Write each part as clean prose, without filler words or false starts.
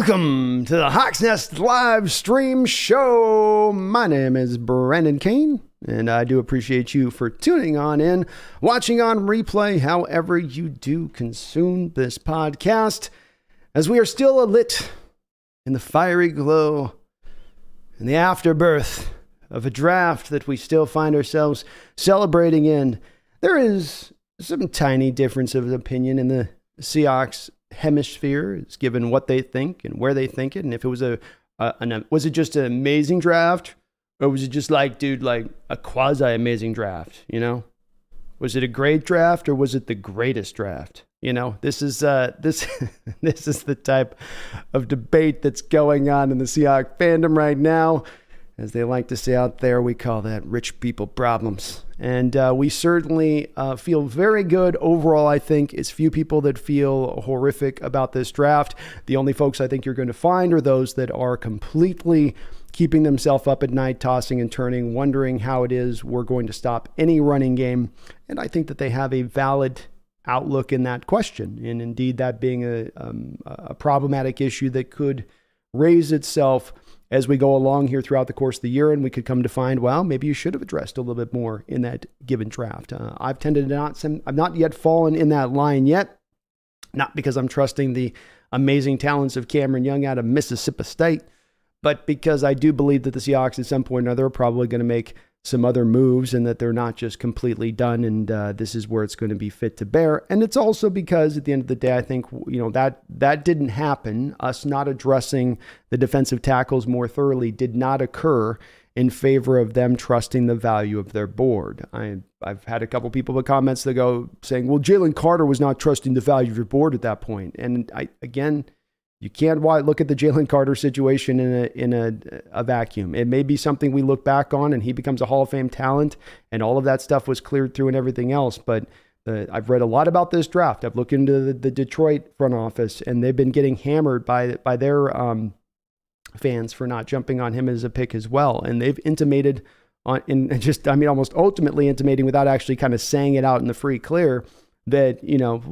Welcome to the Hawks Nest live stream show. My name is Brandon Kane, and I do appreciate you for tuning on in, watching on replay, however you do consume this podcast, as we are still lit in the fiery glow and the afterbirth of a draft that we still find ourselves celebrating in. There is some tiny difference of opinion in the Seahawks hemisphere, is given what they think and where they think it, and if it was was it just an amazing draft, or was it just like a quasi amazing draft? Was it a great draft, or was it the greatest draft? This is this is the type of debate that's going on in the Seahawks fandom right now. As they like to say out there, we call that rich people problems. And we certainly feel very good overall. I think it's few people that feel horrific about this draft. The only folks I think you're going to find are those that are completely keeping themselves up at night, tossing and turning, wondering how it is we're going to stop any running game. And I think that they have a valid outlook in that question. And indeed, that being a problematic issue that could raise itself as we go along here throughout the course of the year, and we could come to find, well, maybe you should have addressed a little bit more in that given draft. I've not yet fallen in that line yet, not because I'm trusting the amazing talents of Cameron Young out of Mississippi State, but because I do believe that the Seahawks at some point or another are probably going to make some other moves, and that they're not just completely done, and this is where it's going to be fit to bear. And it's also because at the end of the day, I think that didn't happen. Us not addressing the defensive tackles more thoroughly did not occur in favor of them trusting the value of their board. I've had a couple people with comments that go saying, well, Jalen Carter was not trusting the value of your board at that point. And you can't look at the Jalen Carter situation in a vacuum. It may be something we look back on and he becomes a Hall of Fame talent and all of that stuff was cleared through and everything else. But I've read a lot about this draft. I've looked into the Detroit front office, and they've been getting hammered by their fans for not jumping on him as a pick as well. And they've intimated almost ultimately intimating without actually kind of saying it out in the free clear that,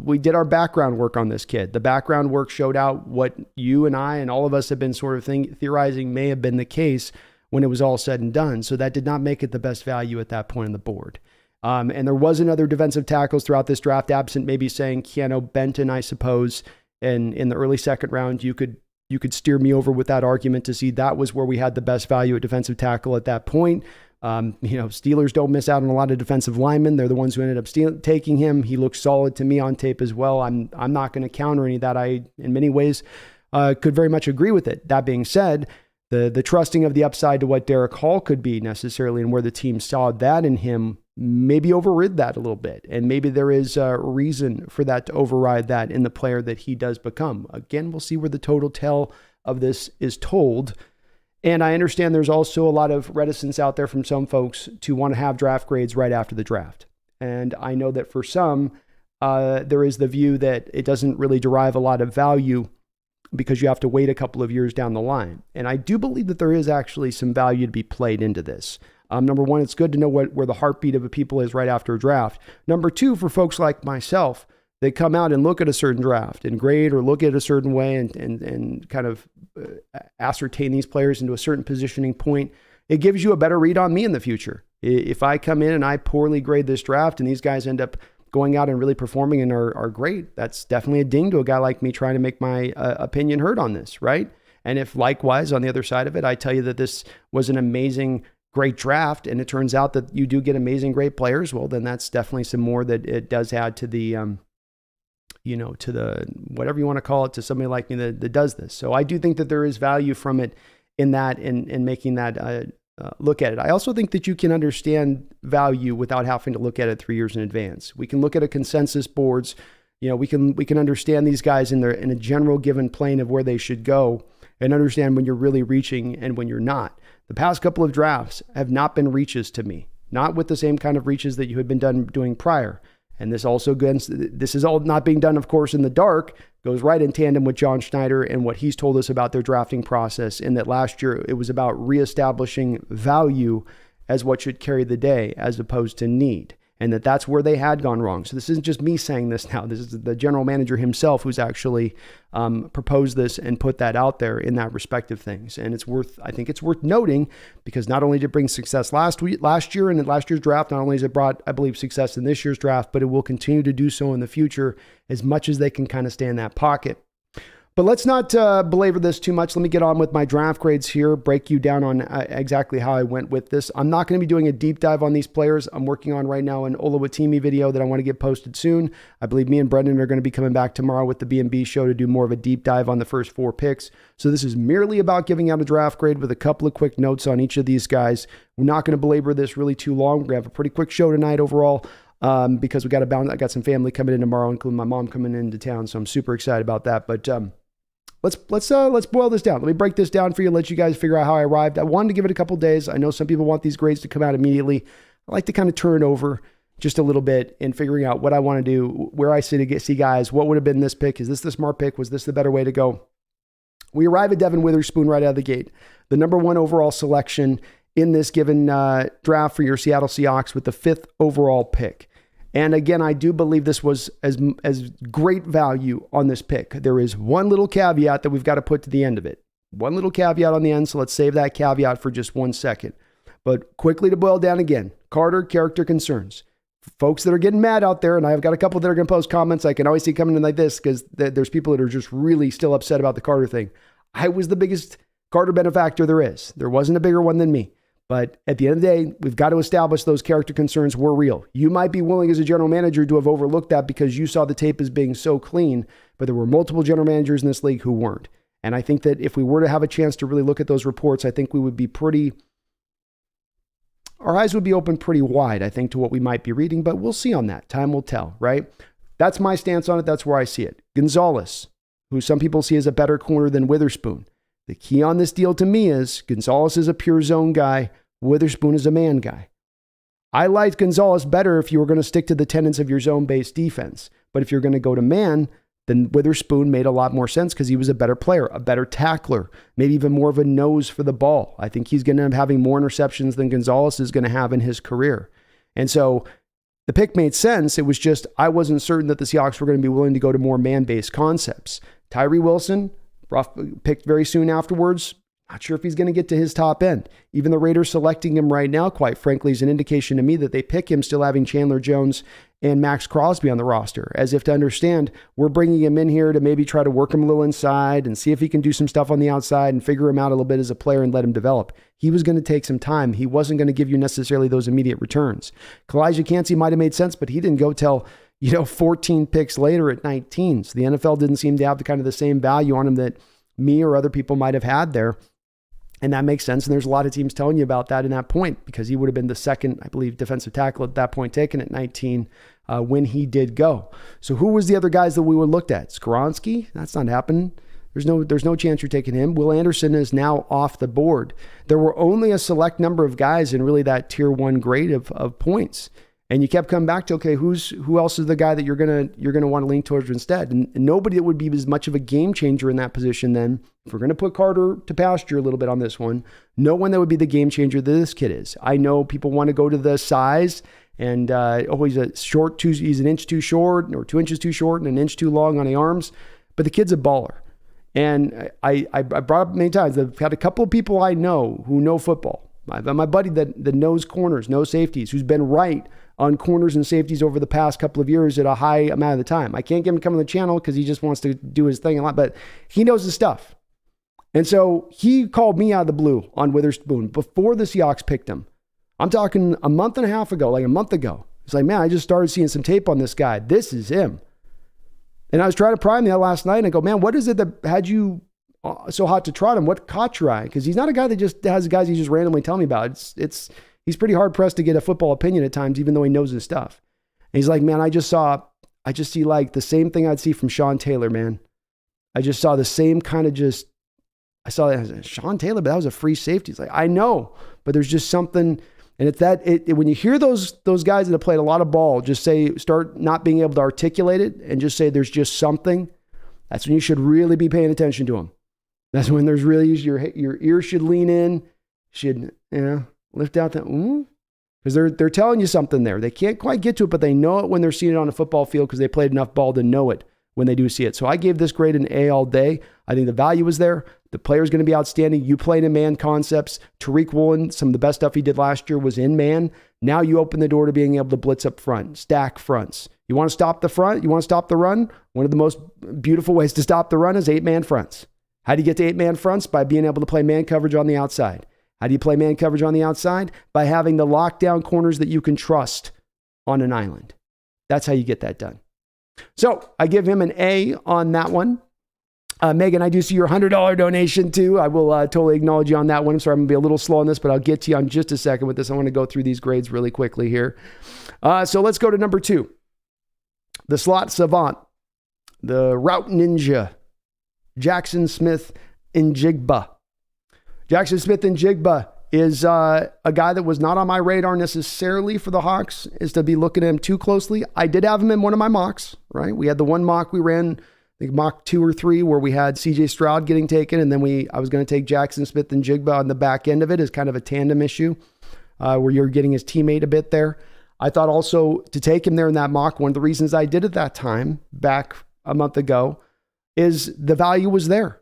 we did our background work on this kid. The background work showed out what you and I and all of us have been sort of theorizing may have been the case when it was all said and done. So that did not make it the best value at that point on the board. And there wasn't other defensive tackles throughout this draft, absent maybe saying Keanu Benton, I suppose. And in the early second round, you could steer me over with that argument to see that was where we had the best value at defensive tackle at that point. Steelers don't miss out on a lot of defensive linemen. They're the ones who ended up taking him. He looks solid to me on tape as well. I'm not going to counter any of that. I, in many ways, could very much agree with it. That being said, the trusting of the upside to what Derek Hall could be necessarily, and where the team saw that in him, maybe overrid that a little bit. And maybe there is a reason for that to override that in the player that he does become. Again, we'll see where the total tale of this is told. And I understand there's also a lot of reticence out there from some folks to want to have draft grades right after the draft. And I know that for some, there is the view that it doesn't really derive a lot of value because you have to wait a couple of years down the line. And I do believe that there is actually some value to be played into this. Number one, it's good to know where the heartbeat of a people is right after a draft. Number two, for folks like myself, they come out and look at a certain draft and grade or look at a certain way and kind of ascertain these players into a certain positioning point. It gives you a better read on me in the future. If I come in and I poorly grade this draft and these guys end up going out and really performing and are great, that's definitely a ding to a guy like me trying to make my opinion heard on this, right? And if likewise on the other side of it, I tell you that this was an amazing, great draft, and it turns out that you do get amazing, great players, well, then that's definitely some more that it does add to the to the, whatever you want to call it, to somebody like me that does this. So I do think that there is value from it in that, in making that look at it. I also think that you can understand value without having to look at it 3 years in advance. We can look at a consensus boards. We can understand these guys in a general given plane of where they should go, and understand when you're really reaching and when you're not. The past couple of drafts have not been reaches to me, not with the same kind of reaches that you had been doing prior. And this is all not being done, of course, in the dark, goes right in tandem with John Schneider and what he's told us about their drafting process, in that last year it was about reestablishing value as what should carry the day as opposed to need. and that's where they had gone wrong. So this isn't just me saying this now. This is the general manager himself who's actually proposed this and put that out there in that respective things. And I think it's worth noting, because not only did it bring success last year and in last year's draft, not only has it brought, I believe, success in this year's draft, but it will continue to do so in the future as much as they can kind of stay in that pocket. But let's not belabor this too much. Let me get on with my draft grades here, break you down on exactly how I went with this. I'm not going to be doing a deep dive on these players. I'm working on right now an Olawatimi video that I want to get posted soon. I believe me and Brendan are going to be coming back tomorrow with the B&B show to do more of a deep dive on the first 4 picks. So this is merely about giving out a draft grade with a couple of quick notes on each of these guys. We're not going to belabor this really too long. We're going to have a pretty quick show tonight overall. Because we got to bounce. I got some family coming in tomorrow, including my mom coming into town. So I'm super excited about that. But let's boil this down. Let me break this down for you, let you guys figure out how I arrived. I wanted to give it a couple days. I know some people want these grades to come out immediately. I like to kind of turn over just a little bit in figuring out what I want to do, where I see guys, what would have been this pick? Is this the smart pick? Was this the better way to go? We arrive at Devin Witherspoon right out of the gate, the number 1 overall selection in this given draft for your Seattle Seahawks with the 5th overall pick. And again, I do believe this was as great value on this pick. There is one little caveat that we've got to put to the end of it. One little caveat on the end, so let's save that caveat for just 1 second. But quickly to boil down again, Carter, character concerns. Folks that are getting mad out there, and I've got a couple that are going to post comments. I can always see coming in like this because there's people that are just really still upset about the Carter thing. I was the biggest Carter benefactor there is. There wasn't a bigger one than me. But at the end of the day, we've got to establish those character concerns were real. You might be willing as a general manager to have overlooked that because you saw the tape as being so clean, but there were multiple general managers in this league who weren't. And I think that if we were to have a chance to really look at those reports, I think we would be our eyes would be open pretty wide, I think, to what we might be reading, but we'll see on that. Time will tell, right? That's my stance on it. That's where I see it. Gonzalez, who some people see as a better corner than Witherspoon. The key on this deal to me is Gonzalez is a pure zone guy. Witherspoon is a man guy. I liked Gonzalez better if you were going to stick to the tenets of your zone-based defense. But if you're going to go to man, then Witherspoon made a lot more sense because he was a better player, a better tackler, maybe even more of a nose for the ball. I think he's going to end up having more interceptions than Gonzalez is going to have in his career. And so the pick made sense. It was just I wasn't certain that the Seahawks were going to be willing to go to more man-based concepts. Tyree Wilson, picked very soon afterwards. Not sure if he's going to get to his top end. Even the Raiders selecting him right now, quite frankly, is an indication to me that they pick him still having Chandler Jones and Max Crosby on the roster, as if to understand we're bringing him in here to maybe try to work him a little inside and see if he can do some stuff on the outside and figure him out a little bit as a player and let him develop. He was going to take some time. He wasn't going to give you necessarily those immediate returns. Kalijah Kancey might have made sense, but he didn't go till 14 picks later at 19. So the NFL didn't seem to have the same value on him that me or other people might have had there. And that makes sense. And there's a lot of teams telling you about that in that point because he would have been the second, I believe, defensive tackle at that point taken at 19 when he did go. So who was the other guys that we would looked at? Skoronski? That's not happening. There's no chance you're taking him. Will Anderson is now off the board. There were only a select number of guys in really that tier 1 grade of points. And you kept coming back to, okay, who else is the guy that you're gonna want to lean towards instead? And nobody that would be as much of a game changer in that position then. If we're going to put Carter to pasture a little bit on this one, no one that would be the game changer that this kid is. I know people want to go to the size and, he's an inch too short or 2 inches too short and an inch too long on the arms, but the kid's a baller. And I brought up many times, I've had a couple of people I know who know football. I've got my buddy that knows corners, knows safeties, who's been right on corners and safeties over the past couple of years at a high amount of the time. I can't get him to come on the channel because he just wants to do his thing a lot, but he knows his stuff. And so he called me out of the blue on Witherspoon before the Seahawks picked him. I'm talking a month and a half ago, like a month ago. It's like, man, I just started seeing some tape on this guy. This is him. And I was trying to prime that last night and I go, man, what is it that had you so hot to trot him? What caught your eye? Because he's not a guy that just has guys he just randomly tell me about. He's pretty hard pressed to get a football opinion at times, even though he knows his stuff. And he's like, man, I just see like the same thing I'd see from Sean Taylor, man. I just saw the same kind of I saw that as Sean Taylor, but that was a free safety. He's like, I know, but there's just something. And it's when you hear those guys that have played a lot of ball, start not being able to articulate it and just say there's just something. That's when you should really be paying attention to them. That's when there's really your ear should lean in, should lift out that. because they're telling you something there. They can't quite get to it, but they know it when they're seeing it on a football field because they played enough ball to know it when they do see it. So I gave this grade an A all day. I think the value was there. The player's going to be outstanding. You played in man concepts. Tariq Woolen, some of the best stuff he did last year was in man. Now you open the door to being able to blitz up front, stack fronts. You want to stop the front? You want to stop the run? One of the most beautiful ways to stop the run is 8-man fronts. How do you get to 8-man fronts? By being able to play man coverage on the outside. How do you play man coverage on the outside? By having the lockdown corners that you can trust on an island. That's how you get that done. So I give him an A on that one. Megan, I do see your $100 donation too. I will totally acknowledge you on that one. I'm sorry, I'm going to be a little slow on this, but I'll get to you on just a second with this. I want to go through these grades really quickly here. So let's go to number 2. The slot savant, the route ninja, Jackson Smith-Njigba. Jackson Smith-Njigba is a guy that was not on my radar necessarily for the Hawks, is to be looking at him too closely. I did have him in one of my mocks, right? We had the one mock we ran, I think mock 2 or 3, where we had CJ Stroud getting taken, and then I was going to take Jackson Smith-Njigba on the back end of it as kind of a tandem issue, where you're getting his teammate a bit there. I thought also to take him there in that mock, one of the reasons I did at that time, back a month ago, is the value was there.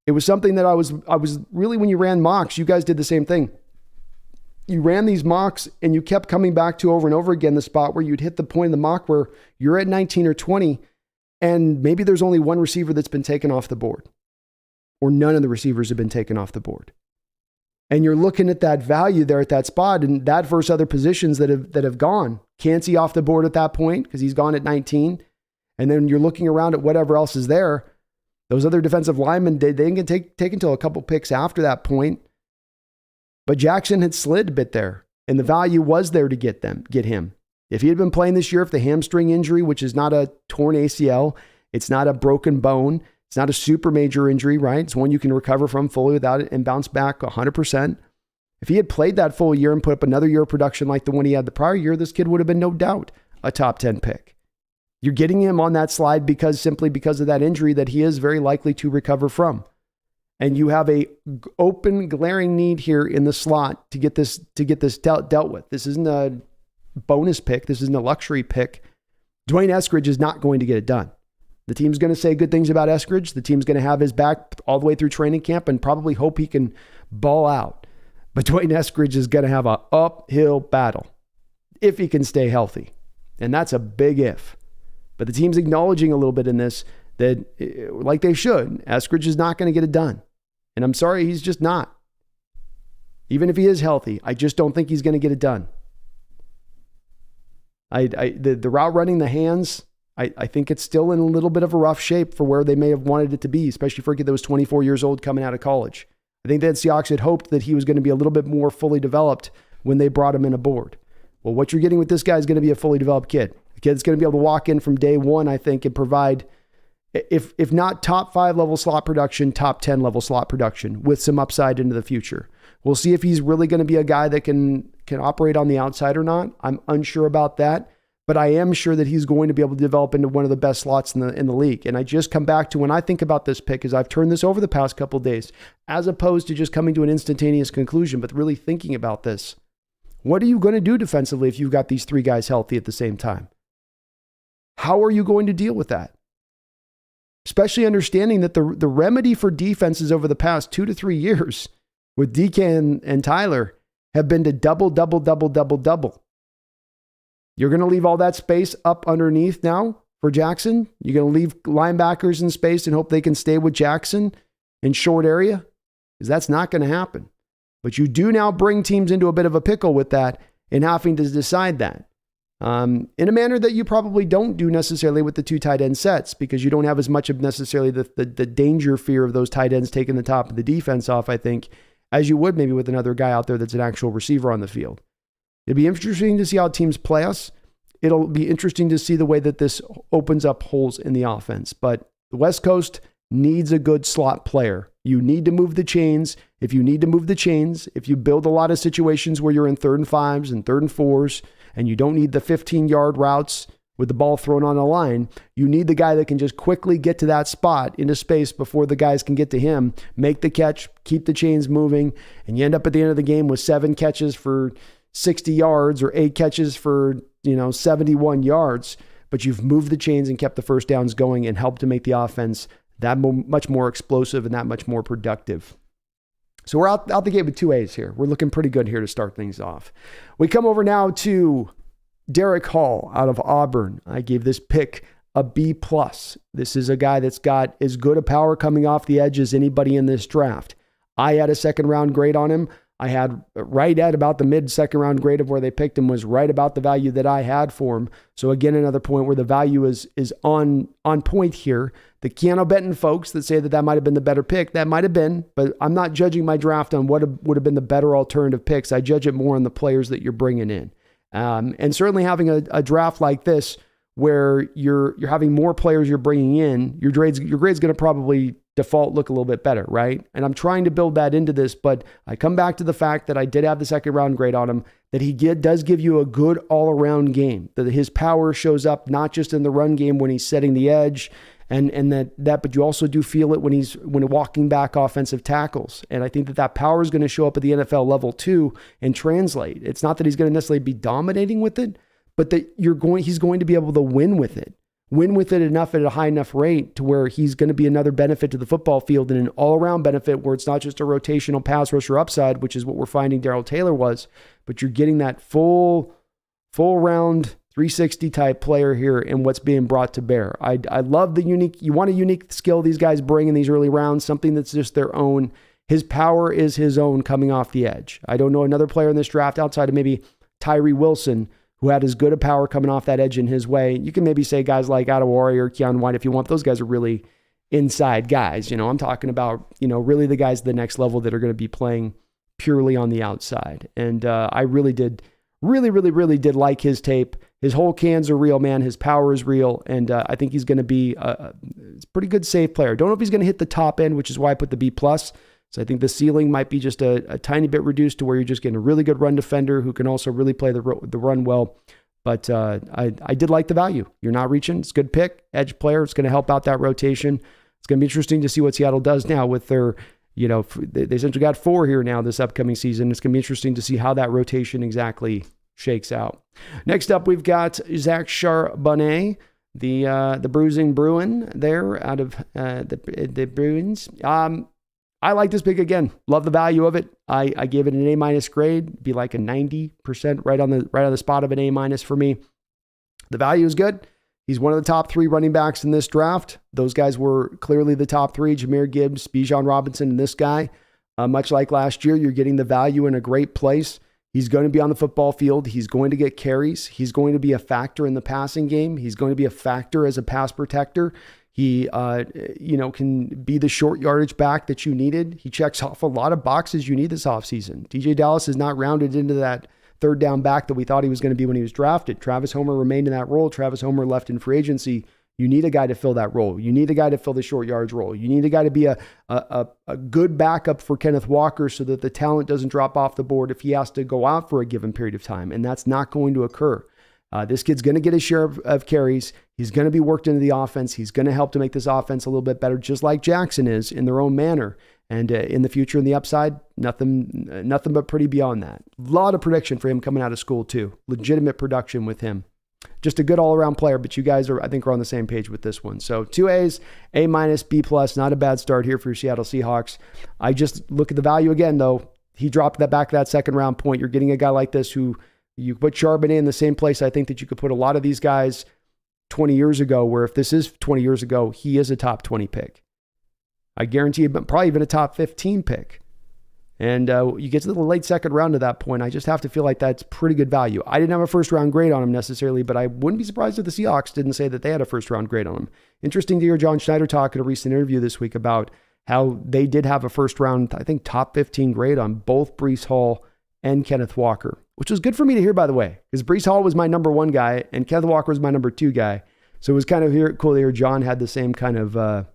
It was something that I was really, when you ran mocks, you guys did the same thing. You ran these mocks and you kept coming back to over and over again the spot where you'd hit the point in the mock where you're at 19 or 20 and maybe there's only one receiver that's been taken off the board, or none of the receivers have been taken off the board. And you're looking at that value there at that spot, and that versus other positions that have gone. Cansey off the board at that point because he's gone at 19. And then you're looking around at whatever else is there. Those other defensive linemen, they didn't get taken until a couple picks after that point. But Jackson had slid a bit there, and the value was there to get him. If he had been playing this year, if the hamstring injury, which is not a torn ACL, it's not a broken bone, it's not a super major injury, right? It's one you can recover from fully without it and bounce back 100%. If he had played that full year and put up another year of production like the one he had the prior year, this kid would have been no doubt a top 10 pick. You're getting him on that slide simply because of that injury that he is very likely to recover from. And you have a open, glaring need here in the slot to get this dealt with. This isn't a bonus pick. This isn't a luxury pick. Dwayne Eskridge is not going to get it done. The team's going to say good things about Eskridge. The team's going to have his back all the way through training camp and probably hope he can ball out. But Dwayne Eskridge is going to have an uphill battle if he can stay healthy. And that's a big if. But the team's acknowledging a little bit in this that, like they should, Eskridge is not going to get it done. And I'm sorry, he's just not. Even if he is healthy, I just don't think he's going to get it done. The route running, the hands, I think it's still in a little bit of a rough shape for where they may have wanted it to be, especially for a kid that was 24 years old coming out of college. I think that Seahawks had hoped that he was going to be a little bit more fully developed when they brought him in aboard. Well, what you're getting with this guy is going to be a fully developed kid. A kid that's going to be able to walk in from day one, I think, and provide, if not top 5 level slot production, top 10 level slot production with some upside into the future. We'll see if he's really going to be a guy that can operate on the outside or not. I'm unsure about that, but I am sure that he's going to be able to develop into one of the best slots in the league. And I just come back to when I think about this pick, as I've turned this over the past couple of days, as opposed to just coming to an instantaneous conclusion, but really thinking about this. What are you going to do defensively if you've got these 3 guys healthy at the same time? How are you going to deal with that? Especially understanding that the remedy for defenses over the past 2 to 3 years with DK and Tyler have been to double. You're going to leave all that space up underneath now for Jackson? You're going to leave linebackers in space and hope they can stay with Jackson in short area? Because that's not going to happen. But you do now bring teams into a bit of a pickle with that and having to decide that. In a manner that you probably don't do necessarily with the 2 tight end sets, because you don't have as much of necessarily the danger fear of those tight ends taking the top of the defense off, I think, as you would maybe with another guy out there that's an actual receiver on the field. It'll be interesting to see how teams play us. It'll be interesting to see the way that this opens up holes in the offense. But the West Coast needs a good slot player. You need to move the chains. If you need to move the chains, if you build a lot of situations where you're in 3rd and 5s and 3rd and 4s, and you don't need the 15-yard routes with the ball thrown on a line, you need the guy that can just quickly get to that spot into space before the guys can get to him, make the catch, keep the chains moving, and you end up at the end of the game with 7 catches for 60 yards or 8 catches for, 71 yards, but you've moved the chains and kept the first downs going and helped to make the offense that much more explosive and that much more productive. So we're out the gate with 2 A's here. We're looking pretty good here to start things off. We come over now to Derek Hall out of Auburn. I gave this pick a B+. This is a guy that's got as good a power coming off the edge as anybody in this draft. I had a second round grade on him. I had right at about the mid second round grade of where they picked him was right about the value that I had for him. So again, another point where the value is on point here. The Keanu Benton folks that say that might have been the better pick, that might have been, but I'm not judging my draft on what would have been the better alternative picks. I judge it more on the players that you're bringing in. And certainly having a draft like this where you're having more players you're bringing in, your grade's going to probably default look a little bit better, right? And I'm trying to build that into this, but I come back to the fact that I did have the second round grade on him, that he does give you a good all-around game, that his power shows up not just in the run game when he's setting the edge, and that, but you also do feel it when walking back offensive tackles. And I think that power is going to show up at the NFL level too and translate. It's not that he's going to necessarily be dominating with it, but that he's going to be able to win with it enough at a high enough rate to where he's going to be another benefit to the football field and an all-around benefit where it's not just a rotational pass rusher upside, which is what we're finding Darrell Taylor was, but you're getting that full round 360 type player here and what's being brought to bear. I love you want a unique skill these guys bring in these early rounds, something that's just their own. His power is his own coming off the edge. I don't know another player in this draft outside of maybe Tyree Wilson who had as good a power coming off that edge in his way. You can maybe say guys like Adewari or Keon White if you want. Those guys are really inside guys. I'm talking about, really the guys at the next level that are going to be playing purely on the outside. And I really did like his tape. His whole cans are real, man. His power is real. And I think he's going to be a pretty good safe player. Don't know if he's going to hit the top end, which is why I put the B+. So I think the ceiling might be just a tiny bit reduced to where you're just getting a really good run defender who can also really play the run well. But I did like the value. You're not reaching. It's a good pick. Edge player. It's going to help out that rotation. It's going to be interesting to see what Seattle does now with their, they essentially got 4 here now this upcoming season. It's going to be interesting to see how that rotation exactly shakes out. Next up, we've got Zach Charbonnet, the bruising Bruin there out of the Bruins. I like this pick again. Love the value of it. I gave it an A- grade. Be like a 90% right on the spot of an A- for me. The value is good. He's one of the top 3 running backs in this draft. Those guys were clearly the top 3: Jahmyr Gibbs, Bijan Robinson, and this guy. Much like last year, you're getting the value in a great place. He's going to be on the football field. He's going to get carries. He's going to be a factor in the passing game. He's going to be a factor as a pass protector. He, can be the short yardage back that you needed. He checks off a lot of boxes you need this offseason. DJ Dallas is not rounded into that third down back that we thought he was going to be when he was drafted. Travis Homer remained in that role. Travis Homer left in free agency. You need a guy to fill that role. You need a guy to fill the short yards role. You need a guy to be a good backup for Kenneth Walker so that the talent doesn't drop off the board if he has to go out for a given period of time. And that's not going to occur. This kid's going to get his share of carries. He's going to be worked into the offense. He's going to help to make this offense a little bit better, just like Jackson is in their own manner. And in the future and the upside, nothing but pretty beyond that. A lot of production for him coming out of school too. Legitimate production with him. Just a good all-around player, but you guys are on the same page with this one. So 2 A's, A-, B+, not a bad start here for your Seattle Seahawks. I just look at the value again, though. He dropped that back to that second round point. You're getting a guy like this who you put Charbonnet in the same place I think that you could put a lot of these guys 20 years ago, where if this is 20 years ago, he is a top 20 pick. I guarantee you, probably even a top 15 pick. And you get to the late second round at that point, I just have to feel like that's pretty good value. I didn't have a first round grade on him necessarily, but I wouldn't be surprised if the Seahawks didn't say that they had a first round grade on him. Interesting to hear John Schneider talk in a recent interview this week about how they did have a first round, I think, top 15 grade on both Breece Hall and Kenneth Walker, which was good for me to hear, by the way, because Breece Hall was my number 1 guy and Kenneth Walker was my number 2 guy. So it was kind of cool to hear John had the same kind of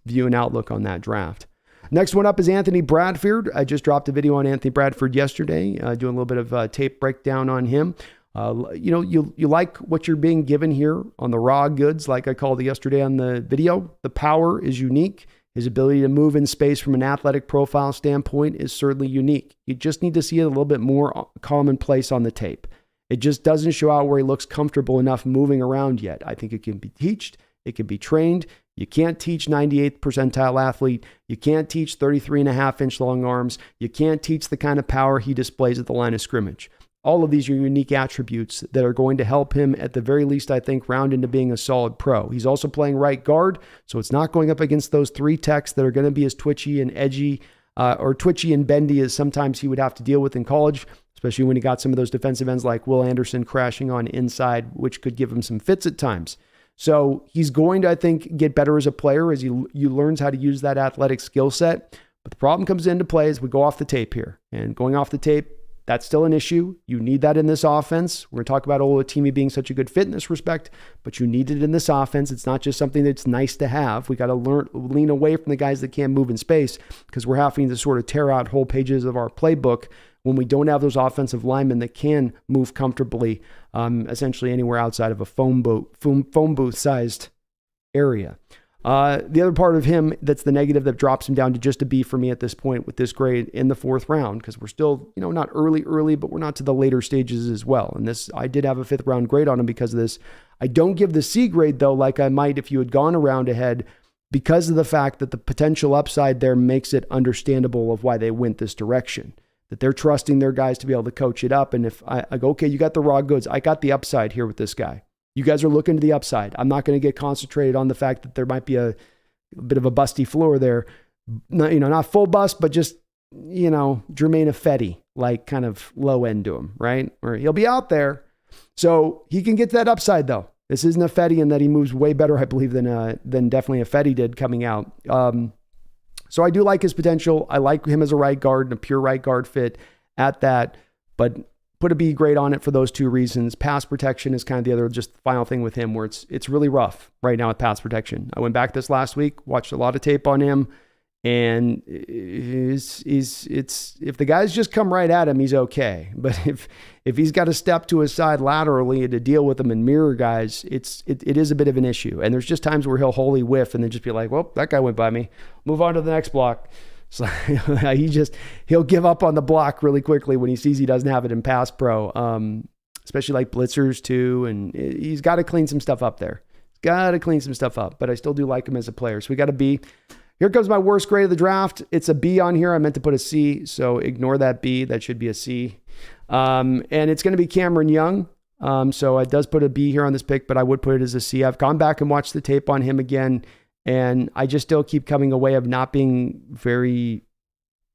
view and outlook on that draft. Next one up is Anthony Bradford. I just dropped a video on Anthony Bradford yesterday, doing a little bit of tape breakdown on him. You like what you're being given here on the raw goods, like I called it yesterday on the video. The power is unique. His ability to move in space from an athletic profile standpoint is certainly unique. You just need to see it a little bit more commonplace on the tape. It just doesn't show out where he looks comfortable enough moving around yet. I think it can be taught. It can be trained. You can't teach 98th percentile athlete. You can't teach 33.5-inch long arms. You can't teach the kind of power he displays at the line of scrimmage. All of these are unique attributes that are going to help him, at the very least, I think, round into being a solid pro. He's also playing right guard, so it's not going up against those three techs that are going to be as twitchy and edgy or twitchy and bendy as sometimes he would have to deal with in college, especially when he got some of those defensive ends like Will Anderson crashing on inside, which could give him some fits at times. So he's going to, I think, get better as a player as he learns how to use that athletic skill set. But the problem comes into play as we go off the tape here. And going off the tape, that's still an issue. You need that in this offense. We're going to talk about Oluwatimi being such a good fit in this respect, but you need it in this offense. It's not just something that's nice to have. We got to lean away from the guys that can't move in space because we're having to sort of tear out whole pages of our playbook when we don't have those offensive linemen that can move comfortably, essentially anywhere outside of a phone booth sized area. The other part of him that's the negative that drops him down to just a B for me at this point with this grade in the fourth round, because we're still, not early, but we're not to the later stages as well. And this, I did have a fifth round grade on him because of this. I don't give the C grade though, like I might if you had gone around ahead, because of the fact that the potential upside there makes it understandable of why they went this direction, that they're trusting their guys to be able to coach it up. And if I go, okay, you got the raw goods, I got the upside here with this guy. You guys are looking to the upside. I'm not going to get concentrated on the fact that there might be a bit of a busty floor there. Not full bust, but just, Jermaine Ifedi, like kind of low end to him, right? Or he'll be out there. So he can get to that upside though. This isn't Ifedi in that he moves way better, I believe, than definitely Ifedi did coming out. So I do like his potential. I like him as a right guard and a pure right guard fit at that, but put a B grade on it for those two reasons. Pass protection is kind of the other just final thing with him where it's really rough right now with pass protection. I went back this last week, watched a lot of tape on him, and it's if the guys just come right at him, he's okay. But if he's got to step to his side laterally to deal with them and mirror guys, it is a bit of an issue. And there's just times where he'll wholly whiff and then just be like, well, that guy went by me. Move on to the next block. So he'll give up on the block really quickly when he sees he doesn't have it in pass pro, especially like blitzers too. And he's got to clean some stuff up there. But I still do like him as a player. So we got a B. Here comes my worst grade of the draft. It's a B on here. I meant to put a C, so ignore that B. That should be a C. And it's going to be Cameron Young. So it does put a B here on this pick, but I would put it as a C. I've gone back and watched the tape on him again, and I just still keep coming away of not being very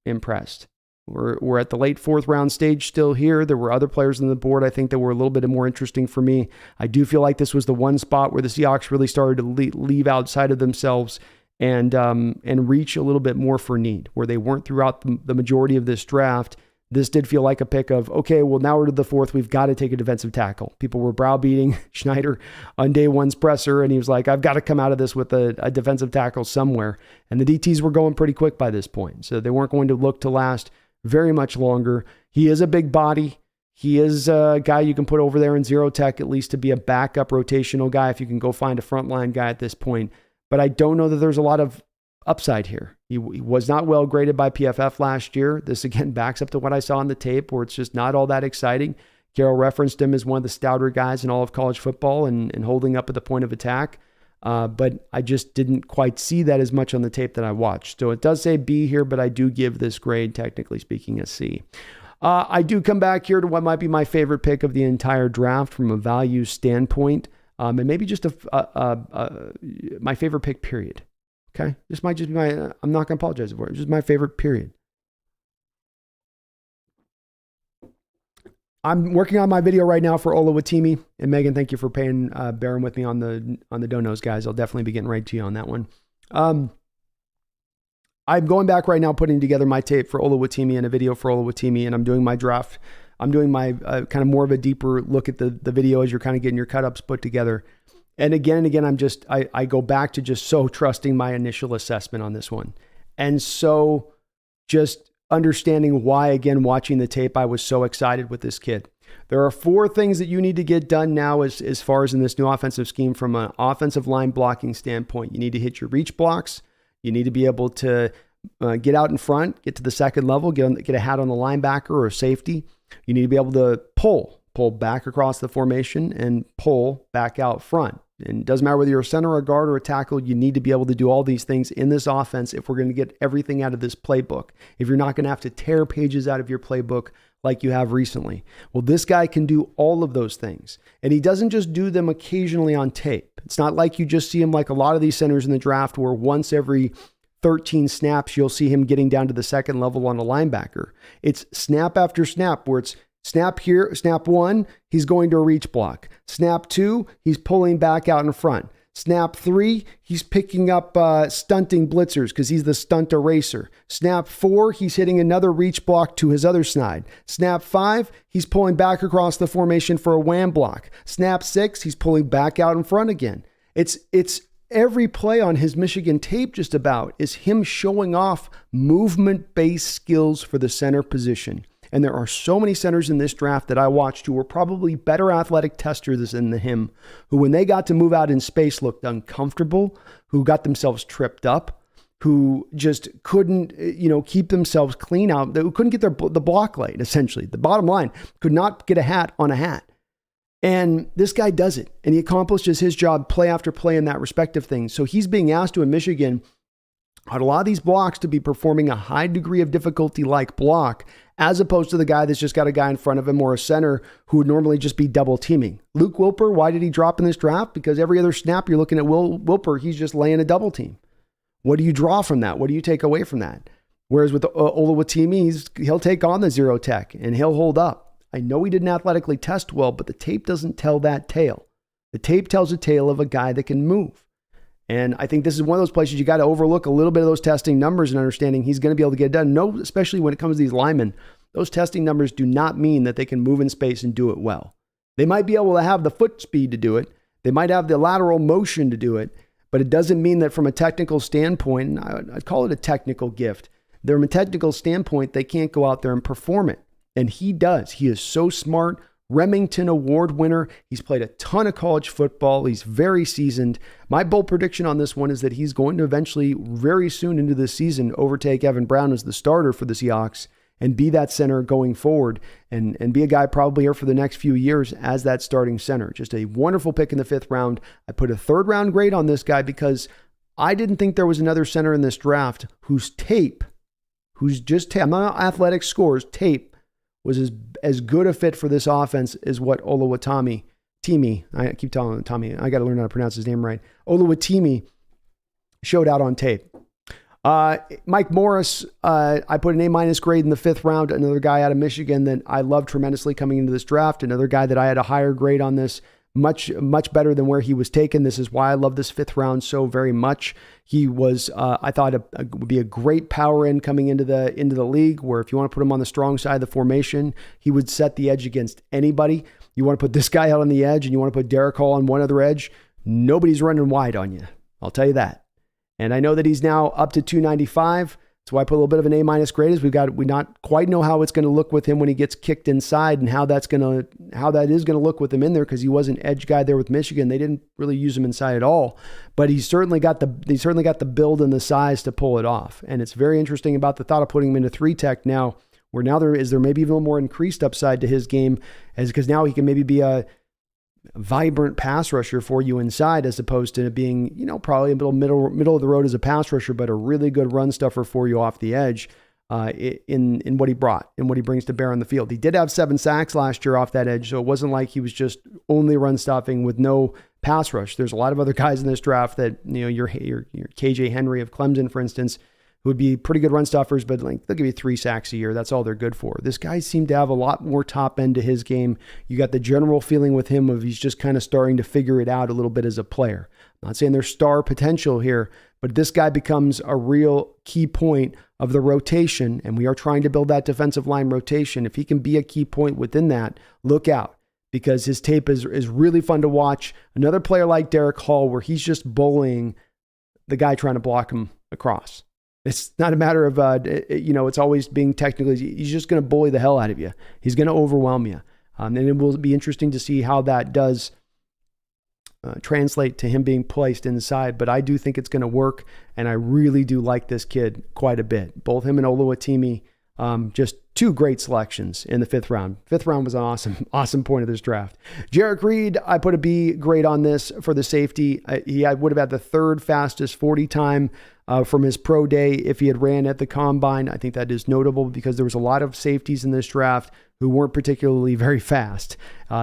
impressed. We're at the late fourth round stage still here. There were other players on the board I think that were a little bit more interesting for me. I do feel like this was the one spot where the Seahawks really started to leave outside of themselves and reach a little bit more for need, where they weren't throughout the majority of this draft. This did feel like a pick of, okay, well, now we're to the fourth. We've got to take a defensive tackle. People were browbeating Schneider on day one's presser, and he was like, I've got to come out of this with a defensive tackle somewhere. And the DTs were going pretty quick by this point, so they weren't going to look to last very much longer. He is a big body. He is a guy you can put over there in zero tech, at least to be a backup rotational guy if you can go find a frontline guy at this point. But I don't know that there's a lot of upside here. He was not well graded by PFF last year. This again backs up to what I saw on the tape where it's just not all that exciting. Carroll referenced him as one of the stouter guys in all of college football and holding up at the point of attack. But I just didn't quite see that as much on the tape that I watched. So it does say B here, but I do give this grade, technically speaking, a C. I do come back here to what might be my favorite pick of the entire draft from a value standpoint. And maybe just my favorite pick, period. Okay? This might just be I'm not going to apologize for it. It's just my favorite, period. I'm working on my video right now for Oluwatimi. And Megan, thank you for bearing with me on the donos, guys. I'll definitely be getting right to you on that one. I'm going back right now, putting together my tape for Oluwatimi and a video for Oluwatimi, and I'm doing my draft. I'm doing my kind of more of a deeper look at the video as you're kind of getting your cut-ups put together. And again, I go back to just so trusting my initial assessment on this one. And so just understanding why, again, watching the tape, I was so excited with this kid. There are 4 things that you need to get done now as far as in this new offensive scheme from an offensive line blocking standpoint. You need to hit your reach blocks. You need to be able to get out in front, get to the second level, get a hat on the linebacker or safety. You need to be able to pull back across the formation and pull back out front. And it doesn't matter whether you're a center, a guard, or a tackle, you need to be able to do all these things in this offense if we're going to get everything out of this playbook. If you're not going to have to tear pages out of your playbook like you have recently. Well, this guy can do all of those things. And he doesn't just do them occasionally on tape. It's not like you just see him like a lot of these centers in the draft where once every 13 snaps, you'll see him getting down to the second level on a linebacker. It's snap after snap where it's snap here, snap 1, he's going to a reach block. Snap 2, he's pulling back out in front. Snap 3, he's picking up stunting blitzers because he's the stunt eraser. Snap 4, he's hitting another reach block to his other side. Snap 5, he's pulling back across the formation for a wham block. Snap 6, he's pulling back out in front again. It's every play on his Michigan tape just about is him showing off movement-based skills for the center position. And there are so many centers in this draft that I watched who were probably better athletic testers than him, who when they got to move out in space looked uncomfortable, who got themselves tripped up, who just couldn't, keep themselves clean out, who couldn't get the block late, essentially. The bottom line, could not get a hat on a hat. And this guy does it, and he accomplishes his job play after play in that respective thing. So he's being asked to, in Michigan, on a lot of these blocks to be performing a high degree of difficulty like block, as opposed to the guy that's just got a guy in front of him or a center who would normally just be double teaming. Luke Wilper, why did he drop in this draft? Because every other snap you're looking at Wilper, he's just laying a double team. What do you draw from that? What do you take away from that? Whereas with Oluwatimi, he'll take on the zero tech and he'll hold up. I know he didn't athletically test well, but the tape doesn't tell that tale. The tape tells a tale of a guy that can move. And I think this is one of those places you got to overlook a little bit of those testing numbers and understanding he's going to be able to get it done. No, especially when it comes to these linemen, those testing numbers do not mean that they can move in space and do it well. They might be able to have the foot speed to do it. They might have the lateral motion to do it, but it doesn't mean that from a technical standpoint, I'd call it a technical gift. From a technical standpoint, they can't go out there and perform it. And he does. He is so smart. Remington Award winner. He's played a ton of college football. He's very seasoned. My bold prediction on this one is that he's going to eventually, very soon into this season, overtake Evan Brown as the starter for the Seahawks and be that center going forward and be a guy probably here for the next few years as that starting center. Just a wonderful pick in the 5th round. I put a 3rd round grade on this guy because I didn't think there was another center in this draft whose tape, I'm not athletic scores, tape, was as good a fit for this offense as what Oluwatimi, I keep telling him Tommy, I got to learn how to pronounce his name right, Oluwatimi showed out on tape. Mike Morris, I put an A- grade in the 5th round, another guy out of Michigan that I love tremendously coming into this draft, another guy that I had a higher grade on this, much better than where he was taken. This is why I love this 5th round so very much. He was, I thought, would be a great power end coming into the league, where if you want to put him on the strong side of the formation, he would set the edge against anybody. You want to put this guy out on the edge, and you want to put Derek Hall on one other edge, nobody's running wide on you. I'll tell you that. And I know that he's now up to 295. That's why I put a little bit of an A- grade is we not quite know how it's going to look with him when he gets kicked inside and how that is going to look with him in there, because he was an edge guy there with Michigan. They didn't really use him inside at all, but he's certainly got the build and the size to pull it off. And it's very interesting about the thought of putting him into 3 tech now, where now there may be even a little more increased upside to his game, because now he can maybe be a vibrant pass rusher for you inside, as opposed to being, probably a little middle of the road as a pass rusher, but a really good run stuffer for you off the edge in what he brought and what he brings to bear on the field. He did have 7 sacks last year off that edge, so it wasn't like he was just only run stuffing with no pass rush. There's a lot of other guys in this draft that, your KJ Henry of Clemson, for instance, who would be pretty good run stuffers, but they'll give you 3 sacks a year. That's all they're good for. This guy seemed to have a lot more top end to his game. You got the general feeling with him of he's just kind of starting to figure it out a little bit as a player. I'm not saying there's star potential here, but this guy becomes a real key point of the rotation, and we are trying to build that defensive line rotation. If he can be a key point within that, look out, because his tape is really fun to watch. Another player like Derek Hall, where he's just bullying the guy trying to block him across. It's not a matter of, it's always being technically, he's just going to bully the hell out of you. He's going to overwhelm you. And it will be interesting to see how that does translate to him being placed inside, but I do think it's going to work, and I really do like this kid quite a bit. Both him and Oluwatimi, just two great selections in the fifth round. Fifth round was an awesome point of this draft. Jarek Reed, I put a B grade on this for the safety. He would have had the third fastest 40 time from his pro day if he had ran at the combine. I think that is notable because there was a lot of safeties in this draft who weren't particularly very fast.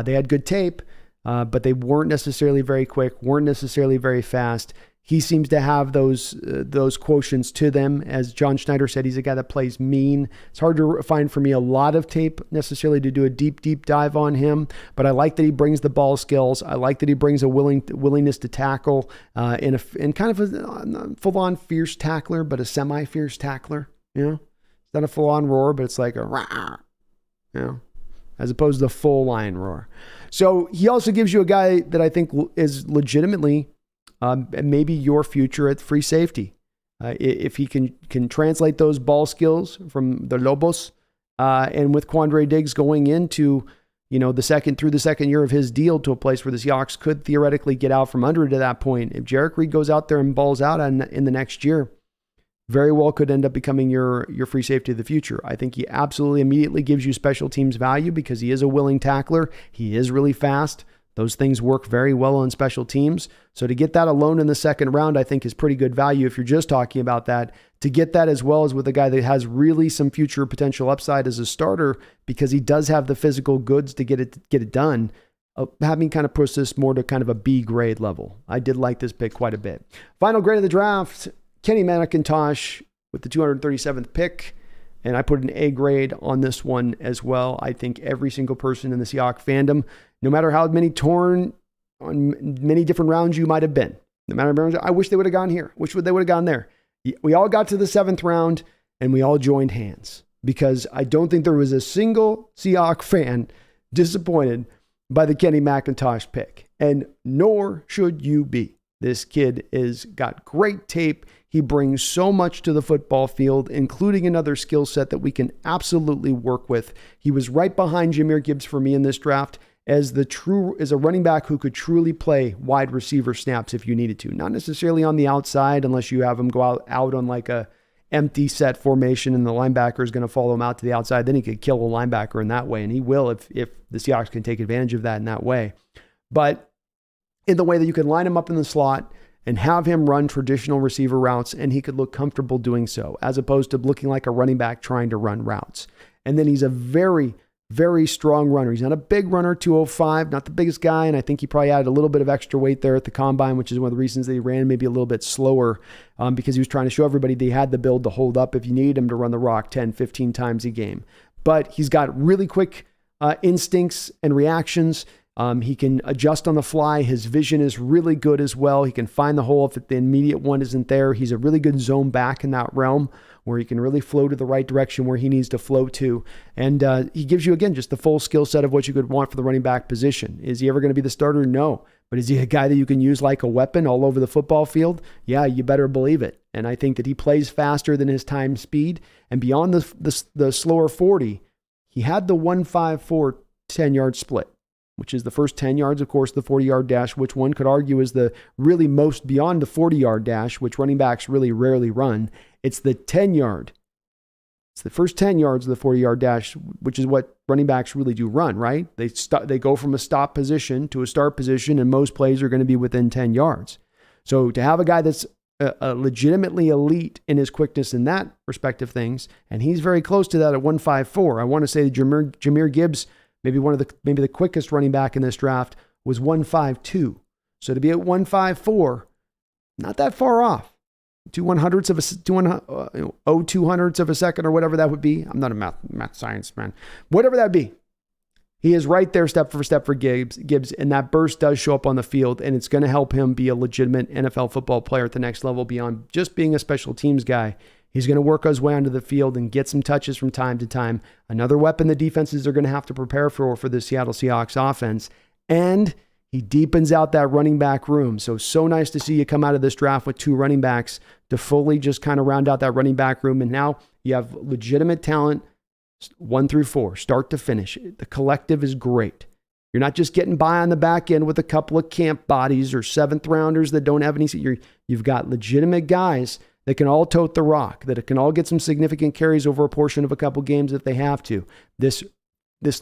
They had good tape, but they weren't necessarily very quick, weren't necessarily very fast. He seems to have those quotients to them. As John Schneider said, he's a guy that plays mean. It's hard to find for me a lot of tape necessarily to do a deep dive on him, but I like that he brings the ball skills. I like that he brings a willingness to tackle in kind of a full-on fierce tackler, but a semi-fierce tackler. It's not a full-on roar, but it's like a rah, as opposed to the full lion roar. So he also gives you a guy that I think is legitimately maybe your future at free safety. If he can translate those ball skills from the Lobos, and with Quandre Diggs going into, the second year of his deal to a place where the Seahawks could theoretically get out from under to that point. If Jarek Reed goes out there and balls out in the next year, very well could end up becoming your free safety of the future. I think he absolutely immediately gives you special teams value because he is a willing tackler. He is really fast. Those things work very well on special teams. So to get that alone in the second round, I think is pretty good value if you're just talking about that. To get that as well as with a guy that has really some future potential upside as a starter because he does have the physical goods to get it done. Having kind of pushed this more to kind of a B grade level. I did like this pick quite a bit. Final grade of the draft, Kenny McIntosh with the 237th pick. And I put an A grade on this one as well. I think every single person in the Seahawks fandom, no matter how many torn on many different rounds you might have been, I wish they would have gone here. Wish they would have gone there. We all got to the 7th round and we all joined hands because I don't think there was a single Seahawks fan disappointed by the Kenny McIntosh pick. And nor should you be. This kid is got great tape. He brings so much to the football field, including another skill set that we can absolutely work with. He was right behind Jahmyr Gibbs for me in this draft as a running back who could truly play wide receiver snaps if you needed to. Not necessarily on the outside unless you have him go out on like a empty set formation and the linebacker is going to follow him out to the outside. Then he could kill a linebacker in that way, and he will if the Seahawks can take advantage of that in that way. But in the way that you can line him up in the slot and have him run traditional receiver routes, and he could look comfortable doing so, as opposed to looking like a running back trying to run routes. And then he's a very, very strong runner. He's not a big runner, 205, not the biggest guy, and I think he probably added a little bit of extra weight there at the combine, which is one of the reasons that he ran maybe a little bit slower, because he was trying to show everybody that he had the build to hold up if you need him to run the rock 10, 15 times a game. But he's got really quick instincts and reactions. He can adjust on the fly. His vision is really good as well. He can find the hole if the immediate one isn't there. He's a really good zone back in that realm where he can really flow to the right direction where he needs to flow to. And he gives you, again, just the full skill set of what you could want for the running back position. Is he ever going to be the starter? No. But is he a guy that you can use like a weapon all over the football field? Yeah, you better believe it. And I think that he plays faster than his time speed. And beyond the slower 40, he had the 1.54 10-yard split, which is the first 10 yards, of course, the 40-yard dash, which one could argue is the really most beyond the 40-yard dash, which running backs really rarely run. It's the 10-yard. It's the first 10 yards of the 40-yard dash, which is what running backs really do run, right? They go from a stop position to a start position, and most plays are going to be within 10 yards. So to have a guy that's legitimately elite in his quickness in that respective things, and he's very close to that at 1.54. I want to say that Jahmyr Gibbs, maybe the quickest running back in this draft, was 1.52. So to be at 1.54, not that far off. 200ths of a second or whatever that would be. I'm not a math science man. Whatever that be. He is right there step for step for Gibbs, and that burst does show up on the field, and it's going to help him be a legitimate NFL football player at the next level beyond just being a special teams guy. He's going to work his way onto the field and get some touches from time to time. Another weapon the defenses are going to have to prepare for the Seattle Seahawks offense. And he deepens out that running back room. So nice to see you come out of this draft with two running backs to fully just kind of round out that running back room. And now you have legitimate talent 1 through 4, start to finish. The collective is great. You're not just getting by on the back end with a couple of camp bodies or seventh rounders that don't have any. You've got legitimate guys that can all tote the rock, that can all get some significant carries over a portion of a couple games if they have to. This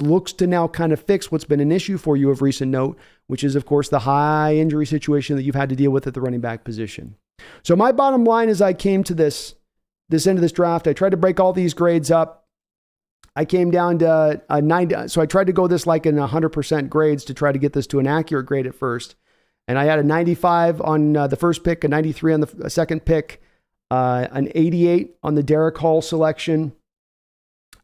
looks to now kind of fix what's been an issue for you of recent note, which is, of course, the high injury situation that you've had to deal with at the running back position. So my bottom line as I came to this end of this draft, I tried to break all these grades up. I came down to a 90. So I tried to go this like in 100% grades to try to get this to an accurate grade at first. And I had a 95 on the first pick, a 93 on the second pick, an 88 on the Derek Hall selection,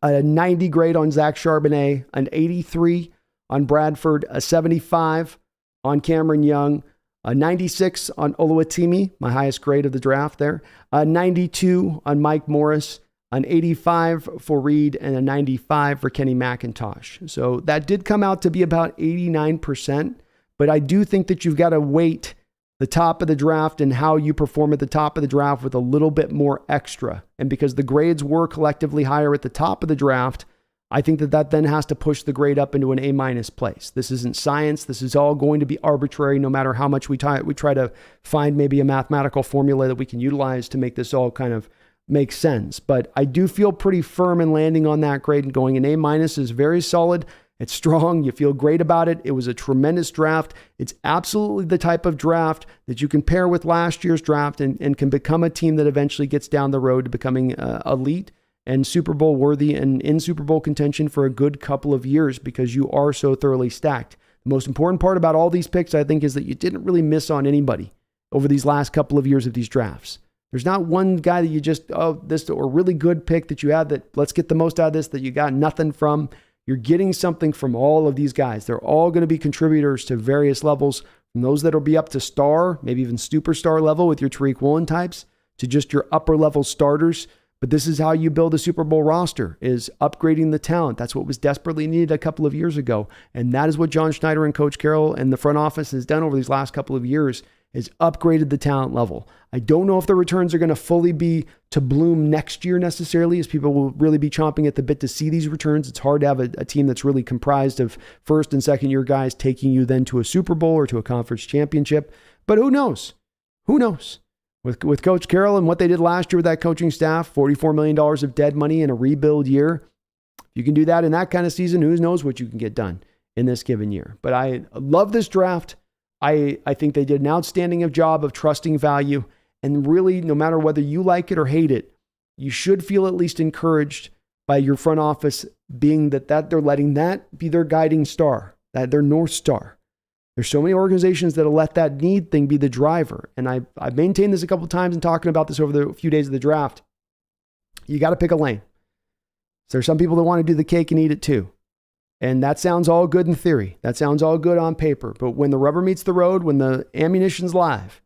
a 90 grade on Zach Charbonnet, an 83 on Bradford, a 75 on Cameron Young, a 96 on Oluwatimi, my highest grade of the draft there, a 92 on Mike Morris, an 85 for Reed, and a 95 for Kenny McIntosh. So that did come out to be about 89%, but I do think that you've got to weight the top of the draft and how you perform at the top of the draft with a little bit more extra. And because the grades were collectively higher at the top of the draft, I think that then has to push the grade up into an A- place. This isn't science. This is all going to be arbitrary no matter how much we try to find maybe a mathematical formula that we can utilize to make this all kind of make sense. But I do feel pretty firm in landing on that grade and going an A- is very solid. It's strong. You feel great about it. It was a tremendous draft. It's absolutely the type of draft that you can pair with last year's draft and can become a team that eventually gets down the road to becoming elite and Super Bowl worthy and in Super Bowl contention for a good couple of years because you are so thoroughly stacked. The most important part about all these picks, I think, is that you didn't really miss on anybody over these last couple of years of these drafts. There's not one guy that you just, this or really good pick that you had that let's get the most out of this that you got nothing from. You're getting something from all of these guys. They're all going to be contributors to various levels, from those that will be up to star, maybe even superstar level with your Tariq Woolen types, to just your upper level starters. But this is how you build a Super Bowl roster, is upgrading the talent. That's what was desperately needed a couple of years ago. And that is what John Schneider and Coach Carroll and the front office has done over these last couple of years, is upgraded the talent level. I don't know if the returns are going to fully be to bloom next year necessarily, as people will really be chomping at the bit to see these returns. It's hard to have a team that's really comprised of first and second year guys taking you then to a Super Bowl or to a conference championship. But who knows? Who knows? With Coach Carroll and what they did last year with that coaching staff, $44 million of dead money in a rebuild year. If you can do that in that kind of season, who knows what you can get done in this given year. But I love this draft. I think they did an outstanding job of trusting value. And really, no matter whether you like it or hate it, you should feel at least encouraged by your front office being that they're letting that be their guiding star, that their North Star. There's so many organizations that'll let that need thing be the driver. And I've maintained this a couple of times and talking about this over the few days of the draft. You got to pick a lane. So there's some people that want to do the cake and eat it too. And that sounds all good in theory. That sounds all good on paper. But when the rubber meets the road, when the ammunition's live,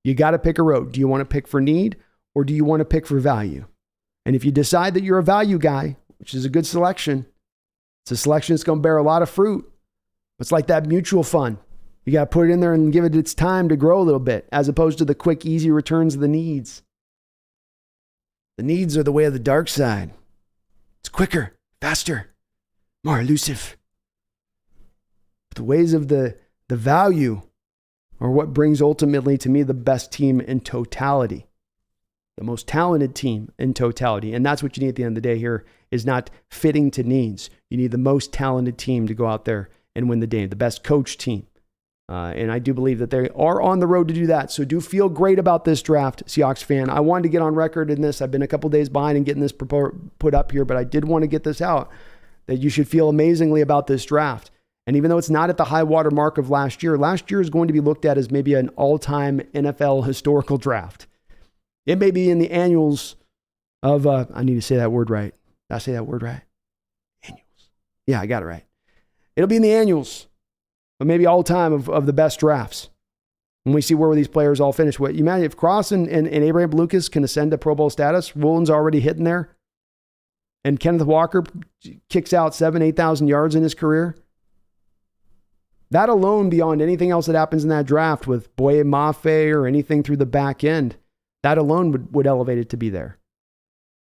you got to pick a road. Do you want to pick for need or do you want to pick for value? And if you decide that you're a value guy, which is a good selection, it's a selection that's going to bear a lot of fruit. It's like that mutual fund. You got to put it in there and give it its time to grow a little bit, as opposed to the quick, easy returns of the needs. The needs are the way of the dark side. It's quicker, faster, more elusive. But the ways of the value are what brings ultimately to me the best team in totality, the most talented team in totality. And that's what you need at the end of the day here, is not fitting to needs. You need the most talented team to go out there and win the game, the best coach team. And I do believe that they are on the road to do that. So do feel great about this draft, Seahawks fan. I wanted to get on record in this. I've been a couple days behind in getting this put up here, but I did want to get this out, that you should feel amazingly about this draft. And even though it's not at the high water mark of last year is going to be looked at as maybe an all-time NFL historical draft. It may be in the annuals of, I need to say that word right. Did I say that word right? Annuals. Yeah, I got it right. It'll be in the annuals, but maybe all time of the best drafts. When we see where these players all finish. What you imagine if Cross and Abraham Lucas can ascend to Pro Bowl status, Woolen's already hitting there, and Kenneth Walker kicks out 8,000 yards in his career. That alone, beyond anything else that happens in that draft with Boye Mafe or anything through the back end, that alone would elevate it to be there.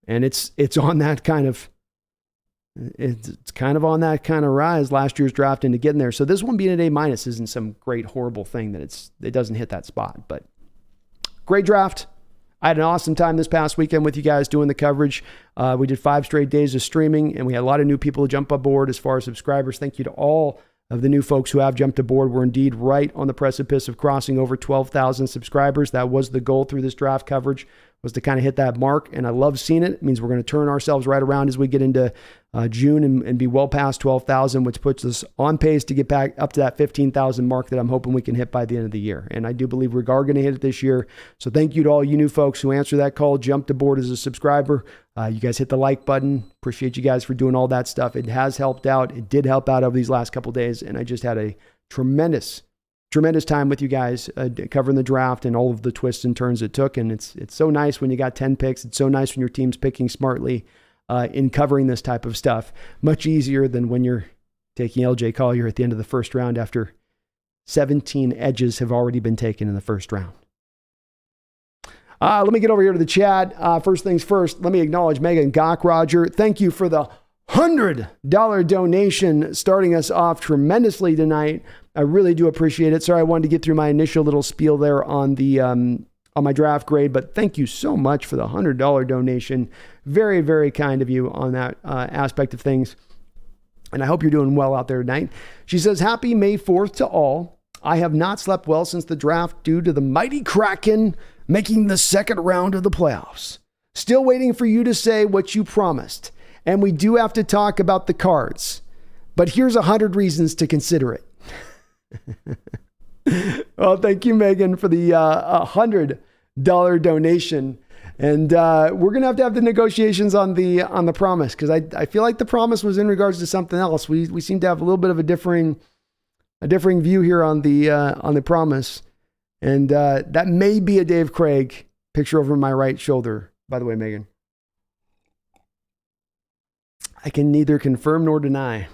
And it's on that kind of it's kind of on that kind of rise last year's draft into getting there. So this one being an A- isn't some great, horrible thing that it doesn't hit that spot, but great draft. I had an awesome time this past weekend with you guys doing the coverage. We did 5 straight days of streaming, and we had a lot of new people jump aboard as far as subscribers. Thank you to all of the new folks who have jumped aboard. We're indeed right on the precipice of crossing over 12,000 subscribers. That was the goal through this draft coverage, was to kind of hit that mark, and I love seeing it. It means we're going to turn ourselves right around as we get into June and be well past 12,000, which puts us on pace to get back up to that 15,000 mark that I'm hoping we can hit by the end of the year. And I do believe we're going to hit it this year. So thank you to all you new folks who answered that call, jumped aboard as a subscriber. You guys hit the like button. Appreciate you guys for doing all that stuff. It has helped out. It did help out over these last couple of days, and I just had a tremendous time with you guys covering the draft and all of the twists and turns it took. And it's so nice when you got 10 picks. It's so nice when your team's picking smartly in covering this type of stuff. Much easier than when you're taking LJ Collier at the end of the first round after 17 edges have already been taken in the first round. Let me get over here to the chat. First things first, let me acknowledge Megan Gock-Roger. Thank you for the $100 donation, starting us off tremendously tonight. I really do appreciate it. Sorry, I wanted to get through my initial little spiel there on the on my draft grade, but thank you so much for the $100 donation. Very, very kind of you on that aspect of things. And I hope you're doing well out there tonight. She says, happy May 4th to all. I have not slept well since the draft due to the mighty Kraken making the second round of the playoffs. Still waiting for you to say what you promised. And we do have to talk about the Cards. But here's 100 reasons to consider it. Well, thank you, Megan, for the $100 donation. And we're going to have the negotiations on the promise, because I feel like the promise was in regards to something else. We seem to have a little bit of a differing view here on the promise. And that may be a Dave Craig picture over my right shoulder, by the way, Megan. I can neither confirm nor deny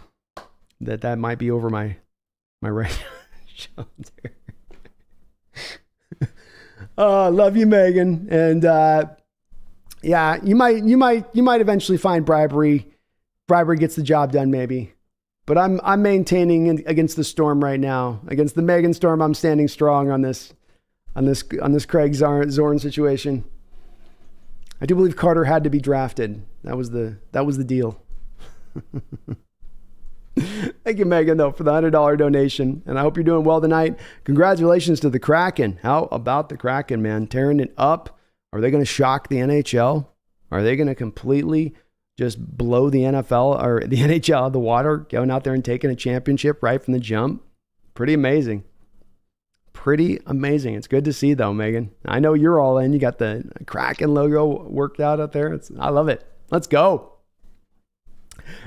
that might be over my right shoulder. Love you, Megan. And yeah, you might eventually find bribery. Bribery gets the job done, maybe. But I'm maintaining against the storm right now. Against the Megan storm, I'm standing strong on this Craig Zorn situation. I do believe Carter had to be drafted. That was the deal. Thank you, Megan, though, for the $100 donation. And I hope you're doing well tonight. Congratulations to the Kraken. How about the Kraken, man? Tearing it up. Are they going to shock the NHL? Are they going to completely just blow the NFL or the NHL out of the water, going out there and taking a championship right from the jump? Pretty amazing. Pretty amazing. It's good to see, though, Megan. I know you're all in. You got the Kraken logo worked out there. I love it. Let's go.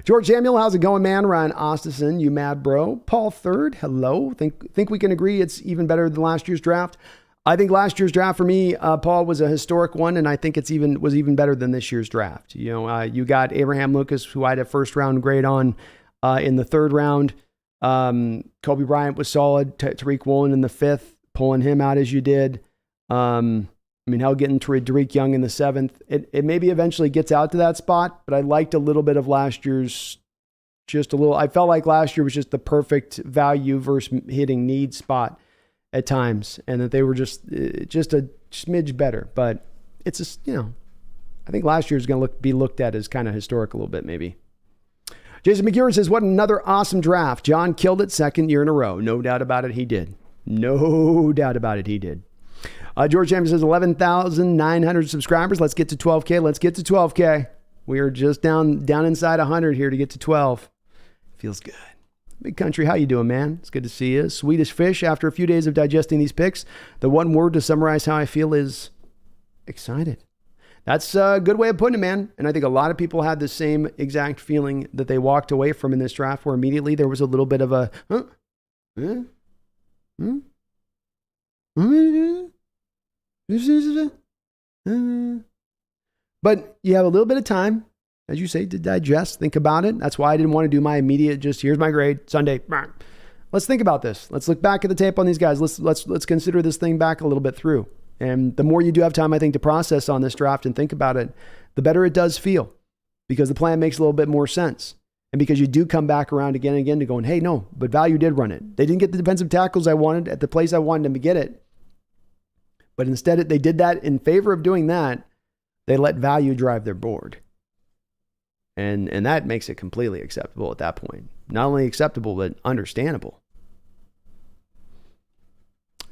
George Samuel, how's it going, man? Ryan Ostison, you mad, bro? Paul Third, hello. Think we can agree it's even better than last year's draft? I think last year's draft for me, Paul, was a historic one, and I think was even better than this year's draft. You know, you got Abraham Lucas, who I had a first round grade on in the third round. Kobe Bryant was solid. Tariq Woolen in the fifth, pulling him out as you did. I mean, hell, getting Derek Young in the seventh. It maybe eventually gets out to that spot, but I liked a little bit of last year's, I felt like last year was just the perfect value versus hitting need spot at times, and that they were just a smidge better. But it's just, I think last year is going to be looked at as kind of historic a little bit, maybe. Jason McGear says, what another awesome draft. John killed it second year in a row. No doubt about it, he did. No doubt about it, he did. George James says 11,900 subscribers. Let's get to 12K. Let's get to 12K. We are just down inside 100 here to get to 12. Feels good. Big Country, how you doing, man? It's good to see you. Swedish Fish, after a few days of digesting these picks, the one word to summarize how I feel is excited. That's a good way of putting it, man. And I think a lot of people had the same exact feeling that they walked away from in this draft, where immediately there was a little bit of a, But you have a little bit of time, as you say, to digest, think about it. That's why I didn't want to do my immediate, just here's my grade, Sunday. Let's think about this. Let's look back at the tape on these guys. Let's consider this thing back a little bit through. And the more you do have time, I think, to process on this draft and think about it, the better it does feel, because the plan makes a little bit more sense. And because you do come back around again and again to going, hey, no, but value did run it. They didn't get the defensive tackles I wanted at the place I wanted them to get it. But instead, they did that in favor of doing that. They let value drive their board. And that makes it completely acceptable at that point. Not only acceptable, but understandable.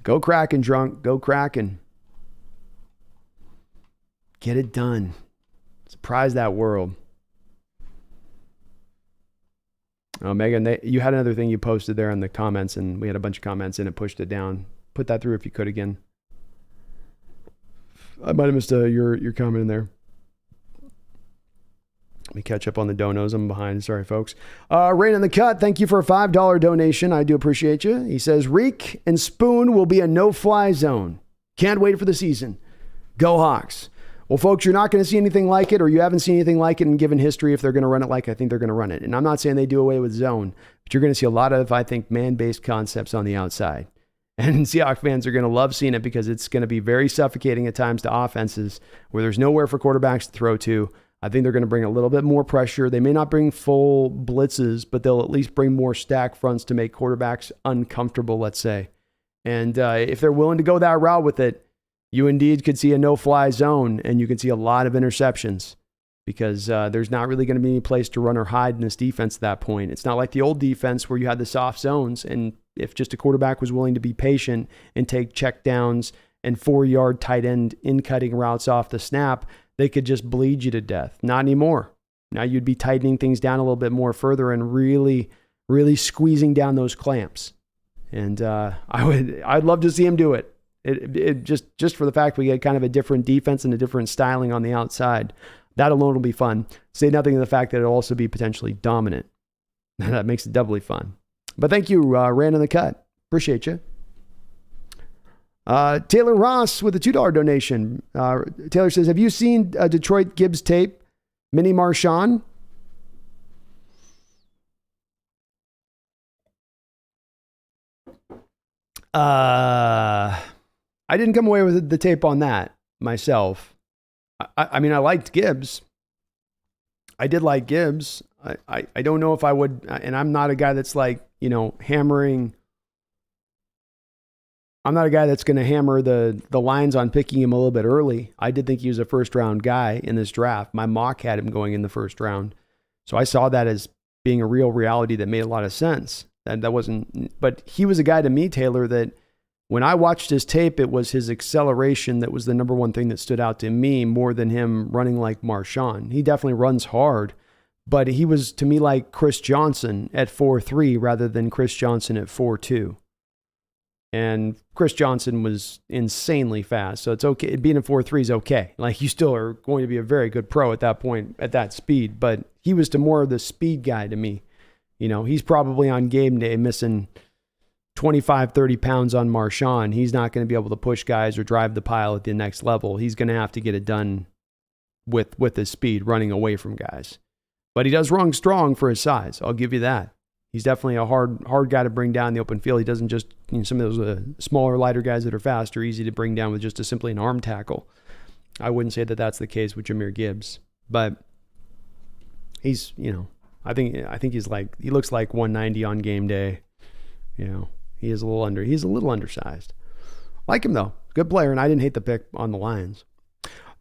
Go Kraken, drunk. Go Kraken. Get it done. Surprise that world. Oh, Megan, you had another thing you posted there in the comments, and we had a bunch of comments, and it pushed it down. Put that through if you could again. I might have missed your comment in there. Let me catch up on the donos. I'm behind. Sorry, folks. Rain in the Cut, thank you for a $5 donation. I do appreciate you. He says, Reek and Spoon will be a no-fly zone. Can't wait for the season. Go Hawks. Well, folks, you're not going to see anything like it, or you haven't seen anything like it in given history if they're going to run it like I think they're going to run it. And I'm not saying they do away with zone, but you're going to see a lot of, I think, man-based concepts on the outside. And Seahawks fans are going to love seeing it because it's going to be very suffocating at times to offenses where there's nowhere for quarterbacks to throw to. I think they're going to bring a little bit more pressure. They may not bring full blitzes, but they'll at least bring more stack fronts to make quarterbacks uncomfortable, let's say. And if they're willing to go that route with it, you indeed could see a no-fly zone, and you can see a lot of interceptions because there's not really going to be any place to run or hide in this defense at that point. It's not like the old defense where you had the soft zones, and if just a quarterback was willing to be patient and take check downs and 4-yard tight end in-cutting routes off the snap, they could just bleed you to death. Not anymore. Now you'd be tightening things down a little bit more further and really, really squeezing down those clamps. And I'd love to see him do it. It just for the fact we get kind of a different defense and a different styling on the outside. That alone will be fun. Say nothing of the fact that it'll also be potentially dominant. That makes it doubly fun. But thank you, Rand in the Cut. Appreciate you. Taylor Ross with a $2 donation. Taylor says, have you seen Detroit Gibbs tape? Mini Marshawn? I didn't come away with the tape on that myself. I mean, I liked Gibbs. I did like Gibbs. I don't know if I would, and I'm not a guy that's like, hammering. I'm not a guy that's going to hammer the lines on picking him a little bit early. I did think he was a first round guy in this draft. My mock had him going in the first round. So I saw that as being a real reality that made a lot of sense. That wasn't, but he was a guy to me, Taylor, that when I watched his tape, it was his acceleration that was the number one thing that stood out to me more than him running like Marshawn. He definitely runs hard, but he was to me like Chris Johnson at 4.3 rather than Chris Johnson at 4.2. And Chris Johnson was insanely fast. So it's okay. Being a 4.3 is okay. Like you still are going to be a very good pro at that point, at that speed, but he was to more of the speed guy to me. He's probably on game day missing 25, 30 pounds on Marshawn. He's not going to be able to push guys or drive the pile at the next level. He's going to have to get it done with his speed, running away from guys. But he does run strong for his size. I'll give you that. He's definitely a hard guy to bring down the open field. He doesn't just, some of those smaller, lighter guys that are fast are easy to bring down with just simply an arm tackle. I wouldn't say that that's the case with Jahmyr Gibbs, but he's, I think he's like, he looks like 190 on game day. He's a little undersized. Like him though. Good player. And I didn't hate the pick on the Lions.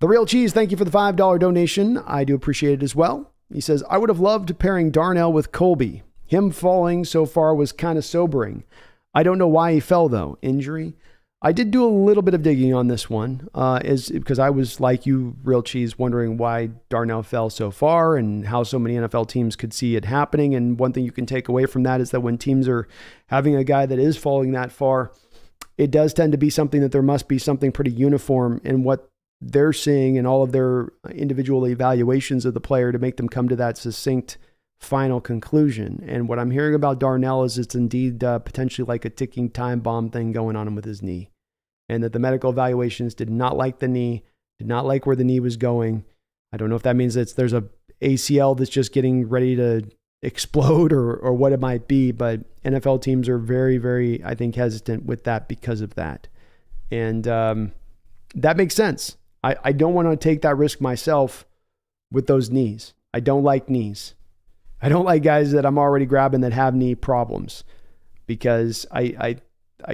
The Real Cheese, thank you for the $5 donation. I do appreciate it as well. He says, I would have loved pairing Darnell with Colby. Him falling so far was kind of sobering. I don't know why he fell though. Injury. I did do a little bit of digging on this one, because I was like you, Real Cheese, wondering why Darnell fell so far and how so many NFL teams could see it happening. And one thing you can take away from that is that when teams are having a guy that is falling that far, it does tend to be something that there must be something pretty uniform in what they're seeing and all of their individual evaluations of the player to make them come to that succinct final conclusion. And what I'm hearing about Darnell is it's indeed potentially like a ticking time bomb thing going on with his knee. And that the medical evaluations did not like the knee, did not like where the knee was going. I don't know if that means that there's a ACL that's just getting ready to explode or what it might be, but NFL teams are very, very, I think, hesitant with that because of that. And that makes sense. I don't want to take that risk myself with those knees. I don't like knees. I don't like guys that I'm already grabbing that have knee problems, because I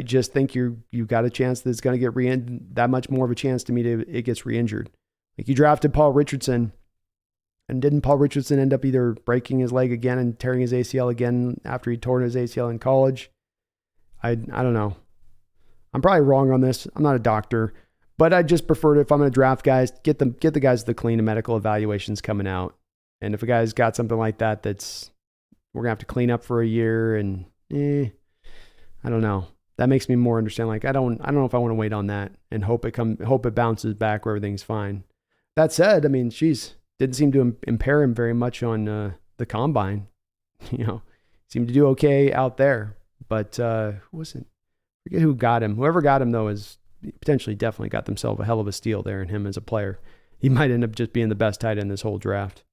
just think you got a chance that it's going to get that much more of a chance to me it gets re-injured. Like, you drafted Paul Richardson, and didn't Paul Richardson end up either breaking his leg again and tearing his ACL again after he tore his ACL in college? I don't know. I'm probably wrong on this. I'm not a doctor, but I just prefer to, if I'm going to draft guys, get the guys the clean medical evaluations coming out. And if a guy's got something like that, we're gonna have to clean up for a year, and I don't know. That makes me more understand. Like, I don't know if I want to wait on that and hope it bounces back where everything's fine. That said, I mean, didn't seem to impair him very much on the combine. Seemed to do okay out there. But who was it? I forget who got him. Whoever got him, though, is potentially definitely got themselves a hell of a steal there in him as a player. He might end up just being the best tight end this whole draft.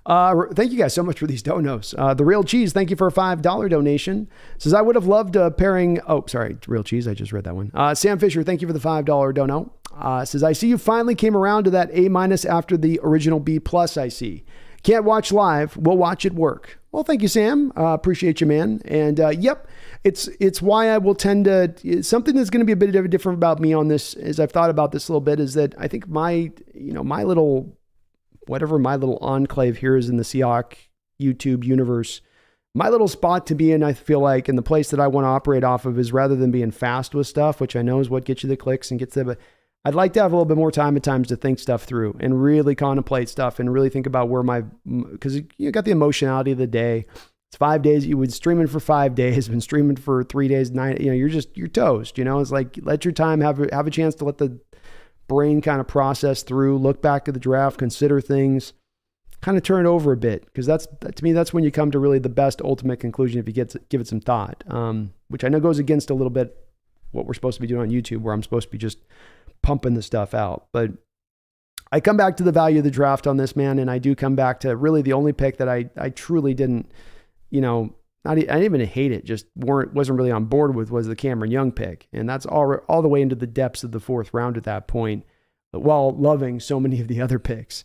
Thank you guys so much for these donos. The Real Cheese, thank you for a $5 donation. Says, I would have loved pairing. Oh, sorry, Real Cheese. I just read that one. Sam Fisher, thank you for the $5 dono. Says, I see you finally came around to that A- after the original B+ I see. Can't watch live. We'll watch it work. Well, thank you, Sam. Appreciate you, man. And yep, it's why I will tend to, something that's going to be a bit different about me on this, as I've thought about this a little bit, is that I think my little enclave here is in the Seahawk YouTube universe. My little spot to be in, I feel like, and the place that I want to operate off of, is rather than being fast with stuff, which I know is what gets you the clicks and gets the, but I'd like to have a little bit more time at times to think stuff through and really contemplate stuff and really think about because you got the emotionality of the day. It's 5 days. You would streaming for 5 days, been streaming for 3 days, 9, you're toast, it's like, let your time have a chance to let the brain kind of process through, look back at the draft, consider things, kind of turn it over a bit. Because to me, that's when you come to really the best ultimate conclusion if you give it some thought, which I know goes against a little bit what we're supposed to be doing on YouTube, where I'm supposed to be just pumping the stuff out. But I come back to the value of the draft on this, man. And I do come back to really the only pick that I truly didn't, I didn't even hate it, just wasn't really on board with, was the Cameron Young pick. And that's all the way into the depths of the 4th round at that point, while loving so many of the other picks.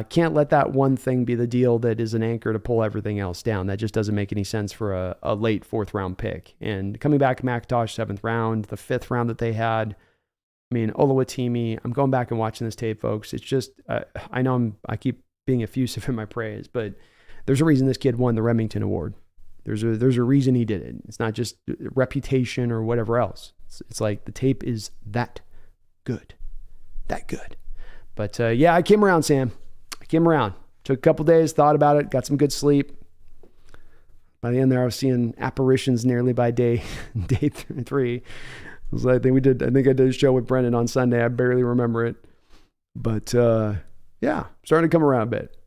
Can't let that one thing be the deal that is an anchor to pull everything else down. That just doesn't make any sense for a late 4th round pick. And coming back, McIntosh 7th round, the 5th round that they had, Oluwatimi, I'm going back and watching this tape, folks. It's just, I know I keep being effusive in my praise, but there's a reason this kid won the Remington Award. There's a reason he did it. It's not just reputation or whatever else. It's like the tape is that good. But yeah, I came around, Sam. I came around. Took a couple days, thought about it, got some good sleep. By the end there, I was seeing apparitions nearly by day 3. I think I did a show with Brendan on Sunday. I barely remember it. But yeah, starting to come around a bit.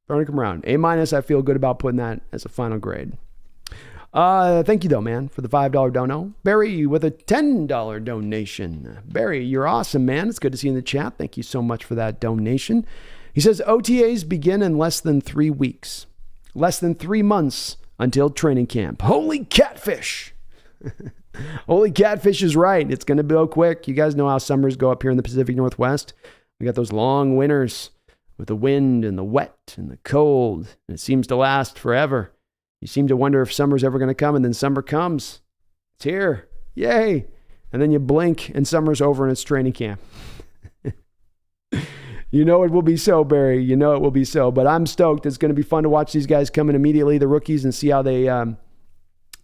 Starting to come around. A-, I feel good about putting that as a final grade. Thank you, though, man, for the $5 dono. Barry with a $10 donation. Barry, you're awesome, man. It's good to see you in the chat. Thank you so much for that donation. He says, OTAs begin in less than 3 weeks. Less than 3 months until training camp. Holy catfish. Holy catfish is right. It's going to go quick. You guys know how summers go up here in the Pacific Northwest. We got those long winters with the wind and the wet and the cold. And it seems to last forever. You seem to wonder if summer's ever going to come, and then summer comes. It's here. Yay. And then you blink and summer's over and it's training camp. You know it will be so, Barry. You know it will be so. But I'm stoked. It's going to be fun to watch these guys come in immediately, the rookies, and see how they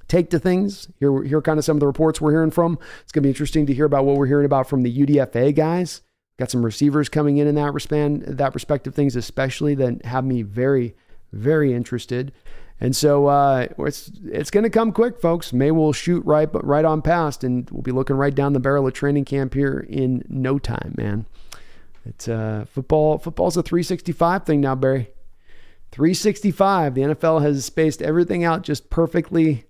take to things. Hear kind of some of the reports we're hearing from. It's going to be interesting to hear about what we're hearing about from the UDFA guys. Got some receivers coming in that respective things, especially, that have me very, very interested. And so it's going to come quick, folks. May we'll shoot right on past, and we'll be looking right down the barrel of training camp here in no time, man. It's football's a 365 thing now, Barry. 365. The NFL has spaced everything out just perfectly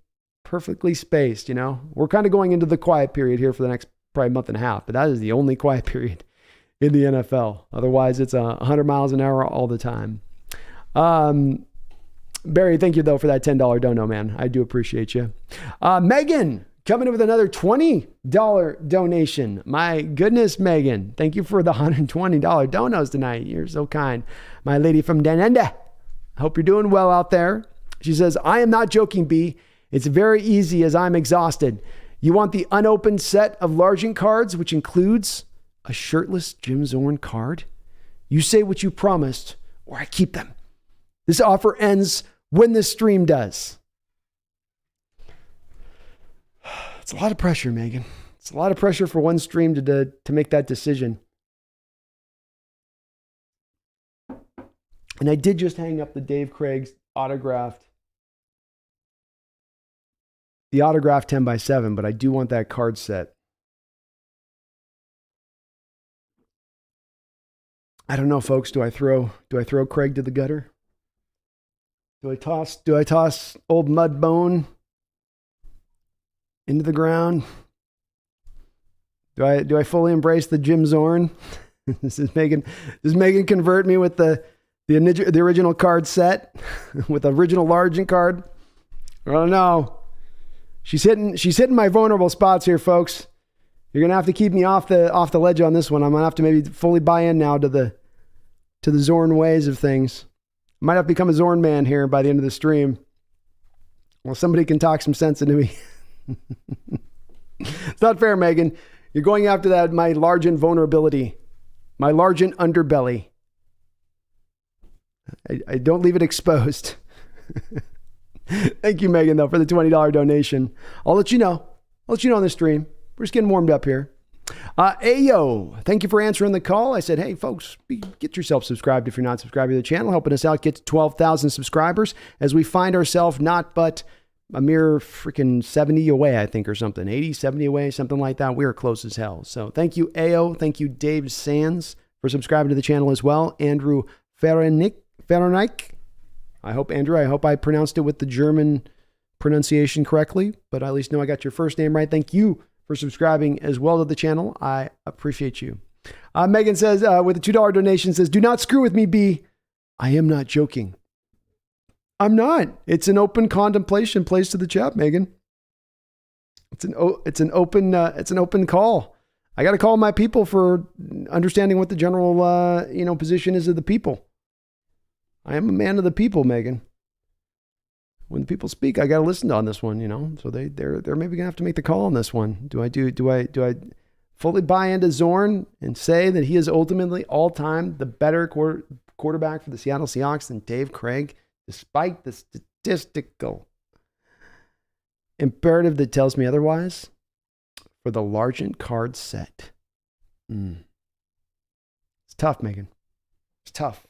spaced. We're kind of going into the quiet period here for the next probably month and a half, but that is the only quiet period in the NFL. Otherwise, it's 100 miles an hour all the time. Barry, thank you, though, for that $10 dono, man. I do appreciate you. Megan, coming in with another $20 donation. My goodness, Megan. Thank you for the $120 donos tonight. You're so kind. My lady from Danenda. I hope you're doing well out there. She says, I am not joking, B. It's very easy as I'm exhausted. You want the unopened set of Largent cards, which includes a shirtless Jim Zorn card? You say what you promised, or I keep them. This offer ends when this stream does. It's a lot of pressure, Megan. It's a lot of pressure for one stream to make that decision. And I did just hang up the Dave Craig's autographed 10x7, but I do want that card set. I don't know, folks. Do I throw Craig to the gutter? Do I toss old Mudbone into the ground? Do I fully embrace the Jim Zorn? Does Megan convert me with the original card set with the original Largent card? I don't know. She's hitting my vulnerable spots here, folks. You're gonna have to keep me off the ledge on this one. I'm gonna have to maybe fully buy in now to the Zorn ways of things. I might have to become a Zorn man here by the end of the stream. Well, somebody can talk some sense into me. It's not fair, Megan. You're going after that, my Largent vulnerability, my Largent underbelly. I don't leave it exposed. Thank you, Megan, though, for the $20 donation. I'll let you know. I'll let you know on the stream. We're just getting warmed up here. Ayo, thank you for answering the call. I said, hey, folks, get yourself subscribed if you're not subscribed to the channel, helping us out get to 12,000 subscribers as we find ourselves not but a mere freaking 70 away, I think, or something. 80, 70 away, something like that. We're close as hell. So thank you, Ayo. Thank you, Dave Sands, for subscribing to the channel as well. Andrew Ferenik. I hope I pronounced it with the German pronunciation correctly, but I at least know I got your first name right. Thank you for subscribing as well to the channel. I appreciate you. Megan says, with a $2 donation, says, do not screw with me, B. I am not joking. I'm not. It's an open contemplation place to the chat, Megan. It's an open call. I got to call my people for understanding what the general, position is of the people. I am a man of the people, Megan. When the people speak, I got to listen to on this one, So they're maybe gonna have to make the call on this one. Do I fully buy into Zorn and say that he is ultimately all time the better quarterback for the Seattle Seahawks than Dave Craig, despite the statistical imperative that tells me otherwise? For the Largent card set, it's tough, Megan. It's tough.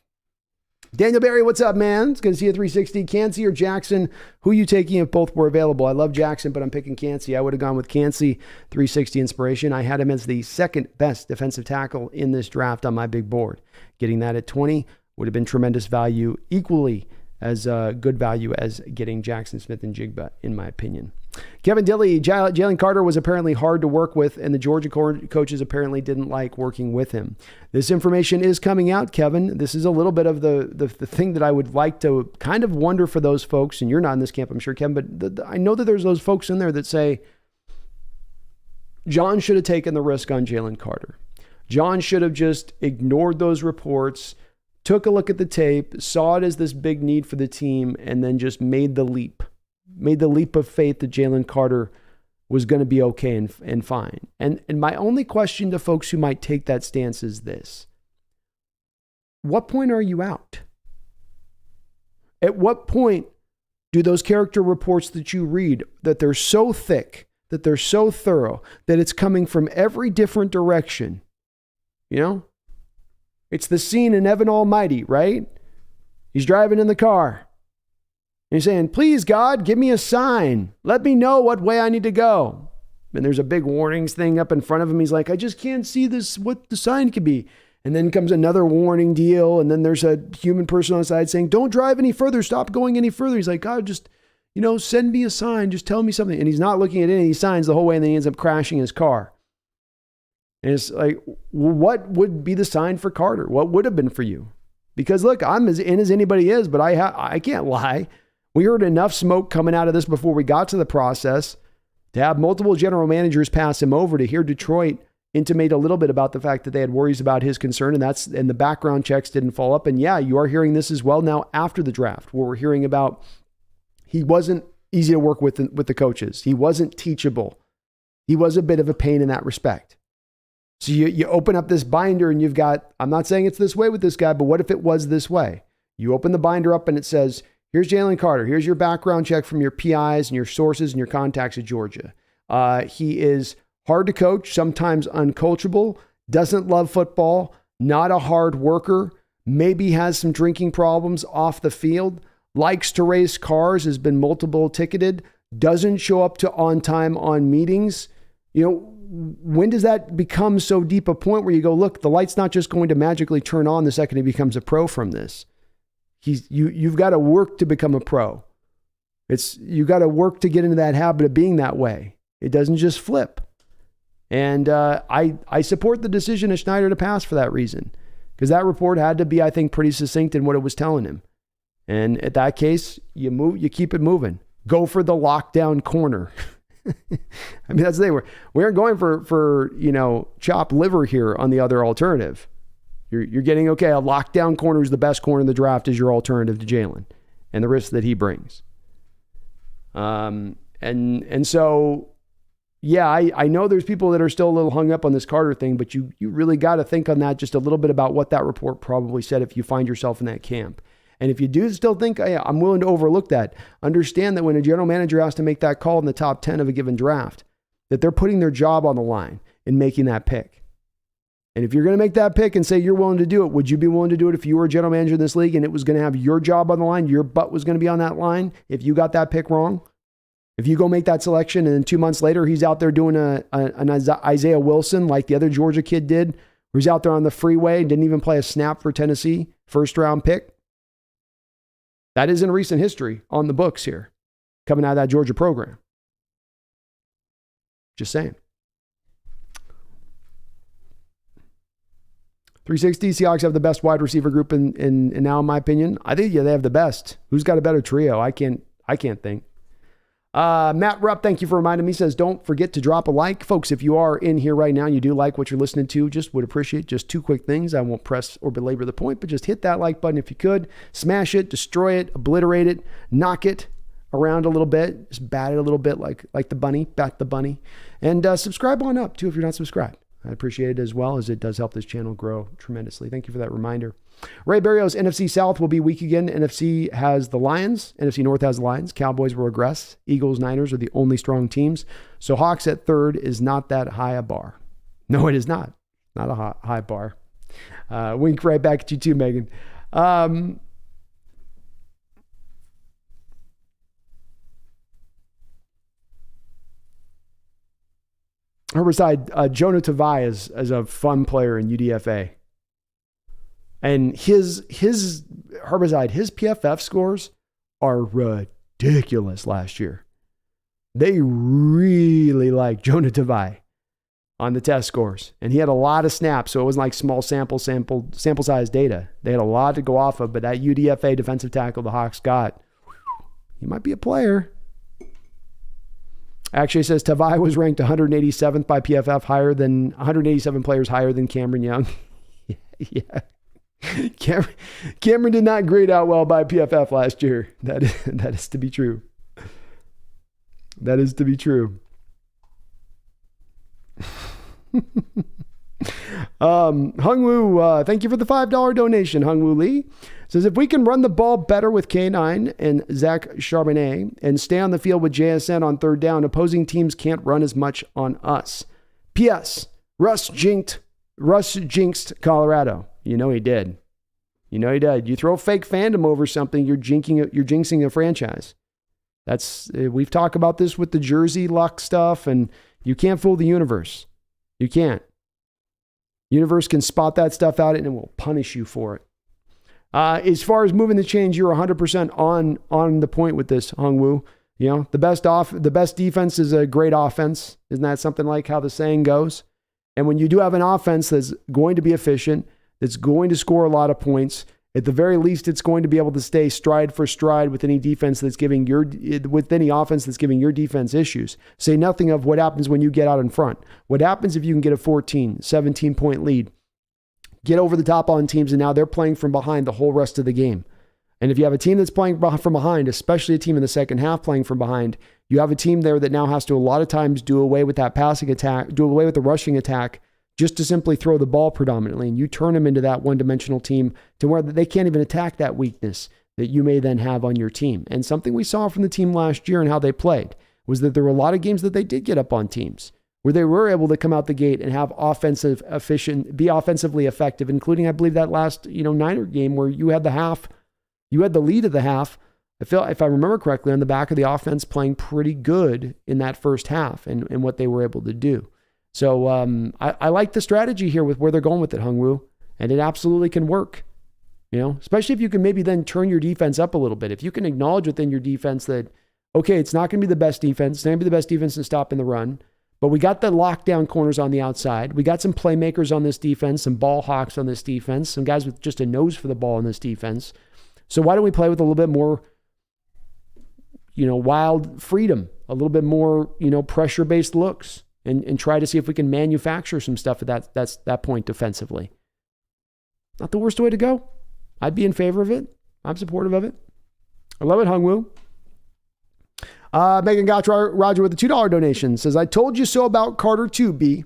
Daniel Barry, what's up, man? It's good to see you, 360. Cansey or Jackson? Who are you taking if both were available? I love Jackson, but I'm picking Cansey. I would have gone with Cansey, 360 inspiration. I had him as the second best defensive tackle in this draft on my big board. Getting that at 20 would have been tremendous value, equally as good value as getting Jackson Smith and Jigba, in my opinion. Kevin Dilley, Jalen Carter was apparently hard to work with, and the Georgia coaches apparently didn't like working with him. This information is coming out, Kevin. This is a little bit of the thing that I would like to kind of wonder for those folks, and you're not in this camp, I'm sure, Kevin, but I know that there's those folks in there that say, John should have taken the risk on Jalen Carter. John should have just ignored those reports, took a look at the tape, saw it as this big need for the team, and then just made the leap of faith that Jalen Carter was going to be okay and fine. And my only question to folks who might take that stance is this. What point are you out? At what point do those character reports that you read, that they're so thick, that they're so thorough, that it's coming from every different direction? It's the scene in Evan Almighty, right? He's driving in the car. And he's saying, please, God, give me a sign. Let me know what way I need to go. And there's a big warnings thing up in front of him. He's like, I just can't see this, what the sign could be. And then comes another warning deal. And then there's a human person on the side saying, don't drive any further. Stop going any further. He's like, God, just, send me a sign. Just tell me something. And he's not looking at any of these signs the whole way. And then he ends up crashing his car. And it's like, what would be the sign for Carter? What would have been for you? Because look, I'm as in as anybody is, but I can't lie. We heard enough smoke coming out of this before we got to the process to have multiple general managers pass him over to hear Detroit intimate a little bit about the fact that they had worries about his concern, and the background checks didn't follow up. And yeah, you are hearing this as well now after the draft, where we're hearing about he wasn't easy to work with the coaches. He wasn't teachable. He was a bit of a pain in that respect. So you open up this binder and you've got, I'm not saying it's this way with this guy, but what if it was this way? You open the binder up and it says, here's Jalen Carter. Here's your background check from your PIs and your sources and your contacts at Georgia. He is hard to coach, sometimes uncoachable, doesn't love football, not a hard worker, maybe has some drinking problems off the field, likes to race cars, has been multiple ticketed, doesn't show up to on time on meetings. When does that become so deep a point where you go, look, the light's not just going to magically turn on the second he becomes a pro from this? You've got to work to become a pro. You got to work to get into that habit of being that way. It doesn't just flip. And I support the decision of Schneider to pass for that reason, because that report had to be, I think, pretty succinct in what it was telling him. And at that case, you keep it moving. Go for the lockdown corner. I mean, that's the thing. We aren't going for chopped liver here on the other alternative. You're getting, okay, a lockdown corner is the best corner in the draft is your alternative to Jalen and the risk that he brings. And so, yeah, I know there's people that are still a little hung up on this Carter thing, but you really got to think on that just a little bit about what that report probably said if you find yourself in that camp. And if you do still think, hey, I'm willing to overlook that, understand that when a general manager has to make that call in the top 10 of a given draft, that they're putting their job on the line in making that pick. And if you're going to make that pick and say you're willing to do it, would you be willing to do it if you were a general manager in this league and it was going to have your job on the line, your butt was going to be on that line if you got that pick wrong? If you go make that selection and then 2 months later he's out there doing an Isaiah Wilson like the other Georgia kid did, where he's out there on the freeway and didn't even play a snap for Tennessee, first round pick. That is in recent history on the books here, coming out of that Georgia program. Just saying. 360, Seahawks have the best wide receiver group in now, in my opinion. I think, yeah, they have the best. Who's got a better trio? I can't think. Matt Rupp, thank you for reminding me, says, don't forget to drop a like. Folks, if you are in here right now and you do like what you're listening to, just would appreciate just two quick things. I won't press or belabor the point, but just hit that like button if you could. Smash it, destroy it, obliterate it, knock it around a little bit, just bat it a little bit like the bunny, bat the bunny. And subscribe on up, too, if you're not subscribed. I appreciate it as well, as it does help this channel grow tremendously. Thank you for that reminder. Ray Barrios, NFC South will be weak again. NFC has the Lions. NFC North has the Lions. Cowboys will regress. Eagles, Niners are the only strong teams. So Hawks at third is not that high a bar. No, it is not. Not a high bar. Wink right back at you too, Megan. Herbicide, Jonah Tavai is a fun player in UDFA. And his Herbicide, his PFF scores are ridiculous last year. They really like Jonah Tavai on the test scores. And he had a lot of snaps, so it wasn't like small sample size data. They had a lot to go off of, but that UDFA defensive tackle the Hawks got, he might be a player. Actually, it says Tavai was ranked 187th by PFF, 187 players higher than Cameron Young. Yeah. Cameron did not grade out well by PFF last year. That is to be true. That is to be true. Hung Woo, thank you for the $5 donation. Hung Woo Lee says, if we can run the ball better with K9 and Zach Charbonnet and stay on the field with JSN on third down, opposing teams can't run as much on us. P.S. Russ jinxed Colorado. You know he did. You throw fake fandom over something, you're jinxing a franchise. We've talked about this with the jersey luck stuff, and you can't fool the universe. You can't. Universe can spot that stuff out and it will punish you for it. As far as moving the chains, you're 100% on the point with this, Hung Woo. The best defense is a great offense. Isn't that something like how the saying goes? And when you do have an offense that's going to be efficient, that's going to score a lot of points, At the very least, it's going to be able to stay stride for stride with any defense that's giving with any offense that's giving your defense issues. Say nothing of what happens when you get out in front. What happens if you can get a 14, 17 point lead, get over the top on teams, and now they're playing from behind the whole rest of the game. And if you have a team that's playing from behind, especially a team in the second half playing from behind, you have a team there that now has to a lot of times do away with that passing attack, do away with the rushing attack, just to simply throw the ball predominantly. And you turn them into that one-dimensional team to where they can't even attack that weakness that you may then have on your team. And something we saw from the team last year and how they played was that there were a lot of games that they did get up on teams where they were able to come out the gate and have be offensively effective, including, I believe, that last, Niner game where you had the lead of the half. I feel, if I remember correctly, on the back of the offense playing pretty good in that first half and what they were able to do. So I like the strategy here with where they're going with it, Hungwoo, and it absolutely can work. Especially if you can maybe then turn your defense up a little bit. If you can acknowledge within your defense that, okay, it's not going to be the best defense. It's not going to be the best defense in stopping the run, but we got the lockdown corners on the outside. We got some playmakers on this defense, some ball hawks on this defense, some guys with just a nose for the ball on this defense. So why don't we play with a little bit more, wild freedom, a little bit more, pressure-based looks? And try to see if we can manufacture some stuff at that point defensively. Not the worst way to go. I'd be in favor of it. I'm supportive of it. I love it, Hungwoo. Megan Gotch Roger with a $2 donation says, I told you so about Carter 2B.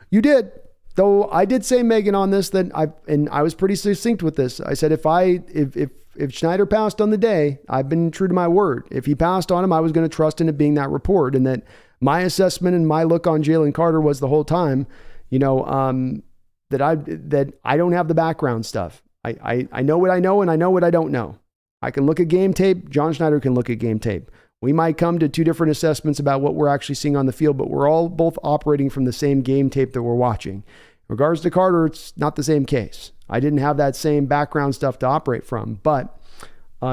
You did. Though I did say, Megan, on this that I was pretty succinct with this. I said if Schneider passed on the day, I've been true to my word. If he passed on him, I was going to trust in it being that report, and that my assessment and my look on Jalen Carter was the whole time, that I don't have the background stuff. I know what I know and I know what I don't know. I can look at game tape. John Schneider can look at game tape. We might come to two different assessments about what we're actually seeing on the field, but we're all both operating from the same game tape that we're watching. In regards to Carter, it's not the same case. I didn't have that same background stuff to operate from, but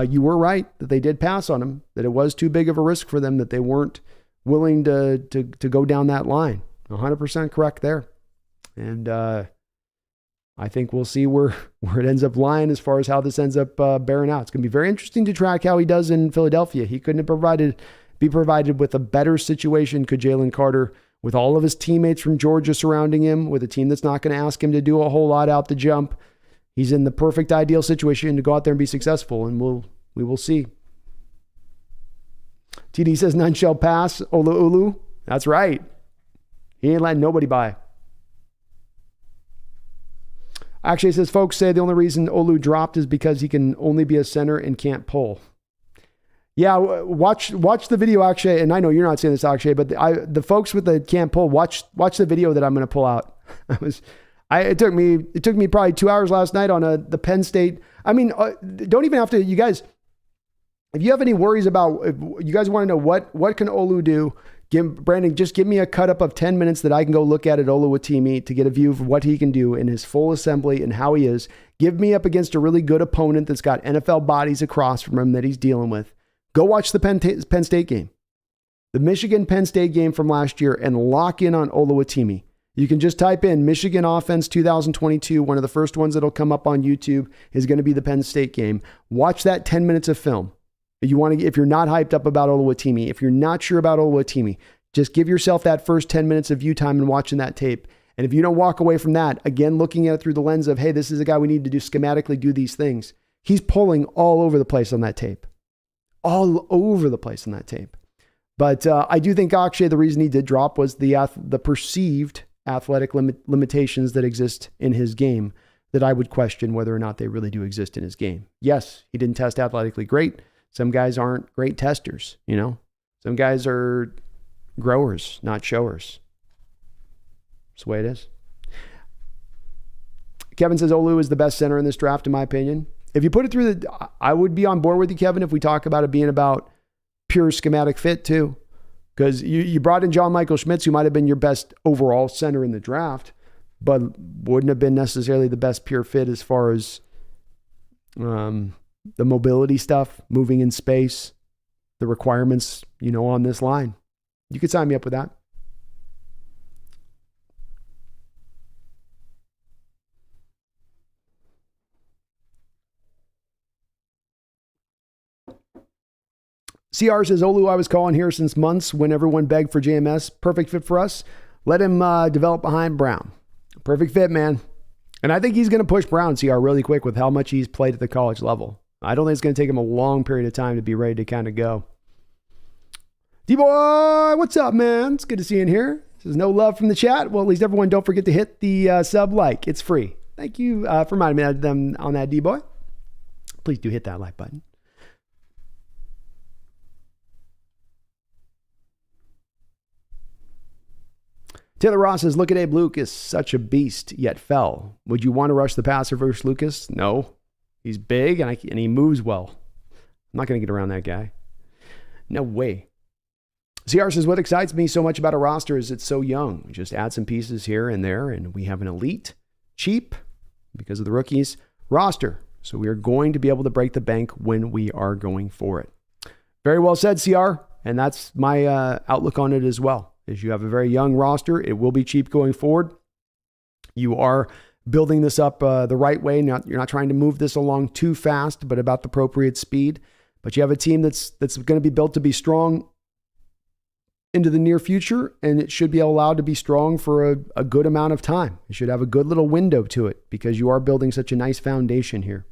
you were right that they did pass on him, that it was too big of a risk for them, that they weren't willing to go down that line. 100% correct there. And I think we'll see where it ends up lying as far as how this ends up bearing out. It's going to be very interesting to track how he does in Philadelphia. He couldn't have be provided with a better situation, could Jalen Carter, with all of his teammates from Georgia surrounding him, with a team that's not going to ask him to do a whole lot out the jump. He's in the perfect ideal situation to go out there and be successful, and we will see. TD says none shall pass. Olu. That's right. He ain't letting nobody by. Actually, it says folks say the only reason Olu dropped is because he can only be a center and can't pull. Yeah, watch the video, Akshay, and I know you're not saying this, Akshay, but the folks with the can't pull, watch the video that I'm going to pull out. It took me probably 2 hours last night on the Penn State. I mean, don't even have to, you guys. If you have any worries about, if you guys want to know what can Olu do, Brandon, just give me a cut up of 10 minutes that I can go look at Oluwatimi to get a view of what he can do in his full assembly and how he is. Give me up against a really good opponent that's got NFL bodies across from him that he's dealing with. Go watch the Penn State game, the Michigan Penn State game from last year, and lock in on Oluwatimi. You can just type in Michigan offense 2022. One of the first ones that'll come up on YouTube is going to be the Penn State game. Watch that 10 minutes of film. If you're not hyped up about Oluwatimi, if you're not sure about Oluwatimi, just give yourself that first 10 minutes of view time and watching that tape. And if you don't walk away from that, again, looking at it through the lens of, hey, this is a guy we need to do schematically do these things. He's pulling all over the place on that tape. All over the place on that tape. But I do think Akshay, the reason he did drop was the perceived athletic limitations that exist in his game that I would question whether or not they really do exist in his game. Yes, he didn't test athletically great. Some guys aren't great testers, Some guys are growers, not showers. That's the way it is. Kevin says Olu is the best center in this draft, in my opinion. If you put it through I would be on board with you, Kevin, if we talk about it being about pure schematic fit too. Because you brought in John Michael Schmitz, who might have been your best overall center in the draft, but wouldn't have been necessarily the best pure fit as far as the mobility stuff, moving in space, the requirements, on this line. You could sign me up with that. CR says, Olu, I was calling here since months when everyone begged for JMS. Perfect fit for us. Let him develop behind Brown. Perfect fit, man. And I think he's going to push Brown, CR, really quick with how much he's played at the college level. I don't think it's going to take him a long period of time to be ready to kind of go. D-Boy, what's up, man? It's good to see you in here. This is no love from the chat. Well, at least everyone don't forget to hit the sub like. It's free. Thank you for reminding me of them on that, D-Boy. Please do hit that like button. Taylor Ross says, look at Abe Lucas, such a beast, yet fell. Would you want to rush the passer versus Lucas? No. He's big and he moves well. I'm not going to get around that guy. No way. CR says, what excites me so much about a roster is it's so young. We just add some pieces here and there, and we have an elite, cheap, because of the rookies, roster. So we are going to be able to break the bank when we are going for it. Very well said, CR. And that's my outlook on it as well. Is you have a very young roster. It will be cheap going forward. You are building this up the right way. You're not trying to move this along too fast, but about the appropriate speed. But you have a team that's going to be built to be strong into the near future, and it should be allowed to be strong for a good amount of time. It should have a good little window to it because you are building such a nice foundation here.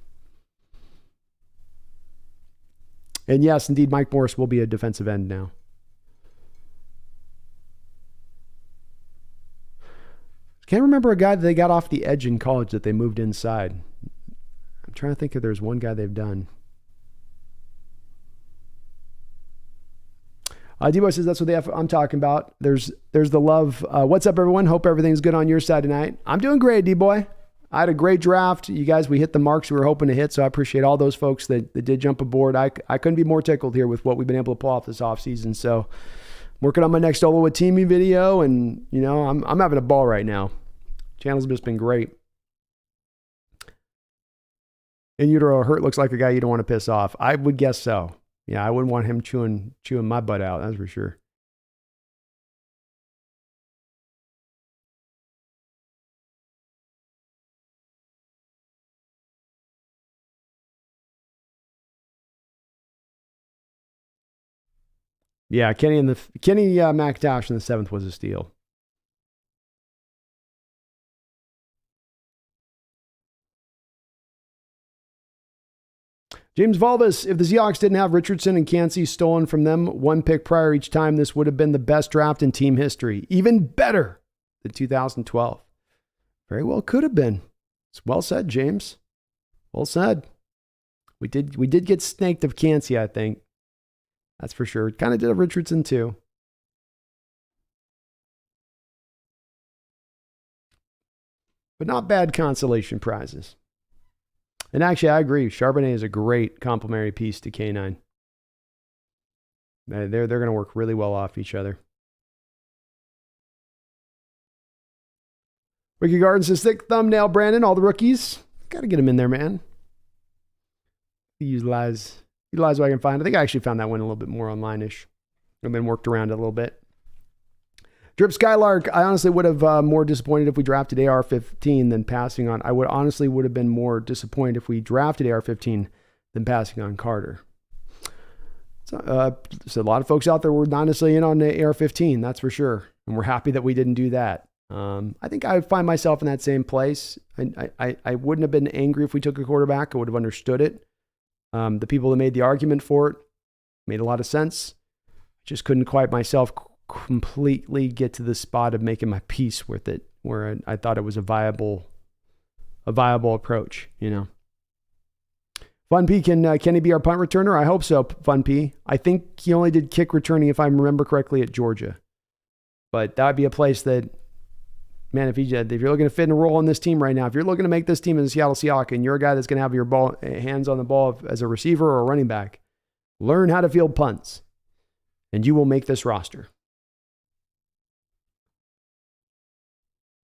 And yes, indeed, Mike Morris will be a defensive end now. Can't remember a guy that they got off the edge in college that they moved inside. I'm trying to think if there's one guy they've done. D-Boy says that's what I'm talking about. There's the love. What's up, everyone? Hope everything's good on your side tonight. I'm doing great, D-Boy. I had a great draft. You guys, we hit the marks we were hoping to hit, so I appreciate all those folks that did jump aboard. I couldn't be more tickled here with what we've been able to pull off this offseason. So working on my next Olo with Teamy video, and I'm having a ball right now. Channel's just been great. In utero hurt looks like a guy you don't want to piss off. I would guess so. Yeah, I wouldn't want him chewing my butt out. That's for sure. Yeah, Kenny McIntosh in the 7th was a steal. James Valvis, if the Seahawks didn't have Richardson and Cansey stolen from them one pick prior each time, this would have been the best draft in team history. Even better than 2012. Very well could have been. It's well said, James. Well said. We did get snaked of Cansey, I think. That's for sure. Kind of did of Richardson too. But not bad consolation prizes. And actually, I agree. Charbonnet is a great complementary piece to K9. They're going to work really well off each other. Ricky Gardens says, thick thumbnail, Brandon. All the rookies. Got to get them in there, man. Utilize what I can find. I think I actually found that one a little bit more online-ish. I've been worked around it a little bit. Drip Skylark, I honestly would have more disappointed if we drafted AR-15 than passing on. I would have been more disappointed if we drafted AR-15 than passing on Carter. So a lot of folks out there were not necessarily in on the AR-15, that's for sure. And we're happy that we didn't do that. I think I would find myself in that same place. I wouldn't have been angry if we took a quarterback. I would have understood it. The people that made the argument for it made a lot of sense. Just couldn't quite myself completely get to the spot of making my peace with it, where I thought it was a viable approach, Fun P, can he be our punt returner? I hope so, Fun P. I think he only did kick returning, if I remember correctly, at Georgia. But that would be a place that, man, if you're looking to fit in a role on this team right now, if you're looking to make this team in the Seattle Seahawks and you're a guy that's going to have your hands on the ball as a receiver or a running back, learn how to field punts, and you will make this roster.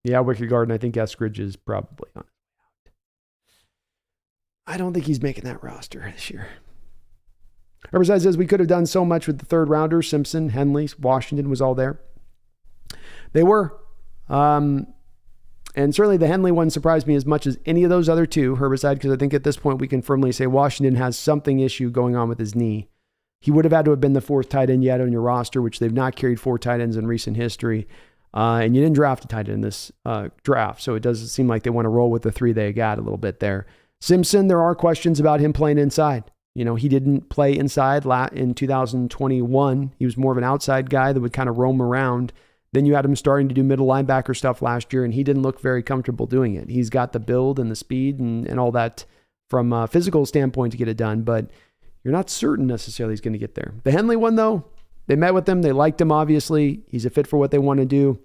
Yeah, Wicked Garden, I think Eskridge is probably on his way out. I don't think he's making that roster this year. Herbicide says we could have done so much with the third rounders. Simpson, Henley, Washington was all there. They were. And certainly the Henley one surprised me as much as any of those other two, Herbicide, because I think at this point we can firmly say Washington has something issue going on with his knee. He would have had to have been the fourth tight end yet on your roster, which they've not carried 4 tight ends in recent history. And you didn't draft a tight end in this draft, so it doesn't seem like they want to roll with the 3 they got a little bit there. Simpson, there are questions about him playing inside. He didn't play inside in 2021. He was more of an outside guy that would kind of roam around. Then you had him starting to do middle linebacker stuff last year, and he didn't look very comfortable doing it. He's got the build and the speed and all that from a physical standpoint to get it done, but you're not certain necessarily he's going to get there. The Henley one, though, they met with him. They liked him, obviously. He's a fit for what they want to do.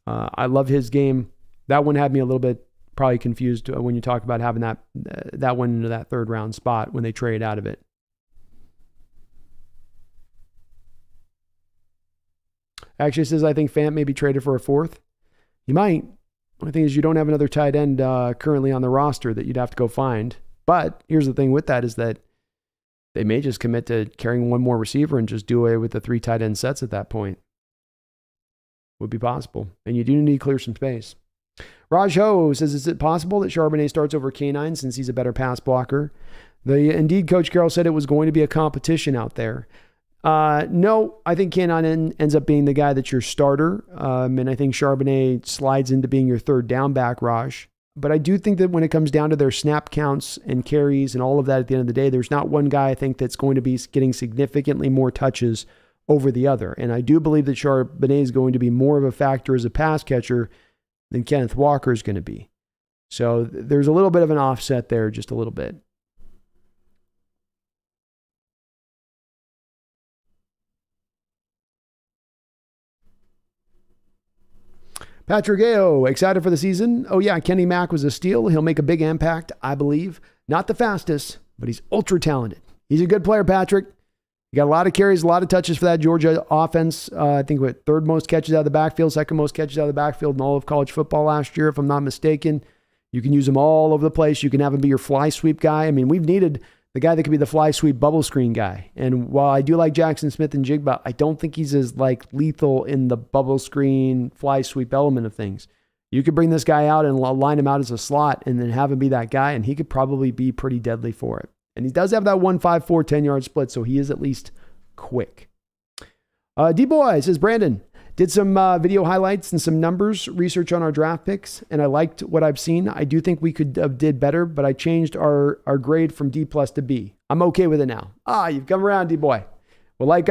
I love his game. That one had me a little bit probably confused when you talk about having that one into that 3rd round spot when they trade out of it. Actually, it says, I think Fant may be traded for a 4th. He might. The thing is, you don't have another tight end currently on the roster that you'd have to go find. But here's the thing with that is that they may just commit to carrying one more receiver and just do away with the 3 tight end sets at that point. Would be possible. And you do need to clear some space. Raj Ho says, is it possible that Charbonnet starts over K9 since he's a better pass blocker? Indeed, Coach Carroll said it was going to be a competition out there. No, I think K9 ends up being the guy that's your starter. And I think Charbonnet slides into being your 3rd down back, Raj. But I do think that when it comes down to their snap counts and carries and all of that at the end of the day, there's not one guy I think that's going to be getting significantly more touches over the other. And I do believe that Charbonnet is going to be more of a factor as a pass catcher than Kenneth Walker is going to be. So there's a little bit of an offset there, just a little bit. Patrick Ayo, excited for the season? Oh yeah, Kenny Mack was a steal. He'll make a big impact, I believe. Not the fastest, but he's ultra talented. He's a good player, Patrick. He got a lot of carries, a lot of touches for that Georgia offense. I think 3rd most catches out of the backfield, 2nd most catches out of the backfield in all of college football last year, if I'm not mistaken. You can use him all over the place. You can have him be your fly sweep guy. I mean, we've needed the guy that could be the fly sweep bubble screen guy. And while I do like Jackson Smith and Jigba, I don't think he's as lethal in the bubble screen fly sweep element of things. You could bring this guy out and line him out as a slot and then have him be that guy, and he could probably be pretty deadly for it. And he does have that 1.54 10-yard split, so he is at least quick. D-Boy says, Brandon, did some video highlights and some numbers research on our draft picks, and I liked what I've seen. I do think we could have did better, but I changed our grade from D+ to B. I'm okay with it now. You've come around, D-Boy. Well, like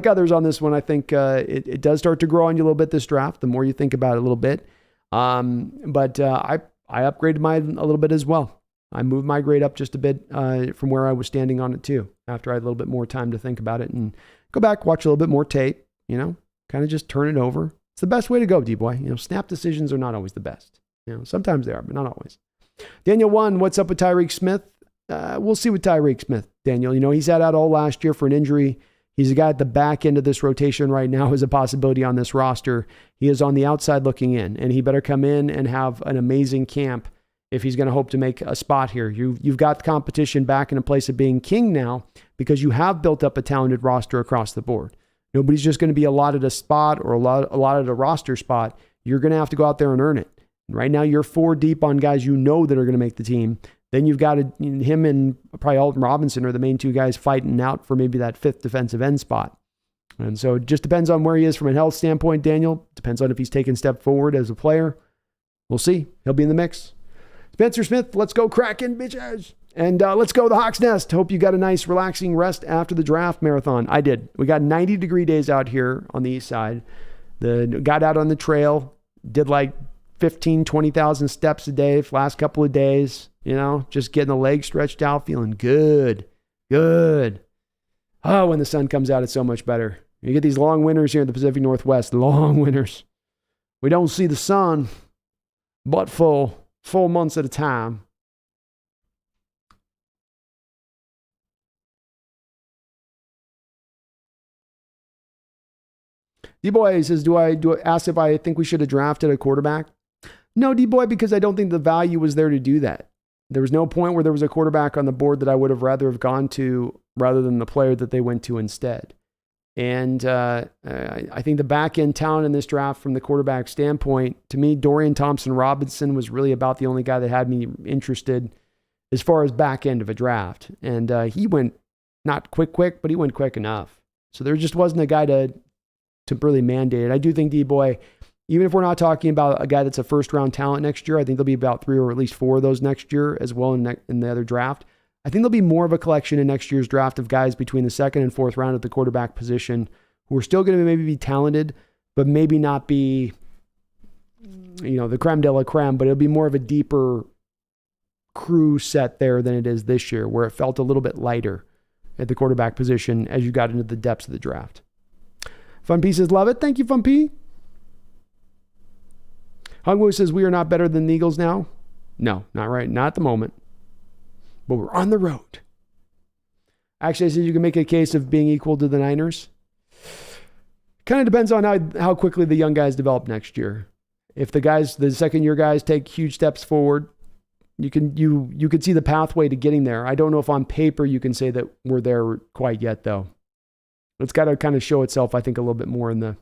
others on this one, I think it does start to grow on you a little bit this draft, the more you think about it a little bit. But I upgraded mine a little bit as well. I moved my grade up just a bit from where I was standing on it too, after I had a little bit more time to think about it and go back, watch a little bit more tape, kind of just turn it over. It's the best way to go, D-Boy. Snap decisions are not always the best. Sometimes they are, but not always. Daniel 1, what's up with Tyreek Smith? We'll see with Tyreek Smith, Daniel. He's had out all last year for an injury. He's a guy at the back end of this rotation right now as a possibility on this roster. He is on the outside looking in, and he better come in and have an amazing camp if he's going to hope to make a spot here. You've got competition back in a place of being king now because you have built up a talented roster across the board. Nobody's just going to be allotted a spot or allotted a roster spot. You're going to have to go out there and earn it. And right now, you're 4 deep on guys that are going to make the team. Then you've got him and probably Alton Robinson are the main 2 guys fighting out for maybe that 5th defensive end spot. And so it just depends on where he is from a health standpoint, Daniel. Depends on if he's taken a step forward as a player. We'll see. He'll be in the mix. Spencer Smith, let's go Kraken, bitches. And let's go the Hawks Nest. Hope you got a nice relaxing rest after the draft marathon. I did. We got 90-degree days out here on the east side. Got out on the trail, did 15, 20,000 steps a day for the last couple of days. Just getting the legs stretched out, feeling good. Good. Oh, when the sun comes out, it's so much better. You get these long winters here in the Pacific Northwest, long winters. We don't see the sun, but full months at a time. D-Boy says, do I ask if I think we should have drafted a quarterback? No, D-Boy, because I don't think the value was there to do that. There was no point where there was a quarterback on the board that I would have rather have gone to rather than the player that they went to instead. And I think the back end talent in this draft from the quarterback standpoint, to me, Dorian Thompson-Robinson was really about the only guy that had me interested as far as back end of a draft. And he went not quick, but he went quick enough. So there just wasn't a guy to really mandate it. I do think D-Boy, even if we're not talking about a guy that's a first-round talent next year, I think there'll be about 3 or at least 4 of those next year as well in the other draft. I think there'll be more of a collection in next year's draft of guys between the 2nd and 4th round at the quarterback position who are still going to maybe be talented, but maybe not be, the creme de la creme, but it'll be more of a deeper crew set there than it is this year, where it felt a little bit lighter at the quarterback position as you got into the depths of the draft. Fun P says, love it. Thank you, Fun P. Hungwoo says, we are not better than the Eagles now. No, not right. Not at the moment. But we're on the road. Actually, I said you can make a case of being equal to the Niners. Kind of depends on how quickly the young guys develop next year. If the second-year guys take huge steps forward, you could see the pathway to getting there. I don't know if on paper you can say that we're there quite yet, though. It's got to kind of show itself, I think, a little bit more in the...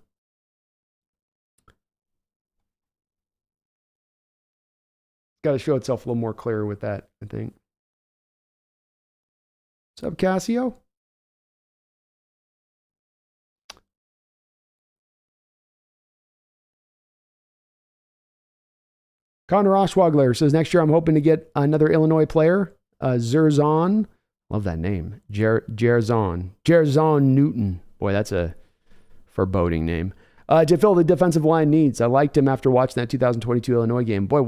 Got to show itself a little more clear with that, I think. What's up, Cassio? Connor Oshwagler says, next year I'm hoping to get another Illinois player, Zerzon. Love that name. Jerzon Newton. Boy, that's a foreboding name. To fill the defensive line needs. I liked him after watching that 2022 Illinois game. Boy,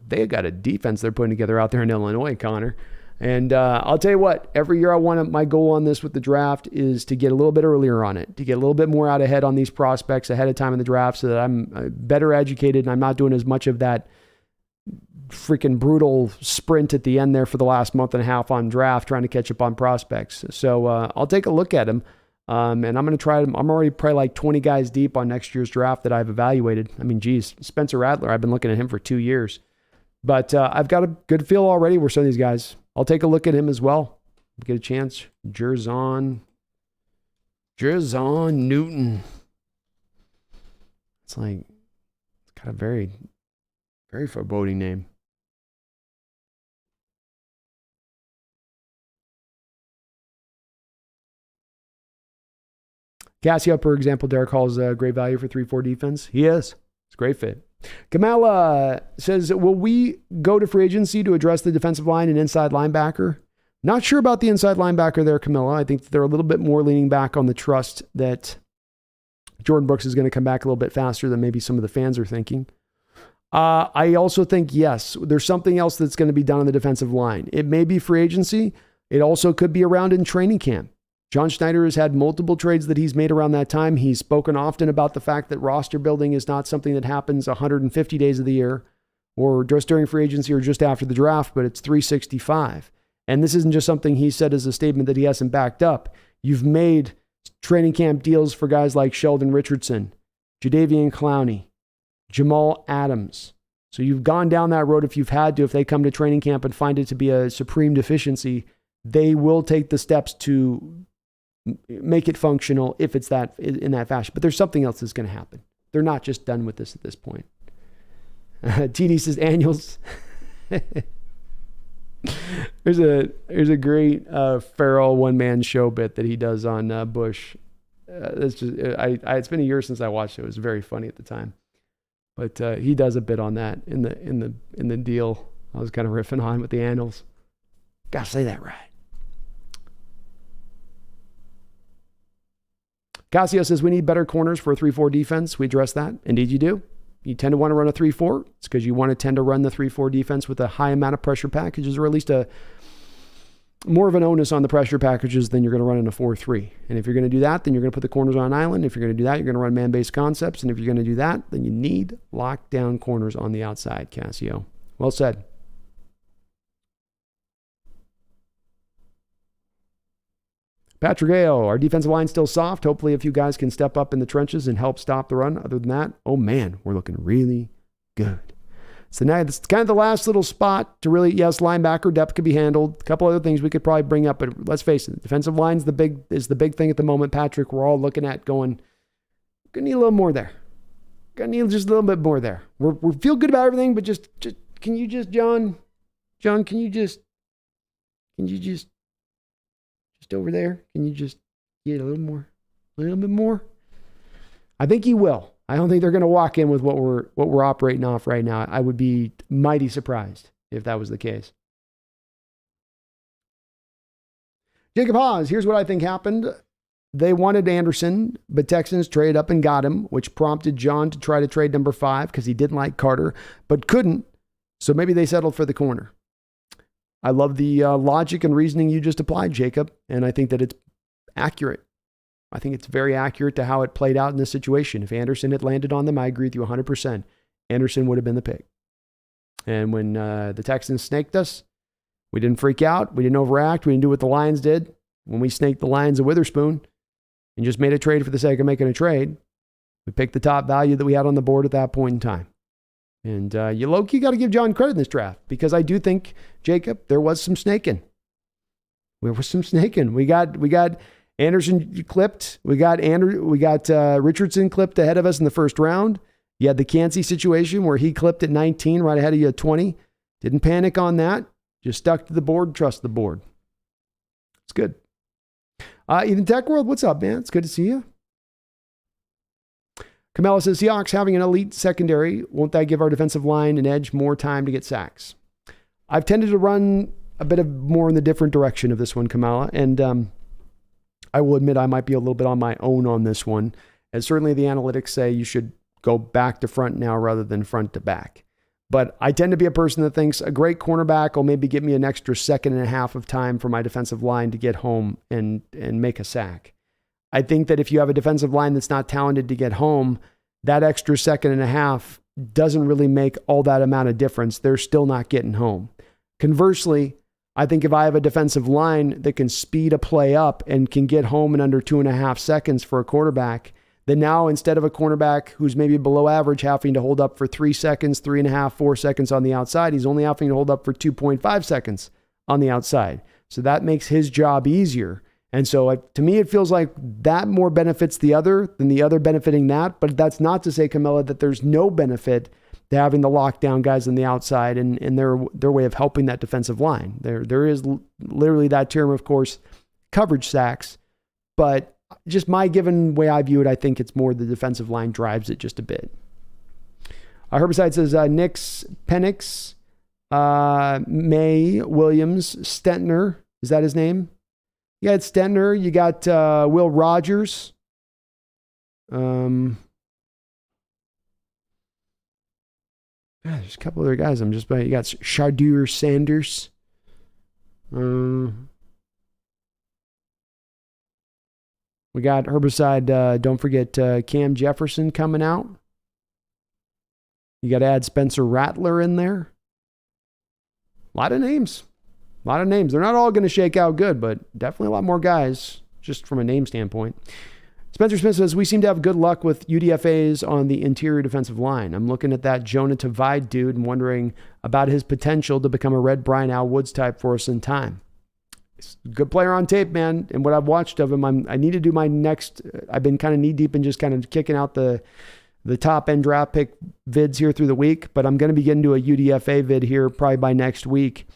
they got a defense they're putting together out there in Illinois, Connor. And I'll tell you what, every year my goal on this with the draft is to get a little bit earlier on it, to get a little bit more out ahead on these prospects ahead of time in the draft so that I'm better educated and I'm not doing as much of that freaking brutal sprint at the end there for the last month and a half on draft trying to catch up on prospects. So I'll take a look at them. And I'm going to try them. I'm already probably like 20 guys deep on next year's draft that I've evaluated. I mean, geez, Spencer Rattler, I've been looking at him for 2 years. But I've got a good feel already where some of these guys, I'll take a look at him as well. Get a chance. Jerzon Newton. It's got a very, very foreboding name. Cassio, for example, Derek Hall's a great value for 3-4 defense. He is. It's a great fit. Kamala says, will we go to free agency to address the defensive line and inside linebacker? Not sure about the inside linebacker there, Camilla. I think they're a little bit more leaning back on the trust that Jordan Brooks is going to come back a little bit faster than maybe some of the fans are thinking. I also think, yes, there's something else that's going to be done on the defensive line. It may be free agency. It also could be around in training camp. John Schneider has had multiple trades that he's made around that time. He's spoken often about the fact that roster building is not something that happens 150 days of the year or just during free agency or just after the draft, but it's 365. And this isn't just something he said as a statement that he hasn't backed up. You've made training camp deals for guys like Sheldon Richardson, Jadeveon Clowney, Jamal Adams. So you've gone down that road if you've had to. If they come to training camp and find it to be a supreme deficiency, they will take the steps to make it functional if it's that in that fashion. But there's something else that's going to happen. They're not just done with this at this point. TD says annuals. There's a great Farrell one-man show bit that he does on Bush. It's been a year since I watched it. It was very funny at the time. But he does a bit on that in the deal. I was kind of riffing on with the annuals. Gotta say that right. Cassio says, we need better corners for a 3-4 defense. We address that. Indeed you do. You tend to want to run a 3-4. It's because you want to tend to run the 3-4 defense with a high amount of pressure packages, or at least a more of an onus on the pressure packages than you're going to run in a 4-3. And if you're going to do that, then you're going to put the corners on an island. If you're going to do that, you're going to run man-based concepts. And if you're going to do that, then you need lockdown corners on the outside, Cassio. Well said. Patrick Gale, our defensive line still soft. Hopefully a few guys can step up in the trenches and help stop the run. Other than that, oh man, we're looking really good. So now it's kind of the last little spot to really, yes, linebacker depth could be handled. A couple other things we could probably bring up, but let's face it, defensive line is the big thing at the moment, Patrick. We're all looking at going, gonna need a little more there. Gonna need just a little bit more there. We feel good about everything, but just can you just, John, can you just Just over there. Can you just get a little more? A little bit more? I think he will. I don't think they're going to walk in with what we're operating off right now. I would be mighty surprised if that was the case. Jacob Hawes, here's what I think happened. They wanted Anderson, but Texans traded up and got him, which prompted John to try to trade number 5 because he didn't like Carter, but couldn't. So maybe they settled for the corner. I love the logic and reasoning you just applied, Jacob, and I think that it's accurate. I think it's very accurate to how it played out in this situation. If Anderson had landed on them, I agree with you 100%. Anderson would have been the pick. And when the Texans snaked us, we didn't freak out. We didn't overact. We didn't do what the Lions did when we snaked the Lions of Witherspoon and just made a trade for the sake of making a trade. We picked the top value that we had on the board at that point in time. And you low-key got to give John credit in this draft because I do think, Jacob, there was some snaking. There was some snaking. We got Anderson clipped. We got Richardson clipped ahead of us in the first round. You had the Cansey situation where he clipped at 19 right ahead of you at 20. Didn't panic on that. Just stuck to the board, trust the board. It's good. Ethan Tech World, what's up, man? It's good to see you. Camella says, Seahawks having an elite secondary, won't that give our defensive line an edge, more time to get sacks? I've tended to run a bit of more in the different direction of this one, Kamala, and I will admit I might be a little bit on my own on this one, as certainly the analytics say you should go back to front now rather than front to back. But I tend to be a person that thinks a great cornerback will maybe give me an extra second and a half of time for my defensive line to get home and make a sack. I think that if you have a defensive line that's not talented to get home, that extra second and a half doesn't really make all that amount of difference. They're still not getting home. Conversely, I think if I have a defensive line that can speed a play up and can get home in under 2.5 seconds for a quarterback, then now instead of a cornerback who's maybe below average having to hold up for 3 seconds, 3.5, 4 seconds on the outside, he's only having to hold up for 2.5 seconds on the outside. So that makes his job easier. And so to me, it feels like that more benefits the other than the other benefiting that. But that's not to say, Camilla, that there's no benefit to having the lockdown guys on the outside and their way of helping that defensive line. There is literally that term, of course, coverage sacks. But just my given way I view it, I think it's more the defensive line drives it just a bit. Herbicide says Nix, Penix, May, Williams, Stentner. Is that his name? You got Stentner. You got Will Rogers. There's a couple other guys. You got Shadur Sanders. We got Herbicide. Don't forget Cam Jefferson coming out. You got to add Spencer Rattler in there. A lot of names. They're not all going to shake out good, but definitely a lot more guys, just from a name standpoint. Spencer Smith says, we seem to have good luck with UDFAs on the interior defensive line. I'm looking at that Jonah Tavide dude and wondering about his potential to become a Red Brian Al Woods type for us in time. He's a good player on tape, man. And what I've watched of him, I need to do my next. I've been kind of knee deep in just kind of kicking out the top end draft pick vids here through the week, but I'm going to be getting to a UDFA vid here probably by next week.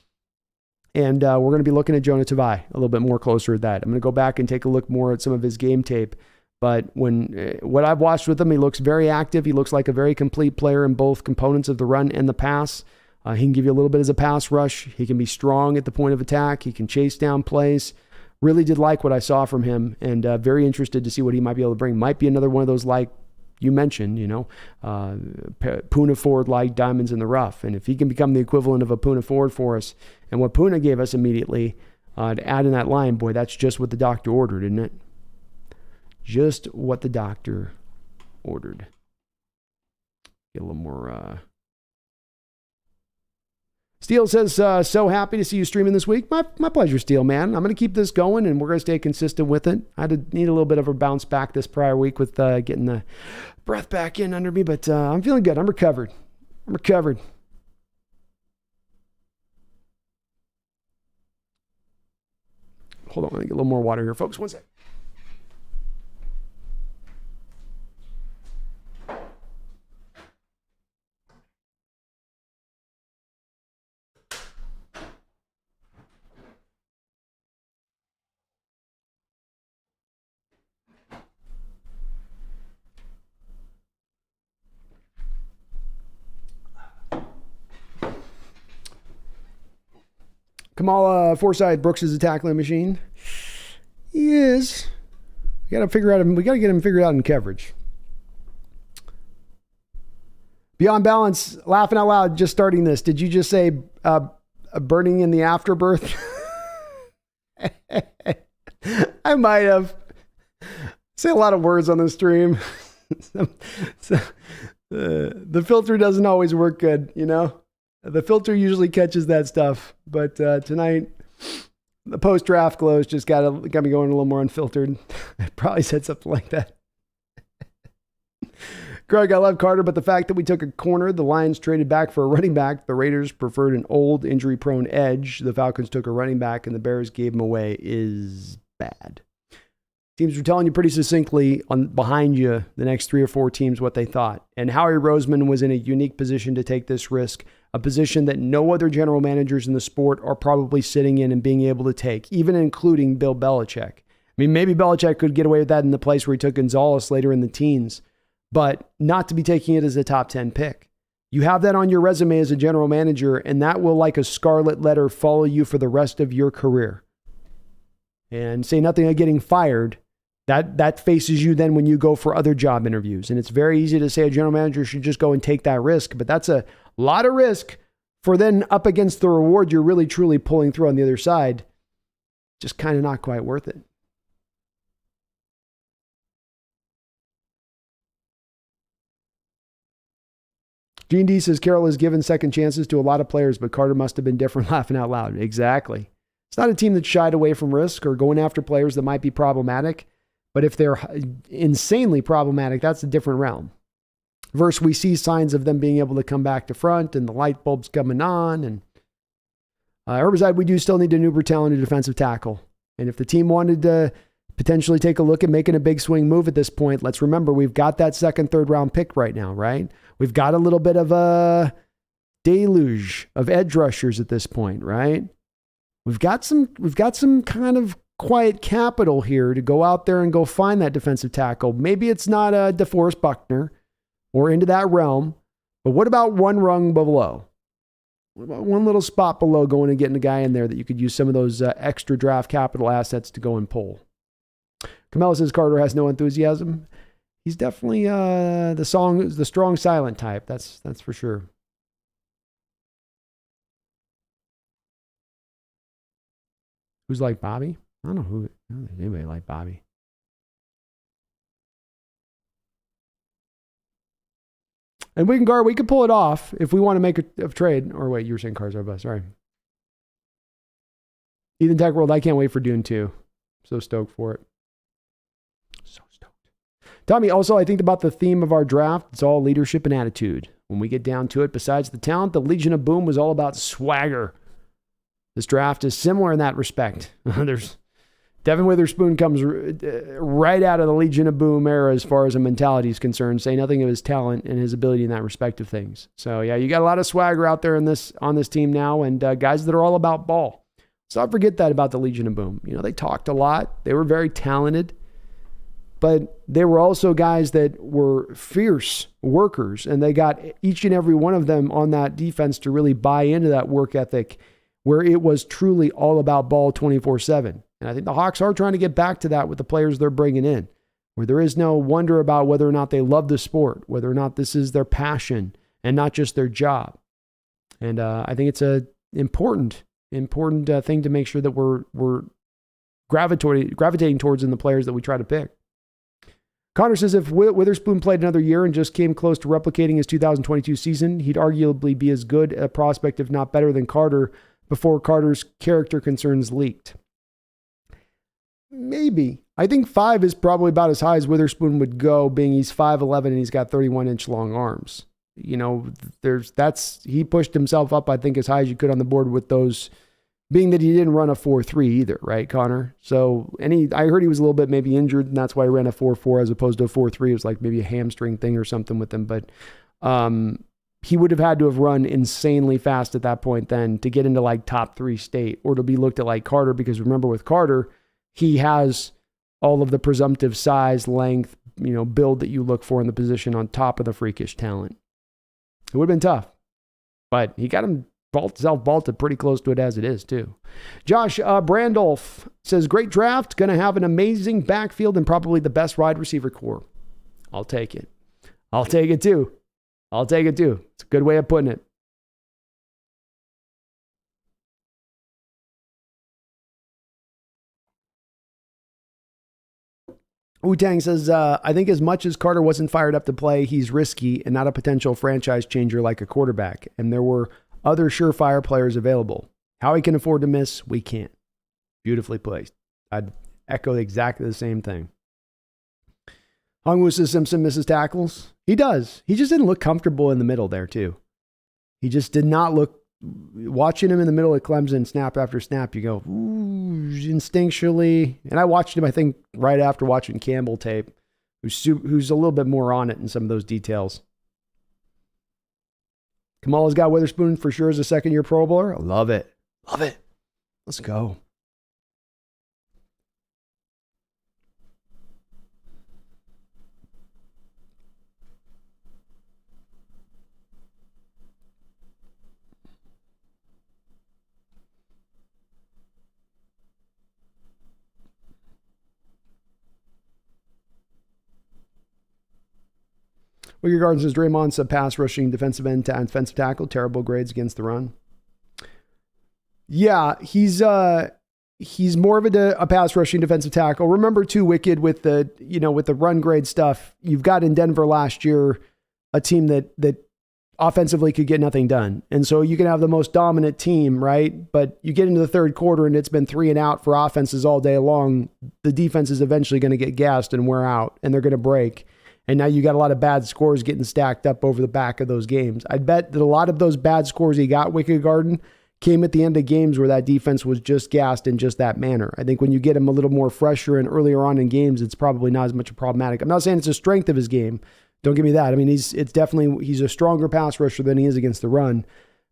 And we're going to be looking at Jonah Tavai a little bit more closer at that. I'm going to go back and take a look more at some of his game tape. But what I've watched with him, he looks very active. He looks like a very complete player in both components of the run and the pass. He can give you a little bit as a pass rush. He can be strong at the point of attack. He can chase down plays. Really did like what I saw from him, and very interested to see what he might be able to bring. Might be another one of those, like you mentioned, Puna Ford like diamonds in the rough. And if he can become the equivalent of a Puna Ford for us, and what Puna gave us immediately to add in that line, boy, that's just what the doctor ordered, isn't it? Just what the doctor ordered. Get a little more. Steele says, so happy to see you streaming this week. My pleasure, Steele, man. I'm going to keep this going, and we're going to stay consistent with it. I need a little bit of a bounce back this prior week with getting the breath back in under me, but I'm feeling good. I'm recovered. Hold on, let me get a little more water here, folks. One sec. Kamala Forsyth Brooks is a tackling machine. He is. We got to get him figured out in coverage. Beyond Balance, laughing out loud, just starting this. Did you just say burning in the afterbirth? I might have. Say a lot of words on the stream. The filter doesn't always work good, you know? The filter usually catches that stuff. But tonight, the post-draft glows just got me going a little more unfiltered. I probably said something like that. Greg, I love Carter, but the fact that we took a corner, the Lions traded back for a running back, the Raiders preferred an old, injury-prone edge, the Falcons took a running back, and the Bears gave him away is bad. Teams were telling you pretty succinctly behind you, the next 3 or 4 teams, what they thought. And Howie Roseman was in a unique position to take this risk, a position that no other general managers in the sport are probably sitting in and being able to take, even including Bill Belichick. I mean, maybe Belichick could get away with that in the place where he took Gonzalez later in the teens, but not to be taking it as a top 10 pick. You have that on your resume as a general manager, and that will, like a scarlet letter, follow you for the rest of your career. And say nothing of getting fired. That faces you then when you go for other job interviews. And it's very easy to say a general manager should just go and take that risk, but that's a lot of risk for then up against the reward you're really truly pulling through on the other side. Just kind of not quite worth it. Gene D says Carroll has given second chances to a lot of players, but Carter must have been different, laughing out loud. Exactly. It's not a team that shied away from risk or going after players that might be problematic. But if they're insanely problematic, that's a different realm. Versus we see signs of them being able to come back to front and the light bulbs coming on. And Herbicide, we do still need an uber talented defensive tackle. And if the team wanted to potentially take a look at making a big swing move at this point, let's remember we've got that second, third round pick right now, right? We've got a little bit of a deluge of edge rushers at this point, right? We've got some kind of quiet capital here to go out there and go find that defensive tackle. Maybe it's not a DeForest Buckner or into that realm, but what about one rung below? What about one little spot below going and getting a guy in there that you could use some of those extra draft capital assets to go and pull? Camilla says Carter has no enthusiasm. He's definitely the strong silent type. That's for sure. Who's like Bobby? I don't know anybody like Bobby. And we can pull it off if we want to make a trade. Or wait, you were saying cars are bust. Sorry. Ethan Tech World, I can't wait for Dune 2. So stoked for it. So stoked. Tommy, also, I think about the theme of our draft. It's all leadership and attitude. When we get down to it, besides the talent, the Legion of Boom was all about swagger. This draft is similar in that respect. There's Devin Witherspoon comes right out of the Legion of Boom era as far as a mentality is concerned, say nothing of his talent and his ability in that respect of things. So yeah, you got a lot of swagger out there on this team now, and guys that are all about ball. So I forget that about the Legion of Boom. You know, they talked a lot. They were very talented, but they were also guys that were fierce workers, and they got each and every one of them on that defense to really buy into that work ethic where it was truly all about ball 24/7. And I think the Hawks are trying to get back to that with the players they're bringing in, where there is no wonder about whether or not they love the sport, whether or not this is their passion and not just their job. And I think it's a important thing to make sure that we're gravitating towards in the players that we try to pick. Connor says if Witherspoon played another year and just came close to replicating his 2022 season, he'd arguably be as good a prospect, if not better, than Carter before Carter's character concerns leaked. Maybe. I think 5 is probably about as high as Witherspoon would go, being he's 5'11" and he's got 31-inch long arms. You know, he pushed himself up, I think, as high as you could on the board with those, being that he didn't run a 4.3 either, right, Connor? So, I heard he was a little bit maybe injured, and that's why he ran a 4.4 as opposed to a 4.3. It was like maybe a hamstring thing or something with him, but he would have had to have run insanely fast at that point then to get into like top 3 state or to be looked at like Carter, because remember with Carter, he has all of the presumptive size, length, build that you look for in the position on top of the freakish talent. It would have been tough, but he got him self-vaulted pretty close to it as it is, too. Josh Brandolph says, great draft. Going to have an amazing backfield and probably the best wide receiver core. I'll take it. I'll take it, too. It's a good way of putting it. Wu-Tang says, I think as much as Carter wasn't fired up to play, he's risky and not a potential franchise changer like a quarterback. And there were other surefire players available. How he can afford to miss, we can't. Beautifully placed. I'd echo exactly the same thing. Hongwu says Simpson misses tackles. He does. He just didn't look comfortable in the middle there, too. He just did not look. Watching him in the middle of Clemson, snap after snap, you go, ooh, instinctually. And I watched him, I think, right after watching Campbell tape, who's a little bit more on it in some of those details. Kamala's got Witherspoon for sure as a second-year Pro Bowler. I love it. Let's go. Wicker Gardens says Draymond's a pass rushing defensive end to defensive tackle. Terrible grades against the run. Yeah, he's more of a pass rushing defensive tackle. Remember too, Wicked, with the run grade stuff, you've got in Denver last year a team that offensively could get nothing done. And so you can have the most dominant team, right? But you get into the third quarter and it's been 3 and out for offenses all day long. The defense is eventually going to get gassed and wear out, and they're going to break. And now you got a lot of bad scores getting stacked up over the back of those games. I'd bet that a lot of those bad scores he got, Wicked Garden, came at the end of games where that defense was just gassed in just that manner. I think when you get him a little more fresher and earlier on in games, it's probably not as much a problematic. I'm not saying it's a strength of his game. Don't give me that. I mean, he's a stronger pass rusher than he is against the run.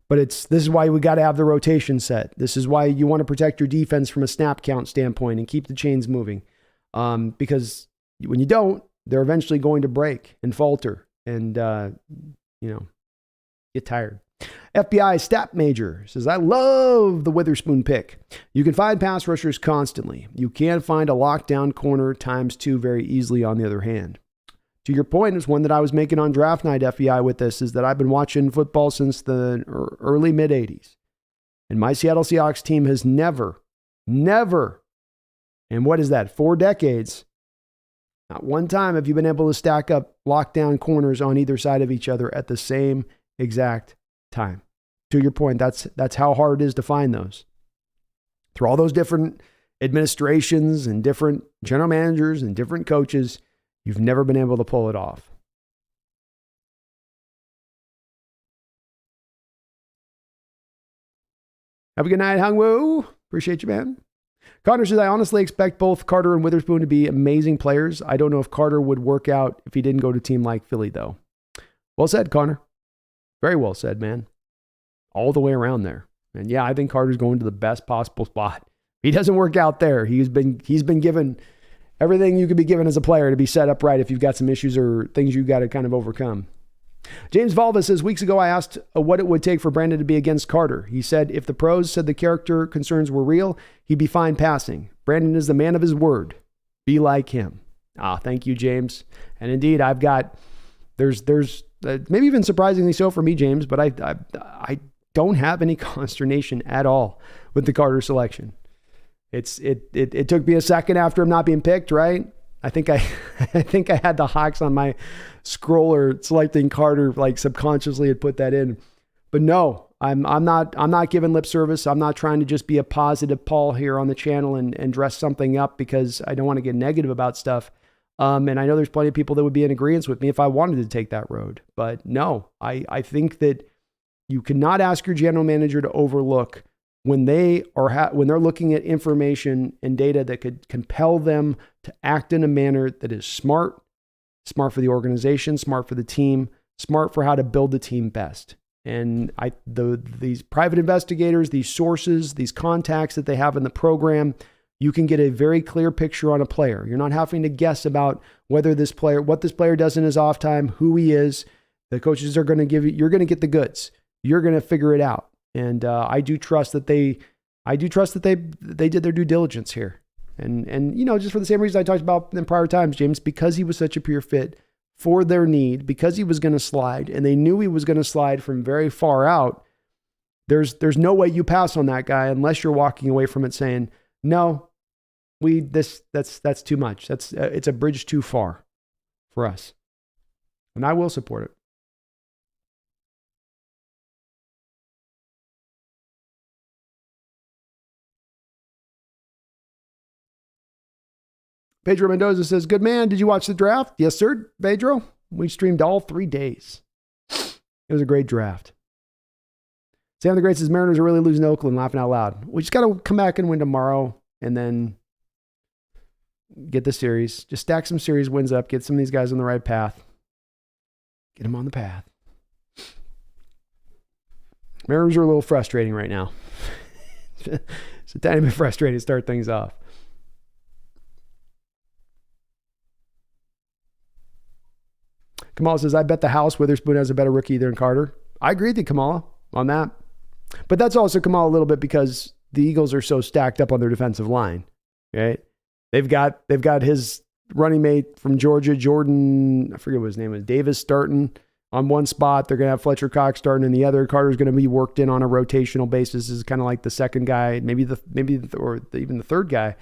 But this is why we got to have the rotation set. This is why you want to protect your defense from a snap count standpoint and keep the chains moving. Because when you don't, they're eventually going to break and falter and, get tired. FBI Stat Major says, I love the Witherspoon pick. You can find pass rushers constantly. You can find a lockdown corner ×2 very easily on the other hand. To your point, is one that I was making on draft night, FBI, with this, is that I've been watching football since the early mid-'80s. And my Seattle Seahawks team has never, and what is that, 4 decades, not one time have you been able to stack up lockdown corners on either side of each other at the same exact time. To your point, that's how hard it is to find those. Through all those different administrations and different general managers and different coaches, you've never been able to pull it off. Have a good night, Hung Woo. Appreciate you, man. Connor says, I honestly expect both Carter and Witherspoon to be amazing players. I don't know if Carter would work out if he didn't go to a team like Philly, though. Well said, Connor. Very well said, man. All the way around there. And yeah, I think Carter's going to the best possible spot. If he doesn't work out there, he's been given everything you could be given as a player to be set up right if you've got some issues or things you got to kind of overcome. James Valva says, weeks ago I asked what it would take for Brandon to be against Carter. He said if the pros said the character concerns were real, he'd be fine passing. Brandon is the man of his word. Be like him. Thank you, James. And indeed, I've got, there's maybe even surprisingly so for me, James, but I don't have any consternation at all with the Carter selection. It took me a second after him not being picked, right? I think I had the Hawks on my scroller selecting Carter, like subconsciously had put that in. But no, I'm not giving lip service. I'm not trying to just be a positive Paul here on the channel and dress something up because I don't want to get negative about stuff. And I know there's plenty of people that would be in agreement with me if I wanted to take that road. But no, I think that you cannot ask your general manager to overlook when they are when they're looking at information and data that could compel them to act in a manner that is smart for the organization, smart for the team, smart for how to build the team best. And these private investigators, these sources, these contacts that they have in the program, you can get a very clear picture on a player. You're not having to guess about what this player does in his off time, who he is. The coaches are going to give you, you're going to get the goods. You're going to figure it out. And I do trust that they did their due diligence here. And just for the same reason I talked about in prior times, James, because he was such a pure fit for their need, because he was going to slide, and they knew he was going to slide from very far out. There's no way you pass on that guy unless you're walking away from it saying, no, that's too much. It's a bridge too far for us. And I will support it. Pedro Mendoza says, good man. Did you watch the draft? Yes, sir, Pedro. We streamed all 3 days. It was a great draft. Sam the Great says, Mariners are really losing to Oakland, laughing out loud. We just got to come back and win tomorrow and then get the series. Just stack some series wins up, get some of these guys on the right path. Get them on the path. Mariners are a little frustrating right now. It's a tiny bit frustrating to start things off. Kamala says, I bet the house Witherspoon has a better rookie than Carter. I agree with you, Kamala, on that. But that's also, Kamala, a little bit because the Eagles are so stacked up on their defensive line, right? They've got his running mate from Georgia, Jordan, I forget what his name is, Davis, starting on one spot. They're going to have Fletcher Cox starting in the other. Carter's going to be worked in on a rotational basis. This is kind of like the second guy, even the third guy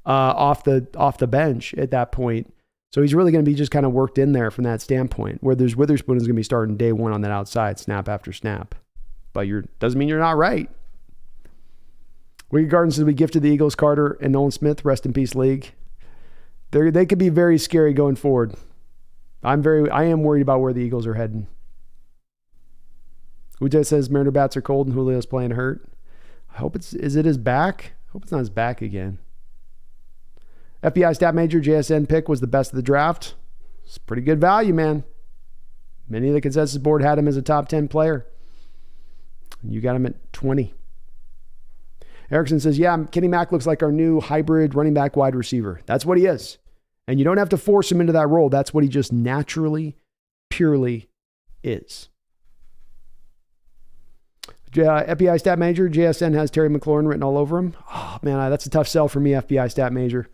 off the bench at that point. So he's really going to be just kind of worked in there from that standpoint, where there's Witherspoon is going to be starting day one on that outside, snap after snap. But doesn't mean you're not right. Wicked Gardens says, we gifted the Eagles Carter and Nolan Smith. Rest in peace, league. They could be very scary going forward. I am worried about where the Eagles are heading. Ujay says Mariner bats are cold and Julio's playing hurt. I hope is it his back? I hope it's not his back again. FBI stat major JSN pick was the best of the draft. It's pretty good value, man. Many of the consensus board had him as a top 10 player. You got him at 20. Erickson says, yeah, Kenny Mack looks like our new hybrid running back wide receiver. That's what he is. And you don't have to force him into that role. That's what he just naturally, purely is. FBI stat major, JSN has Terry McLaurin written all over him. Oh, man, that's a tough sell for me, FBI stat major.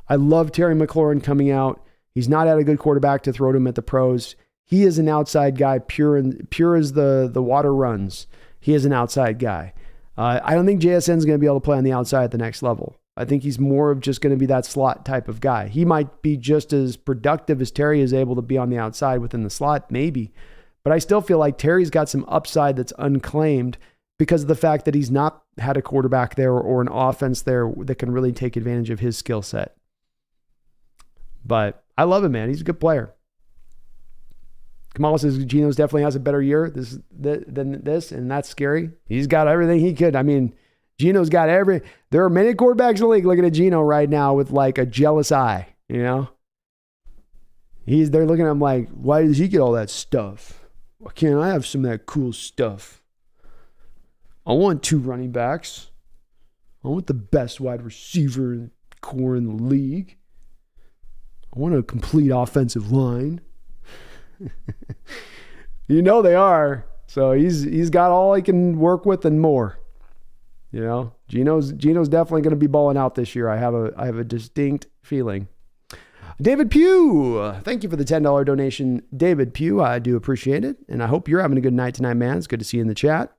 I love Terry McLaurin coming out. He's not had a good quarterback to throw to him at the pros. He is an outside guy, pure as the water runs. He is an outside guy. I don't think JSN is going to be able to play on the outside at the next level. I think he's more of just going to be that slot type of guy. He might be just as productive as Terry is able to be on the outside within the slot, maybe. But I still feel like Terry's got some upside that's unclaimed because of the fact that he's not had a quarterback there or an offense there that can really take advantage of his skill set. But I love him, man. He's a good player. Kamala says Geno's definitely has a better year than this, and that's scary. He's got everything he could. I mean, Geno's got there are many quarterbacks in the league looking at Geno right now with like a jealous eye, you know? They're looking at him like, why does he get all that stuff? Why can't I have some of that cool stuff? I want 2 running backs. I want the best wide receiver core in the league. I want a complete offensive line. You know they are. So he's got all he can work with and more. You know, Geno's definitely going to be balling out this year. I have a distinct feeling. David Pugh, thank you for the $10 donation, David Pugh. I do appreciate it, and I hope you're having a good night tonight, man. It's good to see you in the chat.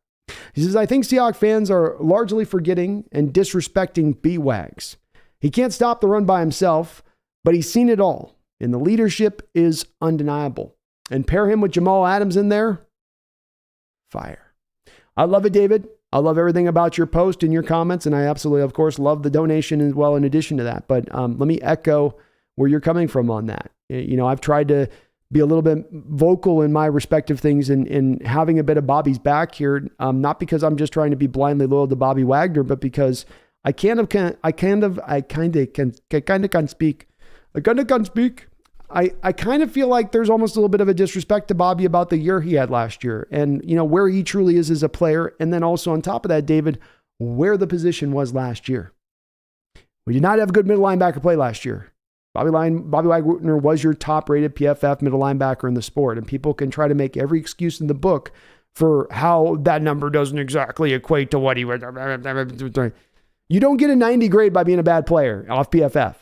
He says, I think Seahawks fans are largely forgetting and disrespecting B-Wags. He can't stop the run by himself, but he's seen it all, and the leadership is undeniable. And pair him with Jamal Adams in there, fire. I love it, David. I love everything about your post and your comments, and I absolutely, of course, love the donation as well in addition to that. But let me echo where you're coming from on that. You know, I've tried to be a little bit vocal in my respective things and having a bit of Bobby's back here, not because I'm just trying to be blindly loyal to Bobby Wagner, but because I kind of can speak. I kind of feel like there's almost a little bit of a disrespect to Bobby about the year he had last year and, you know, where he truly is as a player. And then also on top of that, David, where the position was last year. We did not have a good middle linebacker play last year. Bobby Wagner was your top rated PFF middle linebacker in the sport. And people can try to make every excuse in the book for how that number doesn't exactly equate to what he was. You don't get a 90 grade by being a bad player off PFF.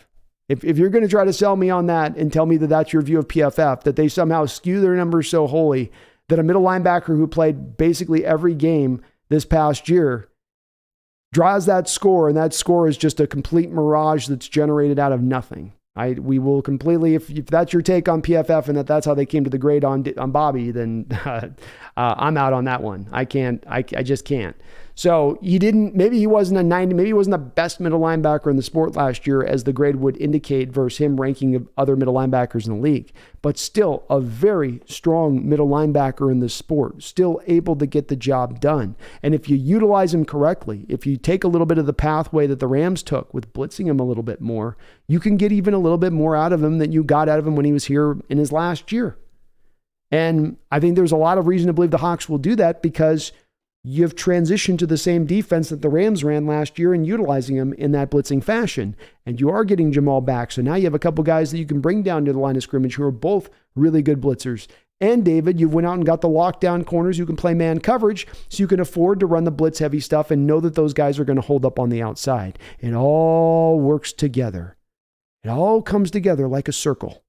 If you're going to try to sell me on that and tell me that that's your view of PFF, that they somehow skew their numbers so wholly that a middle linebacker who played basically every game this past year draws that score, and that score is just a complete mirage that's generated out of nothing. We will completely, if that's your take on PFF and that's how they came to the grade on Bobby, then I'm out on that one. I just can't. So maybe he wasn't a 90, maybe he wasn't the best middle linebacker in the sport last year as the grade would indicate versus him ranking of other middle linebackers in the league, but still a very strong middle linebacker in the sport, still able to get the job done. And if you utilize him correctly, if you take a little bit of the pathway that the Rams took with blitzing him a little bit more, you can get even a little bit more out of him than you got out of him when he was here in his last year. And I think there's a lot of reason to believe the Hawks will do that because you've transitioned to the same defense that the Rams ran last year and utilizing him in that blitzing fashion. And you are getting Jamal back. So now you have a couple guys that you can bring down to the line of scrimmage who are both really good blitzers. And David, you've went out and got the lockdown corners who can play man coverage so you can afford to run the blitz heavy stuff and know that those guys are going to hold up on the outside. It all works together. It all comes together like a circle.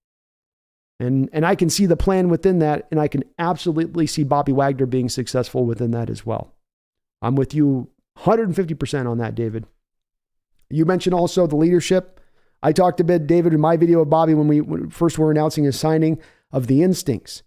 And I can see the plan within that, and I can absolutely see Bobby Wagner being successful within that as well. I'm with you 150% on that, David. You mentioned also the leadership. I talked a bit, David, in my video of Bobby when we first were announcing his signing of the instincts.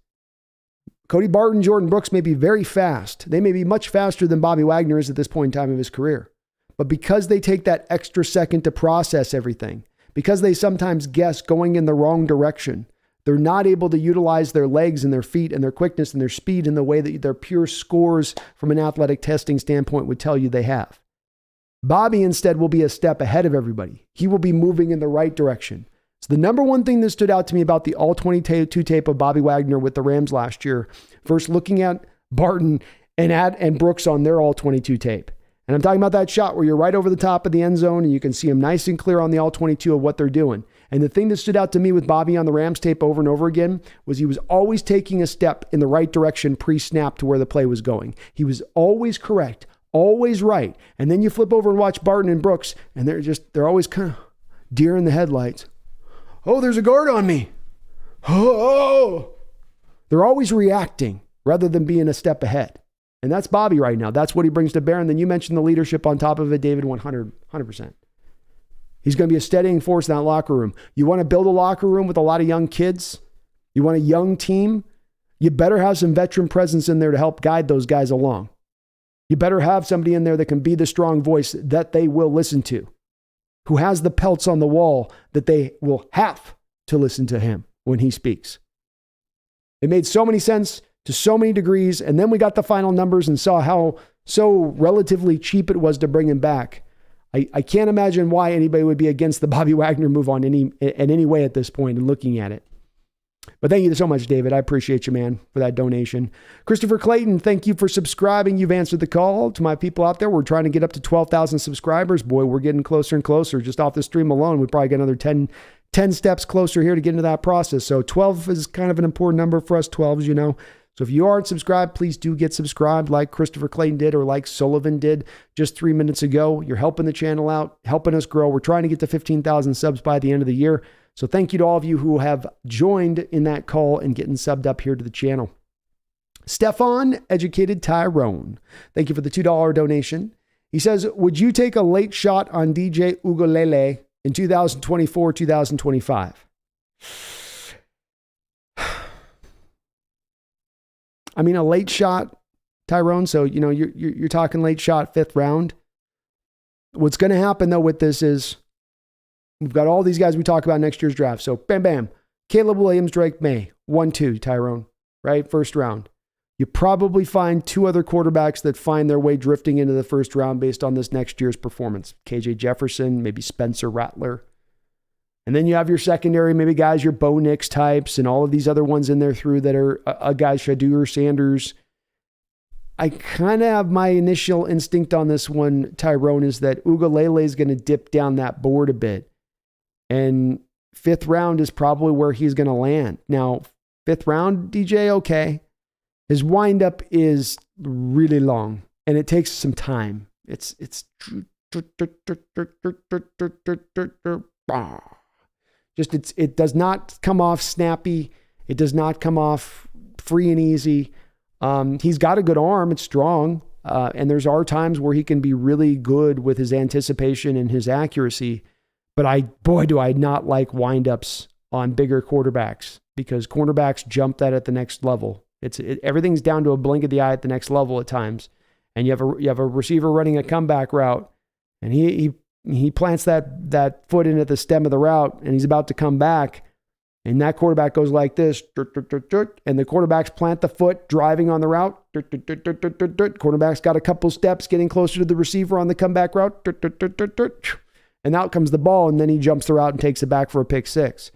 Cody Barton, Jordan Brooks may be very fast. They may be much faster than Bobby Wagner is at this point in time of his career. But because they take that extra second to process everything, because they sometimes guess going in the wrong direction, they're not able to utilize their legs and their feet and their quickness and their speed in the way that their pure scores from an athletic testing standpoint would tell you they have. Bobby instead will be a step ahead of everybody. He will be moving in the right direction. So the number one thing that stood out to me about the all 22 tape of Bobby Wagner with the Rams last year, first looking at Barton and Brooks on their all 22 tape. And I'm talking about that shot where you're right over the top of the end zone and you can see them nice and clear on the all 22 of what they're doing. And the thing that stood out to me with Bobby on the Rams tape over and over again was he was always taking a step in the right direction pre-snap to where the play was going. He was always correct, always right. And then you flip over and watch Barton and Brooks, and they're always kind of deer in the headlights. Oh, there's a guard on me. Oh. They're always reacting rather than being a step ahead. And that's Bobby right now. That's what he brings to bear. And then you mentioned the leadership on top of it, David, 100%. He's going to be a steadying force in that locker room. You want to build a locker room with a lot of young kids? You want a young team? You better have some veteran presence in there to help guide those guys along. You better have somebody in there that can be the strong voice that they will listen to, who has the pelts on the wall that they will have to listen to him when he speaks. It made so many sense to so many degrees, and then we got the final numbers and saw how so relatively cheap it was to bring him back. I can't imagine why anybody would be against the Bobby Wagner move in any way at this point and looking at it. But thank you so much, David. I appreciate you, man, for that donation. Christopher Clayton, thank you for subscribing. You've answered the call. To my people out there, we're trying to get up to 12,000 subscribers. Boy, we're getting closer and closer. Just off the stream alone, we probably get another 10 steps closer here to get into that process. So 12 is kind of an important number for us, 12, as you know. So if you aren't subscribed, please do get subscribed like Christopher Clayton did or like Sullivan did just 3 minutes ago. You're helping the channel out, helping us grow. We're trying to get to 15,000 subs by the end of the year. So thank you to all of you who have joined in that call and getting subbed up here to the channel. Stefan Educated Tyrone, thank you for the $2 donation. He says, would you take a late shot on DJ Ugolele in 2024, 2025? I mean, a late shot, Tyrone. So, you're talking late shot, 5th round. What's going to happen though with this is we've got all these guys we talk about next year's draft. So bam, bam, Caleb Williams, Drake May, 1-2, Tyrone, right? 1st round. You probably find 2 other quarterbacks that find their way drifting into the 1st round based on this next year's performance. KJ Jefferson, maybe Spencer Rattler. And then you have your secondary, maybe guys, your Bo Nix types and all of these other ones in there through that are a guy, Shadur Sanders. I kind of have my initial instinct on this one, Tyrone, is that Ugolele is going to dip down that board a bit. And 5th round is probably where he's going to land. Now, 5th round, DJ, okay. His windup is really long, and it takes some time. It's just it does not come off snappy. It does not come off free and easy. He's got a good arm. It's strong. And there's are times where he can be really good with his anticipation and his accuracy. But do I not like windups on bigger quarterbacks, because cornerbacks jump that at the next level. Everything's down to a blink of the eye at the next level at times. And you have a receiver running a comeback route, and he plants that foot in at the stem of the route, and he's about to come back, and that quarterback goes like this, and the quarterbacks plant the foot driving on the route. Quarterback's got a couple steps getting closer to the receiver on the comeback route, and out comes the ball, and then he jumps the route and takes it back for a pick six.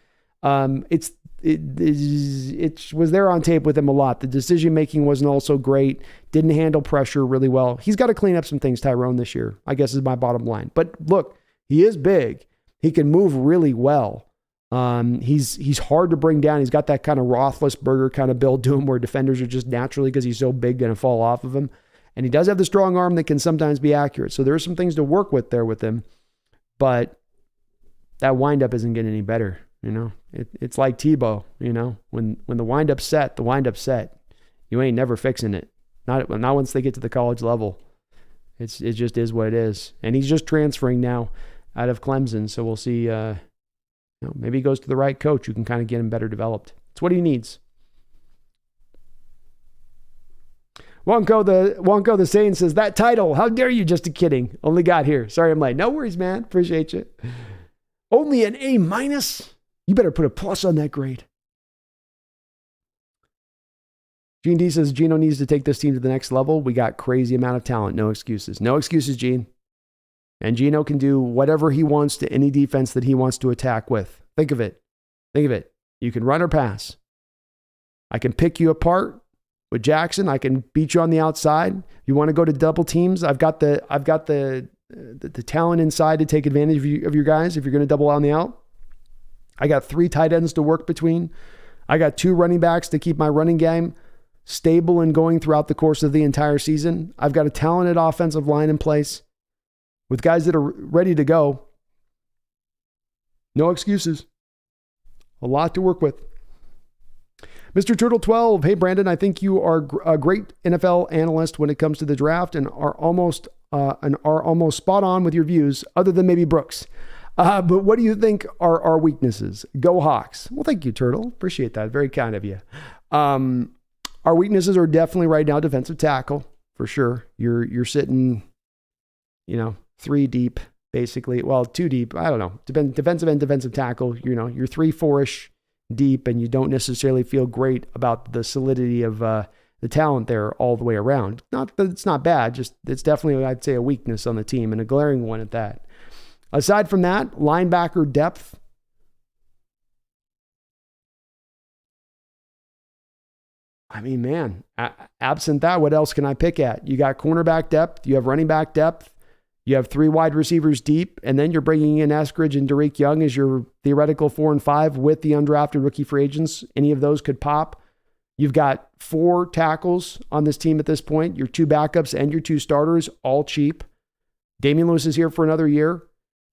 It was there on tape with him a lot. The decision making wasn't also great. Didn't handle pressure really well. He's got to clean up some things, Tyrone, this year, I guess, is my bottom line. But look, he is big. He can move really well. He's hard to bring down. He's got that kind of Roethlisberger kind of build to him, where defenders are just naturally, because he's so big, going to fall off of him. And he does have the strong arm that can sometimes be accurate. So there are some things to work with there with him. But that windup isn't getting any better. It's like Tebow, when the windup's set, the windup's set. You ain't never fixing it. Not once they get to the college level. It just is what it is. And he's just transferring now out of Clemson. So we'll see, maybe he goes to the right coach who can kind of get him better developed. It's what he needs. Wonko the Saint says, that title, how dare you? Just kidding. Only got here. Sorry I'm late. No worries, man. Appreciate you. Only an A-? You better put a plus on that grade. Gene D says, Geno needs to take this team to the next level. We got crazy amount of talent. No excuses. No excuses, Gene. And Geno can do whatever he wants to any defense that he wants to attack with. Think of it. You can run or pass. I can pick you apart with Jackson. I can beat you on the outside. You want to go to double teams? I've got the talent inside to take advantage of your guys if you're going to double on the out. I got 3 tight ends to work between. I got 2 running backs to keep my running game stable and going throughout the course of the entire season. I've got a talented offensive line in place with guys that are ready to go. No excuses. A lot to work with. Mr. Turtle 12, hey Brandon, I think you are a great NFL analyst when it comes to the draft and are almost spot on with your views, other than maybe Brooks. But what do you think are our weaknesses? Go Hawks. Well, thank you, Turtle. Appreciate that. Very kind of you. Our weaknesses are definitely right now defensive tackle, for sure. You're sitting, 3 deep, basically. Well, 2 deep. I don't know. Defensive and defensive tackle. You're 3-4-ish deep, and you don't necessarily feel great about the solidity of the talent there all the way around. Not that it's not bad. Just it's definitely, I'd say, a weakness on the team, and a glaring one at that. Aside from that, linebacker depth. I mean, man, absent that, what else can I pick at? You got cornerback depth. You have running back depth. You have 3 wide receivers deep. And then you're bringing in Eskridge and Derek Young as your theoretical 4 and 5 with the undrafted rookie free agents. Any of those could pop. You've got 4 tackles on this team at this point. Your 2 backups and your 2 starters, all cheap. Damian Lewis is here for another year.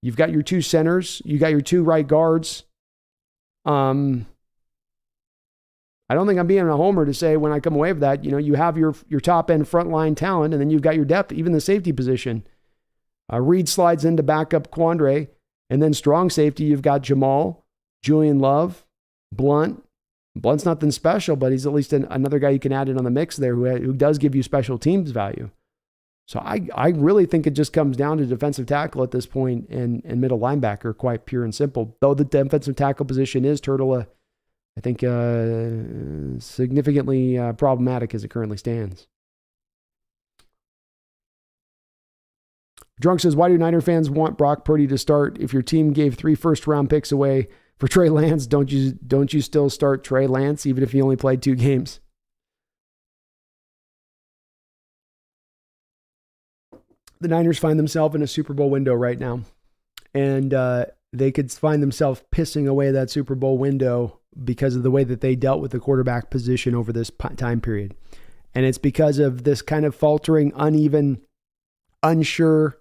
You've got your 2 centers. You got your 2 right guards. I don't think I'm being a homer to say when I come away with that, you have your top end frontline talent, and then you've got your depth, even the safety position. Reed slides into backup Quandre, and then strong safety, you've got Jamal, Julian Love, Blunt. Blunt's nothing special, but he's at least another guy you can add in on the mix there who does give you special teams value. So I really think it just comes down to defensive tackle at this point and middle linebacker, quite pure and simple. Though the defensive tackle position is, Turtle, I think, significantly problematic as it currently stands. Drunk says, why do Niner fans want Brock Purdy to start? If your team gave 3 first-round picks away for Trey Lance, don't you still start Trey Lance even if he only played 2 games? The Niners find themselves in a Super Bowl window right now, and they could find themselves pissing away that Super Bowl window because of the way that they dealt with the quarterback position over this time period. And it's because of this kind of faltering, uneven, unsure.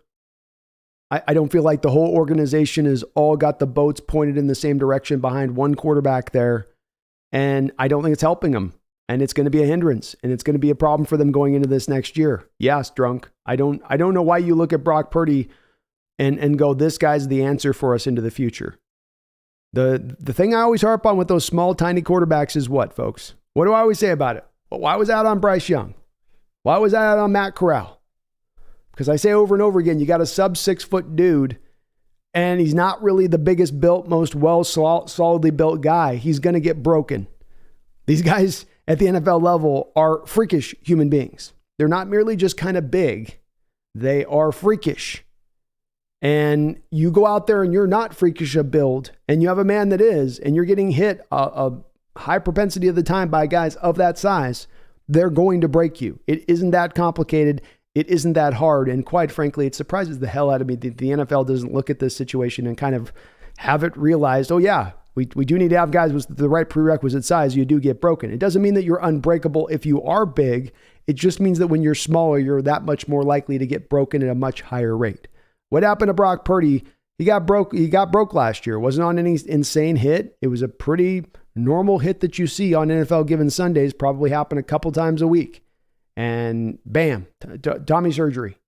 I don't feel like the whole organization has all got the boats pointed in the same direction behind one quarterback there. And I don't think it's helping them. And it's going to be a hindrance. And it's going to be a problem for them going into this next year. Yes, drunk. I don't know why you look at Brock Purdy and go, this guy's the answer for us into the future. The thing I always harp on with those small, tiny quarterbacks is what, folks? What do I always say about it? Well, why was that on Bryce Young? Why was that on Matt Corral? Because I say over and over again, you got a sub 6 foot dude, and he's not really the biggest built, most solidly built guy. He's going to get broken. These guys at the NFL level are freakish human beings. They're not merely just kind of big. They are freakish. And you go out there and you're not freakish of build, and you have a man that is, and you're getting hit a high propensity of the time by guys of that size, they're going to break you. It isn't that complicated. It isn't that hard. And quite frankly, it surprises the hell out of me that the NFL doesn't look at this situation and kind of have it realized, oh yeah, we do need to have guys with the right prerequisite size. You do get broken. It doesn't mean that you're unbreakable if you are big. It just means that when you're smaller, you're that much more likely to get broken at a much higher rate. What happened to Brock Purdy? He got broke last year. It wasn't on any insane hit. It was a pretty normal hit that you see on NFL Given Sundays, probably happen a couple times a week. And bam, Tommy surgery.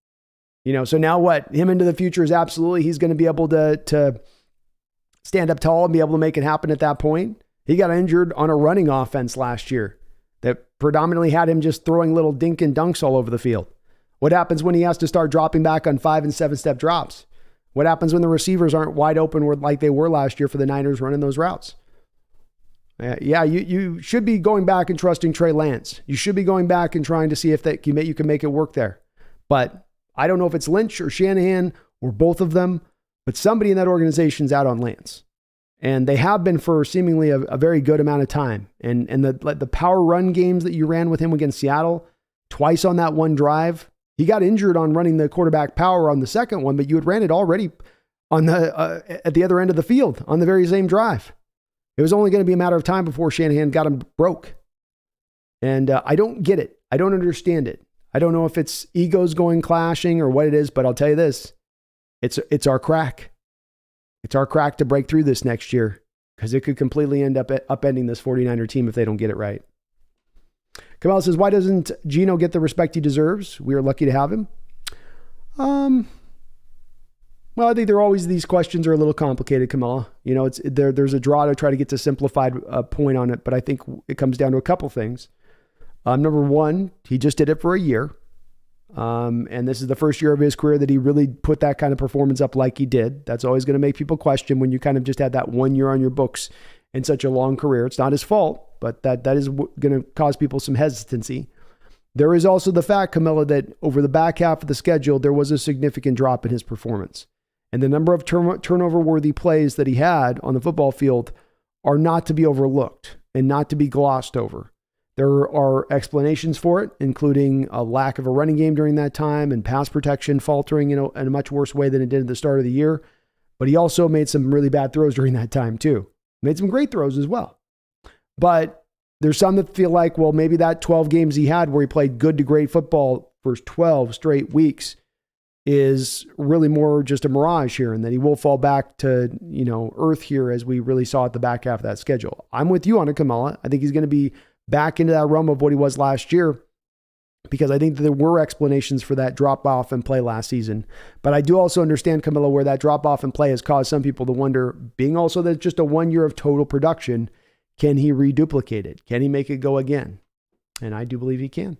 So now what? Him into the future is absolutely, he's going to be able to stand up tall and be able to make it happen at that point. He got injured on a running offense last year that predominantly had him just throwing little dink and dunks all over the field. What happens when he has to start dropping back on 5 and 7 step drops? What happens when the receivers aren't wide open like they were last year for the Niners running those routes? Yeah, you should be going back and trusting Trey Lance. You should be going back and trying to see if you can make it work there. But I don't know if it's Lynch or Shanahan or both of them, but somebody in that organization's out on Lance. And they have been for seemingly a very good amount of time. And the power run games that you ran with him against Seattle, twice on that one drive, he got injured on running the quarterback power on the second one, but you had ran it already on at the other end of the field on the very same drive. It was only going to be a matter of time before Shanahan got him broke. And I don't get it. I don't understand it. I don't know if it's egos going clashing or what it is, but I'll tell you this. It's our crack. It's our crack to break through this next year, because it could completely end up upending this 49er team if they don't get it right. Kamala says, why doesn't Geno get the respect he deserves? We are lucky to have him. Well, I think these questions are a little complicated, Kamala. There's a draw to try to get to simplified point on it, but I think it comes down to a couple things. Number one, he just did it for a year. And this is the first year of his career that he really put that kind of performance up like he did. That's always going to make people question when you kind of just had that 1 year on your books in such a long career. It's not his fault, but that is going to cause people some hesitancy. There is also the fact, Camilla, that over the back half of the schedule, there was a significant drop in his performance. And the number of turnover-worthy plays that he had on the football field are not to be overlooked and not to be glossed over. There are explanations for it, including a lack of a running game during that time and pass protection faltering, in a much worse way than it did at the start of the year. But he also made some really bad throws during that time too. Made some great throws as well. But there's some that feel like, well, maybe that 12 games he had where he played good to great football for 12 straight weeks is really more just a mirage here, and that he will fall back to, earth here as we really saw at the back half of that schedule. I'm with you on it, Kamala. I think he's going to be back into that realm of what he was last year, because I think that there were explanations for that drop off in play last season. But I do also understand, Camilla, where that drop off in play has caused some people to wonder, being also that just a 1 year of total production, can he reduplicate it? Can he make it go again? And I do believe he can.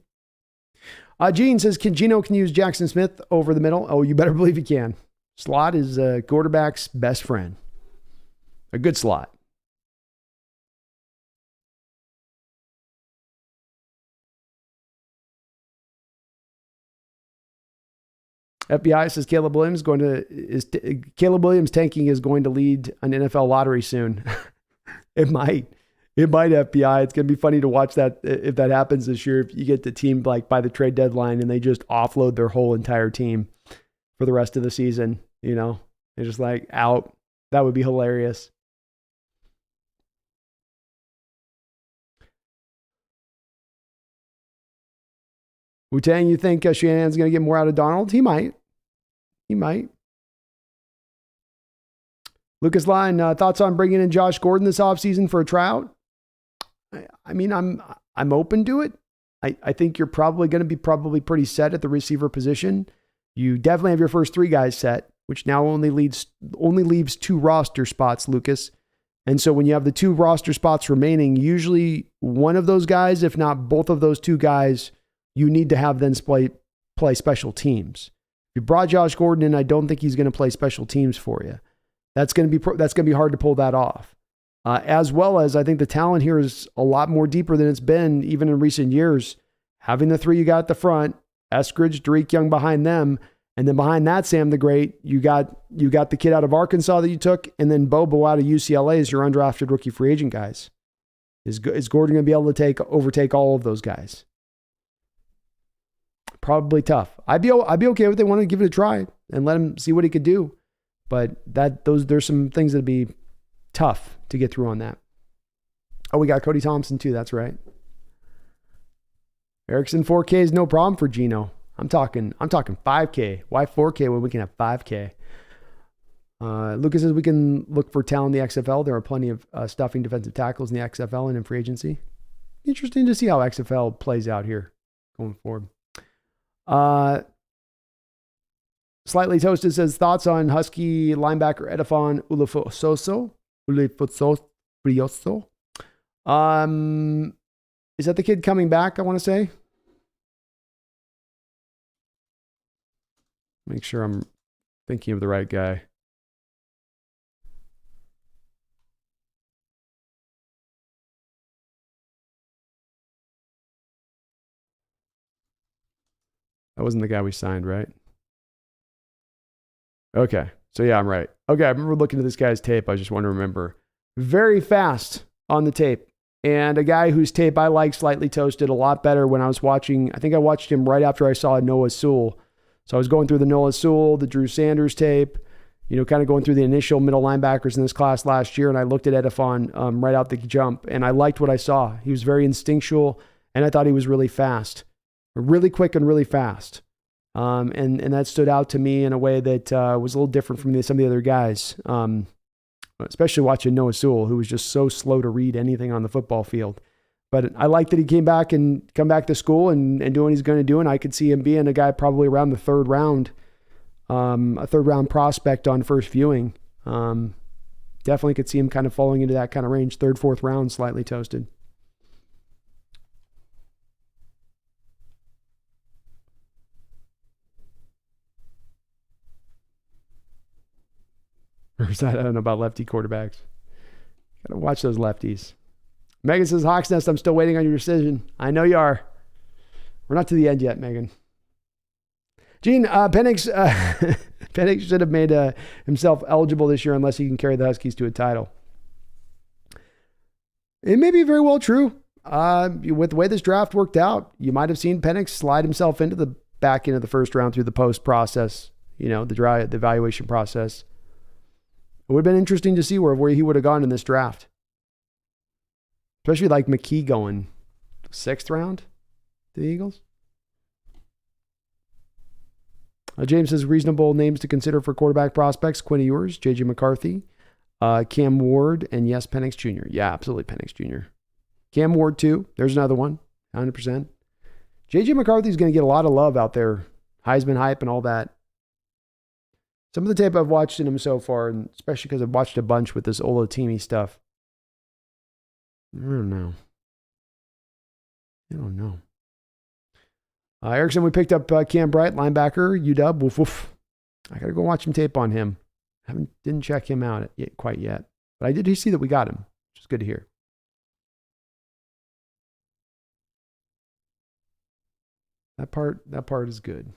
Gene says, Geno can use Jackson Smith over the middle? Oh, you better believe he can. Slot is a quarterback's best friend. A good slot. FBI says Caleb Williams tanking is going to lead an NFL lottery soon. It might, FBI. It's going to be funny to watch that if that happens this year. If you get the team like by the trade deadline and they just offload their whole entire team for the rest of the season, they're just like out. That would be hilarious. Wu-Tang, you think Shanahan's going to get more out of Donald? He might. Lucas Line, thoughts on bringing in Josh Gordon this offseason for a tryout? I mean, I'm open to it. I think you're probably going to be pretty set at the receiver position. You definitely have your first 3 guys set, which now only leaves 2 roster spots, Lucas. And so when you have the 2 roster spots remaining, usually one of those guys, if not both of those 2 guys, you need to have them play special teams. If you brought Josh Gordon in, I don't think he's going to play special teams for you. That's going to be hard to pull that off. As well as I think the talent here is a lot more deeper than it's been even in recent years. Having the 3 you got at the front, Eskridge, Derek Young behind them, and then behind that, Sam the Great, you got the kid out of Arkansas that you took, and then Bobo out of UCLA as your undrafted rookie free agent guys. Is Gordon going to be able to overtake all of those guys? Probably tough. I'd be okay with it. Want to give it a try and let him see what he could do. But there's some things that'd be tough to get through on that. Oh, we got Cody Thompson too. That's right. Erickson 4K is no problem for Gino. I'm talking 5K. Why 4K when we can have 5K? Lucas says we can look for talent in the XFL. There are plenty of stuffing defensive tackles in the XFL and in free agency. Interesting to see how XFL plays out here going forward. Slightly Toasted says thoughts on Husky linebacker Edifon Ulifososo. Is that the kid coming back? I want to say. Make sure I'm thinking of the right guy. That wasn't the guy we signed, right? Okay. So yeah, I'm right. Okay. I remember looking at this guy's tape. I just want to remember. Very fast on the tape. And a guy whose tape I like, Slightly Toasted, a lot better when I was watching. I think I watched him right after I saw Noah Sewell. So I was going through the Noah Sewell, the Drew Sanders tape, kind of going through the initial middle linebackers in this class last year. And I looked at Edifon right out the jump, and I liked what I saw. He was very instinctual, and I thought he was really fast, really quick and really fast. And that stood out to me in a way that was a little different from some of the other guys, especially watching Noah Sewell, who was just so slow to read anything on the football field. But I like that he came back to school and doing what he's going to do. And I could see him being a guy probably around the 3rd round, a 3rd round prospect on first viewing. Definitely could see him kind of falling into that kind of range, 3rd, 4th round, Slightly Toasted. I don't know about lefty quarterbacks. Got to watch those lefties. Megan says, Hawks Nest, I'm still waiting on your decision. I know you are. We're not to the end yet, Megan. Gene, Penix should have made himself eligible this year unless he can carry the Huskies to a title. It may be very well true. With the way this draft worked out, you might have seen Penix slide himself into the back end of the first round through the post process, the evaluation process. It would have been interesting to see where he would have gone in this draft. Especially like McKee going 6th round to the Eagles. James says reasonable names to consider for quarterback prospects. Quinn Ewers, J.J. McCarthy, Cam Ward, and yes, Penix Jr. Yeah, absolutely Penix Jr. Cam Ward too. There's another one, 100%. J.J. McCarthy's going to get a lot of love out there. Heisman hype and all that. Some of the tape I've watched in him so far, and especially because I've watched a bunch with this Olatimi stuff. I don't know. Erickson, we picked up Cam Bright, linebacker, UW. Woof, woof. I got to go watch some tape on him. Didn't check him out quite yet. But I did see that we got him, which is good to hear. That part is good.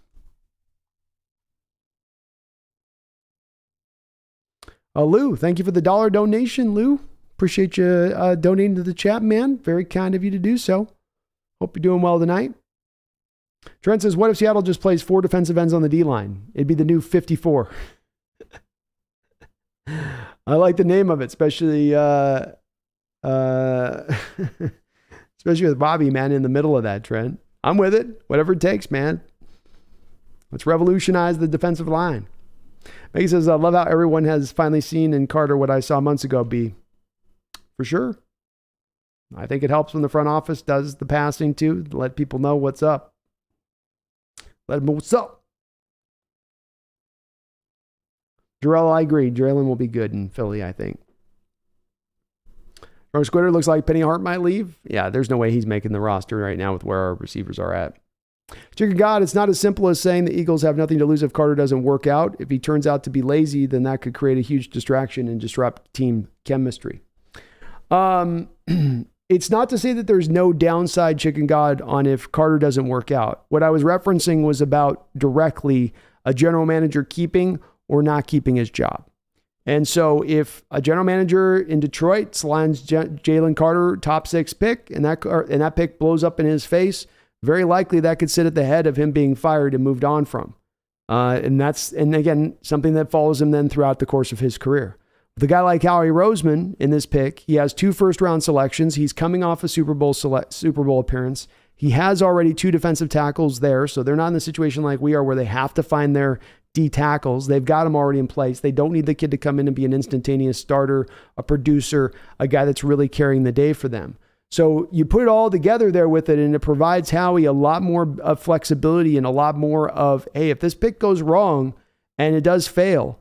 Lou, thank you for the $1 donation, Lou. Appreciate you donating to the chat, man. Very kind of you to do so. Hope you're doing well tonight. Trent says, what if Seattle just plays 4 defensive ends on the D-line? It'd be the new 54. I like the name of it, especially especially with Bobby, man, in the middle of that, Trent. I'm with it. Whatever it takes, man. Let's revolutionize the defensive line. Maggie says, I love how everyone has finally seen in Carter what I saw months ago, B. For sure. I think it helps when the front office does the passing too, to let people know what's up. Let them know what's up. Jarrell, I agree. Jalen will be good in Philly, I think. George Squitter looks like Penny Hart might leave. Yeah, there's no way he's making the roster right now with where our receivers are at. Chicken God, it's not as simple as saying the Eagles have nothing to lose if Carter doesn't work out. If he turns out to be lazy, then that could create a huge distraction and disrupt team chemistry. It's not to say that there's no downside, Chicken God, on if Carter doesn't work out. What I was referencing was about directly a general manager keeping or not keeping his job. And so if a general manager in Detroit slams Jalen Carter top 6 pick and that pick blows up in his face, very likely that could sit at the head of him being fired and moved on from. And again, something that follows him then throughout the course of his career. With a guy like Howie Roseman in this pick, he has 2 first-round selections. He's coming off a Super Bowl appearance. He has already 2 defensive tackles there, so they're not in the situation like we are where they have to find their D tackles. They've got them already in place. They don't need the kid to come in and be an instantaneous starter, a producer, a guy that's really carrying the day for them. So you put it all together there with it, and it provides Howie a lot more of flexibility and a lot more of, hey, if this pick goes wrong and it does fail,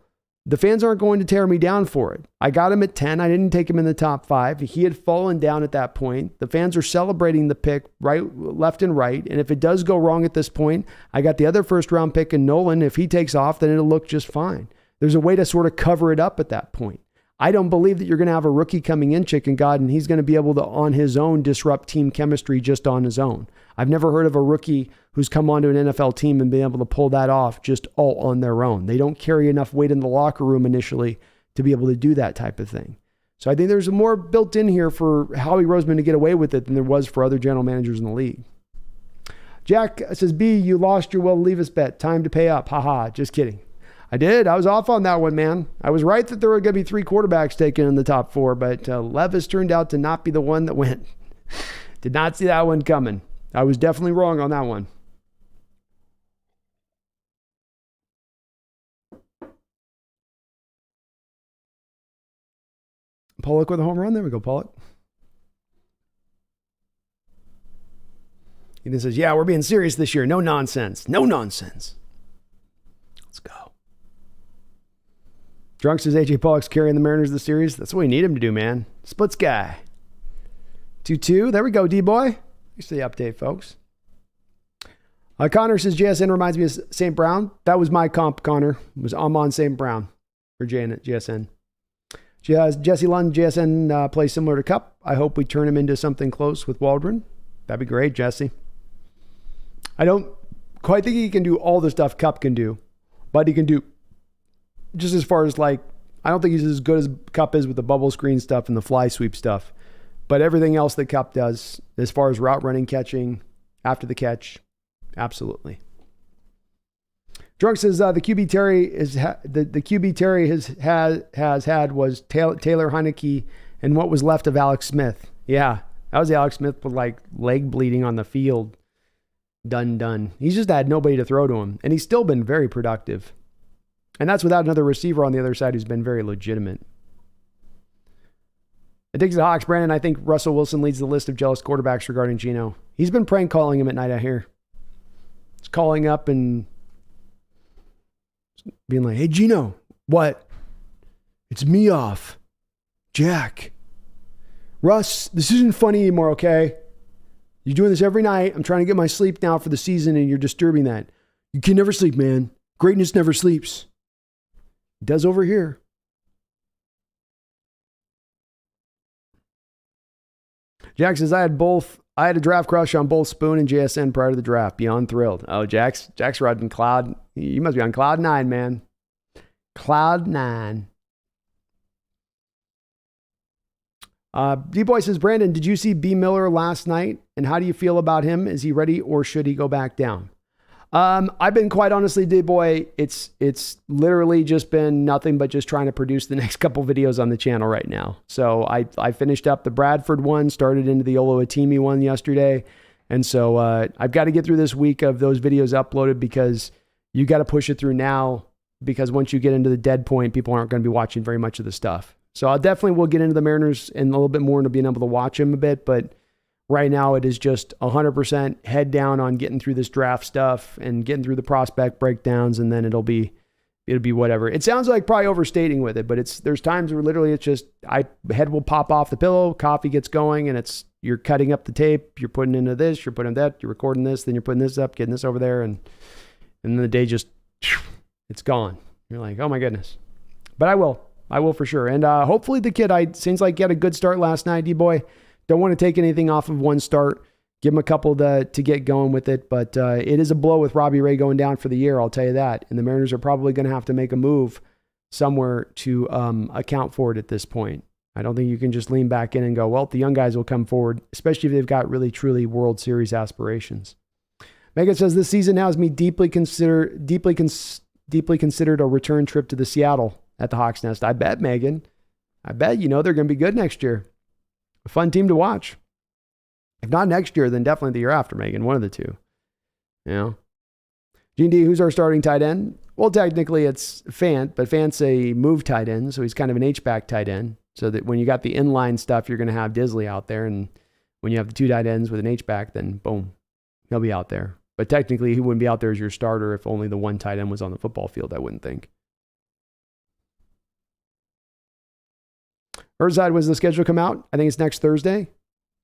the fans aren't going to tear me down for it. I got him at 10. I didn't take him in the top 5. He had fallen down at that point. The fans are celebrating the pick right, left and right. And if it does go wrong at this point, I got the other first round pick in Nolan. If he takes off, then it'll look just fine. There's a way to sort of cover it up at that point. I don't believe that you're going to have a rookie coming in, Chicken God, and he's going to be able to, on his own, disrupt team chemistry just on his own. I've never heard of a rookie who's come onto an NFL team and been able to pull that off just all on their own. They don't carry enough weight in the locker room initially to be able to do that type of thing. So I think there's more built in here for Howie Roseman to get away with it than there was for other general managers in the league. Jack says, B, you lost your will to leave us bet. Time to pay up. Haha, just kidding. I did. I was off on that one, man. I was right that there were going to be 3 quarterbacks taken in the top 4, but Levis turned out to not be the one that went. Did not see that one coming. I was definitely wrong on that one. Pollock with a home run. There we go, Pollock. He then says, yeah, we're being serious this year. No nonsense. No nonsense. Let's go. Drunk says AJ Pollock's carrying the Mariners this series. That's what we need him to do, man. Splits guy. 2-2. There we go, D-boy. Thanks for the update, folks. Connor says JSN reminds me of St. Brown. That was my comp, Connor. It was Amon St. Brown for JSN. Jesse Lund, JSN plays similar to Cup. I hope we turn him into something close with Waldron. That'd be great, Jesse. I don't quite think he can do all the stuff Cup can do, but he can do just as far as I don't think he's as good as Cup is with the bubble screen stuff and the fly sweep stuff. But everything else that Cup does, as far as route running, catching, after the catch, absolutely. Drunk says the QB Terry the QB Terry has had was Taylor Heineke and what was left of Alex Smith. Yeah, that was Alex Smith with leg bleeding on the field. Done. He's just had nobody to throw to him, and he's still been very productive. And that's without another receiver on the other side who's been very legitimate. It takes the Hawks, Brandon. I think Russell Wilson leads the list of jealous quarterbacks regarding Geno. He's been prank calling him at night, I hear. He's calling up and being like, hey, Geno, what? It's me off. Jack. Russ, this isn't funny anymore, okay? You're doing this every night. I'm trying to get my sleep now for the season, and you're disturbing that. You can never sleep, man. Greatness never sleeps. It does over here. Jack says, I had a draft crush on both Spoon and JSN prior to the draft. Beyond thrilled. Oh, Jack's riding cloud. You must be on cloud 9, man. Cloud 9. D-Boy says, Brandon, did you see B. Miller last night? And how do you feel about him? Is he ready or should he go back down? I've been quite honestly, D-Boy, it's literally just been nothing but just trying to produce the next couple videos on the channel right now. So I finished up the Bradford one, started into the Oloatimi one yesterday, And so I've got to get through this week of those videos uploaded because you got to push it through now, because once you get into the dead point, people aren't going to be watching very much of the stuff. So I definitely will get into the Mariners and a little bit more into being able to watch them a bit. But right now it is just 100% head down on getting through this draft stuff and getting through the prospect breakdowns. And then it'll be whatever. It sounds like probably overstating with it, but there's times where literally it's just, head will pop off the pillow, coffee gets going, and you're cutting up the tape, you're putting into this, you're putting that, you're recording this, then you're putting this up, getting this over there. And then the day just, it's gone. You're like, oh my goodness. But I will for sure. And hopefully the kid, seems like he had a good start last night, D-boy. Don't want to take anything off of one start. Give him a couple to get going with it. But it is a blow with Robbie Ray going down for the year, I'll tell you that. And the Mariners are probably going to have to make a move somewhere to account for it at this point. I don't think you can just lean back in and go, well, the young guys will come forward, especially if they've got really, truly World Series aspirations. Megan says, this season has me deeply considered a return trip to the Seattle at the Hawks Nest. I bet, Megan. I bet they're going to be good next year. A fun team to watch. If not next year, then definitely the year after, Megan. One of the two. Gene D, who's our starting tight end? Well, technically it's Fant, but Fant's a move tight end, so he's kind of an H-back tight end. So that when you got the inline stuff, you're going to have Disley out there. And when you have the two tight ends with an H-back, then boom, he'll be out there. But technically, he wouldn't be out there as your starter if only the one tight end was on the football field, I wouldn't think. Earthside, was the schedule come out? I think it's next Thursday.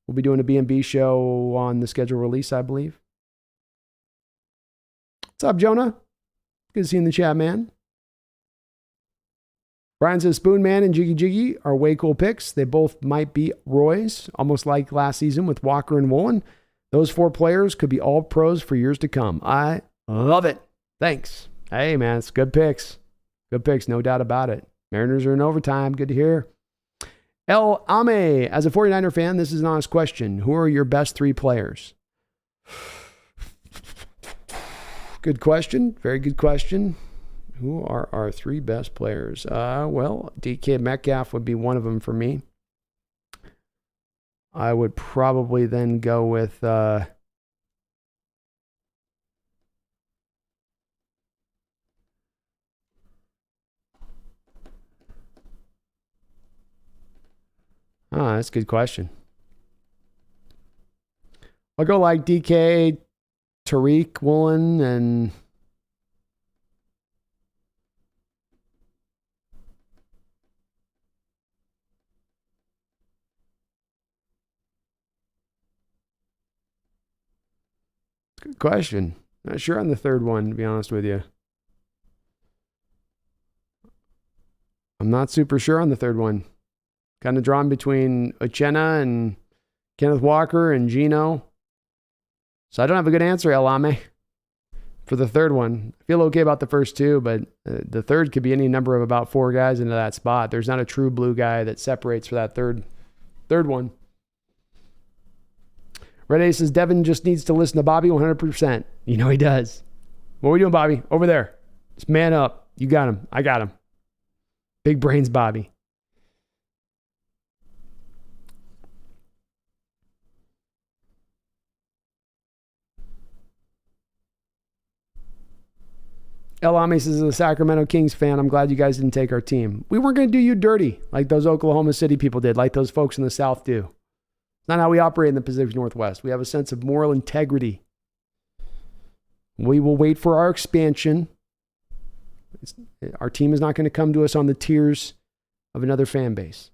We'll be doing a B&B show on the schedule release, I believe. What's up, Jonah? Good to see you in the chat, man. Brian says, Spoon Man and Jiggy Jiggy are way cool picks. They both might be Roy's, almost like last season with Walker and Woolen. Those four players could be all pros for years to come. I love it. Thanks. Hey, man, it's good picks. Good picks, no doubt about it. Mariners are in overtime. Good to hear. El Ame, as a 49er fan, this is an honest question. Who are your best three players? Good question. Very good question. Who are our three best players? Well, DK Metcalf would be one of them for me. I would probably then go with that's a good question. I'll go like DK, Tariq Woolen, and good question. Not sure on the third one, to be honest with you. I'm not super sure on the third one. Kind of drawn between Uchenna and Kenneth Walker and Gino. So I don't have a good answer, Elame, for the third one. I feel okay about the first two, but the third could be any number of about four guys into that spot. There's not a true blue guy that separates for that third one. Red Ace says, Devin just needs to listen to Bobby 100%. You know he does. What are we doing, Bobby? Over there. Just man up. You got him. I got him. Big brains, Bobby. El Ames is a Sacramento Kings fan. I'm glad you guys didn't take our team. We weren't going to do you dirty like those Oklahoma City people did, like those folks in the South do. It's not how we operate in the Pacific Northwest. We have a sense of moral integrity. We will wait for our expansion. Our team is not going to come to us on the tears of another fan base.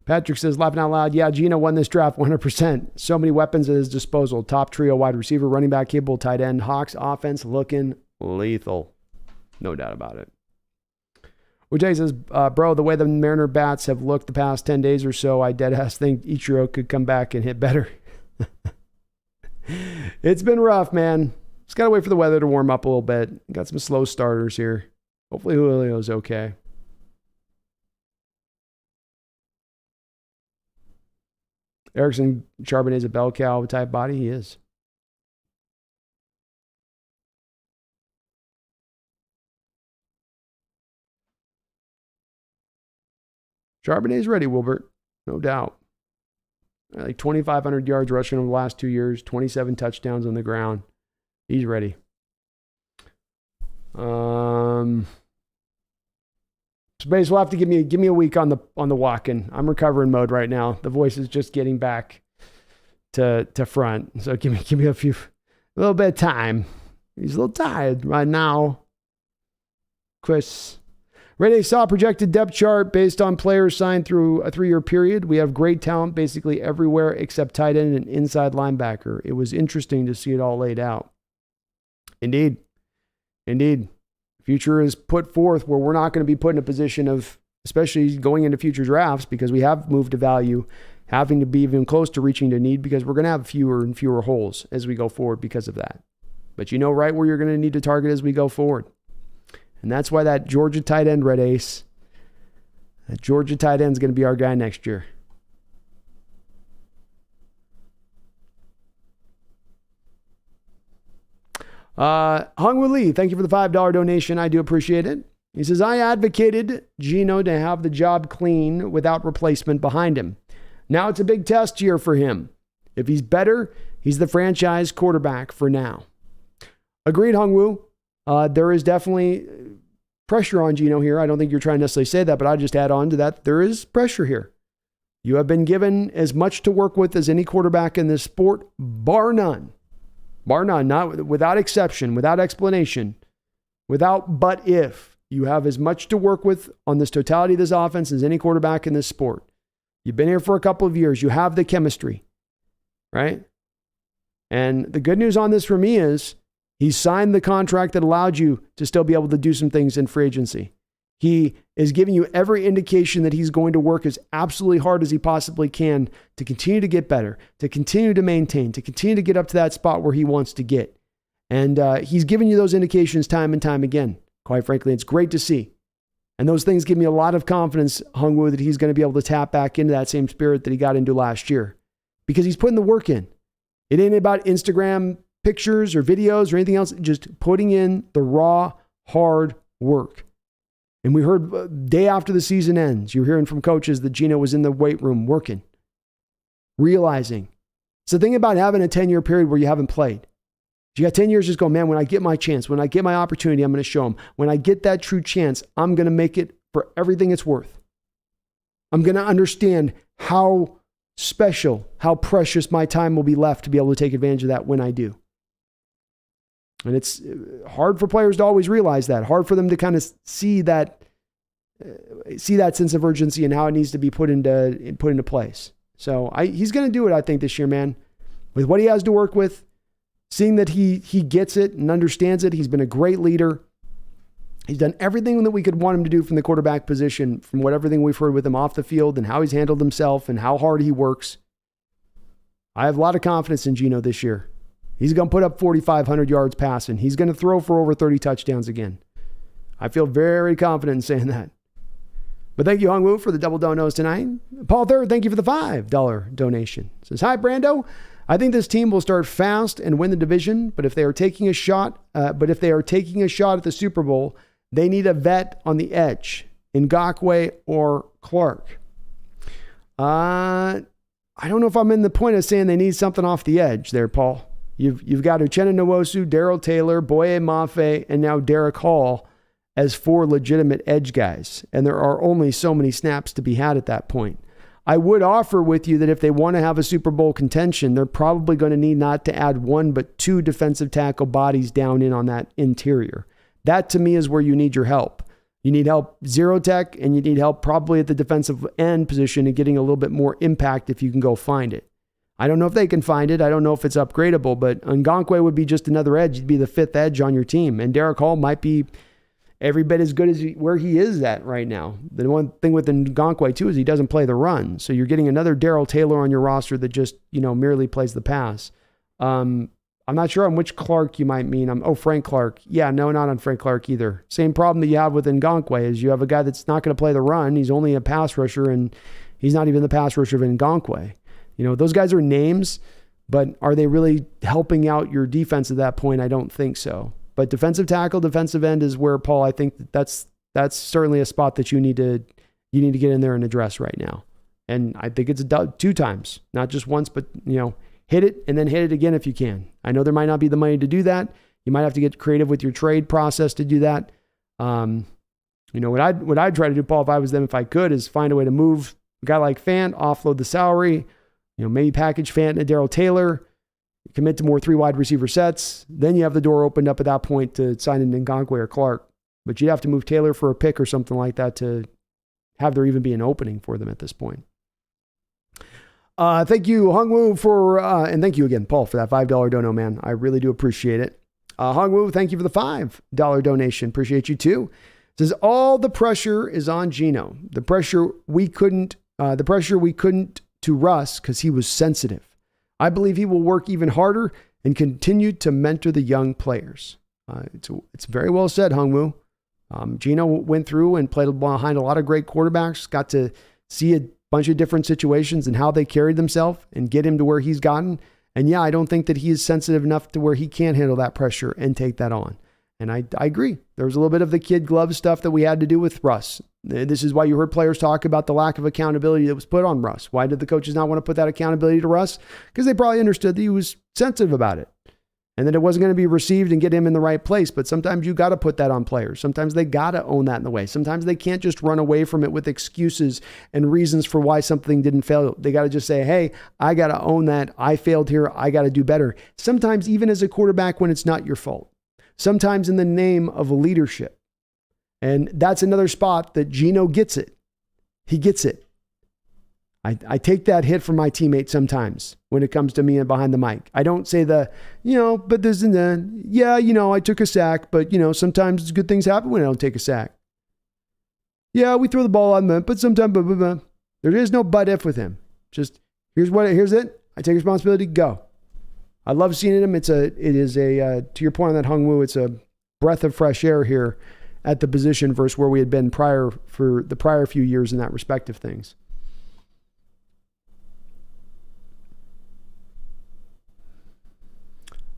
Patrick says, laughing out loud, yeah, Gino won this draft 100%. So many weapons at his disposal. Top trio wide receiver, running back, capable tight end. Hawks offense looking lethal. No doubt about it. Ujay says, bro, the way the Mariner bats have looked the past 10 days or so, I deadass think Ichiro could come back and hit better. It's been rough, man. Just got to wait for the weather to warm up a little bit. Got some slow starters here. Hopefully Julio's okay. Erickson Charbonnet's a bell cow type body. He is. Charbonnet's ready, Wilbert. No doubt. Like 2,500 yards rushing over the last 2 years, 27 touchdowns on the ground. He's ready. Space will have to give me a week on the walking. I'm recovering mode right now. The voice is just getting back to front. So give me a little bit of time. He's a little tired right now. Chris. Ready, saw a projected depth chart based on players signed through a 3-year period. We have great talent basically everywhere except tight end and inside linebacker. It was interesting to see it all laid out. Indeed. Future is put forth where we're not going to be put in a position of, especially going into future drafts, because we have moved to value, having to be even close to reaching to need, because we're going to have fewer and fewer holes as we go forward because of that. But you know right where you're going to need to target as we go forward. And that's why that Georgia tight end, Red Ace, that Georgia tight end is going to be our guy next year. Hungwoo Lee, thank you for the $5 donation. I do appreciate it. He says, I advocated Geno to have the job clean without replacement behind him. Now it's a big test year for him. If he's better, he's the franchise quarterback for now. Agreed, Hungwoo. There is definitely pressure on Geno here. I don't think you're trying to necessarily say that, but I'll just add on to that. There is pressure here. You have been given as much to work with as any quarterback in this sport, bar none. Bar none, not without exception, without explanation, without but if. You have as much to work with on this totality of this offense as any quarterback in this sport. You've been here for a couple of years. You have the chemistry, right? And the good news on this for me is he signed the contract that allowed you to still be able to do some things in free agency. He is giving you every indication that he's going to work as absolutely hard as he possibly can to continue to get better, to continue to maintain, to continue to get up to that spot where he wants to get. And he's giving you those indications time and time again. Quite frankly, it's great to see. And those things give me a lot of confidence, Hungwoo, that he's going to be able to tap back into that same spirit that he got into last year. Because he's putting the work in. It ain't about Instagram pictures or videos or anything else, just putting in the raw, hard work. And we heard day after the season ends, you're hearing from coaches that Geno was in the weight room working, realizing. It's the thing about having a 10-year period where you haven't played. You got 10 years, just go, man, when I get my chance, when I get my opportunity, I'm going to show them. When I get that true chance, I'm going to make it for everything it's worth. I'm going to understand how special, how precious my time will be left to be able to take advantage of that when I do. And it's hard for players to always realize that, hard for them to kind of see that sense of urgency and how it needs to be put into place. So he's going to do it, I think, this year, man, with what he has to work with. Seeing that he gets it and understands it. He's been a great leader. He's done everything that we could want him to do from the quarterback position, from everything we've heard with him off the field and how he's handled himself and how hard he works. I have a lot of confidence in Geno this year. He's going to put up 4,500 yards passing. He's going to throw for over 30 touchdowns again. I feel very confident in saying that. But thank you, Hungwoo, for the double donos tonight. Paul Third, thank you for the $5 donation. Says, hi, Brando. I think this team will start fast and win the division, but if they are taking a shot at the Super Bowl, they need a vet on the edge, Ngakoue or Clark. I don't know if I'm in the point of saying they need something off the edge there, Paul. You've got Uchenna Nwosu, Darrell Taylor, Boye Mafe, and now Derek Hall as 4 legitimate edge guys, and there are only so many snaps to be had at that point. I would offer with you that if they want to have a Super Bowl contention, they're probably going to need not to add 1, but 2 defensive tackle bodies down in on that interior. That to me is where you need your help. You need help zero tech, and you need help probably at the defensive end position and getting a little bit more impact if you can go find it. I don't know if they can find it. I don't know if it's upgradable, but Ngakoue would be just another edge. He'd be the 5th edge on your team. And Derek Hall might be every bit as good as where he is at right now. The one thing with Ngakoue too is he doesn't play the run. So you're getting another Darrell Taylor on your roster that just, merely plays the pass. I'm not sure on which Clark you might mean. Frank Clark. Yeah, no, not on Frank Clark either. Same problem that you have with Ngakoue is you have a guy that's not going to play the run. He's only a pass rusher, and he's not even the pass rusher of Ngakoue. Those guys are names, but are they really helping out your defense at that point? I don't think so. But defensive tackle, defensive end is where, Paul, I think that's certainly a spot that you need to you need to get in there and address right now. And I think it's 2 times, not just once, but hit it and then hit it again if you can. I know there might not be the money to do that. You might have to get creative with your trade process to do that. What I'd try to do, Paul, if I was them, if I could, is find a way to move a guy like Fant, offload the salary, maybe package Fant and Darrell Taylor, commit to more 3 wide receiver sets. Then you have the door opened up at that point to sign in Ngakoue or Clark. But you'd have to move Taylor for a pick or something like that to have there even be an opening for them at this point. Thank you, Hungwoo, and thank you again, Paul, for that $5 dono, man. I really do appreciate it. Hungwoo, thank you for the $5 donation. Appreciate you too. It says all the pressure is on Geno. The pressure we couldn't to Russ because he was sensitive. I believe he will work even harder and continue to mentor the young players. It's very well said, Hungwoo. Geno went through and played behind a lot of great quarterbacks, got to see a bunch of different situations and how they carried themselves and get him to where he's gotten. And yeah, I don't think that he is sensitive enough to where he can't handle that pressure and take that on. And I agree. There was a little bit of the kid glove stuff that we had to do with Russ. This is why you heard players talk about the lack of accountability that was put on Russ. Why did the coaches not want to put that accountability to Russ? Because they probably understood that he was sensitive about it and that it wasn't going to be received and get him in the right place. But sometimes you got to put that on players. Sometimes they got to own that in the way. Sometimes they can't just run away from it with excuses and reasons for why something didn't fail. They got to just say, hey, I got to own that. I failed here. I got to do better. Sometimes even as a quarterback when it's not your fault. Sometimes in the name of leadership. And that's another spot that Geno gets it. He gets it. I take that hit from my teammate sometimes when it comes to me and behind the mic. I don't say but there's I took a sack, but sometimes good things happen when I don't take a sack. Yeah, we throw the ball on them, but sometimes blah, blah, blah. There is no but if with him. Just here's it. I take responsibility, go. I love seeing him. It is to your point on that, Hungwoo, it's a breath of fresh air here at the position versus where we had been for the prior few years in that respect of things.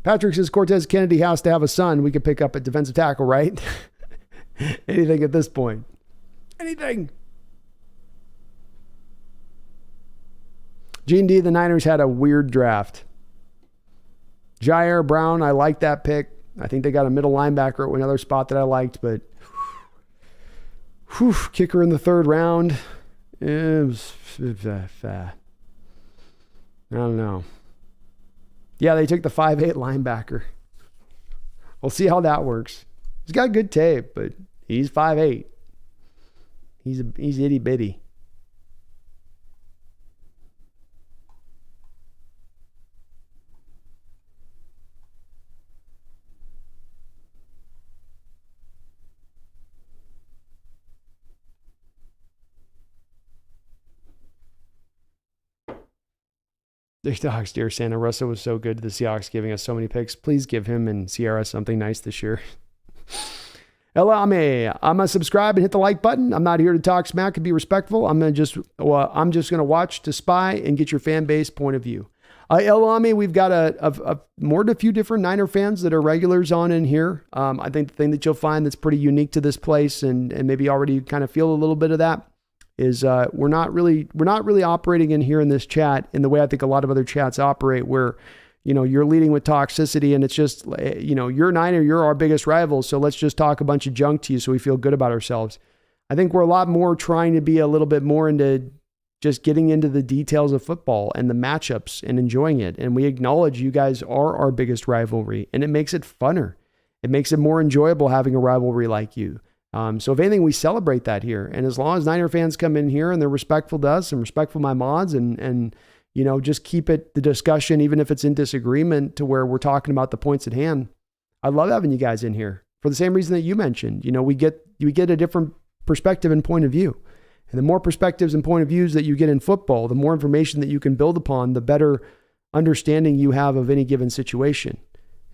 Patrick says Cortez Kennedy has to have a son we could pick up at defensive tackle, right? Anything at this point. Anything. G&D, the Niners had a weird draft. Jair Brown, I like that pick. I think they got a middle linebacker at another spot that I liked, but kicker in the 3rd round. It was, I don't know. Yeah, they took the 5'8" linebacker. We'll see how that works. He's got good tape, but he's 5'8". He's itty bitty. TikTok's dear Santa Russell was so good to the Seahawks, giving us so many picks. Please give him and Sierra something nice this year. Elame, I'm gonna subscribe and hit the like button. I'm not here to talk smack and be respectful. I'm just gonna watch to spy and get your fan base point of view. Elame, we've got more than a few different Niner fans that are regulars on in here. I think the thing that you'll find that's pretty unique to this place, and maybe already kind of feel a little bit of that, is we're not really operating in here in this chat in the way I think a lot of other chats operate, where you're leading with toxicity and it's just you're Niner, you're our biggest rival, so let's just talk a bunch of junk to you so we feel good about ourselves. I think we're a lot more trying to be a little bit more into just getting into the details of football and the matchups and enjoying it, and we acknowledge you guys are our biggest rivalry, and it makes it funner. It makes it more enjoyable having a rivalry like you. So if anything, we celebrate that here. And as long as Niner fans come in here and they're respectful to us and respectful to my mods and just keep it the discussion, even if it's in disagreement, to where we're talking about the points at hand. I love having you guys in here for the same reason that you mentioned. We get a different perspective and point of view. And the more perspectives and point of views that you get in football, the more information that you can build upon, the better understanding you have of any given situation.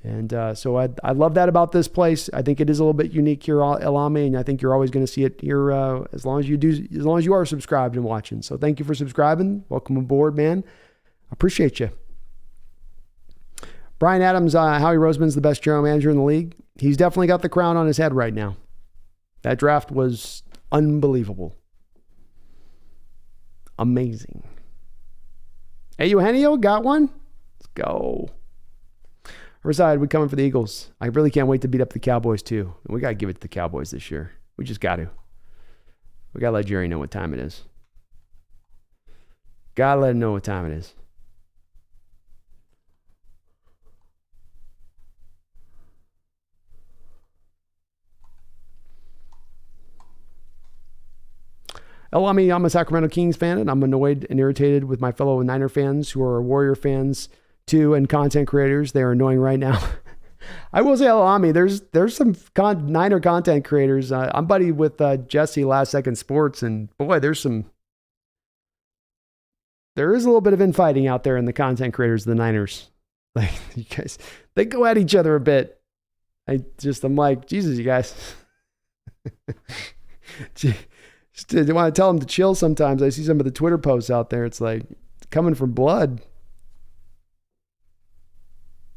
And so I love that about this place. I think it is a little bit unique here, Elame, and I think you're always going to see it here as long as you are subscribed and watching. So thank you for subscribing. Welcome aboard, man. I appreciate you. Brian Adams, Howie Roseman's the best general manager in the league. He's definitely got the crown on his head right now. That draft was unbelievable. Amazing. Hey, Eugenio, got one? Let's go. Riverside, we coming for the Eagles. I really can't wait to beat up the Cowboys, too. We got to give it to the Cowboys this year. We just got to. We got to let Jerry know what time it is. Got to let him know what time it is. Elami, I'm a Sacramento Kings fan, and I'm annoyed and irritated with my fellow Niner fans who are Warrior fans too, and content creators. They are annoying right now. I will say, Elami, there's some Niner content creators. I'm buddy with Jesse, Last Second Sports, and boy, there is a little bit of infighting out there in the content creators of the Niners. Like, you guys, they go at each other a bit. I'm like, Jesus, you guys. I want to tell them to chill sometimes. I see some of the Twitter posts out there. It's like, it's coming from blood.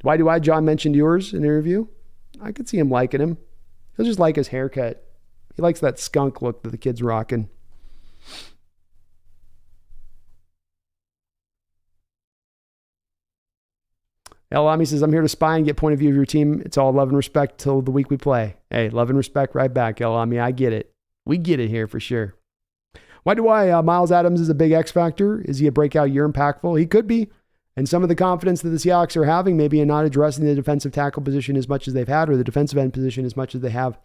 Why do John mentioned yours in the interview? I could see him liking him. He'll just like his haircut. He likes that skunk look that the kid's rocking. Elami says, I'm here to spy and get point of view of your team. It's all love and respect till the week we play. Hey, love and respect right back, Elami. I get it. We get it here for sure. Why do Miles Adams is a big X factor? Is he a breakout year impactful? He could be. And some of the confidence that the Seahawks are having, maybe in not addressing the defensive tackle position as much as they've had, or the defensive end position as much as they have,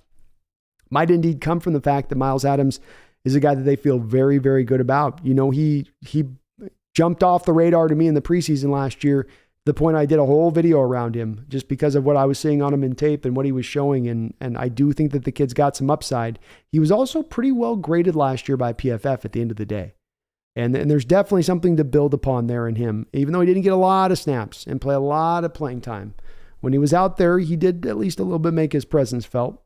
might indeed come from the fact that Miles Adams is a guy that they feel very, very good about. You know, he jumped off the radar to me in the preseason last year, to the point I did a whole video around him just because of what I was seeing on him in tape and what he was showing. And I do think that the kid's got some upside. He was also pretty well graded last year by PFF at the end of the day. And there's definitely something to build upon there in him, even though he didn't get a lot of snaps and play a lot of playing time. When he was out there, he did at least a little bit make his presence felt.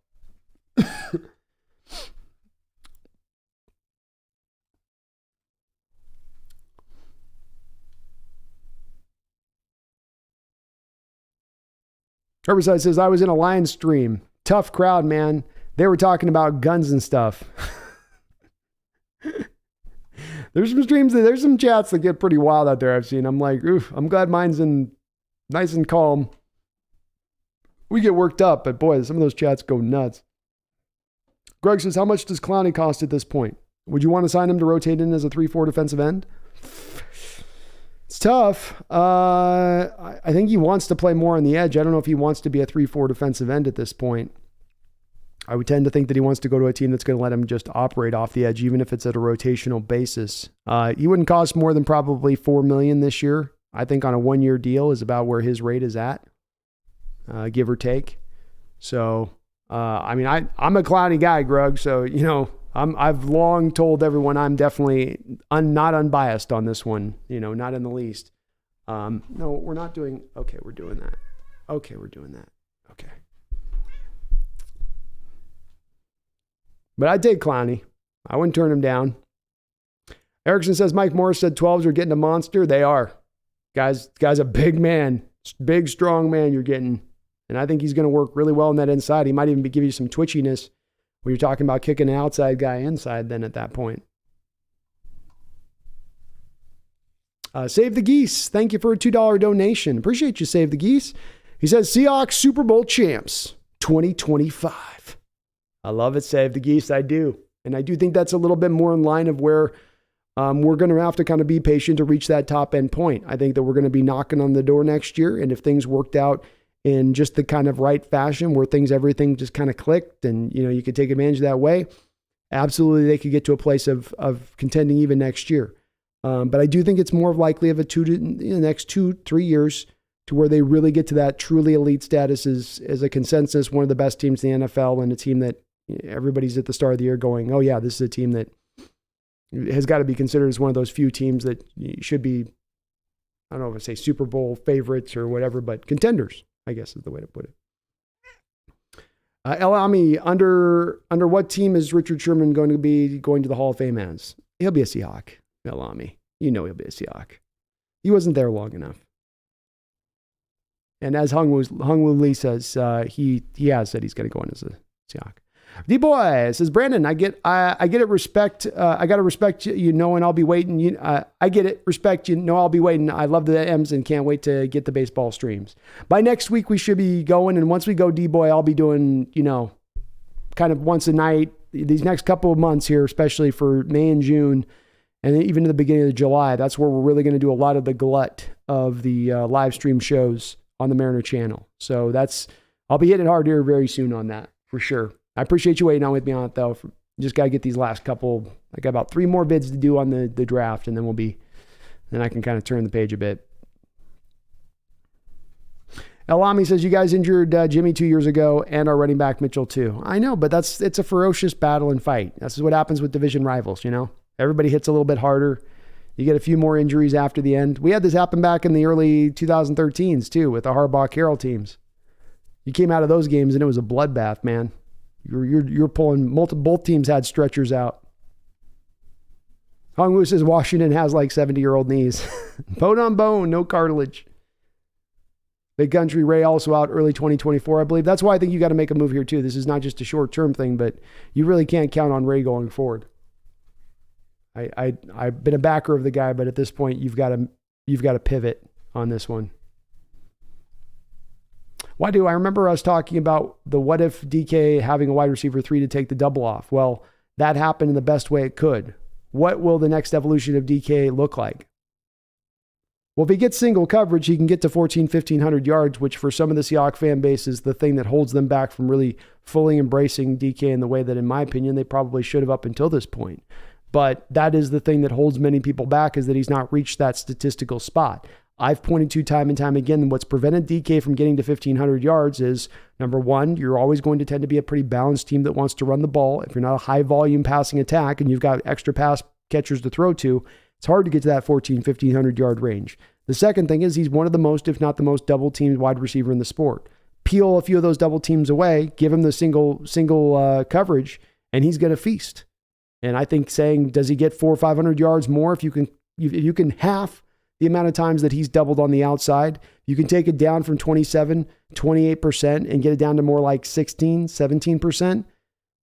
Herbicide says, I was in a Lions stream. Tough crowd, man. They were talking about guns and stuff. There's some streams, there's some chats that get pretty wild out there I've seen. I'm like, oof, I'm glad mine's nice and calm. We get worked up, but boy, some of those chats go nuts. Greg says, how much does Clowney cost at this point? Would you want to sign him to rotate in as a 3-4 defensive end? It's tough. I think he wants to play more on the edge. I don't know if he wants to be a 3-4 defensive end at this point. I would tend to think that he wants to go to a team that's going to let him just operate off the edge, even if it's at a rotational basis. He wouldn't cost more than probably $4 million this year. I think on a 1-year deal is about where his rate is at, give or take. So, I'm a Clowney guy, Greg. So, you know, I've long told everyone I'm definitely not unbiased on this one. You know, not in the least. No, we're not doing. Okay, we're doing that. Okay, we're doing that. Okay. But I'd take Clowney. I wouldn't turn him down. Erickson says Mike Morris said 12s are getting a monster. They are. Guy's a big man. Big, strong man you're getting. And I think he's going to work really well on that inside. He might even give you some twitchiness when you're talking about kicking an outside guy inside then at that point. Save the Geese. Thank you for a $2 donation. Appreciate you, Save the Geese. He says Seahawks Super Bowl champs 2025. I love it, Save the Geese. I do. And I do think that's a little bit more in line of where we're going to have to kind of be patient to reach that top end point. I think that we're going to be knocking on the door next year. And if things worked out in just the kind of right fashion where everything just kind of clicked and, you know, you could take advantage of that way, absolutely they could get to a place of contending even next year. But I do think it's more likely of the next 2-3 years to where they really get to that truly elite status as a consensus, one of the best teams in the NFL and a team that everybody's at the start of the year going, oh yeah, this is a team that has got to be considered as one of those few teams that should be, I don't know if I say Super Bowl favorites or whatever, but contenders, I guess is the way to put it. Elami, under what team is Richard Sherman going to be going to the Hall of Fame as? He'll be a Seahawk, Elami. You know he'll be a Seahawk. He wasn't there long enough. And as Hung Woo Lee says, he has said he's going to go in as a Seahawk. D-Boy says, Brandon, I get it. Respect. I got to respect you knowing I'll be waiting. I get it. Respect you know I'll be waiting. I love the M's and can't wait to get the baseball streams. By next week, we should be going. And once we go, D-Boy, I'll be doing, kind of once a night these next couple of months here, especially for May and June, and even in the beginning of July. That's where we're really going to do a lot of the glut of the live stream shows on the Mariner channel. So I'll be hitting hard here very soon on that for sure. I appreciate you waiting on with me on it though. Just got to get these last couple, I got about 3 more bids to do on the draft, and then I can kind of turn the page a bit. Elami says, you guys injured Jimmy 2 years ago and our running back Mitchell too. I know, but it's a ferocious battle and fight. This is what happens with division rivals, Everybody hits a little bit harder. You get a few more injuries after the end. We had this happen back in the early 2013s too with the Harbaugh-Carroll teams. You came out of those games and it was a bloodbath, man. You're pulling both teams had stretchers out. Hung Woo says Washington has like 70-year-old knees. Bone on bone, no cartilage. Big Country Ray also out early 2024, I believe. That's why I think you got to make a move here too. This is not just a short-term thing, but you really can't count on Ray going forward. I've been a backer of the guy, but at this point you've got to pivot on this one. Why do I remember us talking about the what if DK having a wide receiver 3 to take the double off? Well, that happened in the best way it could. What will the next evolution of DK look like? Well, if he gets single coverage, he can get to 1,500 yards, which for some of the Seahawks fan base is the thing that holds them back from really fully embracing DK in the way that, in my opinion, they probably should have up until this point. But that is the thing that holds many people back, is that he's not reached that statistical spot. I've pointed to time and time again, what's prevented DK from getting to 1,500 yards is, number one, you're always going to tend to be a pretty balanced team that wants to run the ball. If you're not a high volume passing attack and you've got extra pass catchers to throw to, it's hard to get to that 1,500 yard range. The second thing is he's one of the most, if not the most, double teamed wide receiver in the sport. Peel a few of those double teams away, give him the single coverage, and he's going to feast. And I think saying, does he get 400 or 500 yards more if you can half the amount of times that he's doubled on the outside, you can take it down from 27, 28% and get it down to more like 16, 17%.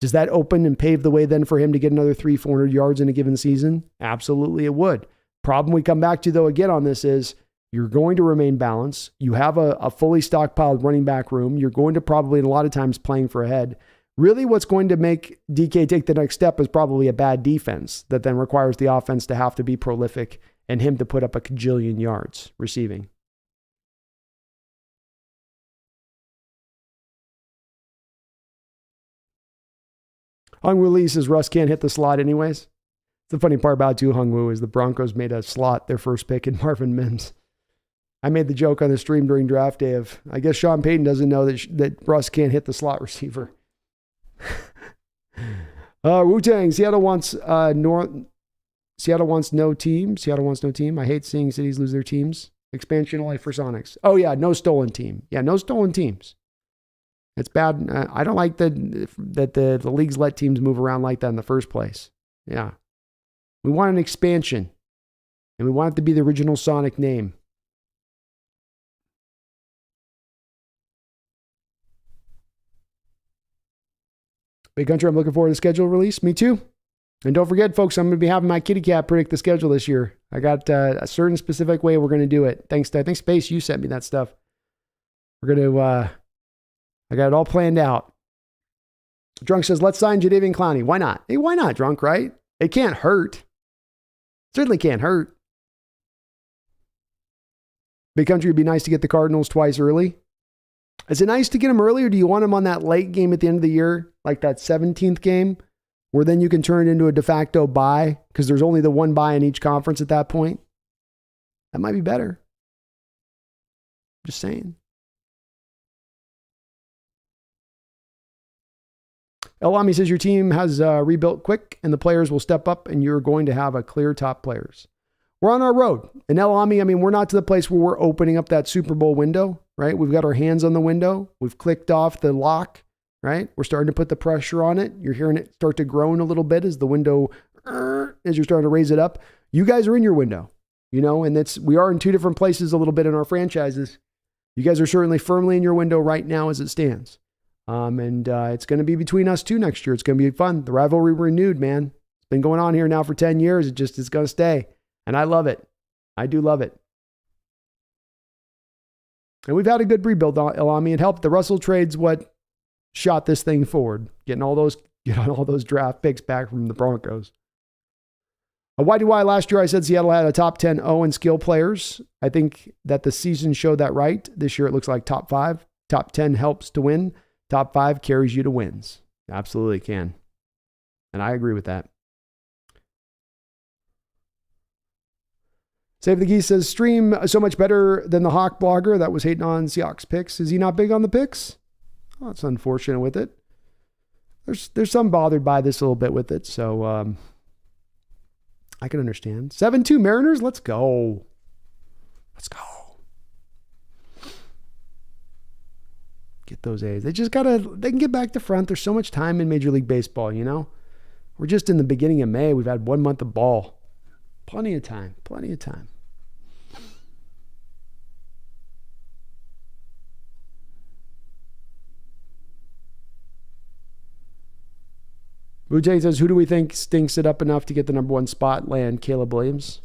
Does that open and pave the way then for him to get another 300-400 yards in a given season? Absolutely it would. Problem we come back to though again on this is you're going to remain balanced. You have a fully stockpiled running back room. You're going to probably, a lot of times, playing for a head. Really what's going to make DK take the next step is probably a bad defense that then requires the offense to have to be prolific and him to put up a cajillion yards receiving. Hung-Woo Lee says Russ can't hit the slot anyways. The funny part about Hung-Woo is the Broncos made a slot their first pick in Marvin Mims. I made the joke on the stream during draft day of, I guess Sean Payton doesn't know that Russ can't hit the slot receiver. Wu-Tang, Seattle wants no team. Seattle wants no team. I hate seeing cities lose their teams. Expansion only for Sonics. Oh yeah, no stolen team. Yeah, no stolen teams. It's bad. I don't like that the leagues let teams move around like that in the first place. Yeah. We want an expansion. And we want it to be the original Sonic name. Big Country, I'm looking forward to the schedule release. Me too. And don't forget, folks, I'm going to be having my kitty cat predict the schedule this year. I got a certain specific way we're going to do it. Thanks to, I think, Space, you sent me that stuff. We're going to, I got it all planned out. Drunk says, let's sign Jadeveon Clowney. Why not? Hey, why not, Drunk, right? It can't hurt. Certainly can't hurt. Big Country, would be nice to get the Cardinals twice early. Is it nice to get them early, or do you want them on that late game at the end of the year, like that 17th game, where then you can turn it into a de facto bye because there's only the one bye in each conference at that point? That might be better. Just saying. Elami says your team has rebuilt quick and the players will step up and you're going to have a clear top players. We're on our road. And Elami, I mean, we're not to the place where we're opening up that Super Bowl window, right? We've got our hands on the window. We've clicked off the lock, right? We're starting to put the pressure on it. You're hearing it start to groan a little bit as the window, as you're starting to raise it up. You guys are in your window, you know, and we are in two different places a little bit in our franchises. You guys are certainly firmly in your window right now as it stands. And it's going to be between us two next year. It's going to be fun. The rivalry renewed, man. It's been going on here now for 10 years. It just is going to stay. And I love it. I do love it. And we've had a good rebuild, Elami. It helped. The Russell trade's what shot this thing forward, getting all those draft picks back from the Broncos. Why do I last year I said Seattle had a top 10 O in skill players. I think that the season showed that right. This year it looks like top 5. Top 10 helps to win. Top 5 carries you to wins. Absolutely can. And I agree with that. Save the Geese says, stream so much better than the Hawk blogger that was hating on Seahawks picks. Is he not big on the picks? Oh, that's unfortunate with it. There's some bothered by this a little bit with it. So I can understand. 7-2 Mariners. Let's go. Let's go. Get those A's. They can get back to front. There's so much time in Major League Baseball, you know? We're just in the beginning of May. We've had 1 month of ball. Plenty of time. Plenty of time. Wu-Tang says, who do we think stinks it up enough to get the number 1 spot? Land Caleb Williams.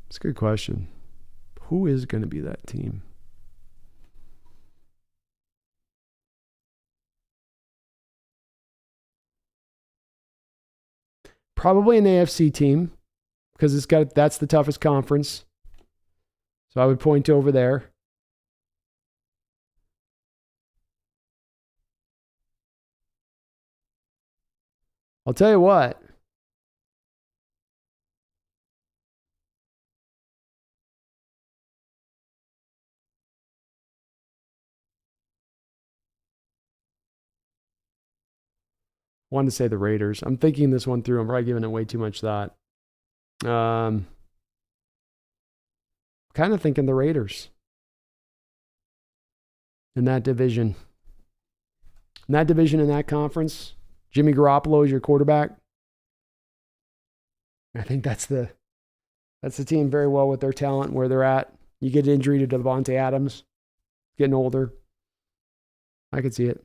It's a good question. Who is going to be that team? Probably an AFC team because that's the toughest conference. So I would point to over there. I'll tell you what. Wanted to say the Raiders. I'm thinking this one through. I'm probably giving it way too much thought. Kind of thinking the Raiders in that division. In that conference, Jimmy Garoppolo is your quarterback. I think that's the team very well with their talent where they're at. You get injury to Devontae Adams, getting older. I could see it.